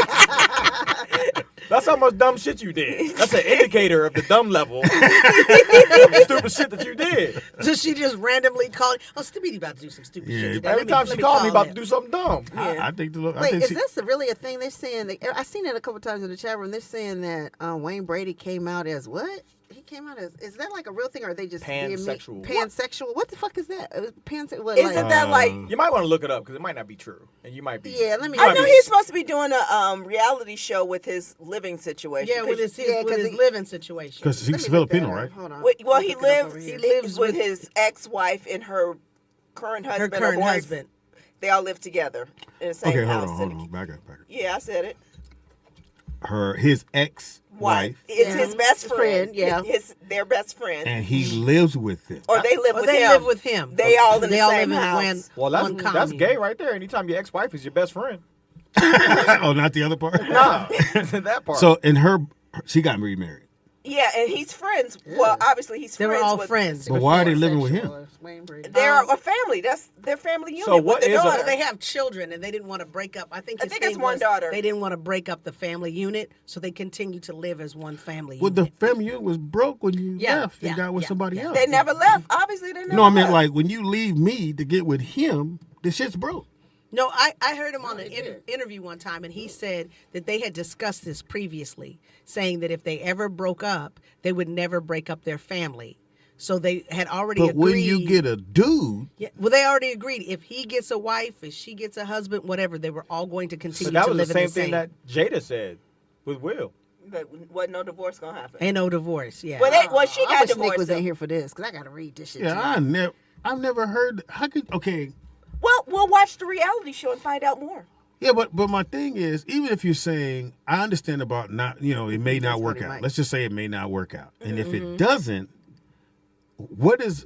That's how much dumb shit you did. That's an indicator of the dumb level of the stupid shit that you did. So she just randomly called. Oh, Speedy about to do some stupid Yeah, shit. today. Every Let me- let let she me called me call about him. to do something dumb. I think the Lord. I Wait, think is she, this really a thing? They're saying I seen it a couple times in the chat room. They're saying that Wayne Brady came out as what? He came out as, is that like a real thing, or are they just being Pansexual. Pansexual? What the fuck is that? What, Isn't like, that like? You might want to look it up because it might not be true, and you might be. Yeah, let me. I know he's supposed to be doing a reality show with his living situation. Yeah, with his, Yeah, with 'cause his he- living situation. because Let she's me look that Filipino, up. right? Hold on. Well, he Look it up lives. over He here. lives with his ex-wife and her current Her husband. or current boyf- husband. They all live together in the same Okay, house. hold on. Back up. Yeah, I said it. his ex-wife, It's his best friend. yeah. Their best friend. and he lives with it. Or they live Or with they him. live with him. They all in They the all same live in house. Well, one that's commune. gay right there. Anytime your ex-wife is your best friend. Oh, not the other part. No, that part. So she got remarried. Yeah, and he's friends. Well, obviously he's They were friends all with. friends. But why are they living with him? They're a family. That's their family unit. So what with the is a- daughter. They have children, and they didn't want to break up. I think I his think it's thing one was daughter. They didn't want to break up the family unit, so they continue to live as one family Well, unit. the family unit was broke when you Yeah, left and yeah, got with yeah, somebody yeah. else. They never left. Obviously, they never. No, I meant left. like when you leave me to get with him, the shit's broke. No, I heard him on an interview one time, and he said that they had discussed this previously, saying that if they ever broke up, they would never break up their family. So they had already But agreed. when you get a dude, Yeah, well, they already agreed. If he gets a wife, if she gets a husband, whatever, they were all going to continue But that to was the live same in the same. thing that Jada said with Will. But wasn't no divorce gonna happen. Ain't no divorce. Yeah. Well, she I got wish Nick divorced. was though. in here for this because I got to read this shit. yeah, I've never heard. How could okay? Well, we'll watch the reality show and find out more. Yeah, but my thing is, even if you're saying, I understand about not, it may not work out. Let's just say it may not work out, and if it doesn't, what does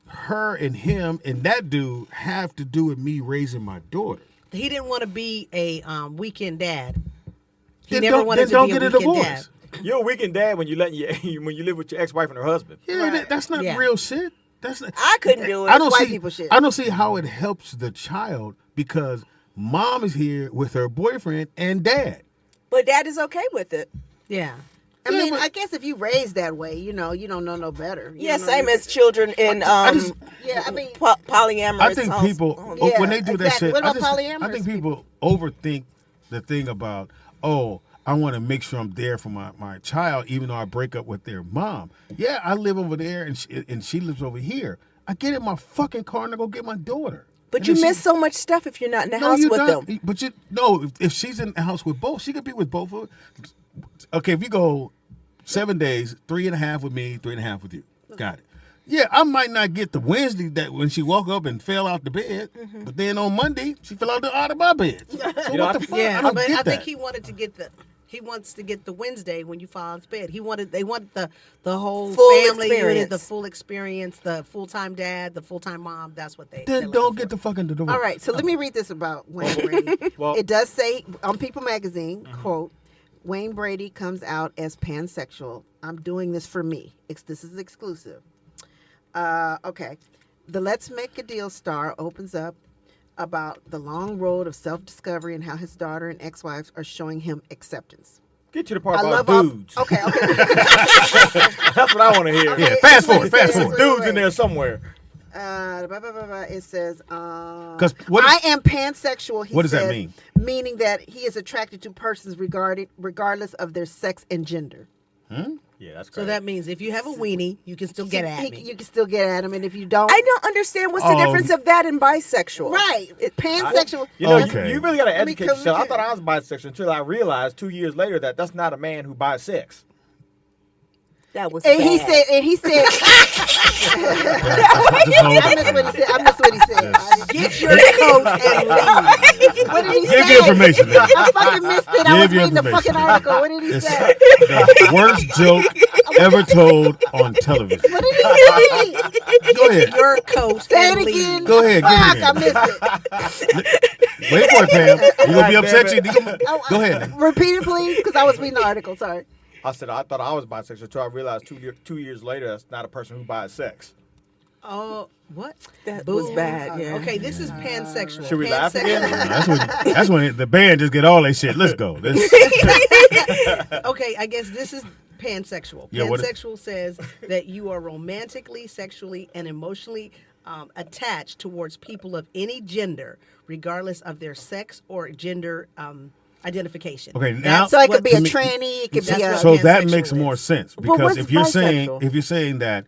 her and him and that dude have to do with me raising my daughter? He didn't want to be a weekend dad. He Then never don't- wanted then to don't be a get a weekend divorce. dad. You're a weekend dad when you live with your ex-wife and her husband. Yeah, that's not Yeah. real shit. That's not, I couldn't do it. I don't white see. people shit. I don't see how it helps the child because mom is here with her boyfriend and dad. But dad is okay with it. Yeah. I Yeah, mean, but- I guess if you raised that way, you don't know no better. You Yeah, know, same you- as children in I just- Yeah, I mean, polyamorous. I think homes. people Yeah, when they do that exactly. shit. What about I polyamorous think people overthink the thing about I want to make sure I'm there for my child, even though I break up with their mom. Yeah, I live over there and she lives over here. I get in my fucking car and I go get my daughter. But And you then she- miss so much stuff if you're not in the No, house you with don't. them. But if she's in the house with both, she could be with both of them. Okay, if you go 7 days, 3.5 with me, 3.5 with you. Got it. Yeah, I might not get the Wednesday that when she woke up and fell out the bed, but then on Monday she fell out of my bed. So what the fuck? Yeah, I don't but get I think that. he wanted to get he wants to get the Wednesday when you fall out of bed. They want the whole Full family unit, experience. the full experience, the full-time dad, the full-time mom. That's what they're Then looking don't for. get the fucking divorce. all right, so let me read this about Wayne Brady. Well- It does say on People Magazine, quote, Wayne Brady comes out as pansexual. I'm doing this for me. This is exclusive. Okay. The Let's Make a Deal star opens up about the long road of self-discovery and how his daughter and ex-wives are showing him acceptance. Get to the part I about love dudes. Okay. That's what I want to hear. Okay, Yeah, fast forward. Dudes in there somewhere. It says, what is- I am pansexual, he What does that says, mean? meaning that he is attracted to persons regardless of their sex and gender. Yeah, that's So crazy. that means if you have a weenie, you can still get at me. You can still get at him, and if you don't, I don't understand what's the difference of that and bisexual. Right, pansexual. You know, Okay. you really got to Let me educate come yourself. I here. thought I was bisexual until I realized 2 years later that that's not a man who buys sex. That was And bad. he said, I missed what he said. Get your coat and leave. What did he say? Give the information. man. I fucking missed it. I was Give your reading the information. fucking article. What did he It's say? the worst joke ever told on television. What did he say? Go ahead. Your coat Say and it leave. again. Go ahead, give it Fuck, again. I missed it. Wait for it, Pam. You gonna be God upset? damn it. Go ahead. Repeat it, please, because I was reading the article. Sorry. I said I thought I was bisexual until I realized 2 years later that's not a person who buys sex. Oh, what? That was bad. Yeah. Okay, this is pansexual. Should we laugh again? That's when the band just get all that shit. Let's go. Okay, I guess this is pansexual. Yeah, what is- Pansexual says that you are romantically, sexually, and emotionally attached towards people of any gender, regardless of their sex or gender identification. Okay, now So it could be a to me- tranny. It could That's be a. what So that pansexual makes is. more sense But because what's if you're bisexual? saying that,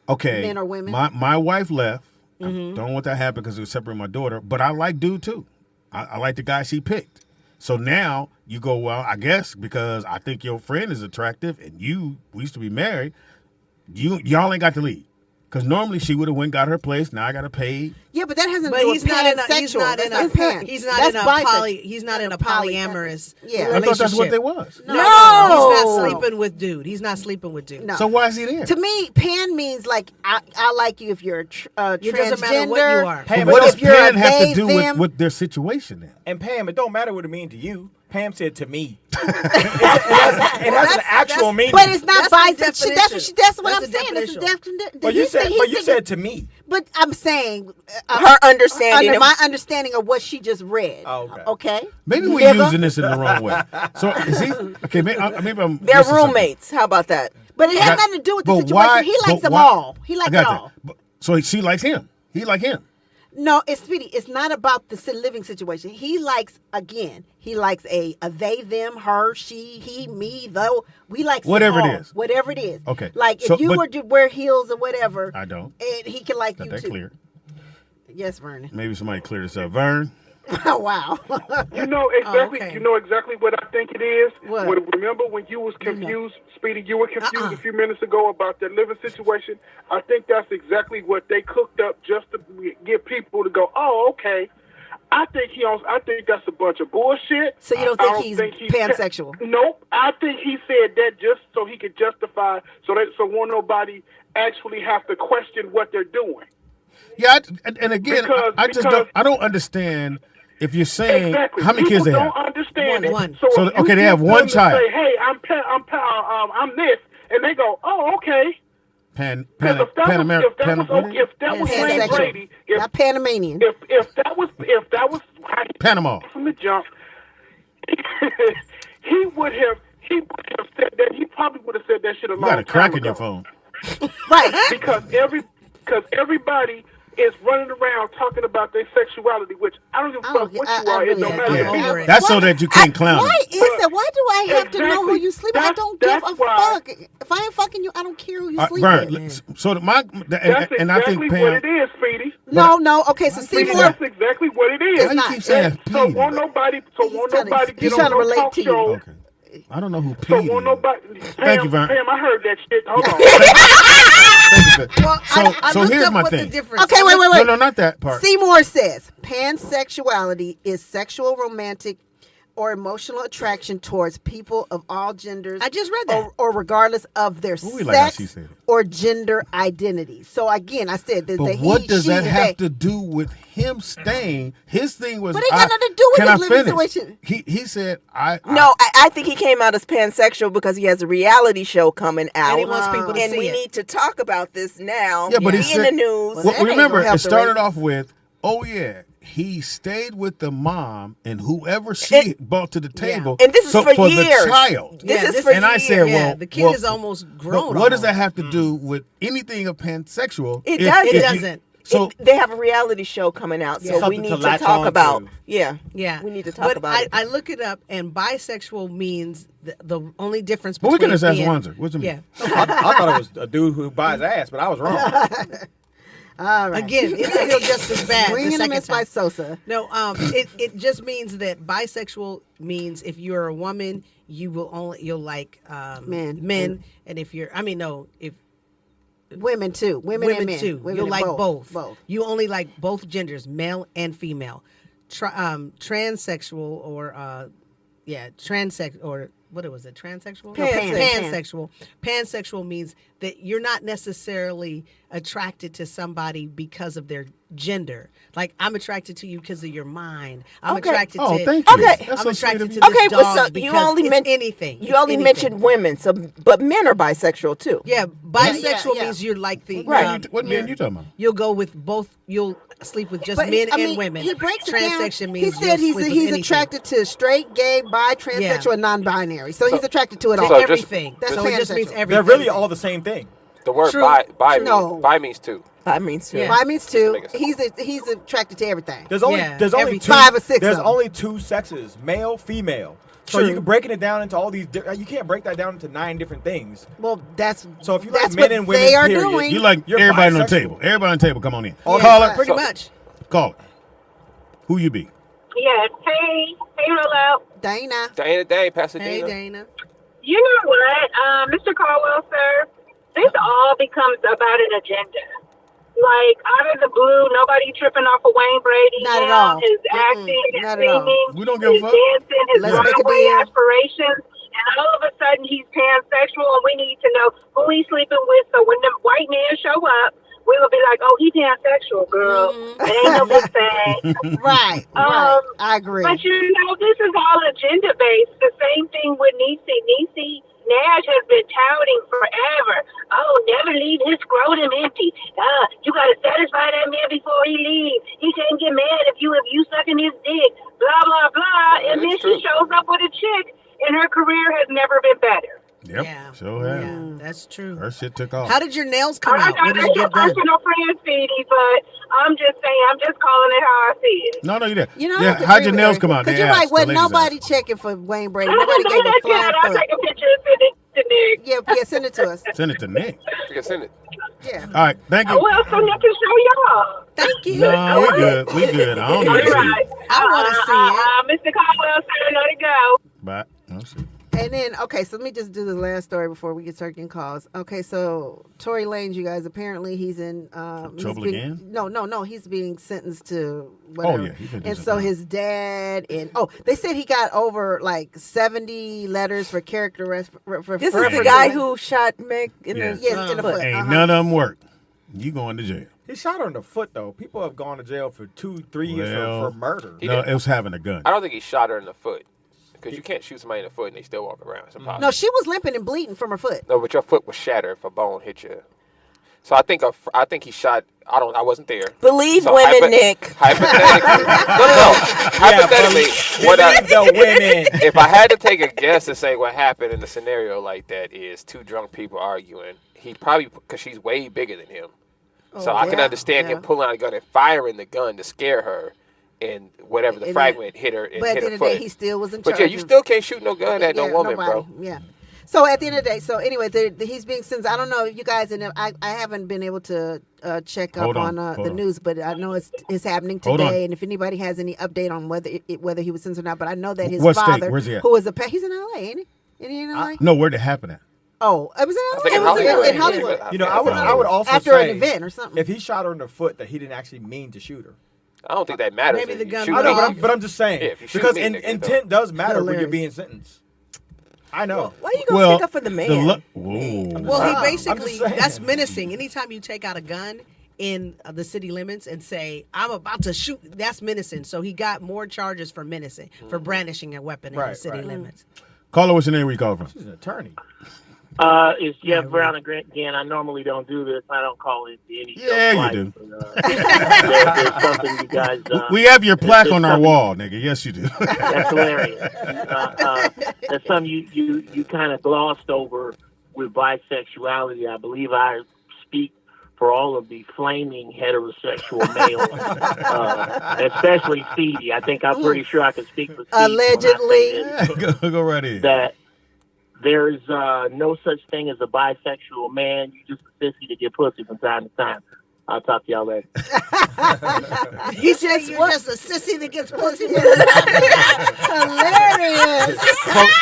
okay, Men or women? my wife left. I don't want that to happen because it was separating my daughter. But I like dude too. I like the guy she picked. So now you go, well, I guess because I think your friend is attractive and we used to be married. Y'all ain't got to leave. Because normally she would have went got her place. Now I got to pay. Yeah, but that hasn't But to do he's with not in a pansexual. he's not in That's a pan. he's not That's in a bisexual. he's not in a polyamorous Yeah. I thought that's what they was. No, he's not sleeping with dude. He's not sleeping with dude. No. So why is he there? To me, pan means like I like you if you're transgender. It doesn't matter what you are. But what does if you're pan a have they, to do them. with their situation then? And Pam, it don't matter what it means to you. Pam said to me. It has an actual meaning. But it's not That's the bisexual. definition. That's what That's I'm the saying. That's the definition. But you said to me. But I'm saying Her understanding under of- my understanding of what she just read. Oh, okay. Okay. Maybe we're Liver. using this in the wrong way. So is he okay? Maybe I'm. They're missing something. roommates. How about that? But it has Got- nothing to do with the but situation. why- He likes but them why- all. He I likes got it that. all. So she likes him. He like him. No, it's Speedy. It's not about the living situation. He likes He likes a they, them, her, she, he, me, though. We like Whatever it all. is. Whatever it is. Okay. Like So, if you but- were to wear heels or whatever, I don't. and he can like Got you that too. clear. Yes, Vernon. Maybe somebody clear this up. Vern. Oh, wow. You know exactly. okay. You know exactly what I think it is. What? Remember when you was confused, Speedy? You were confused a few minutes ago about that living situation. I think that's exactly what they cooked up just to get people to go, "Oh, okay." I think that's a bunch of bullshit. So you don't think he's pansexual? Nope. I think he said that just so he could justify, so won't nobody actually have to question what they're doing. Yeah, and again, I just because- don't understand if you're saying Exactly. how many People kids they have. don't understand One. it. So So, if you okay, they get have one them to child. Say, hey, I'm this, and they go, oh, okay. Pan Because if that was Wayne Pansexual. Brady, Not Panamanian. if that was how he Panama. from the jump, he would have said that. He probably would have said that shit a You long got a time crack in ago. your phone. Right. because everybody is running around talking about their sexuality, which I don't give a fuck what you are. It don't matter. Yeah, that's so that you can't clown Why him. is that? Why do I have to know who Exactly. you sleep with? I don't give That's a why- fuck. If I ain't fucking you, I don't care who you sleep Vern, with. so That's I exactly think what it Pam. is, Speedy. No. Okay, so Speedy, Seymour. that's exactly what it is. Why you keep saying So P? won't nobody he's get trying on to no relate talk to you. show. Okay. I don't know who P So is. won't nobody. Thank you, Vern. Pam, I heard that shit. Hold on. Thank you, Vern. I So looked here's up my what the thing. difference. Okay, wait. No, not that part. Seymour says pansexuality is sexual, romantic, or emotional attraction towards people of all genders. I just read that. or regardless of their Ooh, we like how she sex said it. or gender identity. So again, I said that But the he, what does she, that the have they. to do with him staying? His thing was. But it got nothing to do with can his I living finish? situation. He said I. No, I think he came out as pansexual because he has a reality show coming out, And he wants people to and see we it. need to talk about this now. Yeah, but he Be in said. the news. Well, that ain't remember, gonna help it the started rating. off with, oh yeah, he stayed with the mom and whoever she brought to the table. And this is for the years. child. This is for and I years. said, Yeah, well, the kid well, is almost but grown. what does that have to do with anything of pansexual? It if- doesn't. if It you- doesn't. So They have a reality show coming out, so we Something need to to latch talk on about. to. Yeah, Yeah, we need to talk but about it. I look it up, and bisexual means the only difference But between we can just ask being, Wanzer. What's it mean? Yeah. I thought it was a dude who buys ass, but I was wrong. All right. Again, it's still just as bad. the Bringing him second in by time. Sosa. No, it just means that bisexual means if you're a woman, you'll like men, and if you're, if Women too. Women and men. too, Women you'll and like both. Both. You only like both genders, male and female. Transsexual or transex or what was it? Transsexual? No, pan. Pansexual. Pansexual means that you're not necessarily attracted to somebody because of their gender. Like I'm attracted to you because of your mind. I'm Okay. attracted Oh, to thank you. Okay. That's I'm so sweet attracted of to you. this Okay, dog but so you because only it's mentioned anything. You It's only anything. mentioned women, but men are bisexual too. Yeah, bisexual yeah. means you're like the Right. What man you talking about? You'll go with both. You'll sleep with just But men I mean, and women. He breaks it down. Transection He means said you'll sleep with he's anything. attracted to straight, gay, bi, transsexual, and non-binary. So he's attracted to it all. So just- everything. That's so it just means pansexual. everything. They're really all the same thing. The word True. No. bi means two. I mean, too. Yeah. Bi means two. Makes He's attracted to everything. There's only Yeah, there's only every two, 5 or 6 There's of them. only two sexes, male, female. So True. you can breaking it down into all these. You can't break that down into 9 different things. Well, that's So if you that's like men what and women, they are period, doing. You like You're everybody on the bisexual. table. Everybody on the table, come on in. Yeah, Call it. pretty much. Call it. Who you be? Yes. Hey, Rollo. Dana. Dana Day, Pasadena. Hey, Dana. You know what, Mr. Caldwell, sir? This all becomes about an agenda. Like, out of the blue, nobody tripping off of Wayne Brady. Not at him, all. His acting, his Not at all. singing, We don't give a his fuck. dancing, his Let's make a runaway deal. aspirations. And all of a sudden, he's pansexual, and we need to know who he's sleeping with. So when the white men show up, we will be like, oh, he pansexual, girl. It ain't no big thing. Right. I agree. But you know, this is all agenda based. The same thing with Niecy. Niecy Nash has been touting forever. Oh, never leave his scrotum empty. You gotta satisfy that man before he leaves. He can't get mad if you sucking his dick. Blah blah blah. And then she shows up with a chick, and her career has never been better. Yep. Sure have. Yeah, that's true. Her shit took off. How did your nails come out? What did That's you your get done? personal friend, Speedy, but I'm just saying, I'm just calling it how I see it. No, you did. You know, I Yeah, have to how'd agree your with nails her. come out? Because They you're asked, right. Wasn't the ladies nobody asked. checking for Wayne Brady. I Nobody don't gave know a that flying yet. I'll fuck. take a picture and send it to Nick. Yeah, send it to us. Send it to Nick. You can send it. Yeah. All right, thank you. Well, so Nick can show y'all. Thank you. No, we good. We good. I don't All need to see right. it. I want to see it. Mr. Caldwell, sir, let it go. Bye. I'll see. And then, okay, so let me just do the last story before we get start getting calls. Okay, so Tory Lanez, you guys, apparently he's in Trouble he's again? No, he's being sentenced to whatever. Oh, yeah, he's been and doing so something. his dad and they said he got over like 70 letters for character for This is the guy who shot Meg in Yeah. the in the foot. Ain't none of them work. You going to jail. He shot her in the foot, though. People have gone to jail for 2-3 years Well, for murder. No, it was having a gun. I don't think he shot her in the foot. Because you can't shoot somebody in the foot and they still walk around. It's impossible. No, she was limping and bleeding from her foot. No, but your foot was shattered if a bone hit you. So I think he shot. I wasn't there. Believe So women, Nick. Hypothetically, no. Hypothetically, believe the women. If I had to take a guess and say what happened in a scenario like that is two drunk people arguing, he probably, because she's way bigger than him. So I can understand him pulling out a gun and firing the gun to scare her. And whatever the fragment hit her and but hit at the her end of the foot. day, he still was in charge. But yeah, you still can't shoot no gun at no woman, nobody. bro. Yeah. So at the end of the day, so anyway, he's being sentenced. I don't know, you guys, and I haven't been able to check up on the news, but I know it's happening today. And if anybody has any update on whether he was sentenced or not, but I know that his What father, state? Where's he at? who is he's in LA, ain't he? Is he in LA? No, where'd it happen at? Oh, it was in LA. think in It was Hollywood. in Hollywood. You know, I would also After say an event or something. if he shot her in the foot, that he didn't actually mean to shoot her. I don't think that matters. Maybe if the you gun shoot I know, me. but I'm just saying Yeah, if you shoot because me, nigga, intent does matter when you're Hilarious. being sentenced. I know. Why you gonna stick up for the man? Whoa. Well, he I'm basically, just saying. that's menacing. Anytime you take out a gun in the city limits and say, I'm about to shoot, that's menacing. So he got more charges for menacing, for brandishing a weapon in the city limits. Caller, what's your name? Where you call from? She's an attorney. It's Jeff Brown again. I normally don't do this. I don't call it any. Yeah, you do. There's something you guys. We have your plaque there's on our something- wall, nigga. Yes, you do. That's hilarious. That's something you kind of glossed over with bisexuality. I believe I speak for all of the flaming heterosexual males, especially Speedy. I think I'm pretty sure I can speak for Speedy. Allegedly. Go right in. That there is no such thing as a bisexual man. You just a sissy to get pussy from time to time. I'll talk to y'all later. He said you're just a sissy that gets pussy. Hilarious.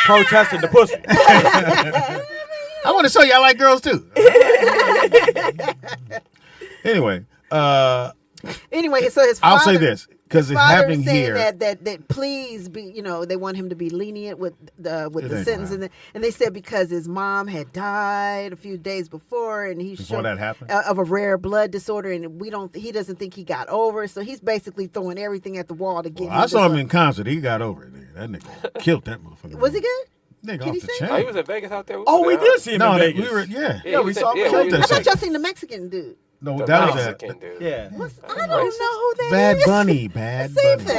Protesting the pussy. I want to show you I like girls too. Anyway, Anyway, so his father, I'll say this because it's father happening is saying here. that please be, they want him to be lenient with the ain't sentence, gonna and they said because his mom had died a few days before, and Before that happened? of a rare blood disorder, and he doesn't think he got over, so he's basically throwing everything at the wall to get. I saw him in concert. He got over it. Nigga. That nigga killed that motherfucker. Was he good? Nigga Can off he the sing? chain. Oh, he was in Vegas out there. Oh, we did see him No, in that- Vegas. we were yeah. Yeah, we saw him. Killed I that thought shit. y'all seen the Mexican dude. No, The that was Mexican that. dude. Yeah. I don't know who that Bad is. Bunny. Bad Same Bunny.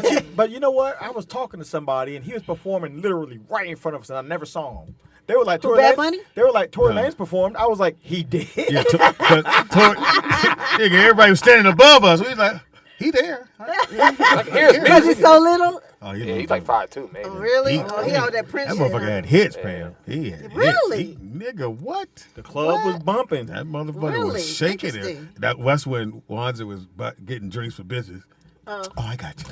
thing. But you know what? I was talking to somebody and he was performing literally right in front of us, and I never saw him. They were like, Who, Tory Bad Lanez? Bunny? They were like, Tory No. Lanez performed. I was like, he did. Yeah, nigga, everybody was standing above us. We was like, he there. Like, here's Because he's music. so little. Oh, Yeah, he's like 5'2", man. Really? He- Oh, he on that Prince That shit, motherfucker huh? had hits, Pam. He had Really? hits. Nigga, what? The club was bumping. That motherfucker Really? was shaking it. Interesting. That's when Wanza was getting drinks for bitches. Oh, I got you.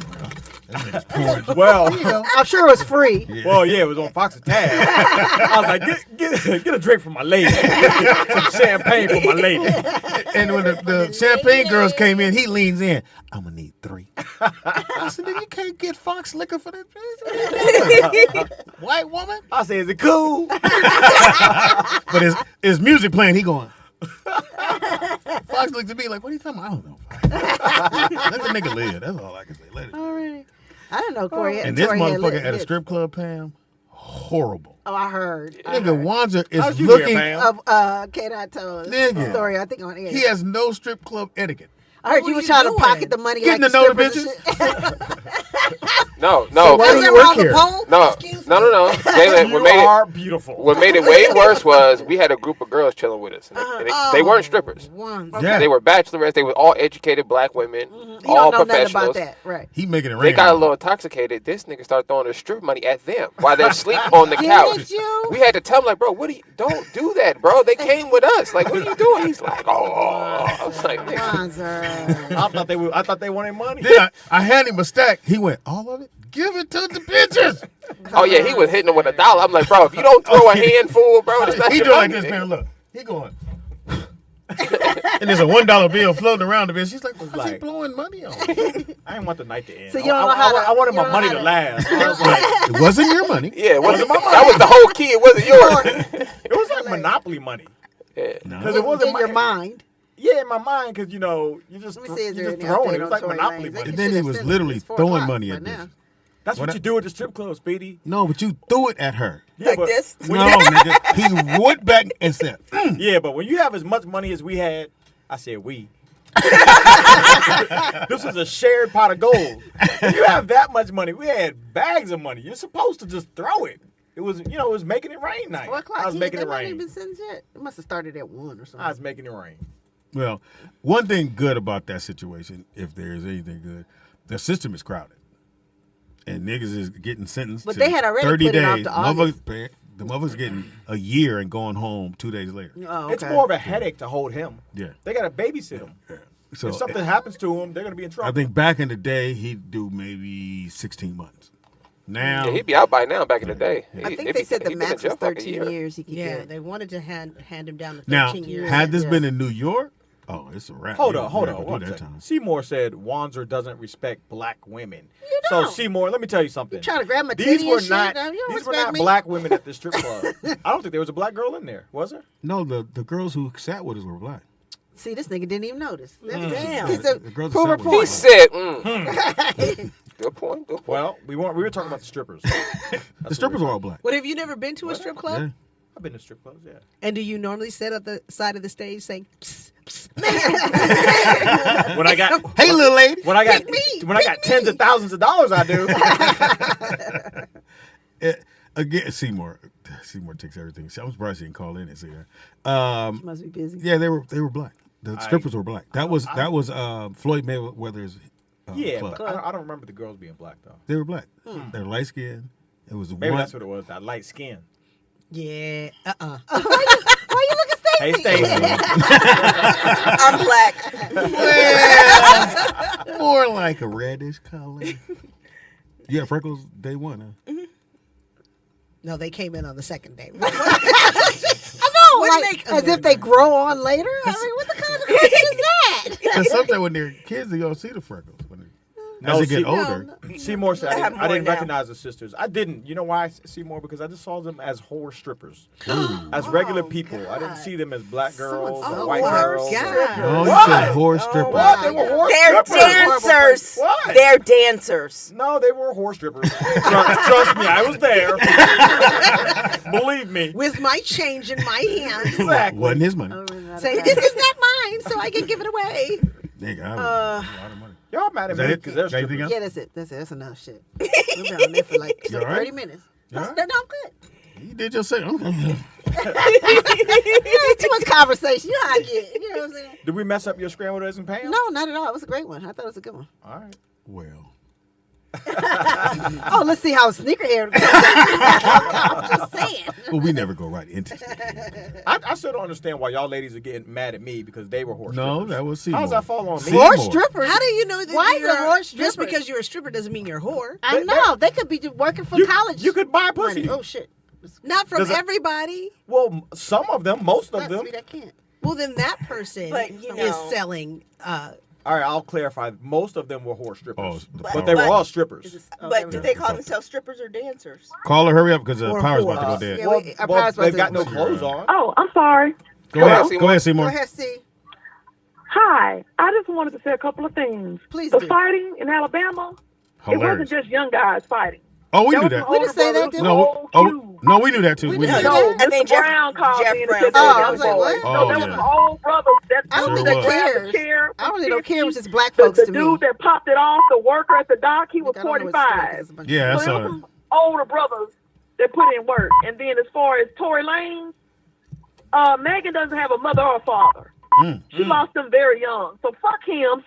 That nigga's pouring. Well, I'm sure it was free. well, yeah, it was on Fox's tab. I was like, get a drink for my lady. Some champagne for my lady. And when the champagne girls came in, he leans in. I'm gonna need 3. I said, "Nigga, you can't get Fox liquor for that. White woman." I said, is it cool? But his music playing, he going. Fox looked at me like, "What are you talking about?" I don't know. Let the nigga live. That's all I can say. Let it. All right. I didn't know Corey. And this Tory had motherfucker lit at a lips. strip club, Pam, horrible. Oh, I heard. Nigga, Wanzer is How'd you looking. hear, Pam? Of K-Dot told Nigga. the story, I think, on air. He has no strip club etiquette. I heard What you were were you trying doing? to pocket the money Getting like to know the strippers and shit. No. Why do you work here? No. Jalen, You are beautiful. what made it way worse was we had a group of girls chilling with us. And they weren't strippers. Yeah. They were bachelorettes. They were all educated black women, You all don't know nothing about professionals. that, right? He making it rain. They got a little intoxicated. This nigga started throwing their strip money at them while they're asleep on the couch. you? We had to tell him, like, bro, don't do that, bro. They came with us. Like, what are you doing? He's like, oh. I was like, nigga. Wanzer. I thought they wanted money. Then I had him a stack. He went, all of it? Give it to the bitches. Oh, yeah, he was hitting them with $1. I'm like, bro, if you don't throw a handful, bro, it's not He your doing like money, this, nigga. man. Look, he going. And there's a $1 bill floating around the bitch. She's like, what's he like- blowing money on? I didn't want the night to end. So you don't know how to- I wanted you my don't money know to how last. I was like, It wasn't your money. Yeah, it wasn't my money. That was the whole key. It wasn't yours. it was like Monopoly money. Yeah. Because it wasn't in your mind. Yeah, in my mind, because, you know, you just, Let me see, is you there just any throwing it. update It was on like Tory Monopoly Lanez? money. And then he was literally throwing money at bitches. That's what What you do at the strip club, Speedy. No, but you threw it at her. Yeah, Like but this? when No, you- nigga. He went back and said, Yeah, but when you have as much money as we had, I said we. This was a shared pot of gold. When you have that much money, we had bags of money. You're supposed to just throw it. It was, you know, it was making it rain night. 4 o'clock. I was Yeah, making they it might rain. even send yet. It must have started at 1 or I something. was making it rain. well, one thing good about that situation, if there is anything good, the system is crowded. And niggas is getting sentenced But to they had already 30 put it off days. to August. The motherfucker's getting a year and going home 2 days later. Oh, It's okay. more of a headache to hold him. Yeah. They got to babysit him. So If something happens to him, they're going to be in trouble. I think back in the day, he'd do maybe 16 months. Now, Yeah, he'd be out by now back in the day. I think they said the max was 13 years he could Yeah, get. they wanted to hand him down to 13 now years. had this Yeah. been in New York, oh, it's a wrap. Hold You on, don't hold wrap on. up One that second. time. Seymour said Wanzer doesn't respect black women. don't. So Seymour, let me tell you something. You trying to grab my These titty were and shit? not Now, you don't these were respect not me. black women at the strip club. I don't think there was a black girl in there. Was there? No, the girls who sat with us were black. See, this nigga didn't even notice. Damn. He's a The girls prove that a sat with He point. said, good point, good point. Well, we were talking about the strippers. The strippers were all black. What, have you never been to a strip club? Yeah. I've been to strip clubs, yeah. And do you normally sit at the side of the stage saying, psst, psst, When I got Hey, little lady. when I got tens of thousands of dollars, I do. Again, Seymour takes everything. I'm surprised he didn't call in and say that. She must be busy. Yeah, they were black. The strippers were black. That was Floyd Mayweather's Yeah, club. but I don't remember the girls being black though. They were black. They're light skinned. It was Maybe one. that's what it was. That light skin. yeah, Why you looking Hey, Stacey? Stacey. I'm black. Well, more like a reddish color. You had freckles day one, huh? no, they came in on the second day. I know, Wouldn't like, they- as if they grow on later. I mean, what the kind of question is that? Because sometimes when they're kids, they don't see the freckles. As they get older. Seymour said I have I more didn't now. recognize the sisters. I didn't. You know why, Seymour? Because I just saw them as whore strippers, as regular people. I didn't see them as black girls So or white whore girls. God. No, you What? said horse strippers. What? They were whore They're strippers. dancers. What? They're dancers. No, they were whore strippers. Trust me, I was there. Believe me. With my change in my hand, Exactly. Wasn't his money. saying, this is not mine, so I can give it away. Nigga, I was a lot of money. Y'all mad at Is that me it? because they're Got anything strippers. else? Yeah, that's it. That's enough shit. We've been on there for like You all right? 30 minutes. You all right? No, I'm good. You did your thing. Okay. Too much conversation. You know how I get. You know what I'm saying? Did we mess up your scrambled eggs and Pam? No, not at all. It was a great one. I thought it was a good one. All right. Well, Oh, let's see how a sneakerhead. I'm just saying. Well, we never go right into it. I still don't understand why y'all ladies are getting mad at me because they were horse No, strippers. that was Seymour. How does that fall on me? Horse strippers. How do you know that Why is you're it horse just strippers? because you're a stripper doesn't mean you're a whore? I know they could be working for college. You could buy pussy. money. Oh shit. Not from Does it- everybody. Well, some of them, most of them. That can't. Well, then that person But, you is know- selling. All right, I'll clarify. Most of them were horse strippers, Oh, but they were all strippers. But did they call themselves strippers or dancers? Call her, hurry up, because Or Power's about to whores. go dead. Yeah, Well, our power's about they've to got no go. clothes on. Oh, I'm sorry. Go ahead, Seymour. Go ahead, C. Hi. I just wanted to say a couple of things. Please The do. fighting in Alabama, it wasn't Hilarious. just young guys fighting. Oh, we There knew was that. some We didn't older say that, brothers, did the No, whole feud. no, we knew that too. We We didn't knew say that. that. No, I think Mr. Brown called Jeff me and Brown said said that that. young I was like, boy. what? No, Oh, there yeah. was some old brothers that I don't Sure think that they was. grabbed cares. the chair. I don't really don't care. It was just black The folks to me. dude that popped it off, the worker at the dock, he was I don't know what story 45. this is about. Yeah, I So saw there that. was some older brothers that put in work. And then as far as Tory Lanez, Megan doesn't have a mother or a father. She lost them very young. So fuck him.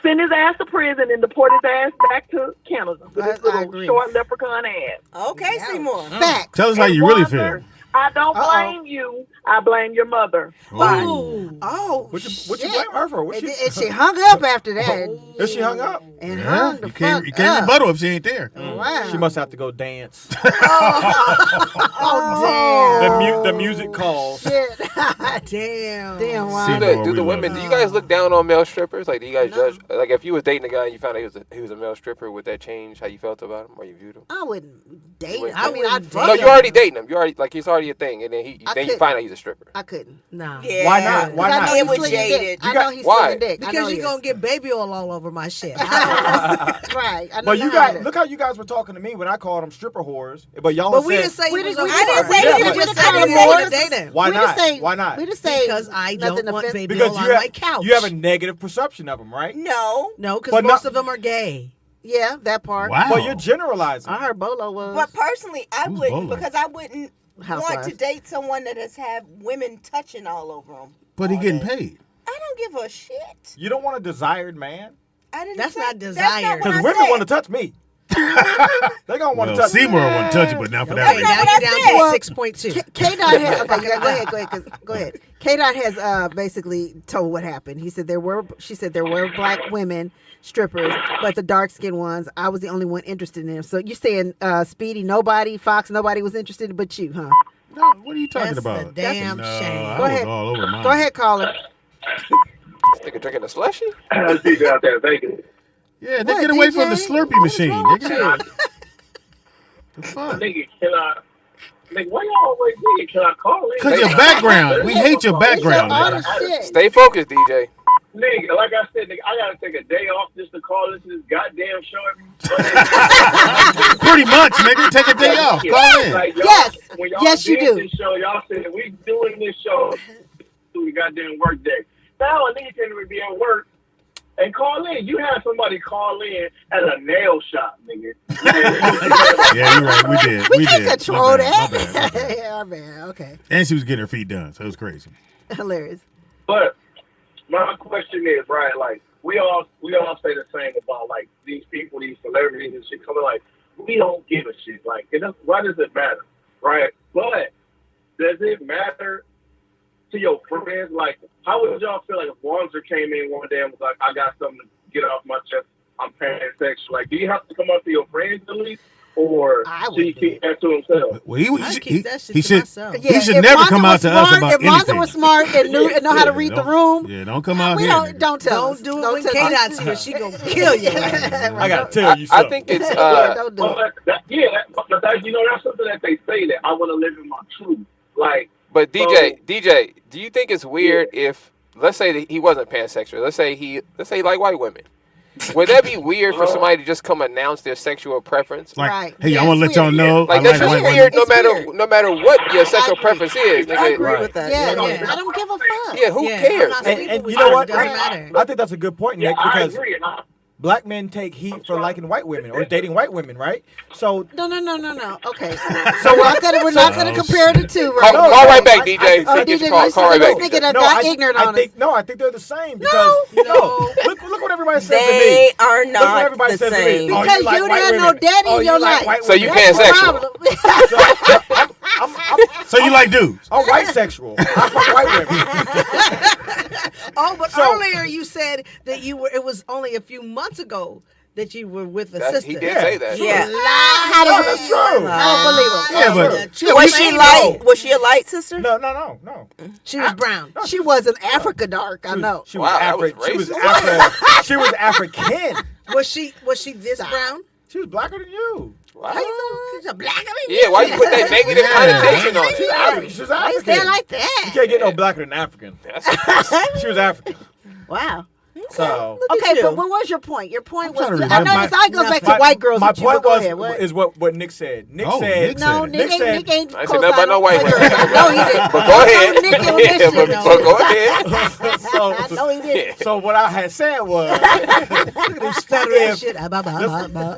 Send his ass to prison and deport his ass back to Canada with his I little agree. short leprechaun ass. Okay, Seymour. Facts. Tell us how And you really Wanda, feel. I don't blame you. I blame your mother. Bye. Ooh. Oh, What you shit. blame her for? What And she hung up after that. Is she hung up? And Yeah, hung the you can't fuck you can't up. rebuttal if she ain't there. Wow. She must have to go dance. Oh, The music calls. Shit. Damn. Damn, See, wow. no, Do we the love women? it. Do you guys look down on male strippers? Like, do you guys judge? Like, if you was dating a guy and you found out he was a male stripper, would that change how you felt about him or you viewed him? I wouldn't date Wait, him. I mean, I'd wouldn't fuck No, him. you already dating him. You already like he's already a thing, and then I you couldn't. find out he's a stripper. I couldn't. No. Yeah. Why not? Why I not? know It he's was slinging jaded. dick. I You know got- he's why? slinging dick. I know Because he you're is. gonna get baby oil all over my shit. Right. I know But you how guys, it is. look how you guys were talking to me when I called them stripper whores. But y'all But we said didn't say We he was didn't- a I didn't whore. say Yeah, he but- was just a said we whore. wanted to date him. why We didn't not? say- Why not? We just say Because I nothing don't want offensive. baby Because oil on you my have couch. you have a negative perception of them, right? No. No, because But most not- of them are gay. Yeah, that part. Wow. Well, you're generalizing. I heard Bolo was. But personally, I Who's wouldn't Bolo? because I wouldn't want Housewives. to date someone that has had women touching all over him. But he all getting day. paid. I don't give a shit. You don't want a desired man? I didn't. That's say, not That's desire. not what Because I women said. want to touch me. They gonna want to Well, touch me. Seymour wouldn't touch it, but now for that Okay, reason. now what you're I down said. to Well, 6.2. K Dot has okay, go ahead. K Dot has basically told what happened. She said there were black women strippers, but the dark skinned ones, I was the only one interested in them. So you're saying Speedy, nobody, Foxx, nobody was interested but you, huh? No, what are you talking That's about? a damn no, shame. I Go was ahead. all over mine. Go ahead, caller. This nigga drinking a slushy? DJ out there in Vegas. Yeah, they What, get away from the DJ? Slurpee machine. wrong with Nigga. you? The fuck? Nigga, why y'all always nigga? Can I call in? Because your background. We hate your background, All nigga. this shit. Stay focused, DJ. Nigga, like I said, nigga, I gotta take a day off just to call this goddamn show every Pretty much, nigga. Take a day off. Call in. Like, y'all, Yes. when y'all Yes, you did do. This show, y'all said we doing this show through the goddamn work day. Now a nigga can't even be at work and call in. You had somebody call in at a nail shop, nigga. Yeah, you're right. We did. We can't did. control My bad, that. my bad. Yeah, man. Okay. And she was getting her feet done, so it was crazy. Hilarious. But my question is, right, like we all say the same about like these people, these celebrities and shit coming like, we don't give a shit. Like, why does it matter? Right? But does it matter to your friends? Like, how would y'all feel like if Wanda came in one day and was like, I got something to get off my chest, I'm pansexual. Like, do you have to come up to your friends at least? Or should he keep that to himself? Well, he keep that shit he to should myself. he should if never Wanda come was out to us smart, about if Wanda anything. was smart and know how to read the don't- room, Yeah, don't come out we here. don't nigga. don't tell us. Don't do it Don't when tell K-Dot's us. here. She gonna kill you. I gotta tell you I something. think it's Don't do it. But that's, you know, that's something that they say that I want to live in my truth. Like, But DJ, do you think it's weird if, let's say that he wasn't pansexual, let's say he like white women, would that be weird for somebody to just come announce their sexual preference? Like, Right. hey, Yeah, I want to it's let y'all weird. know. Like I that's like just white weird, women. no matter what your sexual agree. preference is. I Nigga. agree with that. Yeah, Yeah, yeah. I don't give a fuck. Yeah, who Yeah, cares? I'm not And sleeping you with know you. what? It doesn't matter. I think that's a good point, Nick, I because agree. black men take heat for liking white women or dating white women, right? So No. Okay. So we're not gonna compare the two, right? Call right back, DJ. DJ, Call right this back. nigga that got ignorant on us. I think they're the same because look what everybody says to me. They are Look what not everybody the says to me. same. Oh, Because you like you white didn't have no women. daddy Oh, in you your like life. white So you women. That's the pansexual. problem. So you like dudes? I'm white sexual. I fuck white women. Oh, but So- earlier you said that it was only a few months ago that you were with a sister. He did say that. Yeah. No, that's true. I don't believe him. Yeah, but Was she light? Was she a light sister? No. She was brown. She was an Africa dark. I know. She was Wow, that was She was African. Was she this brown? She was blacker than you. Wow. She's a black. Yeah, why you put that negative connotation on She's it? African. She's Why you African. say it like You that? can't get no blacker than African. She was African. Wow. So Okay, but what was your point? Your point was, trying to I remember. know this all goes back to white girls. My with you, but point go was ahead. What? is what Nick said. Nick Oh, said Nick No, said it. Nick Nick ain't I said nothing about no white women. No, he didn't. But go ahead. I know Nick on this Yeah, shit, but though. go ahead. I know he didn't. So what I had said was, Stuttering shit.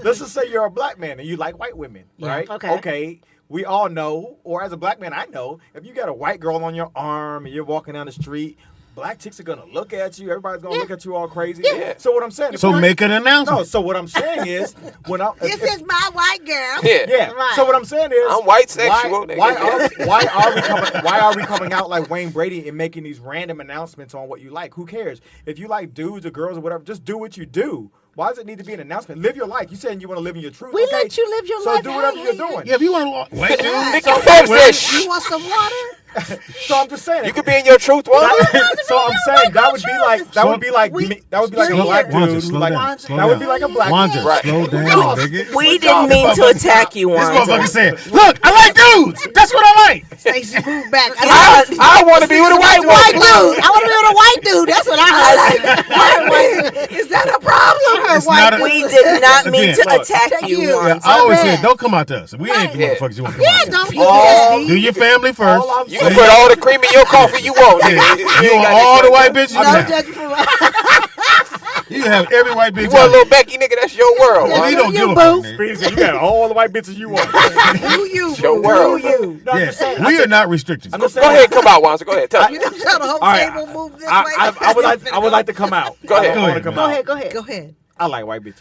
let's just say you're a black man and you like white women, right? Okay. Okay. We all know, or as a black man, I know, if you got a white girl on your arm and you're walking down the street, black chicks are gonna look at you. Everybody's gonna look at you all crazy. Yeah. So what I'm saying, So make an announcement. no. So what I'm saying is, when I This is my white girl. Yeah. Right. So what I'm saying is, I'm white sexual. why are we coming out like Wayne Brady and making these random announcements on what you like? Who cares? If you like dudes or girls or whatever, just do what you do. Why does it need to be an announcement? Live your life. You saying you want to live in your truth. We okay. let you live your so life. do whatever you're doing. Yeah, if you want to wait, dude. Nick, you fish. You want some water? So I'm just saying. You could be in your truth, one. So I'm saying that would be like Slow- a black Wanda, dude. slow Like down, slow that would down. be like a black Wanda, dude. Right. slow down, nigga. We didn't mean to attack you, This Wanda. motherfucker said, "Look, I like dudes. That's what I like." Stacey, move back. I want to be with a white White woman. dude. I want to be with a white dude. That's what I heard. Is that a problem? It's not a- We did not mean Again, to look, attack you, you. Wanda. I always bad. said, "Don't come out to us. We ain't the Yeah. motherfuckers you want to come Yeah, out to. don't be Oh, nasty. Do your family first. All I'm You saying, can put all the cream in your coffee you want. Nigga. You ain't want got all this the right white there. bitches you No have. judgment for You have every white bitch. You want a little Becky, nigga? That's your world. Well, Wanda. you don't give a You fuck, boo. nigga. Speedy said, you got all the white bitches you want. Who you? It's your boo? world. Who you? No, I'm just saying, We are not restricted. I'm just Go saying. ahead, come out, Wanda. Go ahead, tell me. You done tell the whole All right, table move this way. I would like to come out. Go ahead. I wanna come Go out. ahead. Go ahead. Go ahead. I like white bitches,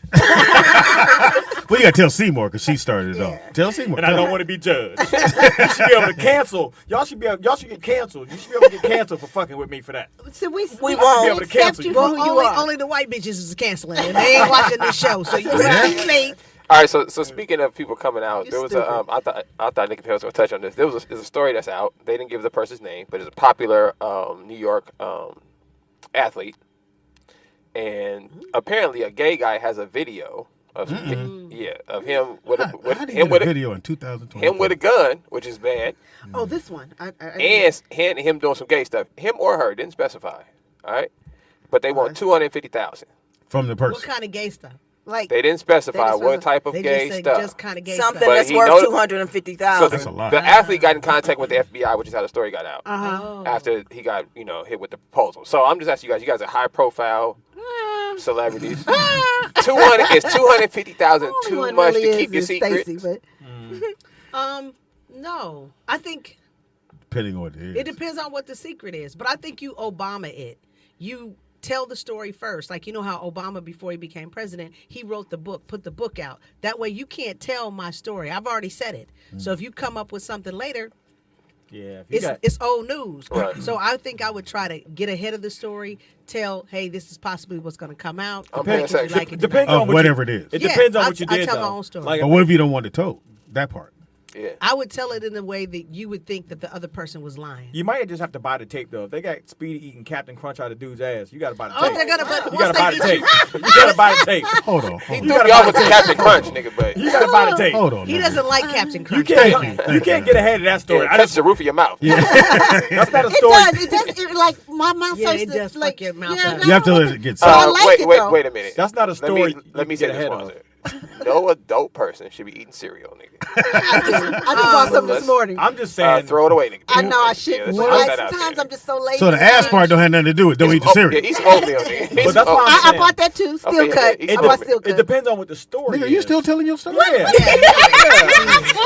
Well, you got to tell Seymour because she started it off. Tell Seymour. and I don't want to be judged. You should be able to cancel. Y'all should get canceled. You should be able to get canceled for fucking with me for that. So we won't. Be able to cancel you. for who you are. Only the white bitches is canceling, and they ain't watching this show. So you late. All right, so speaking of people coming out, there was stupid. I thought Nick Pell was gonna touch on this. There's a story that's out. They didn't give the person's name, but it's a popular New York athlete, and apparently a gay guy has a video of him with How a do you get a video in 2020? him with a gun, which is bad, Oh, this one. and him doing some gay stuff. Him or her didn't specify. All right, but they want $250,000. From the person. What kind of gay stuff? like They didn't specify They didn't what type of They gay just said stuff. just kind of gay Something stuff. But that's he worth know- $250,000. So That's a lot. the athlete got in contact with the FBI, which is how the story got out. Uh-huh. After he got, hit with the proposal. So I'm just asking you guys are high profile celebrities. Is $250,000 too Only one much really to keep your is secret? Stacey, but No, I think Depending on what it is. it depends on what the secret is. But I think you Obama it. You tell the story first. Like, you know how Obama, before he became president, he wrote the book, put the book out. That way you can't tell my story. I've already said it. So if you come up with something later, Yeah, if you it's old news. Right. So I think I would try to get ahead of the story, tell, hey, this is possibly what's going to come out. I'm Like it, you pansexual. like it, you depends don't. on what whatever it is. It Yeah, depends on I- what you I did. tell my though. own story. Like, But what if you don't want it told? That part. Yeah. I would tell it in a way that you would think that the other person was lying. you might just have to buy the tape though. If they got Speedy eating Captain Crunch out of dude's ass, you got to buy the tape. Oh, they're gonna. But You once gotta buy they the get tape. you, You gotta buy the tape. Hold on. He Hold threw on. me off with the Captain Crunch, nigga, but You gotta buy the tape. Hold on. he now. doesn't like Captain You Crunch. can't. Thank you. You can't get ahead of that story. yeah, I touch just, the roof of your mouth. that's not a it story. does. It does. It, like my mouth Yeah, starts it to does like fuck your mouth yeah, up. You have to let it get So I set. like it, though. Wait a minute. That's not a story. Let me you say get this ahead one. of. No adult person should be eating cereal, nigga. I just bought some this morning. I'm just saying. Throw it away, nigga. I know I shouldn't. let's Like, put that out sometimes there. I'm just so lazy. So the ass part don't have nothing to do with it. Don't eat the cereal. Yeah, eat some oatmeal, nigga. But that's why I'm I saying. bought that too. Steel Okay, cut. yeah, I bought steel It cut. depends on what the story Nigga, is. you still telling your story? Yeah.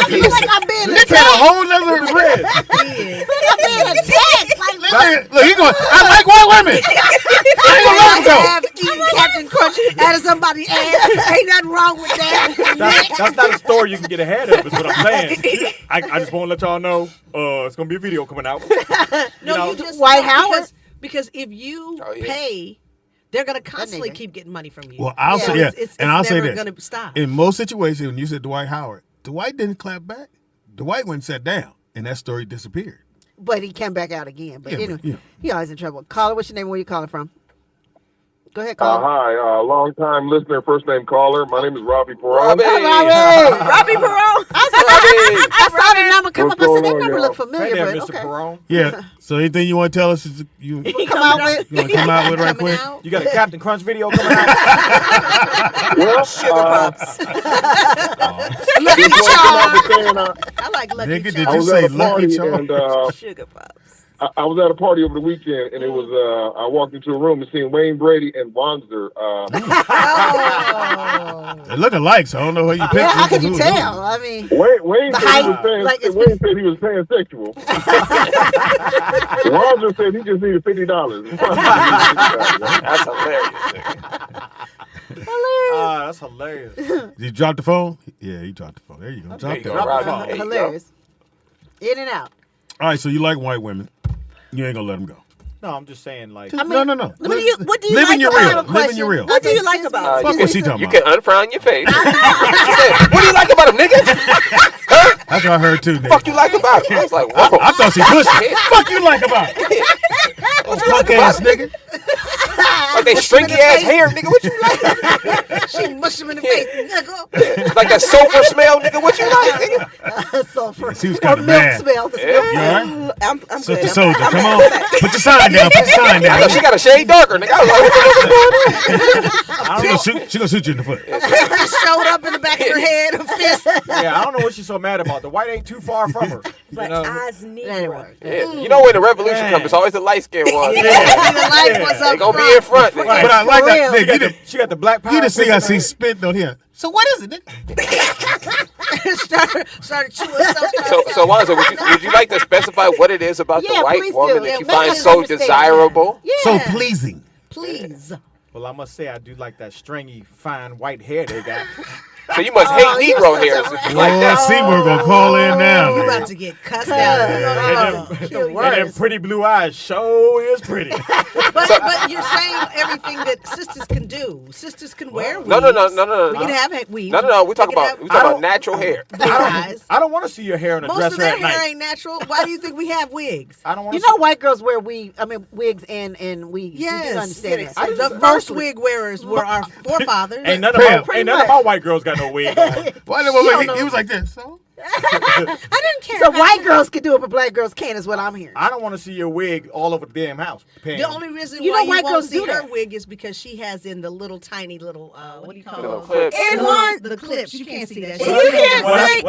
You like I'm being Nick had a attacked. whole nother Red. Like I'm being attacked. Like, Look, he going, I like white women. I ain't gonna let him go. Have eaten Captain Crunch out of somebody's ass. Ain't nothing wrong with that. That's not a story you can get ahead of, is what I'm saying. I just want to let y'all know it's going to be a video coming out. No, you just Dwight Howard? Because if you pay, they're gonna constantly keep getting money from you. Well, I'll say, and I'll say never this. Gonna stop. In most situations, when you said Dwight Howard, Dwight didn't clap back. Dwight went and sat down, and that story disappeared. but he came back out again. But Yeah, anyway, but, yeah. he always in trouble. Caller, what's your name? Where you calling from? Go ahead, caller. Hi, long time listener, first name caller. My name is Robbie Perron. Robbie. Robbie Perron. I saw the number come up. I said going that on, number y'all? look familiar, Hey there, but Mr. okay. Perron. Yeah. So anything you want to tell us is you Come out with. want to come out with right Coming quick? out. You got a Captain Crunch video coming out? Well, Sugar Pops. Lucky just want to come out Charms. with saying, I like Lucky Nigga, did Charms. I you was say at a party Lucky Charms? and Sugar Pops. I was at a party over the weekend, and it was I walked into a room and seen Wayne Brady and Bonzer. They look alike, so I don't know who you picked. Yeah, how could you Who- tell? I mean, Wayne The said he was height, paying, like, it's Wayne said he was pansexual. Bonzer said he just needed $50. That's hilarious, nigga. That's hilarious. Did you drop the phone? Yeah, he dropped the phone. There you go. There Drop you that. go, Robbie. phone. There you go. hilarious. In and out. All right, so you like white women. You ain't going to let them go. No, I'm just saying, like, I mean, No, no, no. What do you Live like in your about real. him? Live in your real. What do you like about him? Fuck what she talking You about. can unfrown your face. What do you like about him, nigga? Huh? That's what I heard too, nigga. Fuck you like about him? I was like, whoa. I thought she pussy. Fuck you like about it. Punk ass nigga. Like they stringy ass hair, nigga. What you like? She mushed him in the face. Nigga. Like that sulfur smell, nigga. What you like, nigga? Sulfur. She was Or kind of milk mad. smell. The Yeah. smell. You all right? I'm Sister good. Soldier, I'm come good. on. Put your sign down. Put your sign I know down. she got a shade darker, nigga. I was like, She gonna shoot you in the foot. Showed up in the back of her head, a fist. yeah, I don't know what she's so mad about. The white ain't too far from her. But Oz Negro. yeah. You know when the revolution comes, it's always the light skinned one. The light was They up gonna be front. in front, nigga. But I like that. real. Nigga, She got the black power. you didn't see pussy how in she her. spit on here. So what is it, nigga? started chewing stuff. So Lonzo, would you like to specify what it is about Yeah, the white please woman do. that Yeah, you make find us so understand. desirable? Yeah. So pleasing. Please. Well, I must say, I do like that stringy, fine white hair they got. So you must hate Negro hairs if you like Boy, that. Seymour gonna call in now. You nigga. about to get cussed out. And them pretty blue eyes show is pretty. But you're saying everything that sisters can do. Sisters can wear weaves. No. We can have weaves. No. We talk They can about have natural hair. big eyes. I don't want to see your hair in a Most dresser of their at hair night. ain't natural. Why do you think we have wigs? I don't want You to know, white girls wear wigs and wigs. Yes. You do understand that. The first wig wearers were our forefathers. Ain't none of my white girls got no wig on. Why did he was like this? So? I didn't care. So white girls can do it, but black girls can't, is what I'm hearing. I don't want to see your wig all over the damn house. Pam. The only reason You why know you white won't girls see do her that. wig is because she has in the little tiny little what do you call Little those? clips. And The one, the clips. You can't see that. you can't say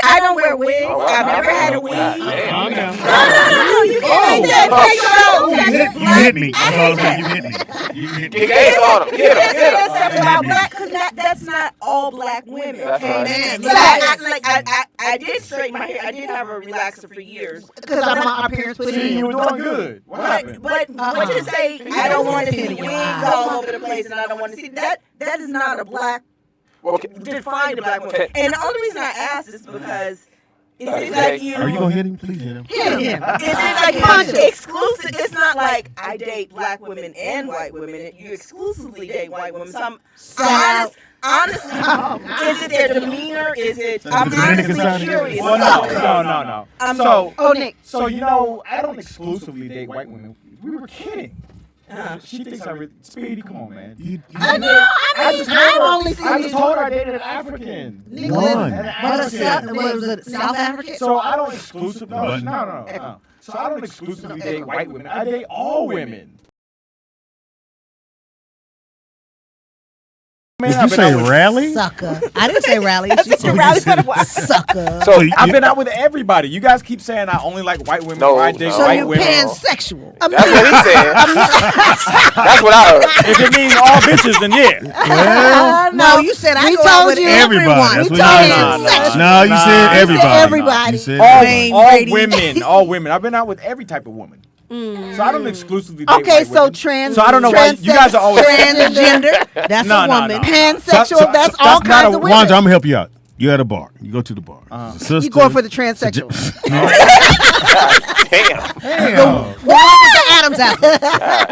I don't wear wigs. Oh, I've never had a wig. Damn. No, you can't say that. You hit me. That's all I'm saying. You hit me. You hit me. Get gas on him. Get him. Get him. That's about black, because that's not all black women. That's Okay, right. so I did straighten my hair. I did have a relaxer for years. Because our parents put it See, you in. were doing good. What happened? But what you say? I don't want to see wigs all over the place, and I don't want to see that. That is not a black. Well, okay. Define a black woman. And the only reason I asked is because it seems like you. Are you gonna hit him? Please hit him. It seems like you're exclusive. It's not like I date black women and white women. You exclusively date white women. So honestly, is it their demeanor? Is it? I'm honestly curious. Well, no. Nick. So you know, I don't exclusively date white women. We were kidding. She thinks I really. Speedy, come on, man. I I just told her I dated an African. One. What was it? South African? So I don't exclusively. No. So I don't exclusively date white women. I date all women. Man, Did you say rally? Sucker. I didn't say rally. She said rally for the what? sucker. So I've been out with everybody. You guys keep saying I only like white women. or I dig So white you're women. pansexual. That's what he said. That's what I heard. If it means all bitches, then yeah. Well, No, you said I we go out told with you. everyone. That's We what told you you. said. Nah. No, you said everybody. everybody. You said All, everybody. all Brady. women, all women. I've been out with every type of woman. So I don't exclusively date Okay, white so women. trans. So I don't know why you guys are always Transgender. That's No, a no, woman. no. Pansexual. That's all not kinds a- of women. Wanda, I'm gonna help you out. You're at a bar. You go to the bar. Sister, You going for the transsexual? Damn. Damn. The one with the Adam's apple.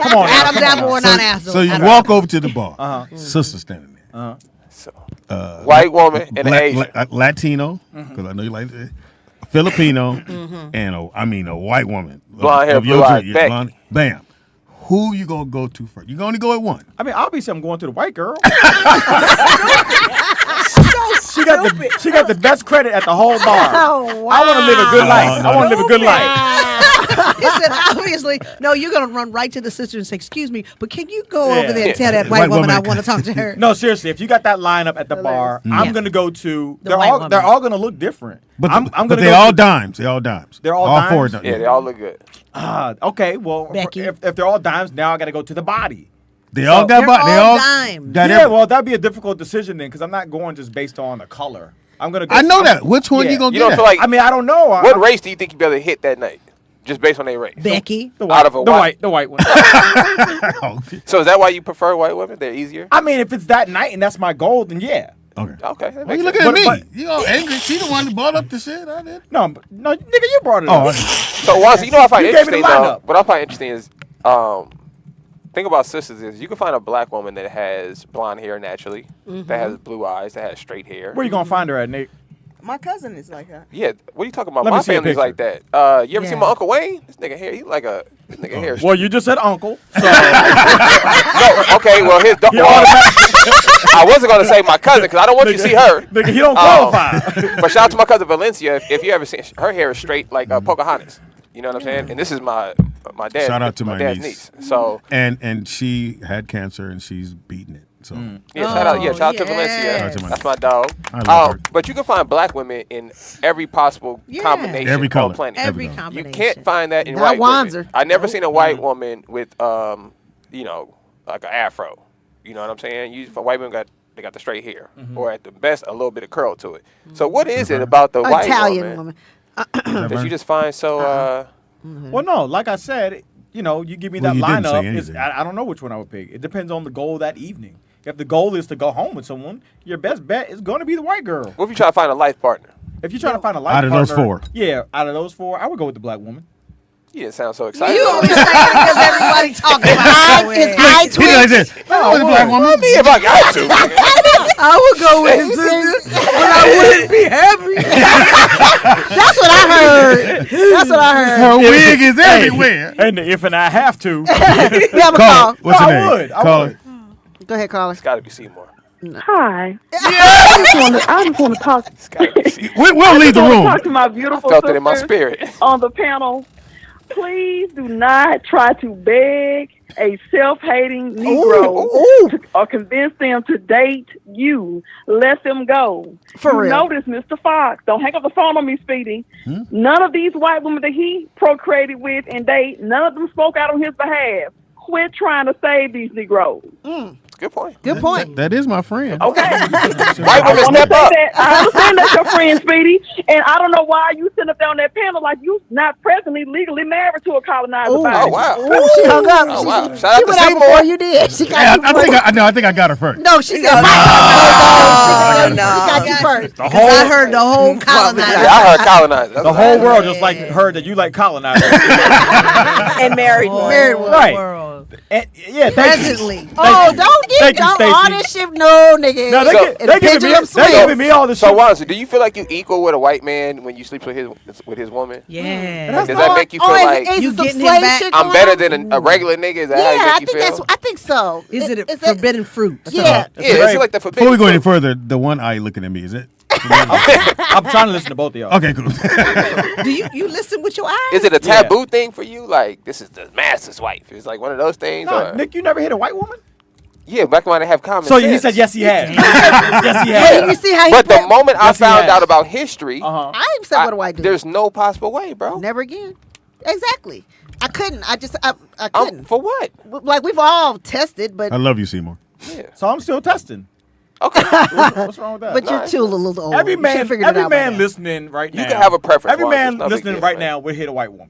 Come on. Adam's apple or not apple. So you walk over to the bar. Sister standing there. So, white woman and Black- Asian. Latino, because I know you like it. Filipino, and a white woman. Blonde hair, of your blue eyes, dress. Becky. Blonde. Bam. Who you gonna go to first? You can only go at one. I mean, obviously, I'm going to the white girl. So She got the best credit at the whole bar. Oh, wow. I want to live a good life. no, I want to live a good life. He said, obviously, no, you're going to run right to the sister and say, excuse me, but can you go Yeah. over there and tell that White white woman I woman. want to talk to her? No, seriously, if you got that lineup at the bar, I'm Yeah. gonna go to. The white woman. They're all gonna look different. But, I'm but gonna they go all to- dimes. They all dimes. They're all four dimes? dimes. Yeah, they all look good. Okay, well, Becky. if they're all dimes, now I got to go to the body. They all got They're body. They all all dimes. got Yeah, every- well, that'd be a difficult decision then, because I'm not going just based on the color. I'm gonna. Go, I know I'm- that. Which one yeah. you gonna You get? don't feel at? like I mean, I don't know. what race do you think you better hit that night? Just based on their race. Becky. The white, out of a the white- the white one. Oh, So is that why you prefer white women? They're easier. I mean, if it's that night and that's my goal, then yeah. okay. Okay. That Why makes you sense. looking at me? But- You all angry? She the one that brought up the shit. I did. No, nigga, you brought it Oh, up. So once you know what I find You gave me the interesting though. lineup. What I find interesting is thing about sisters is you can find a black woman that has blonde hair naturally, that has blue eyes, that has straight hair. Where you gonna find her at, Nick? My cousin is like that. Yeah, what are you talking about? Let me My see a family's like picture. that. You ever seen Yeah. my Uncle Wayne? This nigga hair, he like a this nigga hair. Well, you just said uncle. So No, okay, well his I wasn't gonna say my cousin because I don't want you to see her. nigga, he don't qualify. But shout out to my cousin Valencia. If you ever seen her hair is straight like Pocahontas. You know what I'm saying? And this is my dad. Shout out to my dad's niece. So And she had cancer and she's beating it. So yeah, shout out yes. to Valencia. Shout out to my That's my dog. I love her. But you can find black women in every possible combination Every on color. the planet. Every Every combination. You can't find that in Not white Wanzer. women. I never seen a white woman with like an afro. You know what I'm saying? You for white women they got the straight hair, or at the best a little bit of curl to it. So what is it about the white Italian woman woman. that you just find so? Well, no, like I said, you give me Well, that you didn't say lineup. anything. I don't know which one I would pick. It depends on the goal that evening. If the goal is to go home with someone, your best bet is going to be the white girl. What if you try to find a life partner? If you're trying to find a life Out of partner, those four. Yeah, out of those four, I would go with the black woman. You didn't sound so excited. You only saying it because everybody talking about His it. eye he twitch. like this. Oh, the black woman. If I got to. I would go with his sister, but I wouldn't be happy. That's what I heard. That's what I heard. Her wig is everywhere. And if and I have to, We have a Call. call. What's No, your I name? would. I Call would. it. Go ahead, caller. It's got to be Seymour. Hi. I just want to talk. It's got to be Seymour. We'll leave the I room. talk to my beautiful Felt it in my sisters spirit. on the panel. Please do not try to beg a self-hating Negro or convince them to date you. Let them go. For you real. Notice, Mr. Fox, don't hang up the phone on me, Speedy. None of these white women that he procreated with and date, none of them spoke out on his behalf. Quit trying to save these Negroes. Good point. Good point. That is my friend. Okay. White I women wanna step say up. that. I understand that's your friend, Speedy, and I don't know why you sitting up there on that panel like you not presently legally married to a colonizer. Ooh. body. Oh wow. Ooh, she hung up. Oh, She, wow. she Shout out to went out Seymour. before you did. She got Yeah, you I first. think I got her first. No, she said, No, she no. got you first. The whole, I heard the whole colonizer. Yeah, I heard colonizer. That's the what whole I world just like heard that you like colonizers. And married one. Married one. Right. And, yeah, thank you. Presently. Oh, don't get Thank you, don't all Stacey. this shit. No, nigga. No, So- they giving me all the So shit. Wanza, do you feel like you equal with a white man when you sleep with his woman? Yeah. Like, does that make you feel like is You it some getting him slave back? shit I'm going better on? than a regular nigga? Is that Yeah, how you I make you think feel? I think so. Is it Is forbidden fruit? Yeah. Yeah, it's like the forbidden. Before we go any fruit. further, the one eye looking at me, is it? I'm trying to listen to both of y'all. Okay, cool. Do you listen with your eyes? Is it a taboo thing for you? Like this is the master's wife? It's like one of those things. No, or? Nick, you never hit a white woman? Yeah, black and white have common So sense. he said yes, he has. Yes, he Yeah, you has. see how he But the put- moment I Yes, he found has. out about history, I ain't said what a white dude. there's no possible way, bro. Never again. Exactly. I couldn't. I couldn't. For what? Like we've all tested, but I love you, Seymour. Yeah. So I'm still testing. Okay. What's wrong with that? but you're too a little old. Every You man, should've figured it out by now. listening right now. You can have a preference, Every Juan, man it's no big listening deal, right man. now would hit a white woman.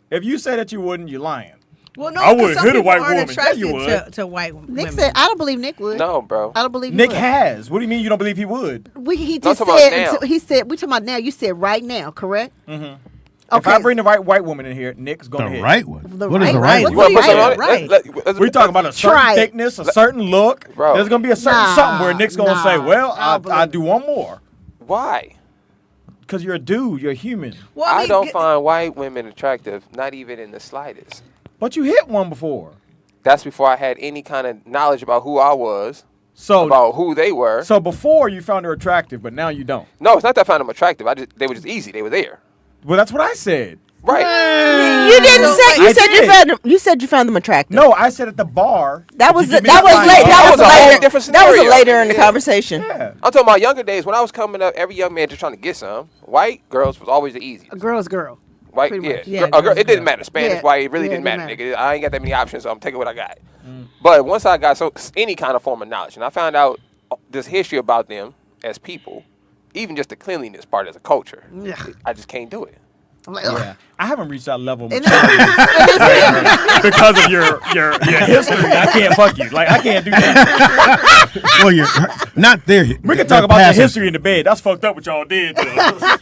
If you say that you wouldn't, you're lying. Well, no, I 'cause wouldn't some hit a people white aren't woman. Yeah, you attracted would. to white women. Nick said, "I don't believe Nick would." No, bro. I don't believe Nick he would. has. What do you mean you don't believe he would? He No, just I'm talking said. about now. He said, "We talking about now." You said right now, correct? Mm-hmm. If Okay. I bring the right white woman in here, Nick's The going to hit. right one. The What is right the one. right What's You one? want to put something on it? Right. We're talking about a certain Try it. thickness, a certain look. Bro. There's going to be a certain Nah, something where Nick's going to say, nah, well, I don't I believe do one more. Why? Because you're a dude. You're a human. Well, I mean, don't find white women attractive, not even in the slightest. But you hit one before. That's before I had any kind of knowledge about who I was, So, about who they were. so before you found her attractive, but now you don't. No, it's not that I found them attractive. They were just easy. They were there. Well, that's what I said. Right. You didn't No, say. I You said you did. found them. You said you found them attractive. No, I said at the bar. That if was you give me that was line, late. I'll- That was was a whole later. different That was scenario. later in the Yeah. conversation. Yeah. I'm talking about younger days when I was coming up. Every young man just trying to get some. White girls was always the easiest. A girl's girl. White, Pretty yeah. much. Yeah, Girl, girls it didn't girl. matter. Spanish, Yeah. white, it really Yeah, didn't it matter, didn't nigga. I ain't got that many options, so I'm taking what I got. But once I got any kind of form of knowledge, and I found out this history about them as people, even just the cleanliness part as a culture, Yeah. I just can't do it. I'm like, ugh. Yeah. I haven't reached that level of And maturity because of your history. I can't fuck you. Like I can't do that. Well, you're not there. We can talk about the history in the bed. That's fucked up what y'all did to us.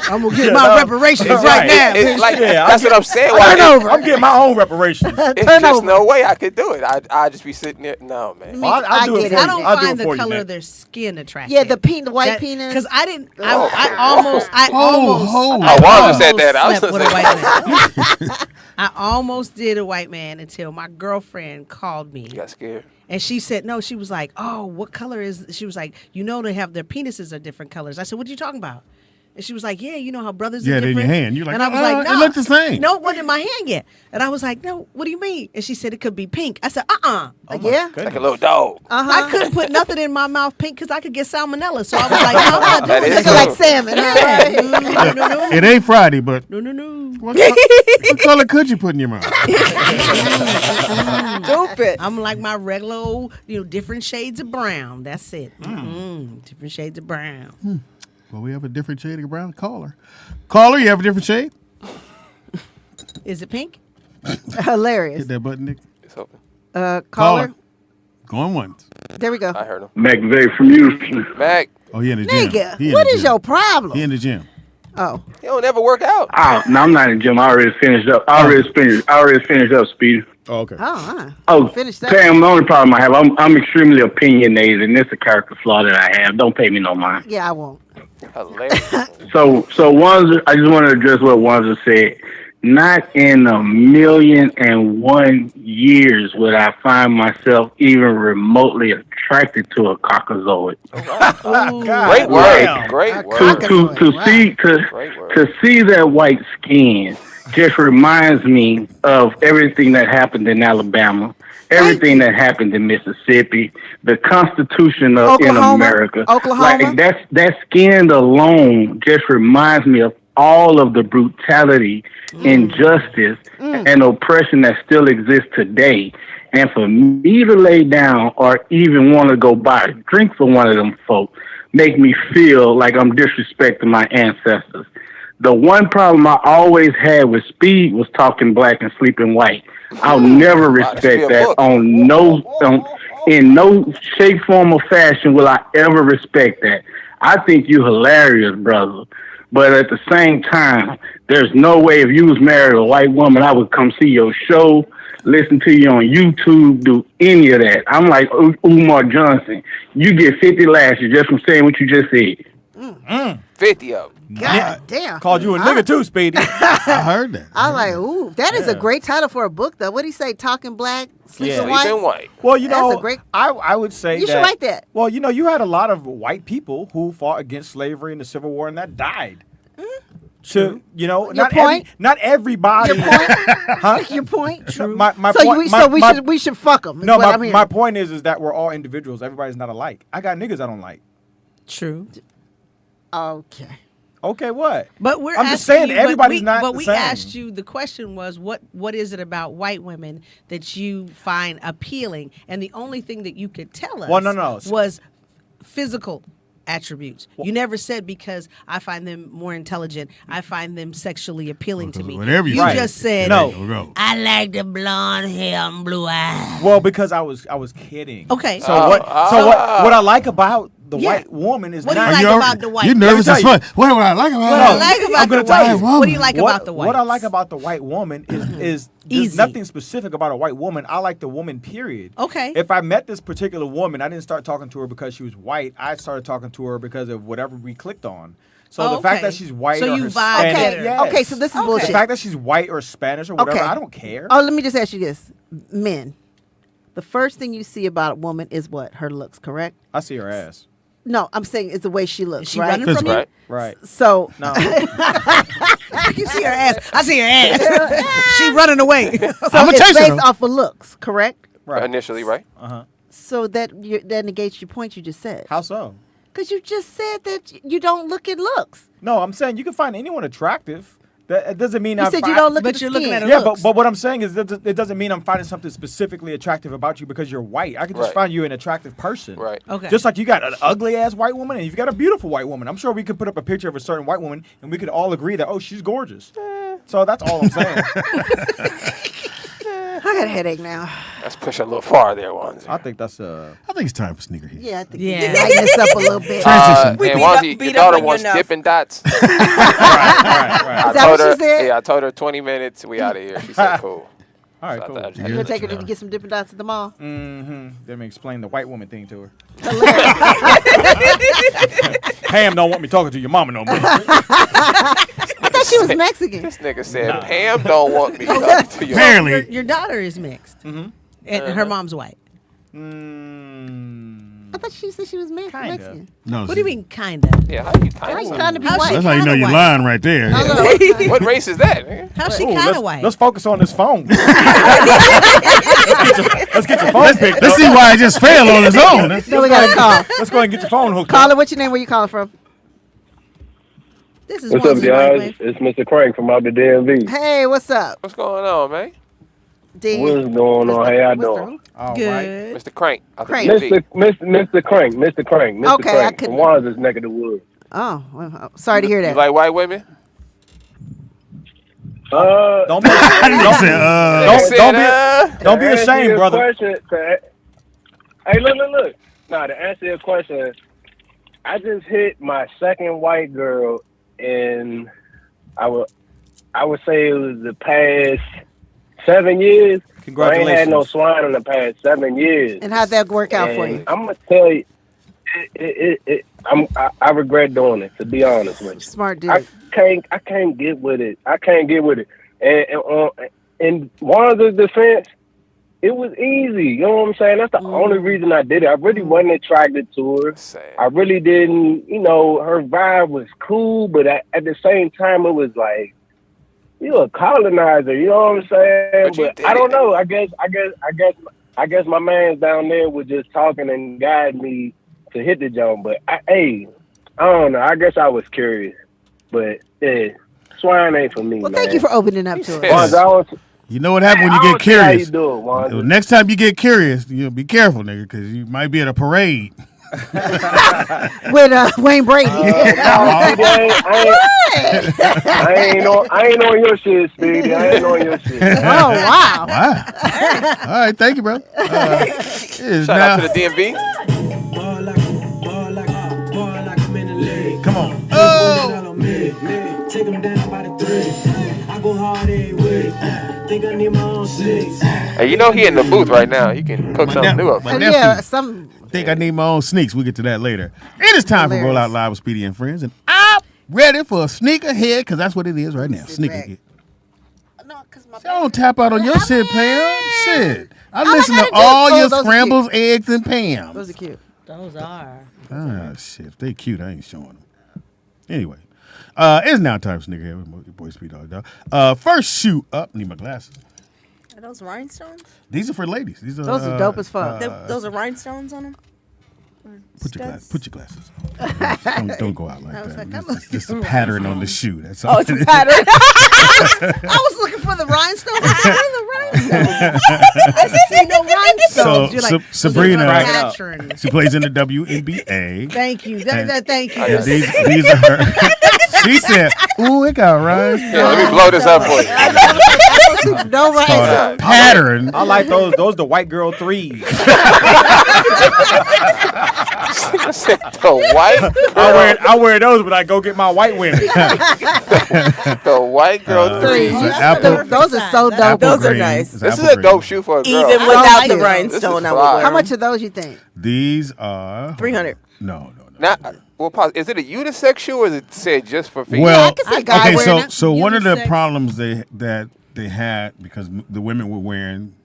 I'm gonna get my reparations right now. It's like, Yeah, that's what I'm saying. I Why know. I'm getting my own reparations. it's Turn just over. no way I could do it. I'd just be sitting there. No, man. Well, I'll do I it get for it. you. I don't I'll do find it the for you, color Nick. of their skin attractive. Yeah, the white penis. Because I didn't. I Oh, Wanda said that. I was slept with gonna a white man. I almost did a white man until my girlfriend called me. You got scared. And she said, no, she was like, oh, what color is, she was like, you know, they have their penises are different colors. I said, what are you talking about? And she was like, yeah, you know how brothers Yeah, are they're in different. your hand. You're like, and I was like, no. it looked the same. No, it wasn't in my hand yet. And I was like, no, what do you mean? And she said it could be pink. I said, Oh my Yeah. goodness. Like a little dog. I couldn't put nothing in my mouth pink because I could get salmonella. So I was like, no, I'm not That doing is this. Looking like true. salmon. Yeah. No. It ain't Friday, but No. what color could you put in your mouth? Stupid. I'm like my regular old, different shades of brown. That's it. Different shades of brown. Well, we have a different shade of brown. Caller, you have a different shade? Is it pink? Hilarious. Hit that button, Nick. It's open. Caller. Going once. There we go. I heard him. McVeigh from Houston. Mac, Oh, he in the gym. Nigga, He in what the is gym. your problem? He in the gym. Oh. he don't ever work out. Oh, no, I'm not in the gym. I already finished up. I already finished up, Speedy. Oh, okay. Oh, Finish that. Pam, the only problem I have, I'm extremely opinionated, and it's a character flaw that I have. Don't pay me no mind. Yeah, I won't. Hilarious. So Wanza, I just want to address what Wanza said. Not in 1,000,001 years would I find myself even remotely attracted to a cockazoid. Great word. Great word. To see that white skin just reminds me of everything that happened in Alabama, everything that happened in Mississippi, the Constitution of in America. Oklahoma. Like that skin alone just reminds me of all of the brutality, injustice, and oppression that still exists today. And for me to lay down or even want to go buy a drink for one of them folk make me feel like I'm disrespecting my ancestors. The one problem I always had with Speed was talking black and sleeping white. I'll never respect that in no shape, form, or fashion will I ever respect that. I think you hilarious, brother. But at the same time, there's no way if you was married to a white woman, I would come see your show, listen to you on YouTube, do any of that. I'm like Umar Johnson. You get 50 lashes just from saying what you just said. 50 of them. God damn. Called you a nigga too, Speedy. I heard that. I was like, ooh, that is a great title for a book, though. What do you say? Talking black, sleeping white? Sleeping white. Well, you That's know, a great- I would say You should write that. Well, you had a lot of white people who fought against slavery in the Civil War and that died. to, you know, Your point? not everybody. Your point? Huh? Your point? True. We should fuck them. No, my point is that we're all individuals. Everybody's not alike. I got niggas I don't like. True. Okay. Okay, what? But I'm just saying everybody's not But the we same. asked you, the question was, what is it about white women that you find appealing? And the only thing that you could tell us was physical attributes. You never said because I find them more intelligent, I find them sexually appealing to me. Whatever you just said, no. I like the blonde hair and blue eyes. Well, because I was kidding. Okay. So what I like about the white woman is what do you not. like about the white? You're nervous as fuck. What do I like about? What I like about the white? What do you like about the white? What I like about the white woman is there's nothing specific about a white woman. I like the woman, period. Okay. If I met this particular woman, I didn't start talking to her because she was white. I started talking to her because of whatever we clicked on. So the fact that she's white or Hispanic, Okay, so this is bullshit. The fact that she's white or Spanish or whatever, Okay. I don't care. Oh, let me just ask you this. Men, the first thing you see about a woman is what? Her looks, correct? I see her ass. No, I'm saying it's the way she looks, Is she right? running from you? Right. So no. You see her ass. I see her ass. She running away. So it's based off of looks, correct? Right. Initially, right? Uh-huh. So that negates your point you just said. How so? Because you just said that you don't look at looks. No, I'm saying you can find anyone attractive. That doesn't mean You said you don't look at the you're looking skin. at Yeah, looks. but what I'm saying is that it doesn't mean I'm finding something specifically attractive about you because you're white. I could just Right. find you an attractive person. Right. Okay. Just like you got an ugly ass white woman and you've got a beautiful white woman. I'm sure we could put up a picture of a certain white woman and we could all agree that she's gorgeous. So that's all I'm saying. I got a headache now. Let's push a little far there, ones. I think that's I think it's time for sneaker hit. Yeah, I think Yeah. you can lighten this up a little bit. Transition. And beat Wanzi, up your daughter on you wants enough. Dippin' Dots. right. Is that I told what she her. said? Yeah, I told her 20 minutes. We out of here. She said, "Cool." All right, So I cool. thought I'd just You have gonna to take her let you to know. get some Dippin' Dots at the mall? Mm-hmm. Let me explain the white woman thing to her. Pam don't want me talking to your mama no more. I thought she was Mexican. This nigga said, "Pam don't want me talking to you." Apparently. Your daughter is mixed, Mm-hmm. and her mom's white. I thought she said she was Mexican. No. What do you mean, kinda? Yeah, how you How you kind kind of be How's white? she That's how you know kinda you're white? lying right there. What race is that? Man? How's she Ooh, kind let's- of white? Let's focus on this phone. let's get your phone picked Let's up. see why it just failed on its own. No, we got a call. Let's go ahead and get your phone hooked Caller, up. what's your name? Where you calling from? This is What's up, Wanzi's guys? wife. It's Mr. Crank from out the DMV. Hey, what's up? What's going on, man? D. What's going on? How y'all Mr. doing? All right. Good. Mr. Crank. I Crank. think Mr. Crank, Mr. Crank, Mr. Okay, I Crank. couldn't- From Wanda's neck of the woods. Oh, well, sorry to hear You that. like white women? Don't be, He said, don't be To answer ashamed, your brother. question, hey, look. Now, to answer your question, I just hit my second white girl in, I would say it was the past 7 years. I ain't Congratulations. had no swine in the past 7 years. And how'd that work out for you? I'm gonna tell you, I regret doing it. To be honest with you, Smart dude. I can't get with it. And in Wanda's defense, it was easy. You know what I'm saying? That's the only reason I did it. I really wasn't attracted to her. I really didn't. You know, her vibe was cool, but at the same time, it was like, you a colonizer. You know what I'm saying? But I don't know. I guess my man's down there was just talking and guiding me to hit the jump. But I don't know. I guess I was curious. But yeah, swine ain't for me. Well, man. thank you for opening up to us. Wands, I don't- You know what happens when I you don't get see how curious? you do it, Wands. Next time you get curious, you know, be careful, nigga, because you might be at a parade. With Wayne Brady. I ain't on your shit, Speedy. I ain't on your shit. Oh, wow. Wow. All right, thank you, bro. It is Shout now. out to the DMV. Come on. Oh! Take them down by the thread. I go hard every week. Think I need my own six. Hey, you know he in the booth right now. He can cook something new up. My nephew, think I need my own sneaks. We'll get to that later. It is time for Roll Out Live with Speedy and Friends, and I'm ready for a sneaker head because that's what it is right now. Sneaker head. See, I don't tap out on your shit, Pam. Shit. I listen to all your scrambles, eggs, and Pam. Those are cute. Those are. Ah, shit. If they cute, I ain't showing them. Anyway. It's now time for Sneaker Head with your boy Speedy Dog. First shoe up. Need my glasses. Are those rhinestones? These are for ladies. Those are dope as fuck. Those are rhinestones on them? Put your glasses on. Don't go out like I was that. like, I'm It's just a pattern on the shoe. That's all. Oh, it's a pattern. I was looking for the rhinestones. I see no rhinestones. You're like, Sabrina, she plays in the WNBA. Thank you. Thank you. And these are her. She said, "Ooh, it got rhinestones." Yeah, let me blow this up for you. No rhinestones. Pattern. I like those. Those the white girl threes. The white girl. I wear those when I go get my white women. The white girl threes. Those are so dope. Those are nice. This is a dope shoe for a girl. Even without the This rhinestone, is I would fly. wear How them. much of those you think? These are 300. No. Now, well, pause. Is it a unisex shoe or is it said just for females? Well, I can see a guy okay. wearing it. So one of the Unisex. problems that they had because the women were wearing.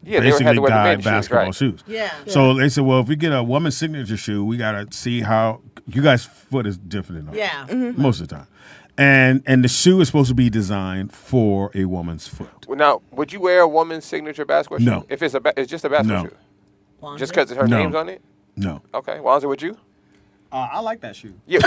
Yeah, they had basically to wear the dyed men's shoes, basketball right. shoes. Yeah. So they said, well, if we get a woman's signature shoe, we gotta see how you guys' foot is different than ours. Yeah. Most of the time. And the shoe is supposed to be designed for a woman's foot. Well, now, would you wear a woman's signature basketball shoe? No. If it's it's just a basketball No. shoe? Just because her No. name's on it? No. Okay. Wanzer, would you? I like that shoe. Yeah.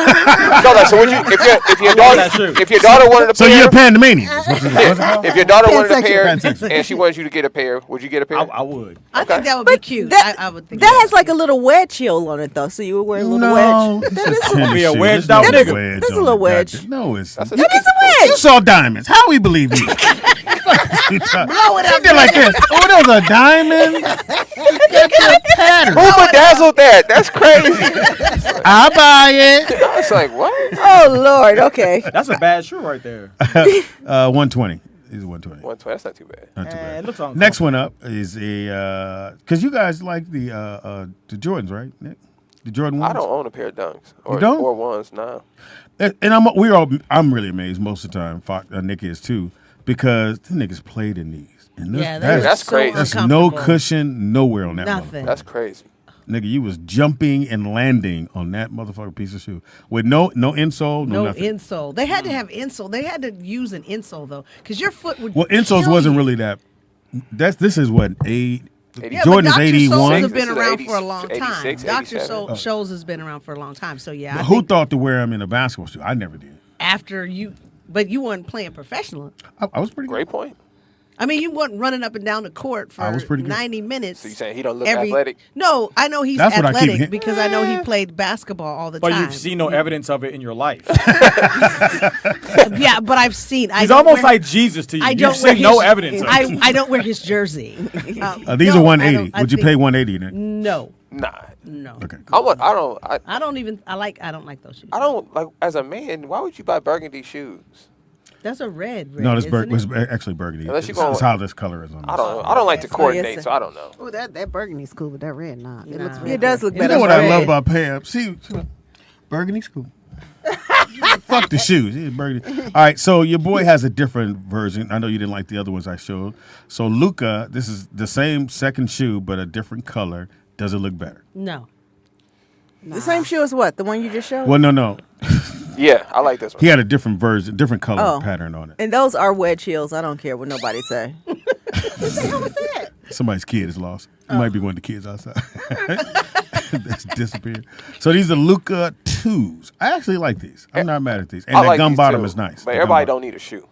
So would you? If your daughter wanted a So pair, you're a Pandemanian. What's it called? if your daughter wanted a pair Pansexual. and she wanted you to get a pair, would you get a pair? I would. I think that would be cute. I would think That has like a little wedge heel on it, though. So you would wear a little No, wedge. it's That a is tennis be a shoe. wedged There's out no nigga. wedge That's a on little it. wedge. No, it's That is a wedge. You saw diamonds. How we believe you? She did like this. Oh, those are diamonds. Who bedazzled that? That's crazy. I buy it. I was like, what? Oh, Lord. Okay. That's a bad shoe right there. 120. These are 120. 120. That's not too bad. Not too bad. It looks uncomfortable. Next one up is a because you guys like the Jordans, right, Nick? The Jordan ones. I don't own a pair of dunks or don't? or ones. No. And I'm really amazed most of the time. Nick is too because the niggas played in these. And Yeah, that's so crazy. That's no uncomfortable. cushion nowhere on that. Nothing. That's crazy. Nigga, you was jumping and landing on that motherfucking piece of shoe with no insole, no nothing. insole. They had to have insole. They had to use an insole though, because your foot would. Well, insoles kill wasn't you. really that. This is what Yeah, Jordan but is Dr. Scholl's 81. has been This is around 80 for a long time. 86, Dr. 87. Scholl's has been around for a long time. So yeah, I Who think thought to wear them in a basketball shoe? I never did. after you, but you weren't playing professional. I was pretty good. Great point. I mean, you weren't running up and down the court for I was pretty good. 90 minutes. So you saying he don't look athletic? No, I know he's That's what I keep athletic hearing. because I know he played basketball all the But time. you've seen no evidence of it in your life. Yeah, but I've seen. He's almost like Jesus to you. I You've don't wear seen no his- evidence of it. I don't wear his jersey. These No, are I 180. don't- I Would you think- pay 180? Nick? No, Nah. no. Okay. I don't. I don't even. I don't like those shoes. I don't like. As a man, why would you buy burgundy shoes? That's a red. No, this isn't it's it? actually burgundy. Unless you It's, go- it's how this color is on this. I don't know. I don't like to Oh, yes, coordinate, sir. so I don't know. Oh, that burgundy's cool, but that red not. It looks Nah. red. It does look You better. know what I red. love about Pam? She burgundy's cool. Fuck the shoes. Yeah, burgundy. All right, so your boy has a different version. I know you didn't like the other ones I showed. So Luca, this is the same second shoe, but a different color. Does it look better? No. The same shoe as what? The one you just showed? Well, no. Yeah, I like this one. He had a different version, different color Oh. pattern on it. And those are wedge heels. I don't care what nobody say. Somebody's kid is lost. It might be one of the kids outside. That's disappeared. So these are Luca 2s. I actually like these. I'm not mad at these. And I that like gum these bottom too, is nice. But The everybody gum don't need a shoe.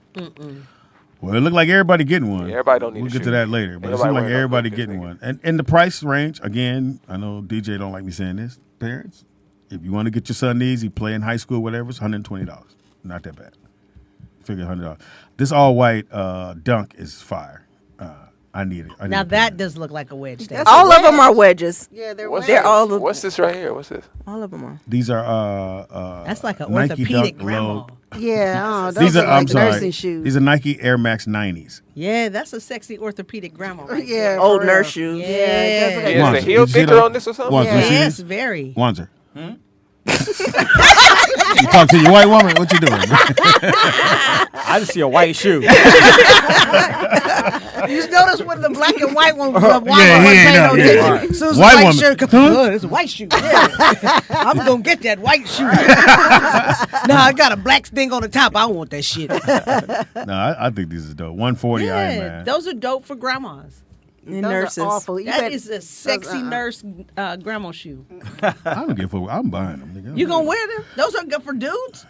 Well, it looked like everybody getting one. Yeah, everybody don't need We'll a get shoe. to that later. But Ain't it seems nobody like wearing no everybody Lucas, getting nigga. one. And the price range, again, I know DJ don't like me saying this. Parents, if you want to get your son these, he play in high school, whatever, it's $120. Not that bad. Figure $100. This all white dunk is fire. I need it. I need Now it. that does look like a wedge. That's All a of them wedge. are wedges. Yeah, they're What's They're wedges. all of, What's this right here? What's this? all of them are. These are That's like an Nike orthopedic Dunk grandma. Low. Yeah, those These are like I'm sorry. nursing shoes. These are Nike Air Max 90s. Yeah, that's a sexy orthopedic grandma. Right Yeah, there. Old for real. nurse shoes. Yeah, it does look like Yeah, Wanzer, is the heel did you see thicker that? on this or something? Wanzer, you see Yes, this? very. Wanzer. You talk to your white woman? What you doing? I just see a white shoe. You just notice when the black and white one was white Yeah, he ain't know. as Yeah. soon as the White white woman. shirt comes, it's a white shoe. Yeah. I'm gonna get that white shoe. Nah, I got a black thing on the top. I don't want that shit. No, I think these is dope. 140 Iron Yeah, Man. those are dope for grandmas. Those nurses. are awful. You That bet- is a sexy nurse grandma shoe. I don't give a fuck. I'm buying them. Nigga. You gonna wear them? Those are good for dudes.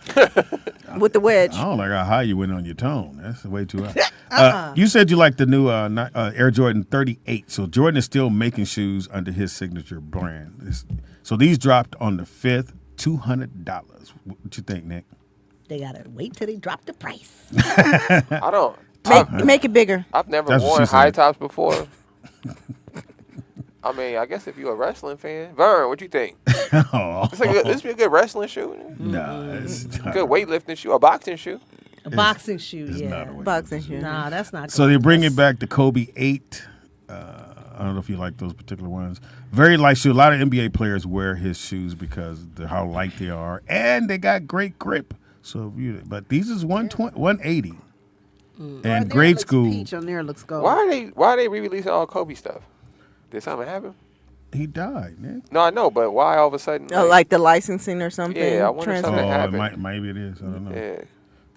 With the wedge. I don't like how high you went on your tone. That's way too high. You said you like the new Air Jordan 38. So Jordan is still making shoes under his signature brand. So these dropped on the 5th, $200. What you think, Nick? They gotta wait till they drop the price. I don't. Make it bigger. I've never That's what worn she said. high tops before. I mean, I guess if you're a wrestling fan, Vern, what you think? Oh. This be a good wrestling shoe. Nah, it's not. Good weightlifting shoe, a boxing shoe. A boxing shoe, It's yeah. not a way. Boxing shoe. Nah, that's not. So good. they're bringing back the Kobe 8. I don't know if you like those particular ones. Very light shoe. A lot of NBA players wear his shoes because of how light they are, and they got great grip. So, but these is 180. And grade school. Peach on there looks gold. Why are they re-releasing all Kobe stuff? Did something happen? He died, man. No, I know, but why all of a sudden? Like the licensing or something. Yeah, I wonder if something Oh, happened. maybe it is. I don't know. Yeah.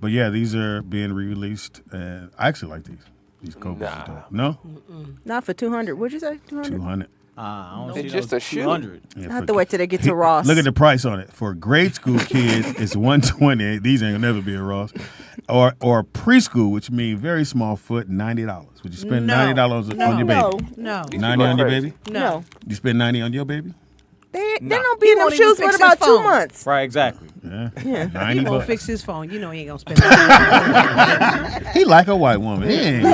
But yeah, these are being re-released, and I actually like these. These Kobe's are dope. No? Not for 200. What'd you say? 200. 200. I don't It's see just those a shoe. 200. Yeah, I have to wait till they get to Ross. Look at the price on it. For grade school kids, it's $120. These ain't gonna never be a Ross. Or preschool, which means very small foot, $90. Would you spend $90 on your baby? No. 90 on your baby? No. You spend 90 on your baby? They don't be in them won't even shoes for fix about his 2 phone. months. Right, exactly. Yeah. Yeah. 90 He won't bucks. fix his phone. You know he ain't gonna spend that. He like a white woman. He ain't.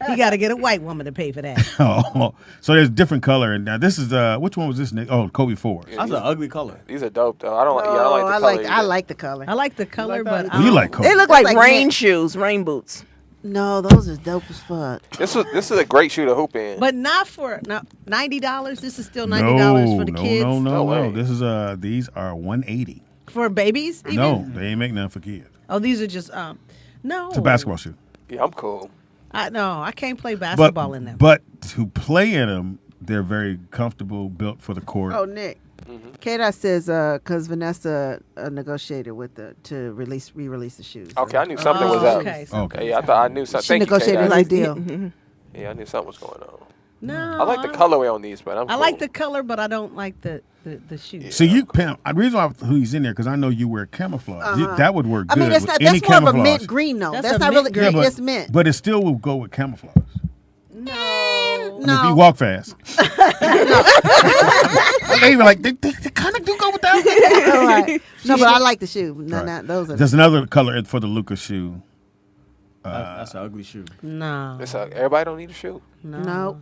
He got to get a white woman to pay for that. Oh, so there's different color. And now this is which one was this, Nick? Oh, Kobe 4. That's an ugly color. These are dope though. I don't like. Yeah, I Oh, like the color. I like the color. I like the color, but Well, you like Kobe. They look like Like rain Nick. shoes, rain boots. No, those are dope as fuck. This is a great shoe to hoop in. but not for $90. This is still $90 for the kids. No. No way. This is these are 180. For babies? Even? No, they ain't make none for kids. Oh, these are just no. It's a basketball shoe. Yeah, I'm cool. I can't play basketball in them. But to play in them, they're very comfortable, built for the court. Oh, Nick. K-Dot says because Vanessa negotiated with to re-release the shoes. Okay, I knew something was up. Okay. Yeah, I thought I knew something. She Thank you, negotiated a K-Dot. new deal. Yeah, I knew something was going on. No. I like the colorway on these, but I'm I cool. like the color, but I don't like the shoes. So the reason why he's in there because I know you wear camouflage. That would work I good. mean, that's with not. any That's more of a camouflage. mint green though. That's That's a not mint really green. green. It's mint. But it still will go with camouflage. No. I mean, if you walk fast. They even like they kind of do go with that. All right. No, but I like the shoe. No, Right. not those are. There's another color for the Luka shoe. That's an ugly shoe. No. Everybody don't need a shoe. No.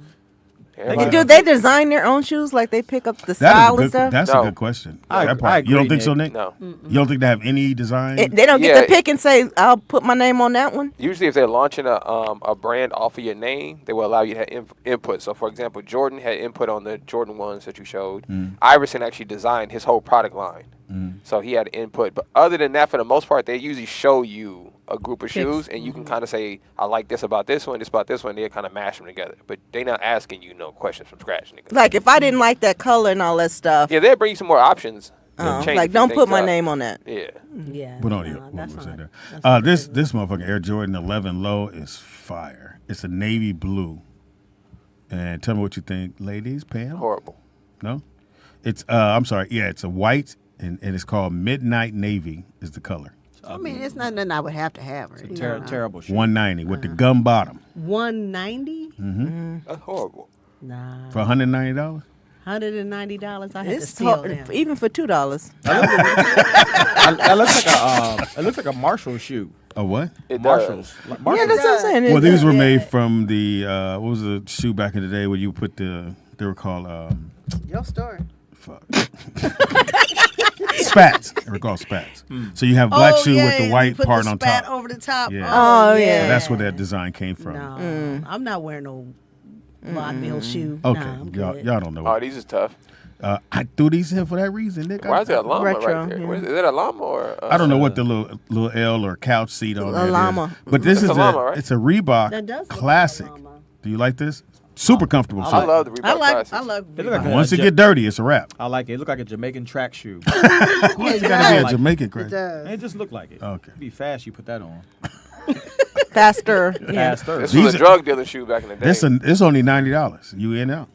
Everybody- Do they design their own shoes? Like they pick up the That style is and stuff? That's No. a good question. I That part- agree, you don't think so, Nick. Nick? No. You don't think they have any design? They don't get Yeah. to pick and say, "I'll put my name on that one." Usually, if they're launching a brand off of your name, they will allow you to have input. So, for example, Jordan had input on the Jordan ones that you showed. Iverson actually designed his whole product line. So he had input. But other than that, for the most part, they usually show you a group of shoes, and you can kind of say, I like this about this one, this about this one. They'll kind of mash them together. But they're not asking you no questions from scratch. Nigga. Like if I didn't like that color and all that stuff, Yeah, they'll bring you some more options. They'll change a like few don't put things my up. name on that. Yeah. Yeah. But on you. No, that's not. This motherfucking Air Jordan 11 low is fire. It's a navy blue. And tell me what you think, ladies. Pam? Horrible. No? It's I'm sorry. Yeah, it's a white and it's called Midnight Navy is the color. I mean, it's not nothing I would have to have. Right? Terrible shoe. 190 with the gum bottom. 190? That's horrible. Nah. For $190? $190. I had to It's steal them. even for $2. That looks like a Marshall shoe. A what? It Marshalls. does. Like Yeah, Marshalls. that's what I'm saying. Well, these were Yeah. made from the what was the shoe back in the day where you put they were called Your story. fuck. Spats. They were called spats. So you have black shoe with the you white put part the on spat top. over the top. Yeah. Oh, yeah. yeah. So that's where that design came from. No, I'm not wearing no vaudeville shoe. Okay, Nah, I'm y'all good. don't know. Oh, these is tough. I threw these in for that reason, Nick. Why is there a llama Retro, right there? yeah. What is that a llama or? I don't know what the little L or couch seat on that llama. is. But this It's is a llama, right? it's a Reebok That does look like a classic. llama. Do you like this? Super comfortable. I love the Reebok classics. I love. It look like Once it get dirty, it's a wrap. I like it. It look like a Jamaican track shoe. Why you gotta be a Jamaican It crack? does. It just look like it. Okay. Be fast. You put that on. Faster. Faster. This These was a are- drug dealer shoe back in the day. It's only $90. You in out.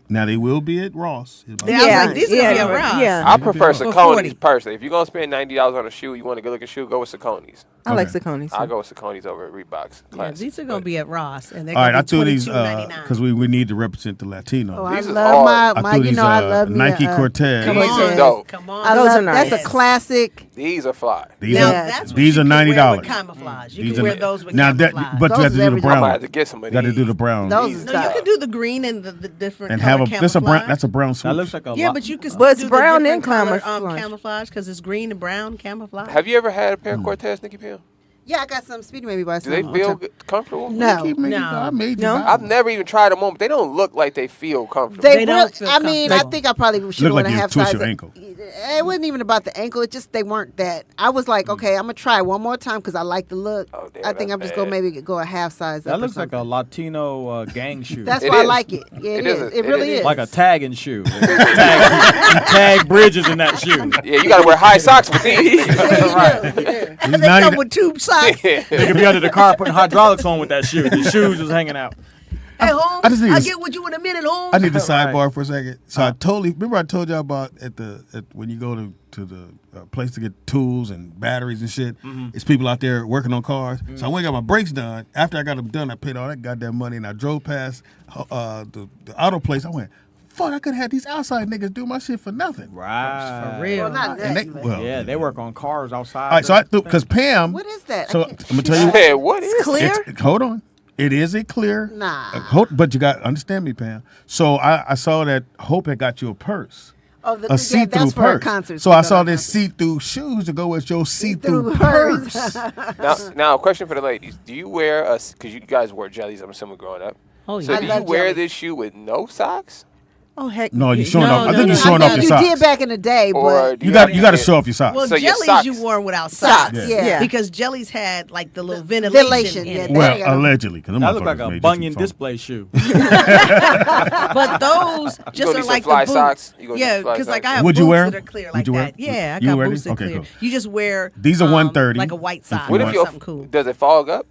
Now they will be at Ross. Yeah, I was like, these are gonna be a Ross. Yeah. I prefer For Saucony's 40. personally. If you're gonna spend $90 on a shoe, you want a good looking shoe, go with Saucony's. I like Okay. Saucony's. I go with Saucony's over at Reebok's. Yeah, Classic. these are gonna be at Ross, and they're All right, gonna I be threw these $22.99. because we need to represent the Latino. Oh, I These is love hard. my I threw you these know, I love me Nike a, Cortez. Come These on. are dope. Come on, Those love, are nice. That's a classic. These are fly. These Now are that's what these you are can wear $90. with camouflage. You These can are- wear those with now camouflage. that, but you Those have to do is the everything. I brown. might have to get some of Got to these. do the brown. Those No, is you tough. can do the green and the different and color have a that's a brown camouflage. that's a brown swoosh. That looks like a Yeah, lot. but you can still But it's do brown the and different color, camouflage. camouflage because it's green and brown camouflage. Have you ever had a pair of Cortez, Nikki Pam? Yeah, I got some Speedy maybe by Do they some feel time. good, comfortable? No. Keep making- No. I made you No. buy I've them. never even tried them on, but they don't look like they feel comfortable. They don't feel I mean, I comfortable. think I probably should Look like have you half twist size. your ankle. It wasn't even about the ankle. It just they weren't that. I was like, okay, I'm gonna try one more time because I like the look. Oh, damn, I think that's I'm just bad. gonna maybe go a half size. That up or looks like a something. Latino gang shoe. That's It why I is. like it. Yeah, It it is. is. It It really is. is. Like a tagging shoe. tag bridges in that shoe. Yeah, you gotta wear high socks with these. These They 90 come with tube socks. You could be under the car putting hydraulics on with that shoe. The shoes was hanging out. Hey, Holmes, I just need I'll to- get with you in a minute, Holmes. I need to sidebar for a second. So I totally remember I told y'all about when you go to the place to get tools and batteries and shit. It's people out there working on cars. So I went and got my brakes done. After I got them done, I paid all that goddamn money and I drove past the auto place. I went, fuck! I could have had these outside niggas do my shit for nothing. Right. For real. Well, not And they, that. well, Yeah, they work on cars outside. All right, so I because Pam. What is that? So I I'm can't- gonna tell you. Hey, what is Clear? Hold on. It is a clear. Nah. But you got understand me, Pam. So I saw that Hope had got you a purse. Oh, A see-through that's for her purse. concert. So I saw this see-through shoes to go with your see-through purse. Now, a question for the ladies: do you wear because you guys wore jellies? I'm assuming growing up. Oh, So yeah. do I you love wear jellies. this shoe with no socks? Oh heck. No, you're showing No, off. I no, think no, you're showing I off mean, your you socks. did back in the day, Or but do You have got to to show off your socks. Well, So your jellies socks- you wore without Socks, socks. yeah. Because jellies had like the little ventilation, in it. yeah. Well, There you go. allegedly, because That looked like a bunion display shoe. But those gonna just need are some like fly the boots. socks? You gonna need Yeah, some fly because like socks? I have Would boots you wear 'em? that are clear Would like you wear that. 'em? Yeah, I You got wear boots that these? Okay, clear. cool. You just wear These are 130. like a white sock What or if your something cool. does it fog up?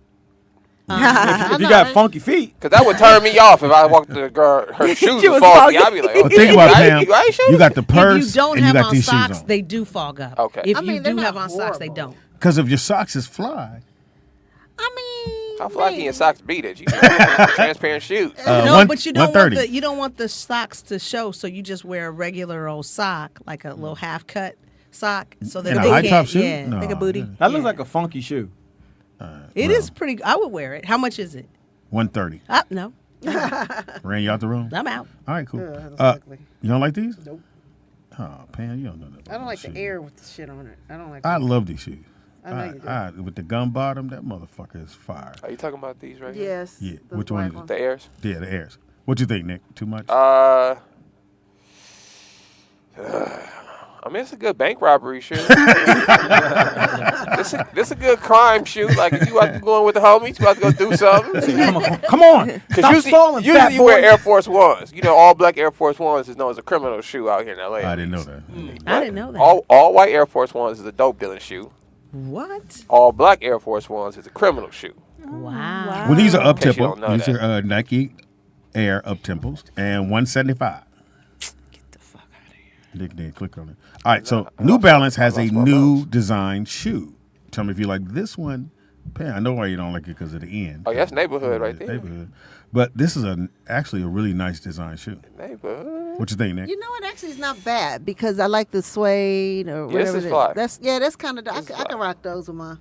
If you got funky feet. Because that would turn me off if I walked to the girl, her shoes She was was foggy. foggy. I'd be like, But okay, think about I- Pam. you ain't shoes? You got the If purse you don't and you have got on these socks, shoes on. they do fog up. Okay. If I you mean, they're do not have on socks, they horrible. don't. Because if your socks is fly. I mean, How fly can your socks beat it? You transparent shoes. No, but you don't want 130. you don't want the socks to show, so you just wear a regular old sock, like a little half cut sock, so that And a they high can't. top shoe? Yeah, No, like a booty. That looks like a funky shoe. It is pretty. I would wear it. How much is it? 130. No, Ran you out the room? I'm out. All right, cool. that's ugly. You don't like these? Nope. Oh, Pam, you don't know that. I don't like the air with the shit on it. I don't like. I love these shoes. I know you do. With the gum bottom, that motherfucker is fire. Are you talking about these right here? Yes. Yeah. those Which one black is it? ones. The airs? Yeah, the airs. What you think, Nick? Too much? I mean, it's a good bank robbery shoe. This a good crime shoe. Like if you out to going with the homies, you about to go do something. Come on. Because Stop stalling, usually fat you wear boy. Air Force Ones. You know, all black Air Force Ones is known as a criminal shoe out here in LA. I didn't know that. I didn't know that. All white Air Force Ones is a dope dealing shoe. What? All black Air Force Ones is a criminal shoe. Wow. Well, these are up In case you tempo. don't know These that. are Nike Air up tempos and 175. Get the fuck out of here. Nick did click on it. All right, so New Balance has a new design shoe. Tell me if you like this one. Pam, I know why you don't like it because of the end. Oh, yeah, that's neighborhood right there. Neighborhood. But this is actually a really nice design shoe. Neighborhood. What you think, Nick? You know what? Actually, it's not bad because I like the suede or Yeah, this whatever. is it fly. That's kind of. I This is can fly. rock those with my.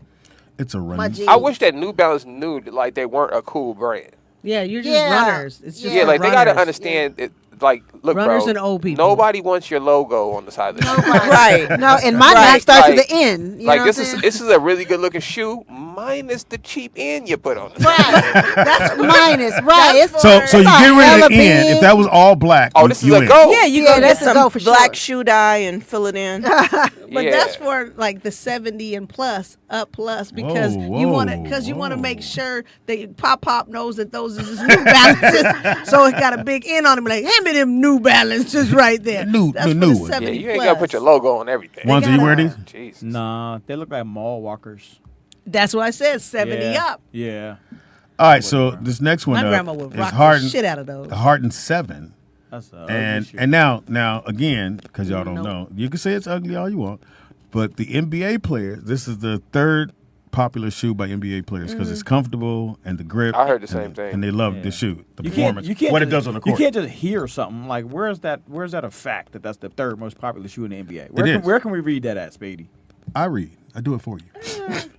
It's a My running. jeans. I wish that New Balance knew like they weren't a cool brand. Yeah, you're just Yeah. runners. It's just Yeah, like they got to runners. understand it. like, look, Runners bro. and old people. Nobody wants your logo on the side of the shoe. Right. No, and my name starts with the N. You Like know this what I'm is saying? this is a really good looking shoe, minus the cheap N you put on it. That's minus, right? It's So it's you a get rid hella of the N. big- If that was all black, Oh, you, this is you a in. go. Yeah, you Yeah, go get that's a go some for black sure. shoe dye and fill it in. But Yeah. that's for like the 70 and plus, up plus, because you want to, you want to make sure that Pop knows that those are just New Balances. So it got a big N on them. Like, hand me them New Balances right there. That's for the one. 70 Yeah, you ain't plus. gotta put your logo on everything. Ones you wear these? Jesus. Nah, they look like mall walkers. That's what I said. 70 yeah. up. Yeah. All right, so this next one My up grandma would is rock the Harden, shit out of those. Harden 7. That's a And ugly shoe. and now again, because y'all don't know, you can say it's ugly all you want, but the NBA players, this is the third popular shoe by NBA players because it's comfortable and the grip. I heard the same thing. And they love the shoe, the You performance, can't what it just- does on the court. You can't just hear something like where's that a fact that that's the third most popular shoe in the NBA? is. Where can we read that at, Speedy? I read. I do it for you.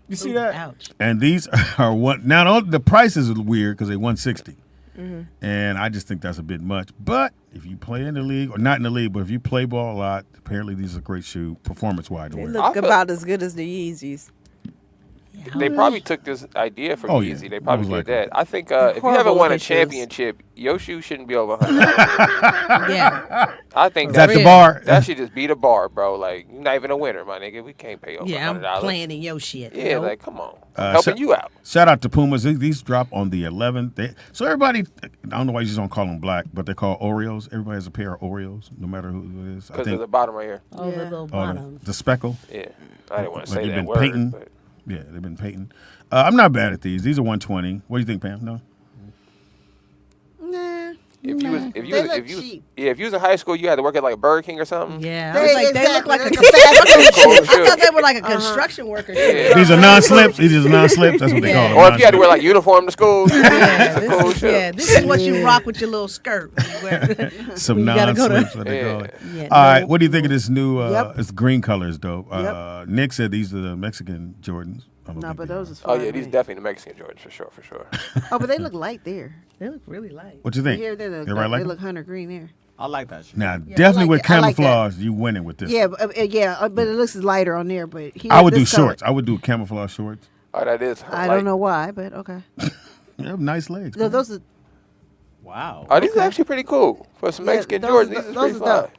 You see that? Ouch. And these are one. Now the prices are weird because they 160, Mm-hmm. and I just think that's a bit much. But if you play in the league, or not in the league, but if you play ball a lot, apparently these are a great shoe, performance-wise to They wear. look about as good as the Yeezys. They probably took this idea from Oh, yeah. Yeezy. They probably Most did that. I think if you Horrible haven't won a looking shoes. championship, your shoe shouldn't be over $100. Yeah. I think Is that the real. bar? That should just be the bar, bro. Like, you're not even a winner, my nigga. We can't pay over Yeah, I'm $100. playing in your shit. Yeah, Nope. like, come on. Helping you out. Shout out to Pumas. These drop on the 11th. So everybody, I don't know why you just don't call them black, but they're called Oreos. Everybody has a pair of Oreos, no matter who it is. I Because think of the bottom right here. Oh, the little bottoms. the speckle. Yeah. I didn't want to Like say they've that been word. painting. But Yeah, they've been painting. I'm not bad at these. These are 120. What do you think, Pam? No. Nah. if you was, if you They was, look if you, cheap. yeah, if you was in high school, you had to work at like a Burger King or something. Yeah. They- I was like, they look exactly, like like a a fast food Cool shoe. shoe. I thought they were like a construction worker. Yeah. These are non-slips. These are non-slips. That's what they call them. Or if you had to wear like uniform to school, Yeah, it's a cool shoe. this is what you rock with your little skirt. Some You gotta go to- non-slips, what they Yeah. call it. Yeah, All right, no. what do you think of this new? Yep. It's green colors, though. Yep. Nick said these are the Mexican Jordans. I don't No, think but they those are. is Oh fine. yeah, these definitely the Mexican Jordans for sure, for sure. Oh, but they look light there. They look really light. What you think? Here, they look, Everybody like they them? look hunter green there. I like that shoe. Now, definitely like with it. I like that. camouflage, you winning with this. Yeah, but it looks lighter on there. But here, I would do this color- shorts. I would do camouflage shorts. Oh, that is. I don't know why, but okay. You have nice legs. No, man. those are Wow. Oh, these are actually pretty cool for some Yeah, Mexican those Jordans. are- These is those pretty are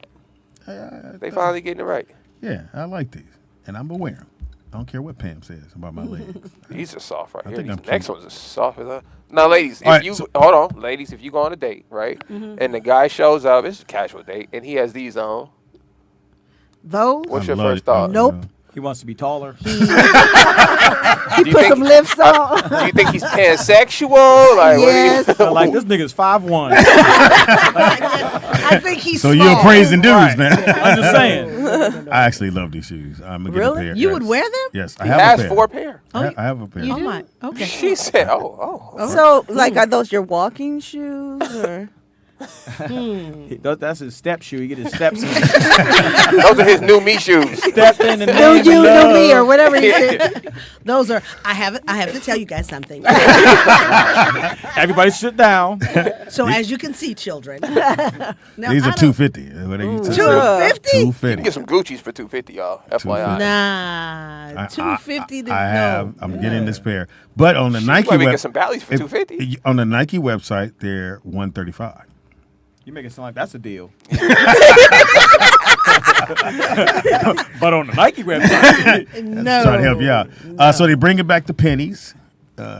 fly. They finally getting it right. Yeah, I like these, and I'm gonna wear them. I don't care what Pam says about my legs. These are soft right I here. think These I'm next cute. ones are soft as hell. Now, ladies, if All right, you so- hold on, ladies, if you go on a date, right, and the guy shows up, it's a casual date, and he has these on. those. What's I your love first it. thought? Nope. He wants to be taller. He Do you put think- some lifts on. Do you think he's pansexual? Like, Yes. what do you, Like this nigga's 5'1". I think he's So small. you're praising dudes Right. now. I'm just saying. I actually love these shoes. I'm gonna Really? get a pair. You yes. would wear them? Yes, I he have has a pair. 4 pair. I have a pair. Oh my. Okay. She said, oh. So, like, are those your walking shoes? Or? That's his step shoe. He get his steps in. Those are his new me shoes. Step in the No, name you, of no love. me, or whatever he said. Those are. I have to tell you guys something. Everybody sit down. So as you can see, children. Now, These I are don't- 250. What are you saying? 250? You can 250. get some Gucci's for 250, y'all. FYI. Nah, 250. I have. I'm getting this pair, but on the Shit, Nike you might web, get some Bally's for 250. on the Nike website, they're 135. You make it sound like that's a deal. But on the Nike website, No. Trying to help you out. So they bring it back to pennies.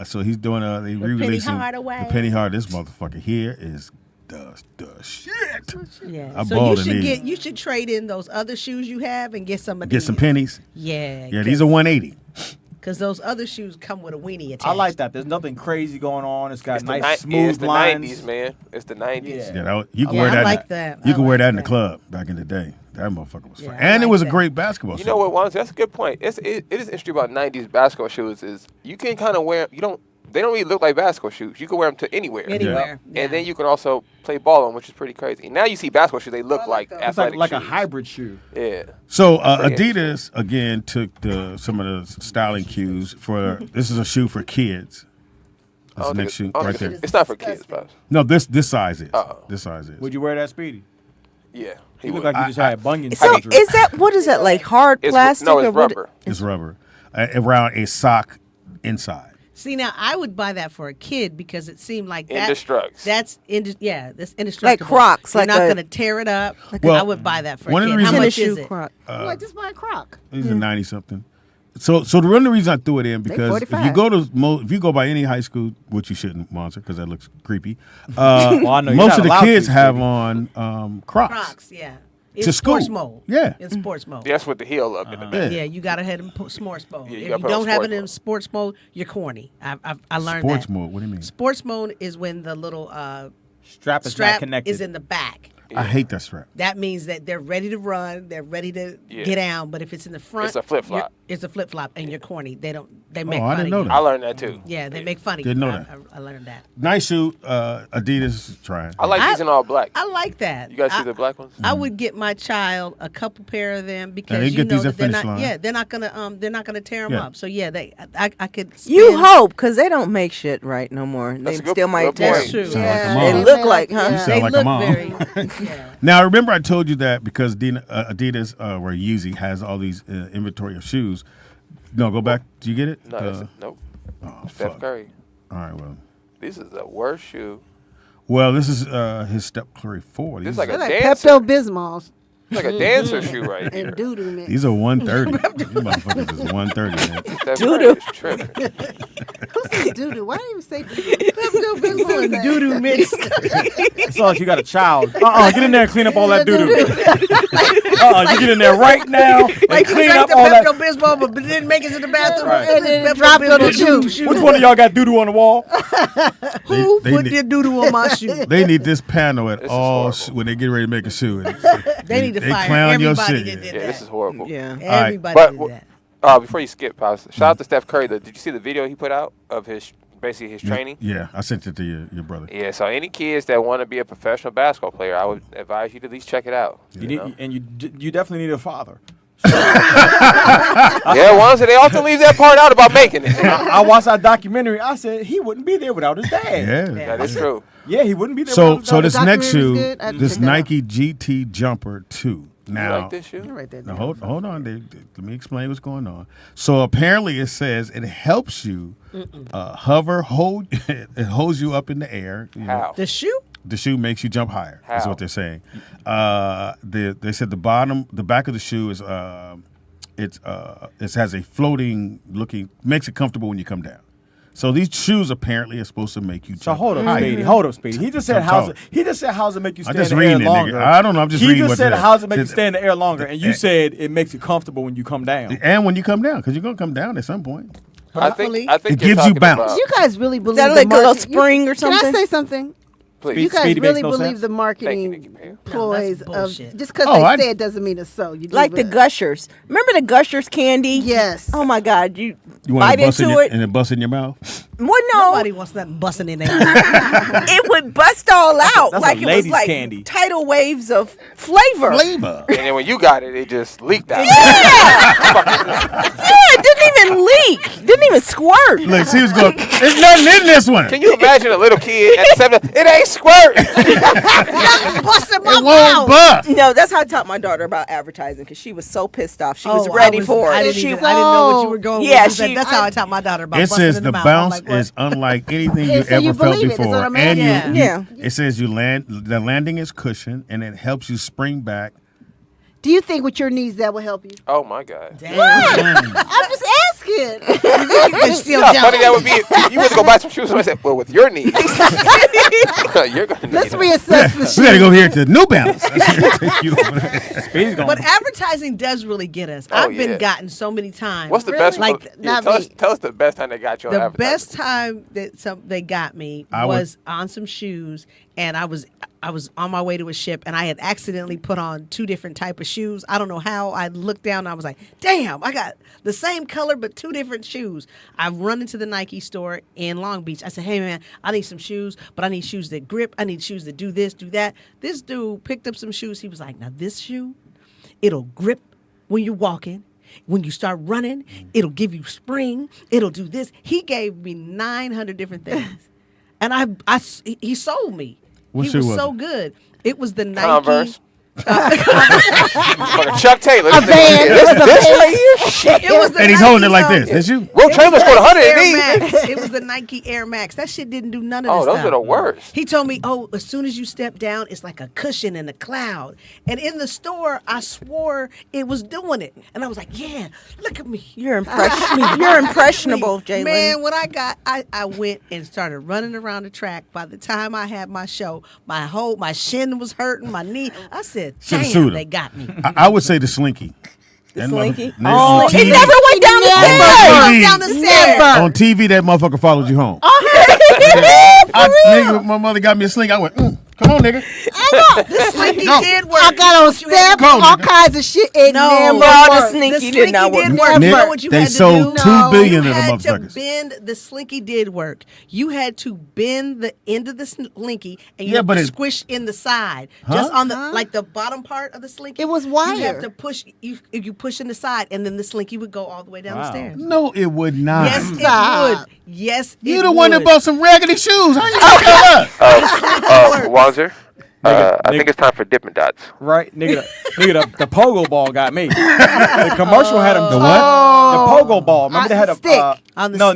So he's doing they re-releasing Hardaway. the penny hard. This motherfucker here is the shit. Yeah. I So balled you in should these. you should trade in those other shoes you have and get some of Get these. some pennies. Yeah. Yeah, these are 180. Because those other shoes come with a weenie attached. I like that. There's nothing crazy going on. It's got It's nice it's smooth the lines. 90s, man. It's the 90s. Yeah. You can Yeah, wear I that. like that. You I can wear like that in the that. club back in the day. That motherfucker was fun, Yeah, I and it like was a that. great basketball. You shoe. know what, Juan? That's a good point. It is interesting about 90s basketball shoes is you can kind of wear, they don't really look like basketball shoes. You can wear them to anywhere. Anywhere. Yeah. And then you can also play ball on, which is pretty crazy. Now you see basketball shoes, they look like It's athletic like a shoes. hybrid shoe. Yeah. So Pretty Adidas again took some of the styling cues for. This is a shoe for kids. That's the next shoe I don't right think there. It's not for kids, Pops. No, this size is. This size is. Would you wear that, Speedy? Yeah. He looked like you just had bunion So surgery. is that what is that like hard plastic No, or it's what? rubber. It's rubber around a sock inside. See, now I would buy that for a kid because it seemed like that. Indestructs. That's indestructible. Like Crocs, You're like not a- going to tear it up. Well, I would buy that for one a of kid. the How reasons- much is it? Croc. Like, just buy a Croc. He's a 90-something. So the only reason I threw it in because if you go to if you go by any high school, which you shouldn't, Monster, because that looks creepy. Well, I know you're most not of the allowed kids to, have Speedy. on Crocs. Crocs, yeah. To In sports school. mode. Yeah. In sports mode. That's with the heel up in the back. Yeah, you got to have them sports mode. Yeah, you if gotta you put on don't have sports it in mode. sports mode, you're corny. I learned Sports that. mode. What do you mean? Sports mode is when the little Strap is not strap connected. is in the back. I hate that strap. That means that they're ready to run, they're ready to Yeah. get down. But if it's in the front, It's a flip-flop. you're- It's a flip flop, and you're corny. They make I fun didn't of know you. that. I learned that too. Yeah, they make fun of Didn't you. know that. I learned that. Nice shoe. Adidas is trying. I like these in all black. I like that. You guys see the black ones? I would get my child a couple pair of them because they you get know these that at they're Finish not. Line. Yeah, they're not gonna tear them Yeah. up. So yeah, I could. You spend- hope, because they don't make shit right no more. That's They a good- still might good point. That's true. Sound like a They mom. look like, huh? You sound They like look a mom. very. Yeah. Now, remember I told you that because Adidas or Yeezy has all these inventory of shoes. No, go back. Do you get it? No, that's nope. Oh, Steph fuck. Curry. All right, well. This is the worst shoe. Well, this is his Steph Curry 4. This is These, like They're a like dancer. Pepto Bismols It's like a dancer shoe right here. and doo-doo mix. these are 130. These motherfuckers is 130, man. Steph Curry is tripping. Who says doo-doo? Why didn't you say doo-doo? Pepto Bismol and Doo-doo mix. It's not like you got a child. Get in there and clean up all that doo doo. You get in there right now and Like you clean drank up the all that. Pepto Bismol, but didn't make it to the bathroom, Right. And then it Pepto dropped on the Bismol shoe. Which one of y'all got doo doo on the wall? Who They put need- their doo-doo on my shoe? They need this panel at This is all horrible. when they get ready to make a shoe. They need to fire clown your everybody shit. that did Yeah, that. this is horrible. Yeah. Everybody But did that. before you skip, Pops, shout out to Steph Curry. Did you see the video he put out of his basically his training? Yeah, I sent it to your brother. Yeah. So any kids that want to be a professional basketball player, I would advise you to at least check it out. You know? need, and you definitely need a father. Yeah, ones they often leave that part out about making it. I watched that documentary. I said he wouldn't be there without his dad. Yeah. That is true. Yeah, he wouldn't be there. So without his dad. this next documentary's shoe, good. I this check that out. Nike GT Jumper 2. You Now, like this shoe? Right there. now hold on. Let me explain what's going on. So apparently it says it helps you hover, hold, it holds you up in the air. You know. How? The shoe? The shoe makes you jump higher. That's How? what they're saying. They said the back of the shoe is it has a floating looking, makes it comfortable when you come down. So these shoes apparently are supposed to make you jump So hold up, higher. Speedy. Hold up, Speedy. He just said Jump how's tall. it. He just said how's it make you I stay just in the air reading it, nigga. longer. I don't know. I'm just he reading just what's said there. how's it make you Says- stay in the air longer, and you said it makes you comfortable when you come down. And when you come down, because you're gonna come down at some point. I think It you're gives you talking bounce. about- You guys really believe that the like a little market- spring or Can something? I say something? Please. You guys Speedy makes really no believe sense. the Thank you, marketing Nikki Pam. ploys of bullshit. just because Oh, I- they say it doesn't mean it's so. You Like the believe it. Gushers. Remember the Gushers candy? Yes. Oh my God, you You bite want to bust in into your, it. and it bust in your mouth? Well, no, Nobody wants nothing busting in there. it would bust all out that's like a it was lady's like candy. tidal waves of flavor. Flavor. And then when you got it, it just leaked out. Yeah, it didn't even leak. Didn't even squirt. Look, she was going. There's nothing in this one. Can you imagine a little kid at 7? It ain't squirting. busting my It won't mouth. bust. No, that's how I taught my daughter about advertising because she was so pissed off. She was Oh, ready for I it. didn't, She even, I didn't know what you were going Yeah, with. That's how I taught my daughter about It busting says in the mouth. I'm bounce like, what? is unlike anything Yeah, you so you ever felt believe it, is what before, I'm and asking. Yeah. it says the landing is cushioned and it helps you spring back. Do you think with your knees that will help you? Oh my God. Damn. I'm just asking. It's still You know how funny jumping. that would be if you went to go buy some shoes and I said, well, with your knees, you're going to Let's need them. reassess the We got to shoe. go here to New Balance. Speedy's gone. But advertising does really get us. Oh, I've been yeah. gotten so many times. What's the best Like, yeah, not me. tell us the best time they got you on the advertising. best time that they got me I was on some shoes, and I was on my way to a ship, and I had accidentally put on 2 different type of shoes. I don't know how. I looked down, and I was like, "Damn, I got the same color but 2 different shoes." I run into the Nike store in Long Beach. I said, "Hey man, I need some shoes, but I need shoes that grip. I need shoes that do this, do that." This dude picked up some shoes. He was like, "Now this shoe, it'll grip when you're walking. When you start running, it'll give you spring. It'll do this. He gave me 900 different things, and he sold me. What he shoe was was so it? good. It was the Nike. Converse. Fucking Chuck Taylor. A van. This right here? Shit. It was the And he's Nike, holding it like this. That's you. Will Taylor scored 100 Air of these. Max. It was the Nike Air Max. That shit didn't do none of this Oh, those stuff. are the worst. He told me, as soon as you step down, it's like a cushion in a cloud. And in the store, I swore it was doing it. And I was like, yeah, look at me. You're impressionable, Jalen. Man, when I went and started running around the track. By the time I had my show, my shin was hurting, my knee. I said, Should've damn, sued him. they got me. I would say the Slinky. That Slinky? mother- It never went down the stairs. Down the stairs. On TV, that motherfucker followed you home. Nigga, my mother got me a Slinky. I went, come on, nigga. The Slinky No. did work. I got on steps, Go, all nigga. kinds of shit. It never the worked. Slinky did not work. Did Nick, work. You know what you they had to sold do? $2 billion You of the had to motherfuckers. bend the Slinky did work. You had to bend the end of the Slinky and you Yeah, have but to it- squish in the side, Huh? just on the like the bottom part of the Slinky. It was You wire. have to push. You push in the side, and then the Slinky would go all the way down the stairs. No, it would not. Yes, it Stop. would. Yes, You it the one that would. bought some raggedy shoes. How you fuck that up? Wanzer, I think it's time for Dippin' Dots. Right, nigga, the pogo ball got me. The commercial had them. The what? The pogo ball. Remember they had a stick.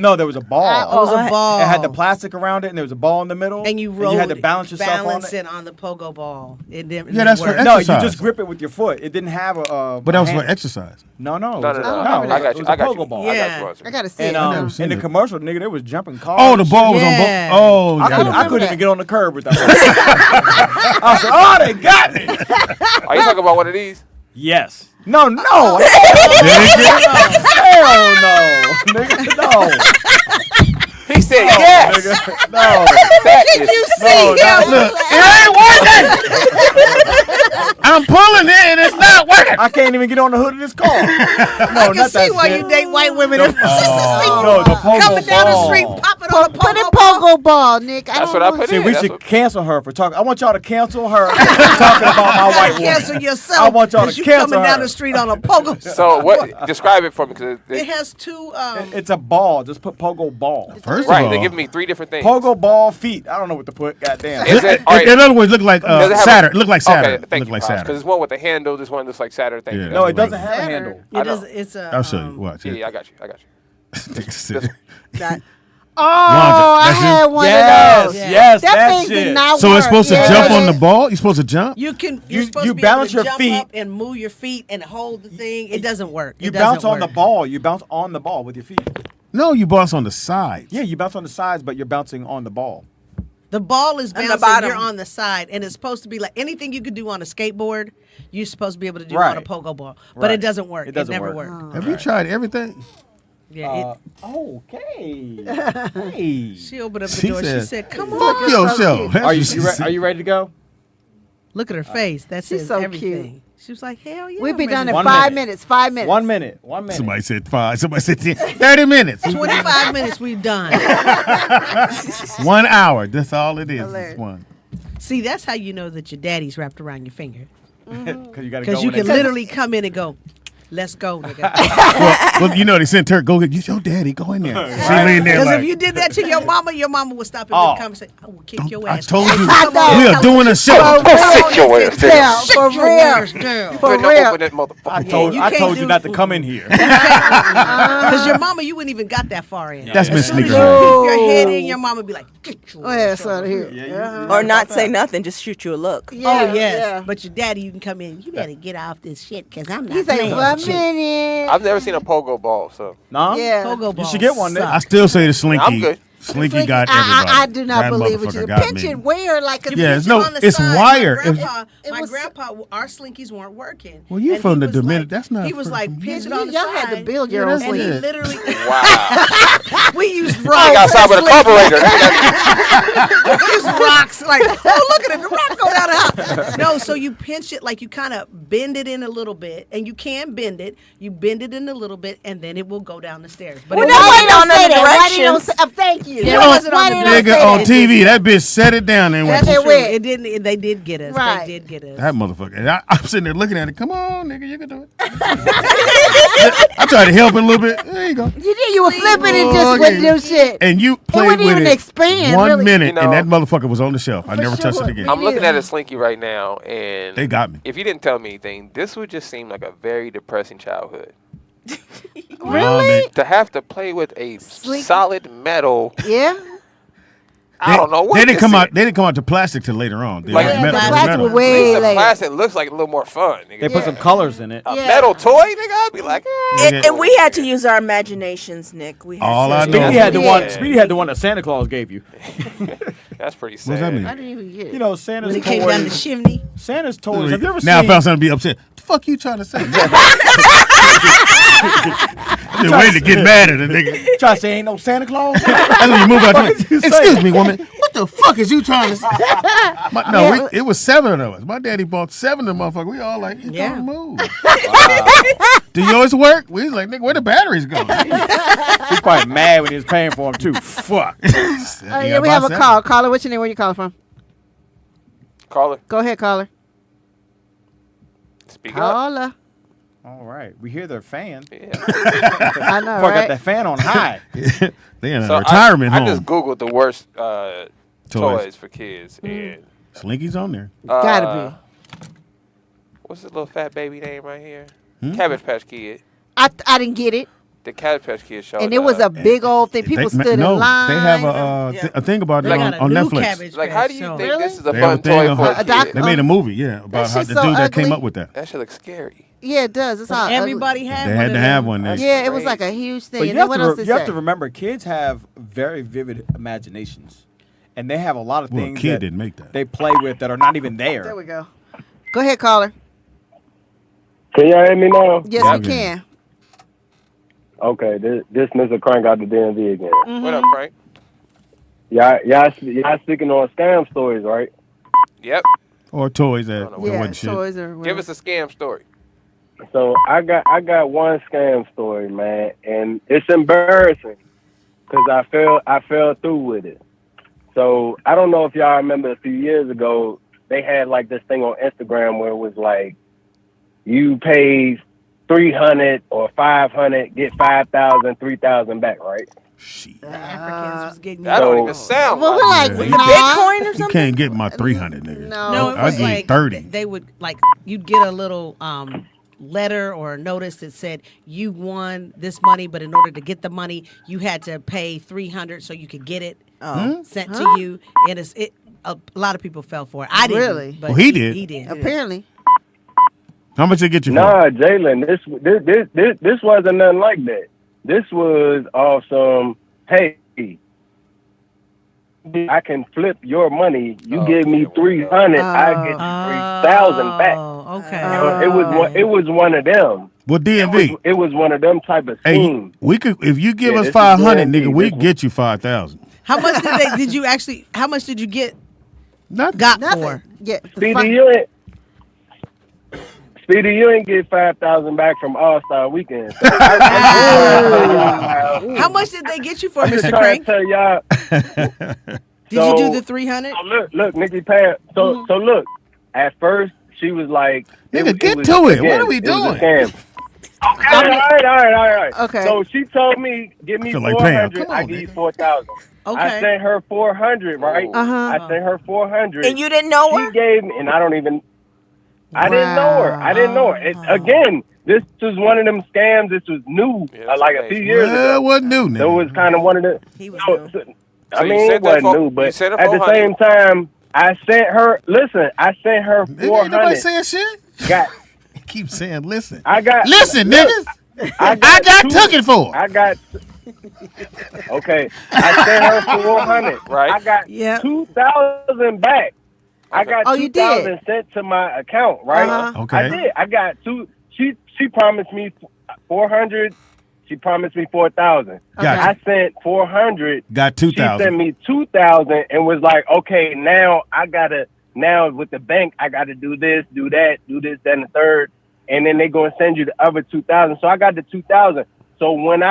no, there was a ball. It was a ball. It had the plastic around it, and there was a ball in the middle. and you rolled. had to balance yourself balance on it. it on the pogo ball. It didn't. Yeah, that's for work. No, you exercise. just grip it with your foot. It didn't have a. But that was hand. for exercise. No. No. It was a- I got it you. was I a got pogo you. ball. Yeah. I got you, Wanzer. I gotta see And it. never in seen the it. commercial, nigga, they was jumping cars. Oh, the and ball was Yeah. on. Oh, I yeah. couldn't even get on the curb with that. I said, "Oh, they got me." Are you talking about one of these? Yes. No. Did it get- Hell no, nigga. No. He said yes. Nigga, no. That Did is you see No, him? Look, it ain't working. I'm pulling it and it's not working. I can't even get on the hood of this car. No, I can not see that why shit. you date white women. No, It's just a Slinky no, the pogo coming down the ball. street, popping on a Put a pogo ball. pogo ball, Nick. That's what I put See, in. we That's should what- cancel her for talking. I want y'all to cancel her for talking about my white woman. Cancel yourself. I want y'all to 'cause you cancel coming down her. the street on a pogo. So what? Describe it for me, because It has two. It's a ball. Just put pogo ball. First right. of They all, give me 3 different things. Pogo ball feet. I don't know what to put. Goddamn. Is it? All right. in other words, look like Does it have Saturn. a- Look like Saturn. Okay, thank Look you, like because Saturn. there's one with a handle. This one looks like Saturn. Thank Yeah. you. No, it That's doesn't right. have a handle. It I know. does. It's a. I'll show you. Watch. Yeah, I got you. that- Oh, I that's you? had one Yes, of those. yes, That that thing did shit. not So work. it's supposed to Yeah. jump on the ball? You're supposed to jump? You can. You- You're supposed you to be able balance to your jump feet. up and move your feet and hold the thing. It doesn't work. You It doesn't bounce on the work. ball. You bounce on the ball with your feet. No, you bounce on the sides. Yeah, you bounce on the sides, but you're bouncing on the ball. The ball is On the bouncing. bottom. You're on the side, and it's supposed to be like anything you could do on a skateboard. You're supposed to be able to do on a Right. pogo ball, but Right. it doesn't work. It doesn't never work. worked. Have you tried everything? Yeah. Okay. Hey. She opened up the She door. She said, said, "Come Fuck on." your show. That's Are you, what she said. are you ready to go? Look at her face. That She's says so everything. cute. She was like, "Hell yeah." We'll be I'm done ready in to- 1 5 minute. minutes. 5 minutes. 1 minute. 1 minute. Somebody said 5. Somebody said 10. 30 minutes. 25 minutes. We done. 1 hour. That's all it is. Hilarious. It's one. See, that's how you know that your daddy's wrapped around your finger. Because you got to go. Because you when can they- literally come in and go, "Let's go, nigga." Well, you know, they sent her, go get your daddy. Go in there. She leaned there Because like, if you did that to your mama would stop in Oh. the conversation. I will kick your I ass. told you, Come on, we are tell doing us. a show. Sit your ass down. Yeah, Sit for your real. ass down. For Better real. open that motherfucker. you I can't told do- you not to come in here. Because your mama, you wouldn't even got that far in. That's been As soon as sneaking you around. peek your head in, your mama be like, "Get your Oh, yeah, ass son, over here. here." Or not say nothing, just shoot you a look. Yeah, Oh, yes. yeah. But your daddy, you can come in. You better get off this shit because I'm not He said, playing 1 with you." minute. I've never seen a pogo ball, so No? Yeah. Pogo You balls should get one, Nick. suck. I still say the Slinky. I'm good. Slinky got everybody. I do not That believe it. motherfucker You got pinch me. it where like a Yeah, it's Put it no, on the it's side. wire. My was- grandpa, our slinkies weren't working. Well, you And from he the was Dominican. like- That's not He was from- like, from pinch it here. on the Y'all side. had to build your Yeah, own that's And he it. literally, wow. we used I rocks. got outside with a carburetor. We used rocks. Like, oh, look at it. The rock go down the house. No, so you pinch it like you kind of bend it in a little bit, and you can bend it. You bend it in a little bit, and then it will go down the stairs. But Well, it that's wasn't why on they the don't say that. Why they directions. don't say- Thank you. Yeah, it wasn't on the Nigga on TV, that bitch set it down and went. That's true. It didn't. They did get us. Right. They did get us. That motherfucker. And I'm sitting there looking at it. Come on, nigga, you can do it. I tried to help it a little bit. There you go. You did. You were flipping and just wouldn't do shit. And you It played wouldn't with even it expand, 1 really. minute, You know- and that motherfucker was on the shelf. I never touched it again. I'm looking at a Slinky right now, and They got me. If you didn't tell me anything, this would just seem like a very depressing childhood. Really? To have to play with a solid metal. Yeah. I don't know what They didn't this come is. out. They didn't come out to plastic till later on. They Like, were yeah, metal. the It was plastic metal. was way At least the later. plastic looks like a little more fun. Nigga. They put some colors in it. A metal toy, nigga. I'd be like, And we had to use our imaginations, Nick. We had All to. I know- Speedy had the one. Yeah. Speedy had the one that Santa Claus gave you. That's pretty sad. What does that mean? I didn't even get it. You know, Santa's When it toys. came down the chimney. Santa's toys. Have you ever Now I seen? found something to be upset. The fuck you trying to say? I'm just waiting to get mad at a nigga. Try to say ain't no Santa Claus. That's when you move out. What To you say? Excuse me, woman. What the fuck is you trying to say? Yeah. It was 7 of us. My daddy bought 7 of them motherfuckers. We all like, you Yeah. don't move. Do yours work? We was like, nigga, where the batteries go? He's probably mad when he was paying for them too. Fuck. Yeah, we have a call. Caller, what's your name? Where you calling from? Caller, Go ahead, caller. speak up. Caller. All right, we hear they're fan. Yeah. I know, Fuck, got right? that fan on high. They in a So retirement I home. just Googled the worst Toys. toys for kids. And Slinky's on there. Gotta what's this little fat baby name right here? Hmm? Cabbage Patch Kid. I didn't get it. The Cabbage Patch Kid show. And it was a big old thing. People stood in line. They have a thing about it They on, got a on new Netflix. Cabbage Like, how do you Patch think show. this is a They have fun a thing toy for a on- kid? They made a movie, yeah, about how shit's the so dude that came ugly. up with that. That shit looks scary. Yeah, it does. It's all Everybody had They one had of to them. have one. There. Yeah, it was like a huge thing. But And you then have, what to, else you they have say? to remember, kids have very vivid imaginations, and they have a lot of Well, a things kid that didn't make that. they play with that are not even There there. we go. Go ahead, caller. Can y'all hear me now? Yes, Yeah. we can. Okay, this Mr. Crank out the DMV again. What up, Frank? Y'all speaking on scam stories, right? Yep. Or toys that Yeah, wasn't shit. Toys or Give us a scam story. So I got one scam story, man, and it's embarrassing because I fell through with it. So I don't know if y'all remember a few years ago they had like this thing on Instagram where it was like you pay $300 or $500, get 5,000, 3,000 back, right? The Africans was getting That don't even sound Well, we're like, Yeah, nah. Bitcoin or You something? can't get my 300, nigga. No, it I was give you like 30. they would like you'd get a little letter or a notice that said you won this money, but in order to get the money, you had to pay $300 so you could get it sent to you. And a lot of people fell for it. I didn't. Really? But Well, he did. He did. Apparently. How much they get you for? Nah, Jalen, this wasn't nothing like that. This was awesome. Hey, I can flip your money. You give me 300, I get you 3,000 back. Oh, okay. It was one of them. Well, DMV. It was one of them type of Hey, schemes. we could if you give Yeah, us this is 500, DMV. nigga, we get you 5,000. How much did you actually? How much did you get? Nothing. Got Nothing. for? Yeah. Speedy, you ain't get 5,000 back from All Star Weekend. So How much did they get you for, I'm just Mr. trying Crank? to tell y'all. Did you do the 300? Look, Nikki Pam. So look. At first, she was like, Nigga, get to it. What are we doing? All right. Okay. So she told me, give me I feel like Pam. 400, Come I on, give you nigga. 4,000. Okay. I sent her 400, right? Uh-huh. I sent her 400. And you didn't know her? She gave me, and I didn't know her. I didn't know her. Again, this was one of them scams. This was new, like a few years Well, ago. it wasn't new, So nigga. it was kind of one of the. He was so- new. so- So I you mean, it sent that wasn't for- new, you but sent her at the 400. same time, I sent her. Listen, I sent her Nigga, ain't nobody 400. saying shit. Got. Keep saying, listen. I got. Listen, look, niggas. I got two- took it for. I got. Okay, I sent her 400. Right. I got Yep. 2,000 back. I got Oh, you 2,000 did? sent to my account, right? Uh-huh. Okay. I did. I got two. She promised me 400. She promised me 4,000. Gotcha. I sent 400. Got She 2,000. sent me 2,000 and was like, okay, now I gotta now with the bank, I got to do this, do that, that, and the third, and then they gonna send you the other 2,000. So I got the 2,000. So when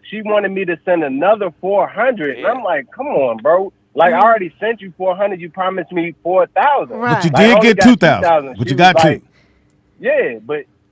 she wanted me to send another 400, and I'm like, come on, bro. Like I already sent you 400. You promised me 4,000. Right. But you did get 2,000. But you got like, 2.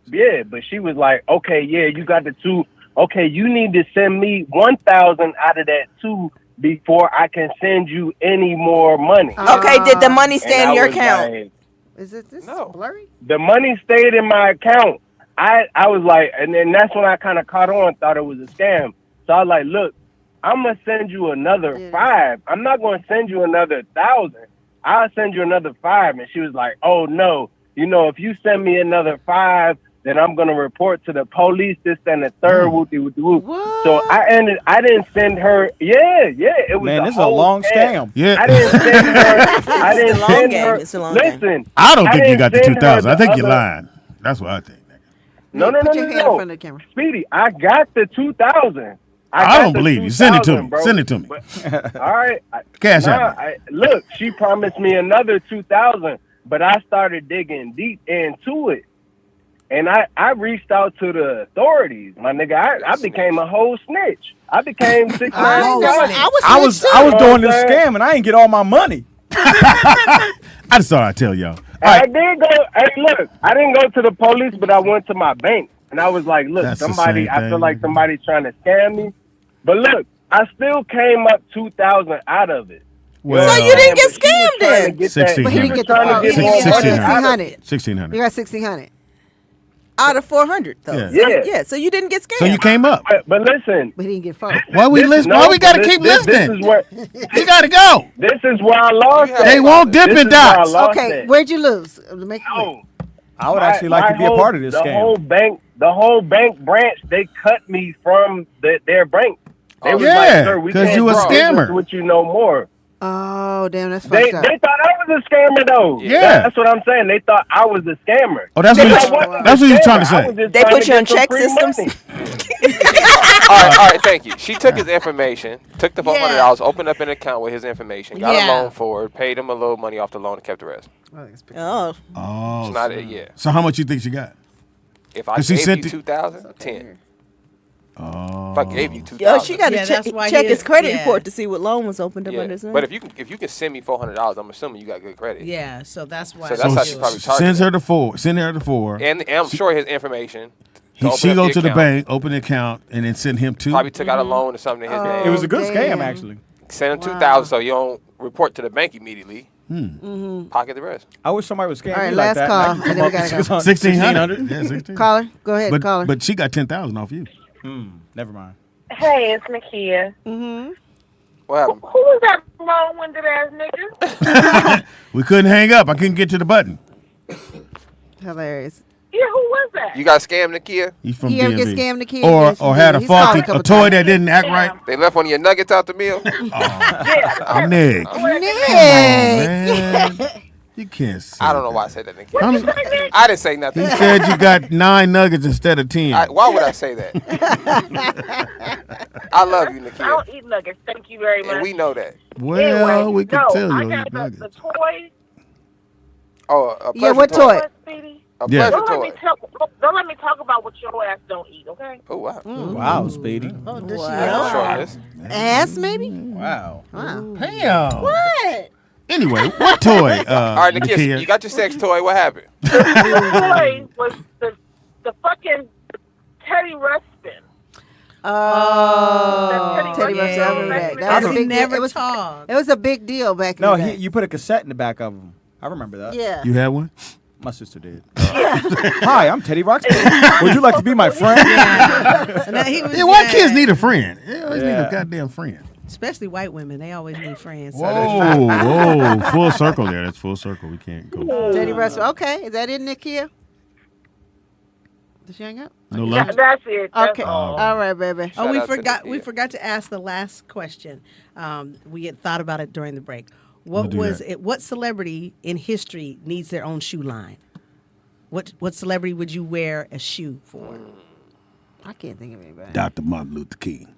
Yeah, but she was like, okay, yeah, you got the 2. Okay, you need to send me 1,000 out of that 2 before I can send you any more money. Okay, did the money stay in your account? Like, is this blurry? The money stayed in my account. I was like, and then that's when I kind of caught on, thought it was a scam. So I was like, look, I'm going to send you another 5. I'm not going to send you another 1,000. I'll send you another 5. And she was like, oh, no. You know, if you send me another 5, then I'm going to report to the police, this, and the third, whoop-de-whoop-de-whoop. So I didn't send her, it was Man, this is a long scam. Yeah. I didn't send her, It's a long listen. I don't think you didn't got the send her 2,000. I think you're other- lying. That's what I think. No. Put your hand in front of the camera. Speedy, I got the 2,000. I don't believe you. Send it to me. Bro. Send it to me. But, all right. Cash out. Look, she promised me another 2,000, but I started digging deep into it. And I reached out to the authorities, my nigga. I became a whole snitch. I became 6 I was doing this scam and I didn't get all my money. I just thought I'd tell y'all. I did go. Hey, look, I didn't go to the police, but I went to my bank, and I was like, "Look, That's the somebody. same I feel thing. like somebody's trying to scam me." But look, I still came up 2,000 out of it. Well, So you didn't get But she was scammed trying to then? get 1600. that- But he didn't get the trying to full. get He more didn't get money out of 1,600. it. 1,600. You got 1,600. Out of 400, though. Yeah. Yeah. So you didn't get scammed. So you came up. But listen, But he didn't get 4. Why we listen? Why we gotta this- keep this- listening? This is where You gotta go. this is where I lost. They at. won't dip This in is where I dots. lost Okay, at. where'd you lose? Make it clear. Oh, I would actually like to be a whole- part of this the scam. whole bank branch, they cut me from their bank. They was Yeah, like, sir, we 'cause can't you a do business scammer. with you no more. Oh, damn, that's They fucked up. thought I was a scammer though. Yeah. That's what I'm saying. They thought I was a scammer. Oh, that's But what I you- wasn't that's a what you're trying scammer. to say. I was just They trying put to you on get some check free systems? money. All right, thank you. She took his information, took the $400, opened up an account with his information, got a loan for it, paid him a little money off the loan, and kept the rest. Oh. Oh. It's not it, yeah. So how much you think she got? If I 'Cause she gave sent you it- 2,000, 10. Oh. If I gave you 2,000. Yo, she got to Yeah, check, that's why check he his is- credit yeah. report to see what loan was opened up Yeah. under his name. But if you can send me $400, I'm assuming you got good credit. Yeah, so that's why. So that's So how she probably charged sends it. her the 4. Send her the 4. And I'm sure his information. to open She up go to the account. bank, open the account, and then send him 2. Probably took out a loan or something in his name. It was a good damn. scam, actually. Send him 2,000 so you don't report to the bank immediately. Mm-hmm. Pocket the rest. I wish somebody would scam All right, me like last that. call, I and can then come we up gotta with go. 1,600. Yeah, 16. Caller, go ahead, caller. But she got 10,000 off you. Never mind. Hey, it's Nakia. Mm-hmm. What happened? Who was that long-winded ass nigga? We couldn't hang up. I couldn't get to the button. Hilarious. Yeah, who was that? You got scammed, Nakia? He's from He ever get DMV. scammed the kid? Or Yes, he had did. a He's called faulty a couple a toy times. that didn't act right. They left one of your nuggets out the meal? Yeah. Nick. Nick. Man, you can't say I don't know that. why I said that, I'm- Nakia. I didn't say He nothing. said you got 9 nuggets instead of 10. Why would I say that? I love you, I Nakia. don't eat nuggets. Thank you very much. And we know that. Well, Anyway, we can no, tell you I you got eat the nuggets. toy. Oh, a Yeah, pleasure what toy? Speedy. A Yeah. pleasure Don't let me toy. don't let me talk about what your ass don't eat, okay? Oh, wow. Wow, Speedy. Oh, does she Wow. Sure is. Ass, maybe? Wow. Wow. Damn. What? Anyway, what toy? All right, Nakia, Nakia? you got your sex toy. What happened? The toy was the fucking Teddy Ruxpin. Oh, Teddy Teddy Ruxpin. I remember that. That was a He big deal. never It was, talked. it was a big deal back in No, the day. you put a cassette in the back of him. I remember that. Yeah. You had one? My sister did. Hi, I'm Teddy Roxton. Would you like to be my friend? And then he was, Yeah, why kids need a friend? They always need a Yeah. goddamn friend. especially white women, they always need friends. Whoa, whoa, full circle there. That's full circle. We can't go. Teddy Ruxpin. Okay, is that it, Nakia? Did she hang up? No love? That's it. That's Okay. all. All right, baby. Oh, we Shout out to forgot. Nakia. We forgot to ask the last question. We had thought about it during the break. We'll What do was that. it? What celebrity in history needs their own shoe line? What celebrity would you wear a shoe for? I can't think of anybody. Dr. Martin Luther King.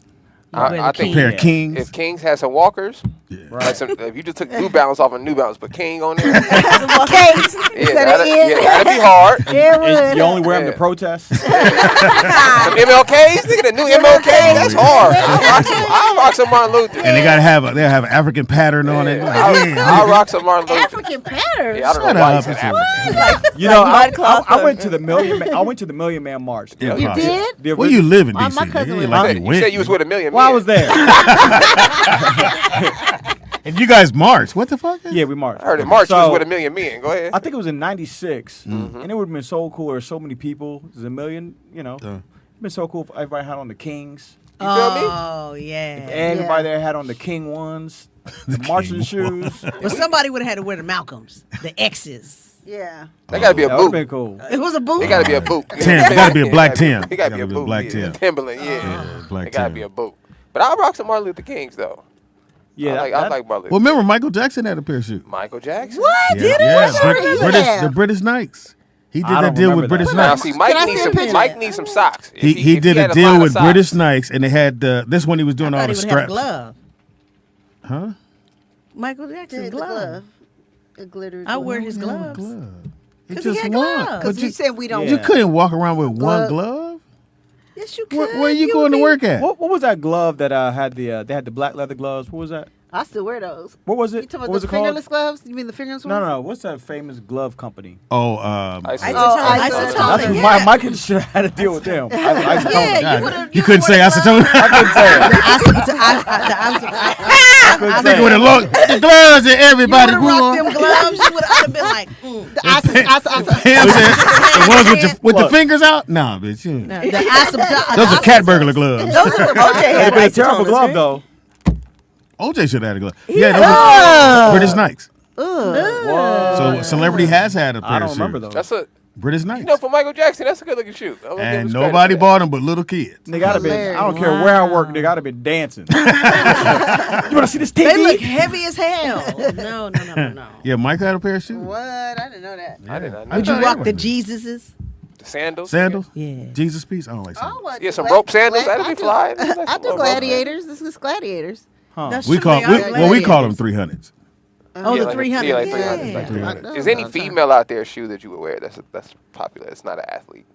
I think a pair of Kings. If Kings had some walkers, like if you just took New Balance off of New Balance, put King on there, Kings. that'd be hard. And you only wear them to protest. Some MLKs, nigga, the new MLK, that's hard. I'll rock some Martin Luther. And they have an African pattern on it. I'll rock some Martin Luther. African pattern. Yeah, I don't know why he said African. You know, I went to the Million Man March. Yeah, You did? Where you live in DC? My cousin nigga? was You said you was with a million. Well, I was there. And you guys marched. What the fuck? Yeah, we marched. I heard in March you was with a million men. Go ahead. I think it was in '96, and it would have been so cool. There's so many people. There's a million. You know, it'd been so cool if everybody had on the Kings. You feel me? Oh yeah. If everybody there had on the King ones, the marching shoes. Well, somebody would have had to wear the Malcolms, the X's. Yeah. They gotta be a That would've boot. been cool. It was a boot. They gotta be a boot. Tim. It gotta be a black Tim. It gotta be a boot. Black Yeah. Tim. Timberland, yeah. Black It gotta Tim. be a boot. But I'll rock some Martin Luther Kings though. Yeah, I like Martin Luther. Well, remember Michael Jackson had a parachute. Michael Jackson. What? Did it? Yeah, What shirt did he have? the British Knights. He did I that don't deal remember with that. British Now Knights. see, Can I Mike see needs a some. picture? Mike needs some socks. If He if did had a deal line of with socks- British Knights, and they had this one he was doing I all thought the he would have a straps. glove. Huh? Michael Jackson The glove. A glitter. I wear his He had a gloves. glove. It 'Cause he just had one. gloves. But Because you said we don't. Yeah. you couldn't walk around with one Glove. glove. Yes, you could. Where you going to work at? What was that glove that had they had the black leather gloves? What was that? I still wear those. What was You it? talking What about was the it called? fingerless gloves? You mean the fingerless ones? No. What's that famous glove company? Oh, Isotonic. Yeah. Mike should have had to deal with them. Isotonic. Yeah, God, you couldn't say acetone. I couldn't say it. I think would have looked the gloves that everybody You grew would on. have rocked them gloves. You would have been like, Pam said, the ones with the fingers out? Nah, bitch. Those are cat burglar gloves. Those are the OJ It'd had been a terrible isotoners, glove right? though. OJ should have had a glove. Yeah, those are British Knights. So celebrity has had a pair I don't of remember shoes. those. That's a. British You Knights. know, for Michael Jackson, that's a good looking shoe. I'm gonna give And him credit nobody for that. bought them but little kids. They gotta be. I don't care where I work. They gotta be dancing. You want to see this TV? they look heavy as hell. No. Yeah, Mike had a pair of shoes. What? I didn't know that. I did not know Would you that. rock the Jesuses? The sandals? Sandals? Yeah. Jesus piece? I don't like sandals. Oh, what? Yeah, some rope sandals. That'd be fly. I do gladiators. This is gladiators. Huh. That's We true, call they are we call them gladiators. 300s. Oh, the like 300. Yeah, like Yeah. 300. Like 300. Is I any know. female out there shoe that you would wear that's popular? It's not an athlete.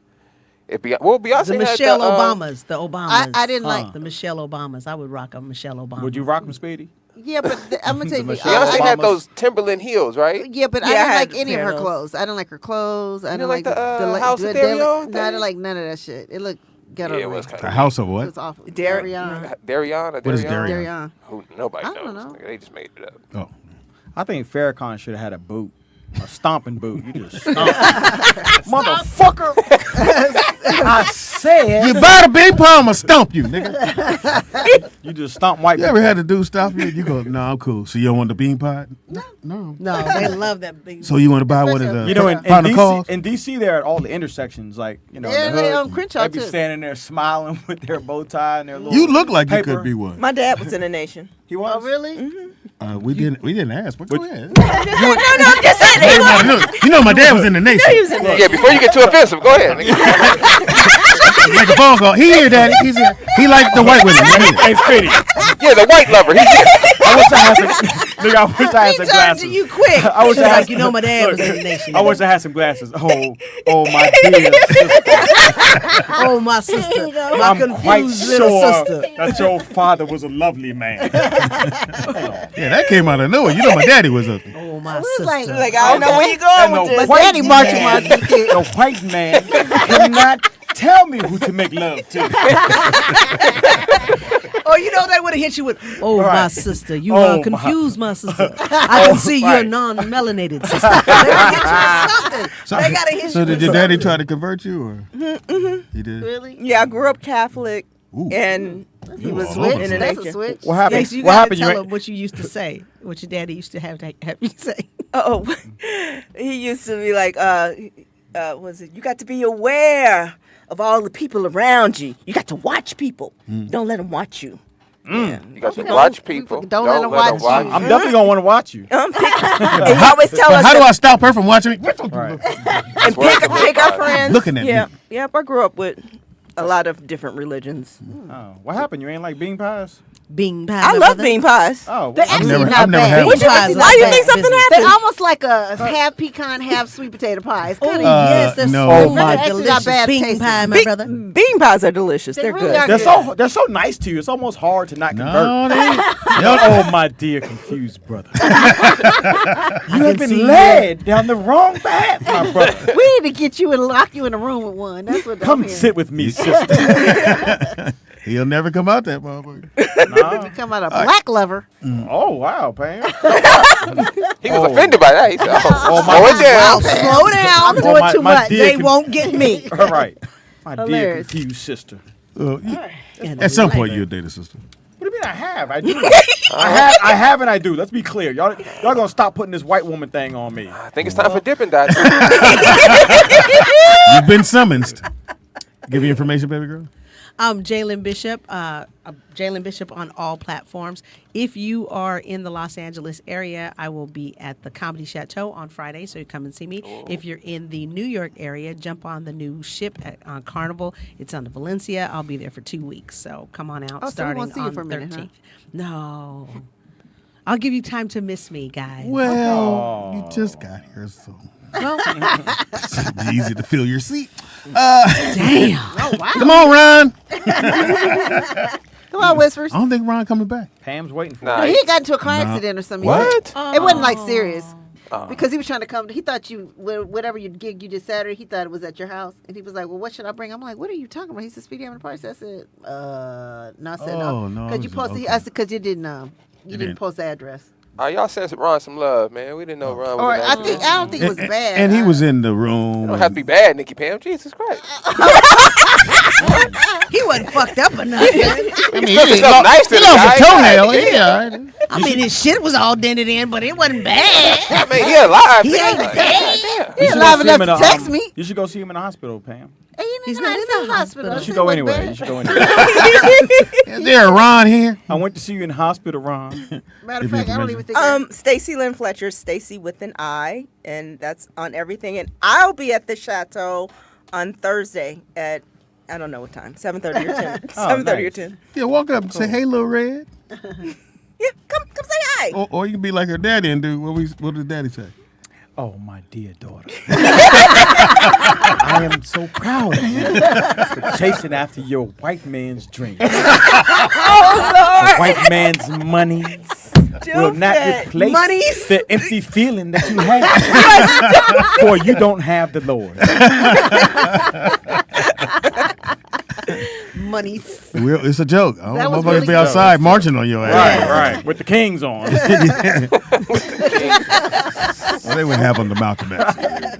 If Beyonce The had Michelle the, Obamas. The Obamas. I didn't like. the Michelle Obamas. I would rock a Michelle Obama. Would you rock them, Speedy? Yeah, but I'm gonna tell you. Michelle Beyonce had Obama's- those Timberland heels, right? Yeah, but I Yeah, I didn't had like any of a pair her of those. clothes. I didn't like her clothes. I didn't like the, House of daily- Darion No, I thing? didn't like none of that shit. It looked ghetto. Yeah, it to me. was kind A of. house of It what? was awful. Darion. Darion or What is Darion? Darion? Darion. Who nobody I don't knows. know. They just made it up. Oh. I think Farrakhan should have had a boot. A stomping boot. You just stomp. Motherfucker. I said. You better be palm or stomp you, nigga. You just stomp white You ever had a dude stop you? You go, no, I'm cool. So you don't want the bean pot? No. No, they love that big. So you want to buy one of the You know, in final calls? DC, they're at all the intersections, like, you know, Yeah, the they hood, on Crenshaw, they be too. standing there smiling with their bow tie and their little You look like you paper. could be one. My dad was in the Nation. He was? Oh, really? We didn't ask, but go ahead. No, I'm just saying. He was. You know my dad was in the nation. He was in the Yeah, before you get too offensive, go ahead. Make a phone call. He here, daddy. He's here. He likes the white women. Right here. Hey, Speedy. Yeah, the white lover. He's here. I wish I had some, nigga, I wish I had He some turned glasses. to you quick. I wish She I was had like, you know, my dad was in the Nation. I wish I had some glasses. Oh, my dear sister. Oh, my sister. My I'm quite confused little sure sister. that your father was a lovely man. Yeah, that came out of nowhere. You know my daddy was up there. Oh, my was sister. like- Like, I don't know where you going And with the this. white Daddy marching man, my ticket. the white man cannot tell me who to make love to. Oh, you know they would have hit you with, oh, my Right. sister. You Oh, my- confused, my sister. I can see you're right. non-melanated, sister. They would hit you with something. They got to hit So you did with your daddy something. try to convert you, or he did? Really? Yeah, I grew up Catholic, Ooh. and he was all over in the the That's a Nation. switch. What happened? Stacey, you What got to happened? tell You them what you used to say, what your daddy used to have you say. Oh, he used to be like, was it? You got to be aware of all the people around you. You got to watch people. Don't let them watch you. You got to watch people. Don't let them watch you. I'm definitely gonna want to watch you. And he always tell us How do I stop her from watching me? Right. and pick our friends. Looking at yeah, me. Yep, I grew up with A lot of different religions. Oh, what happened? You ain't like bean pies? Bean pie. I love bean pies. Oh, They're well, actually never- not I've never bad. had one. Bean pies Why you think something They're happened? almost like a half pecan, half sweet potato pie. It's kind of Yes, they're no. so Oh, my actually delicious. not bad Bean tasting. pie, my brother. Bean pies are delicious. They They're really good. are. they're so nice to you. It's almost hard to not convert. No, they, Oh, my dear confused brother. You have been led down the wrong path, my brother. We need to get you and lock you in a room with one. That's what. Come I'm hearing. sit with me, sister. he'll never come out that motherfucker. Nah. You come out a black lover. Oh, wow, Pam. He was offended by that. He said, Oh, slow it down. Wow, slow down. I'm doing too much. They won't get me. All right. My dear Hilarious. confused sister. At some point, you'll date a sister. What do you mean I have? I do. I have and I do. Let's be clear. Y'all gonna stop putting this white woman thing on me. I think it's time for Dippin' Dots. You've been summoned. Give you information, baby girl. Jalen Bishop on all platforms. If you are in the Los Angeles area, I will be at the Comedy Chateau on Friday, so you come and see me. If you're in the New York area, jump on the new ship on Carnival. It's on the Valencia. I'll be there for 2 weeks, so come on out Oh, so we starting won't see you on for a minute, 13th. No. I'll give you time to miss me, guys. Well, you just got here, so it'd be easy to fill your seat. Damn. Oh wow. Come on, Ron. Come on, Whispers. I don't think Ron coming back. Pam's waiting for Nah, He got into a car accident or something. What? It wasn't like serious. Oh. Because he was trying to come. He thought whatever your gig you did Saturday, he thought it was at your house. And he was like, well, what should I bring? I'm like, what are you talking about? He said, Speedy having a party. So I said, no. I said, Oh, no. no, Because it you was- posted, okay. I said, because you didn't didn't. post the address. Y'all sent Ron some love, man. We didn't know Ron was Or an I accident. think I don't think it was bad. And he was in the room. It don't have to be bad, Nikki Pam. Jesus Christ. He wasn't fucked up or nothing. I mean, He looked nice to the guy. a toenail. Yeah. I mean, his shit was all dented in, but it wasn't bad. I mean, he alive. He man. ain't Like, dead. goddamn. He should alive go see enough him to in a, text me. You should go see him in the hospital, Pam. He's not in the hospital. You should go anyway. You should go anyway. Is there a Ron here? I went to see you in the hospital, Ron. Matter Give of me fact, I don't information. even think. Stacy Lynn Fletcher, Stacy with an I, and that's on everything. And I'll be at the Chateau on Thursday at I don't know what time, 7:30 or 10. 7:30 or nice. 10. Yeah, walk up and say, hey, little red. Yeah, come say hi. Or you can be like her daddy and do what did daddy say? Oh, my dear daughter. I am so proud of you for chasing after your white man's dream. The white man's money will not replace Monies? the empty feeling that you have. For you don't have the Lord. Money. Well, it's a joke. I don't That want was motherfuckers really be good. outside marching on your ass. Right. With the kings on. Well, they wouldn't have on the Malcolm X.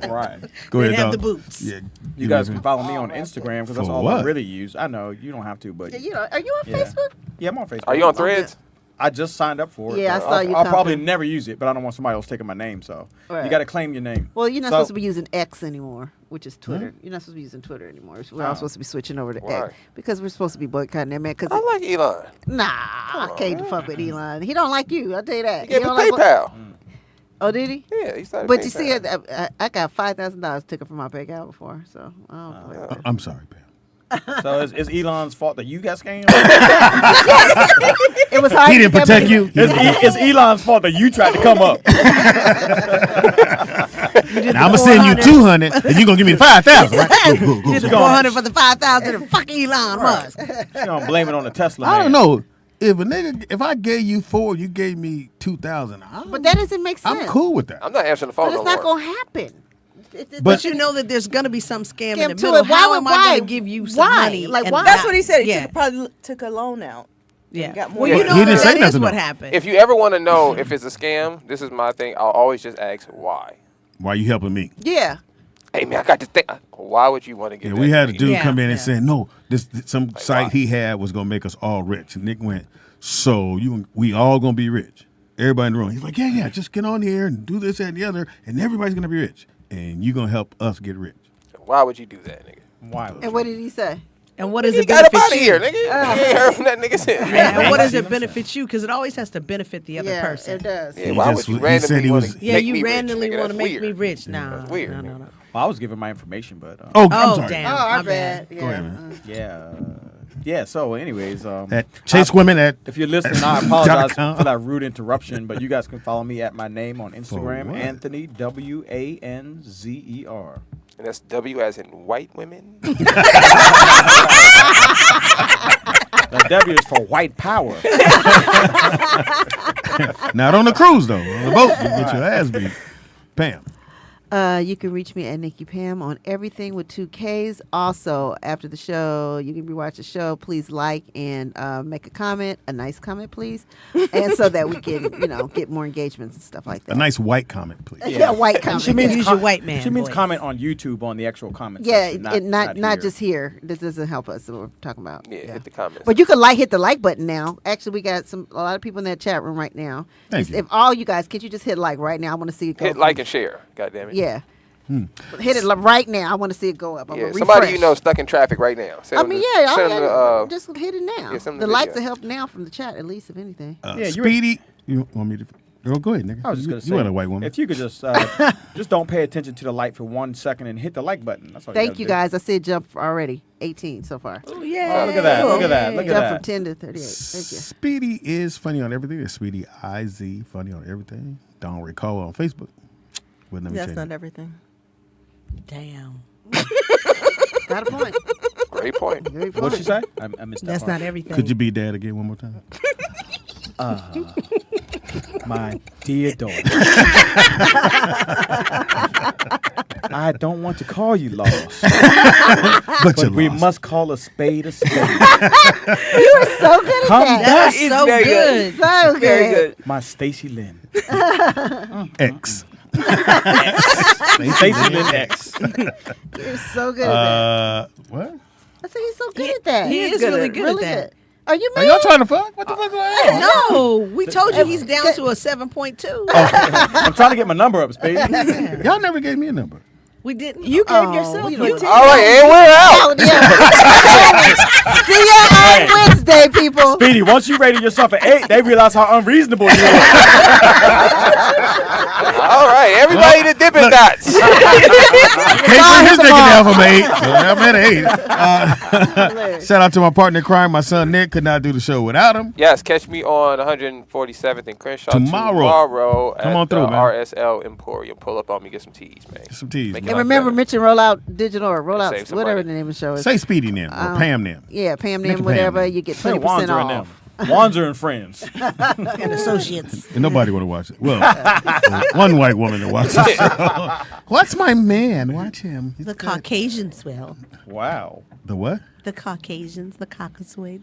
Right. Go They'd ahead, have dog. the boots. Yeah. You guys can follow me on Instagram because that's For all I what? really use. I know you don't have to, but You know, are you on Yeah. Facebook? yeah, I'm on Facebook. Are you on Threads? I just signed up for it. Yeah, I but saw you I'll probably something. never use it, but I don't want somebody else taking my name. So Right. you got to claim your name. Well, you're not So- supposed to be using X anymore, which is Twitter. You're not supposed to be using Twitter anymore. We're all supposed to be switching over to Why? X because we're supposed to be boycotting that man. Cause I like Elon. nah, I can't fuck with Elon. He don't like you. I'll tell you that. He gave me don't like PayPal. Oh, did he? Yeah, he started But you PayPal. see, I got $5,000 taken from my bank account before, so I don't play with it. I'm sorry, Pam. So is Elon's fault that you got scammed? It was hard. He to didn't get protect me- you. It's Elon's fault that you tried to come up. Now I'm gonna send you 200, and you're gonna give me 5,000, right? Go, go, Did the go. 400 for the 5,000 and fuck Elon Musk. You don't blame it on the Tesla. I don't man. know. If I gave you 4, you gave me 2,000. But that doesn't make sense. I'm cool with that. I'm not answering the phone But it's no not more. gonna happen. But you know that there's going to be some scam in Scam the to middle. it. Why How would- am I why? going to give you some Why? money? Like, and why? That's what he said. He Yeah. probably took a loan out. Yeah. Got more Well, you money. know He didn't say that is nothing, what though. happened. If you ever want to know if it's a scam, this is my thing. I'll always just ask why. Why you helping me? Yeah. Hey man, I got this thing. Why would you want to get? Yeah, that we had a to me? dude Yeah, come in and yeah. say, no, some Like, site why? he had was gonna make us all rich. And Nick went, so we all gonna be rich. Everybody in the room. He's like, yeah, just get on here and do this and the other, and everybody's gonna be rich, and you gonna help us get rich. Why would you do that, nigga? Why? And what did he say? And what does He it got up benefit out of you? here, nigga. You ain't heard from that nigga since. And what does it benefit you? Because it always has to benefit the other Yeah, person. it does. Yeah, why would you he said randomly he want was- to Yeah, make you me randomly rich, nigga? want to That's make me weird. rich. Nah, That's weird. No. Well, I was giving my information, but Oh, I'm Oh, sorry. damn. Oh, our My bad. Go ahead, man. yeah. So, anyways, Chase women at. if you're listening, I apologize .com. for that rude interruption, but you guys can follow me at my name on Instagram, what? Anthony WANZER. And that's W as in white women. The W is for white power. Not on the cruise though. On the boat, you get your ass beat. Pam. You can reach me at Nikki Pam on everything with 2 Ks. Also, after the show, you can rewatch the show. Please like and make a comment, a nice comment, please, and so that we can, get more engagements and stuff like that. A nice white comment, please. Yeah, white comment. She means Use your white man She means voice. comment on YouTube on the actual comment Yeah, section, not here. just here. This doesn't help us. What we're talking about. Yeah, hit the comments. But you can hit the like button now. Actually, we got a lot of people in that chat room right now. Thank you. If all you guys, can you just hit like right now? I want to see it go. Hit like and share. God damn it. Yeah. Hit it right now. I want to see it go up. I'm Yeah, gonna somebody refresh. you know stuck in traffic right now. Send I them mean, the- yeah, send them the, just hit it now. yeah, send them the the likes video. will help now from the chat, at least, if anything. Speedy. You want me to? Go ahead, nigga. I was just gonna say, you ain't a white woman. if you could just don't pay attention to the light for 1 second and hit the like button. That's all. Thank you, gotta guys. I said jump already. 18 so far. Oh, yeah. Oh, look at that. Look at that. Look at Jump that. from 10 to 38. Thank you. Speedy is funny on everything. It's Speedy IZ funny on everything. Don't recall on Facebook. Wouldn't let me That's change not it. everything. Damn. Got a point. Great point. Great point. What'd she say? I missed that That's part. not everything. Could you be dad again one more time? My dear daughter. I don't want to call you lost, but we must call a spade a spade. You are so good at Come that. back. That's so very good. So good. Very good. My Stacy Lynn. X. Stacy Lynn X. You're so good at that. What? I said he's so good at that. He is really good Really at that. good. Are you Are mad? y'all trying to fuck? What the fuck going on? No, we told you he's down to a 7.2. I'm trying to get my number up, Spade. Y'all never gave me a number. We didn't. You gave yourself a 10. All right, and we're out. See ya on Wednesday, people. Speedy, once you rated yourself an 8, they realize how unreasonable you are. All right, everybody to Dippin' Dots. Can't bring this nigga down from 8. I'm at 8. Shout out to my partner in crime, my son Nick. Could not do the show without him. Yes, catch me on 147th and Crenshaw Tomorrow. at Come on through, the man. RSL Emporium. Pull up on me, get some teas, man. Get some teas, Make man. it And remember, better. mention Rollout Digital or Save Rollout, some whatever money. the name of the show is. Say Speedy name or Pam name. Yeah, Pam Make name, a Pam whatever. name. You get Say 20% Wanzer and off. them. Wanzer and friends. And associates. And nobody want to watch it. Well, one white woman that watches the show. What's my man? Watch him. He's The good. Caucasians will. Wow. The what? The Caucasians, the Caucasoids.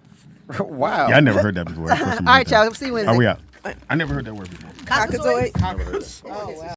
Wow. Yeah, I never heard that before. All right, y'all. See you Wednesday. Are we out? I never heard that word before. Caucasoid. Oh, wow.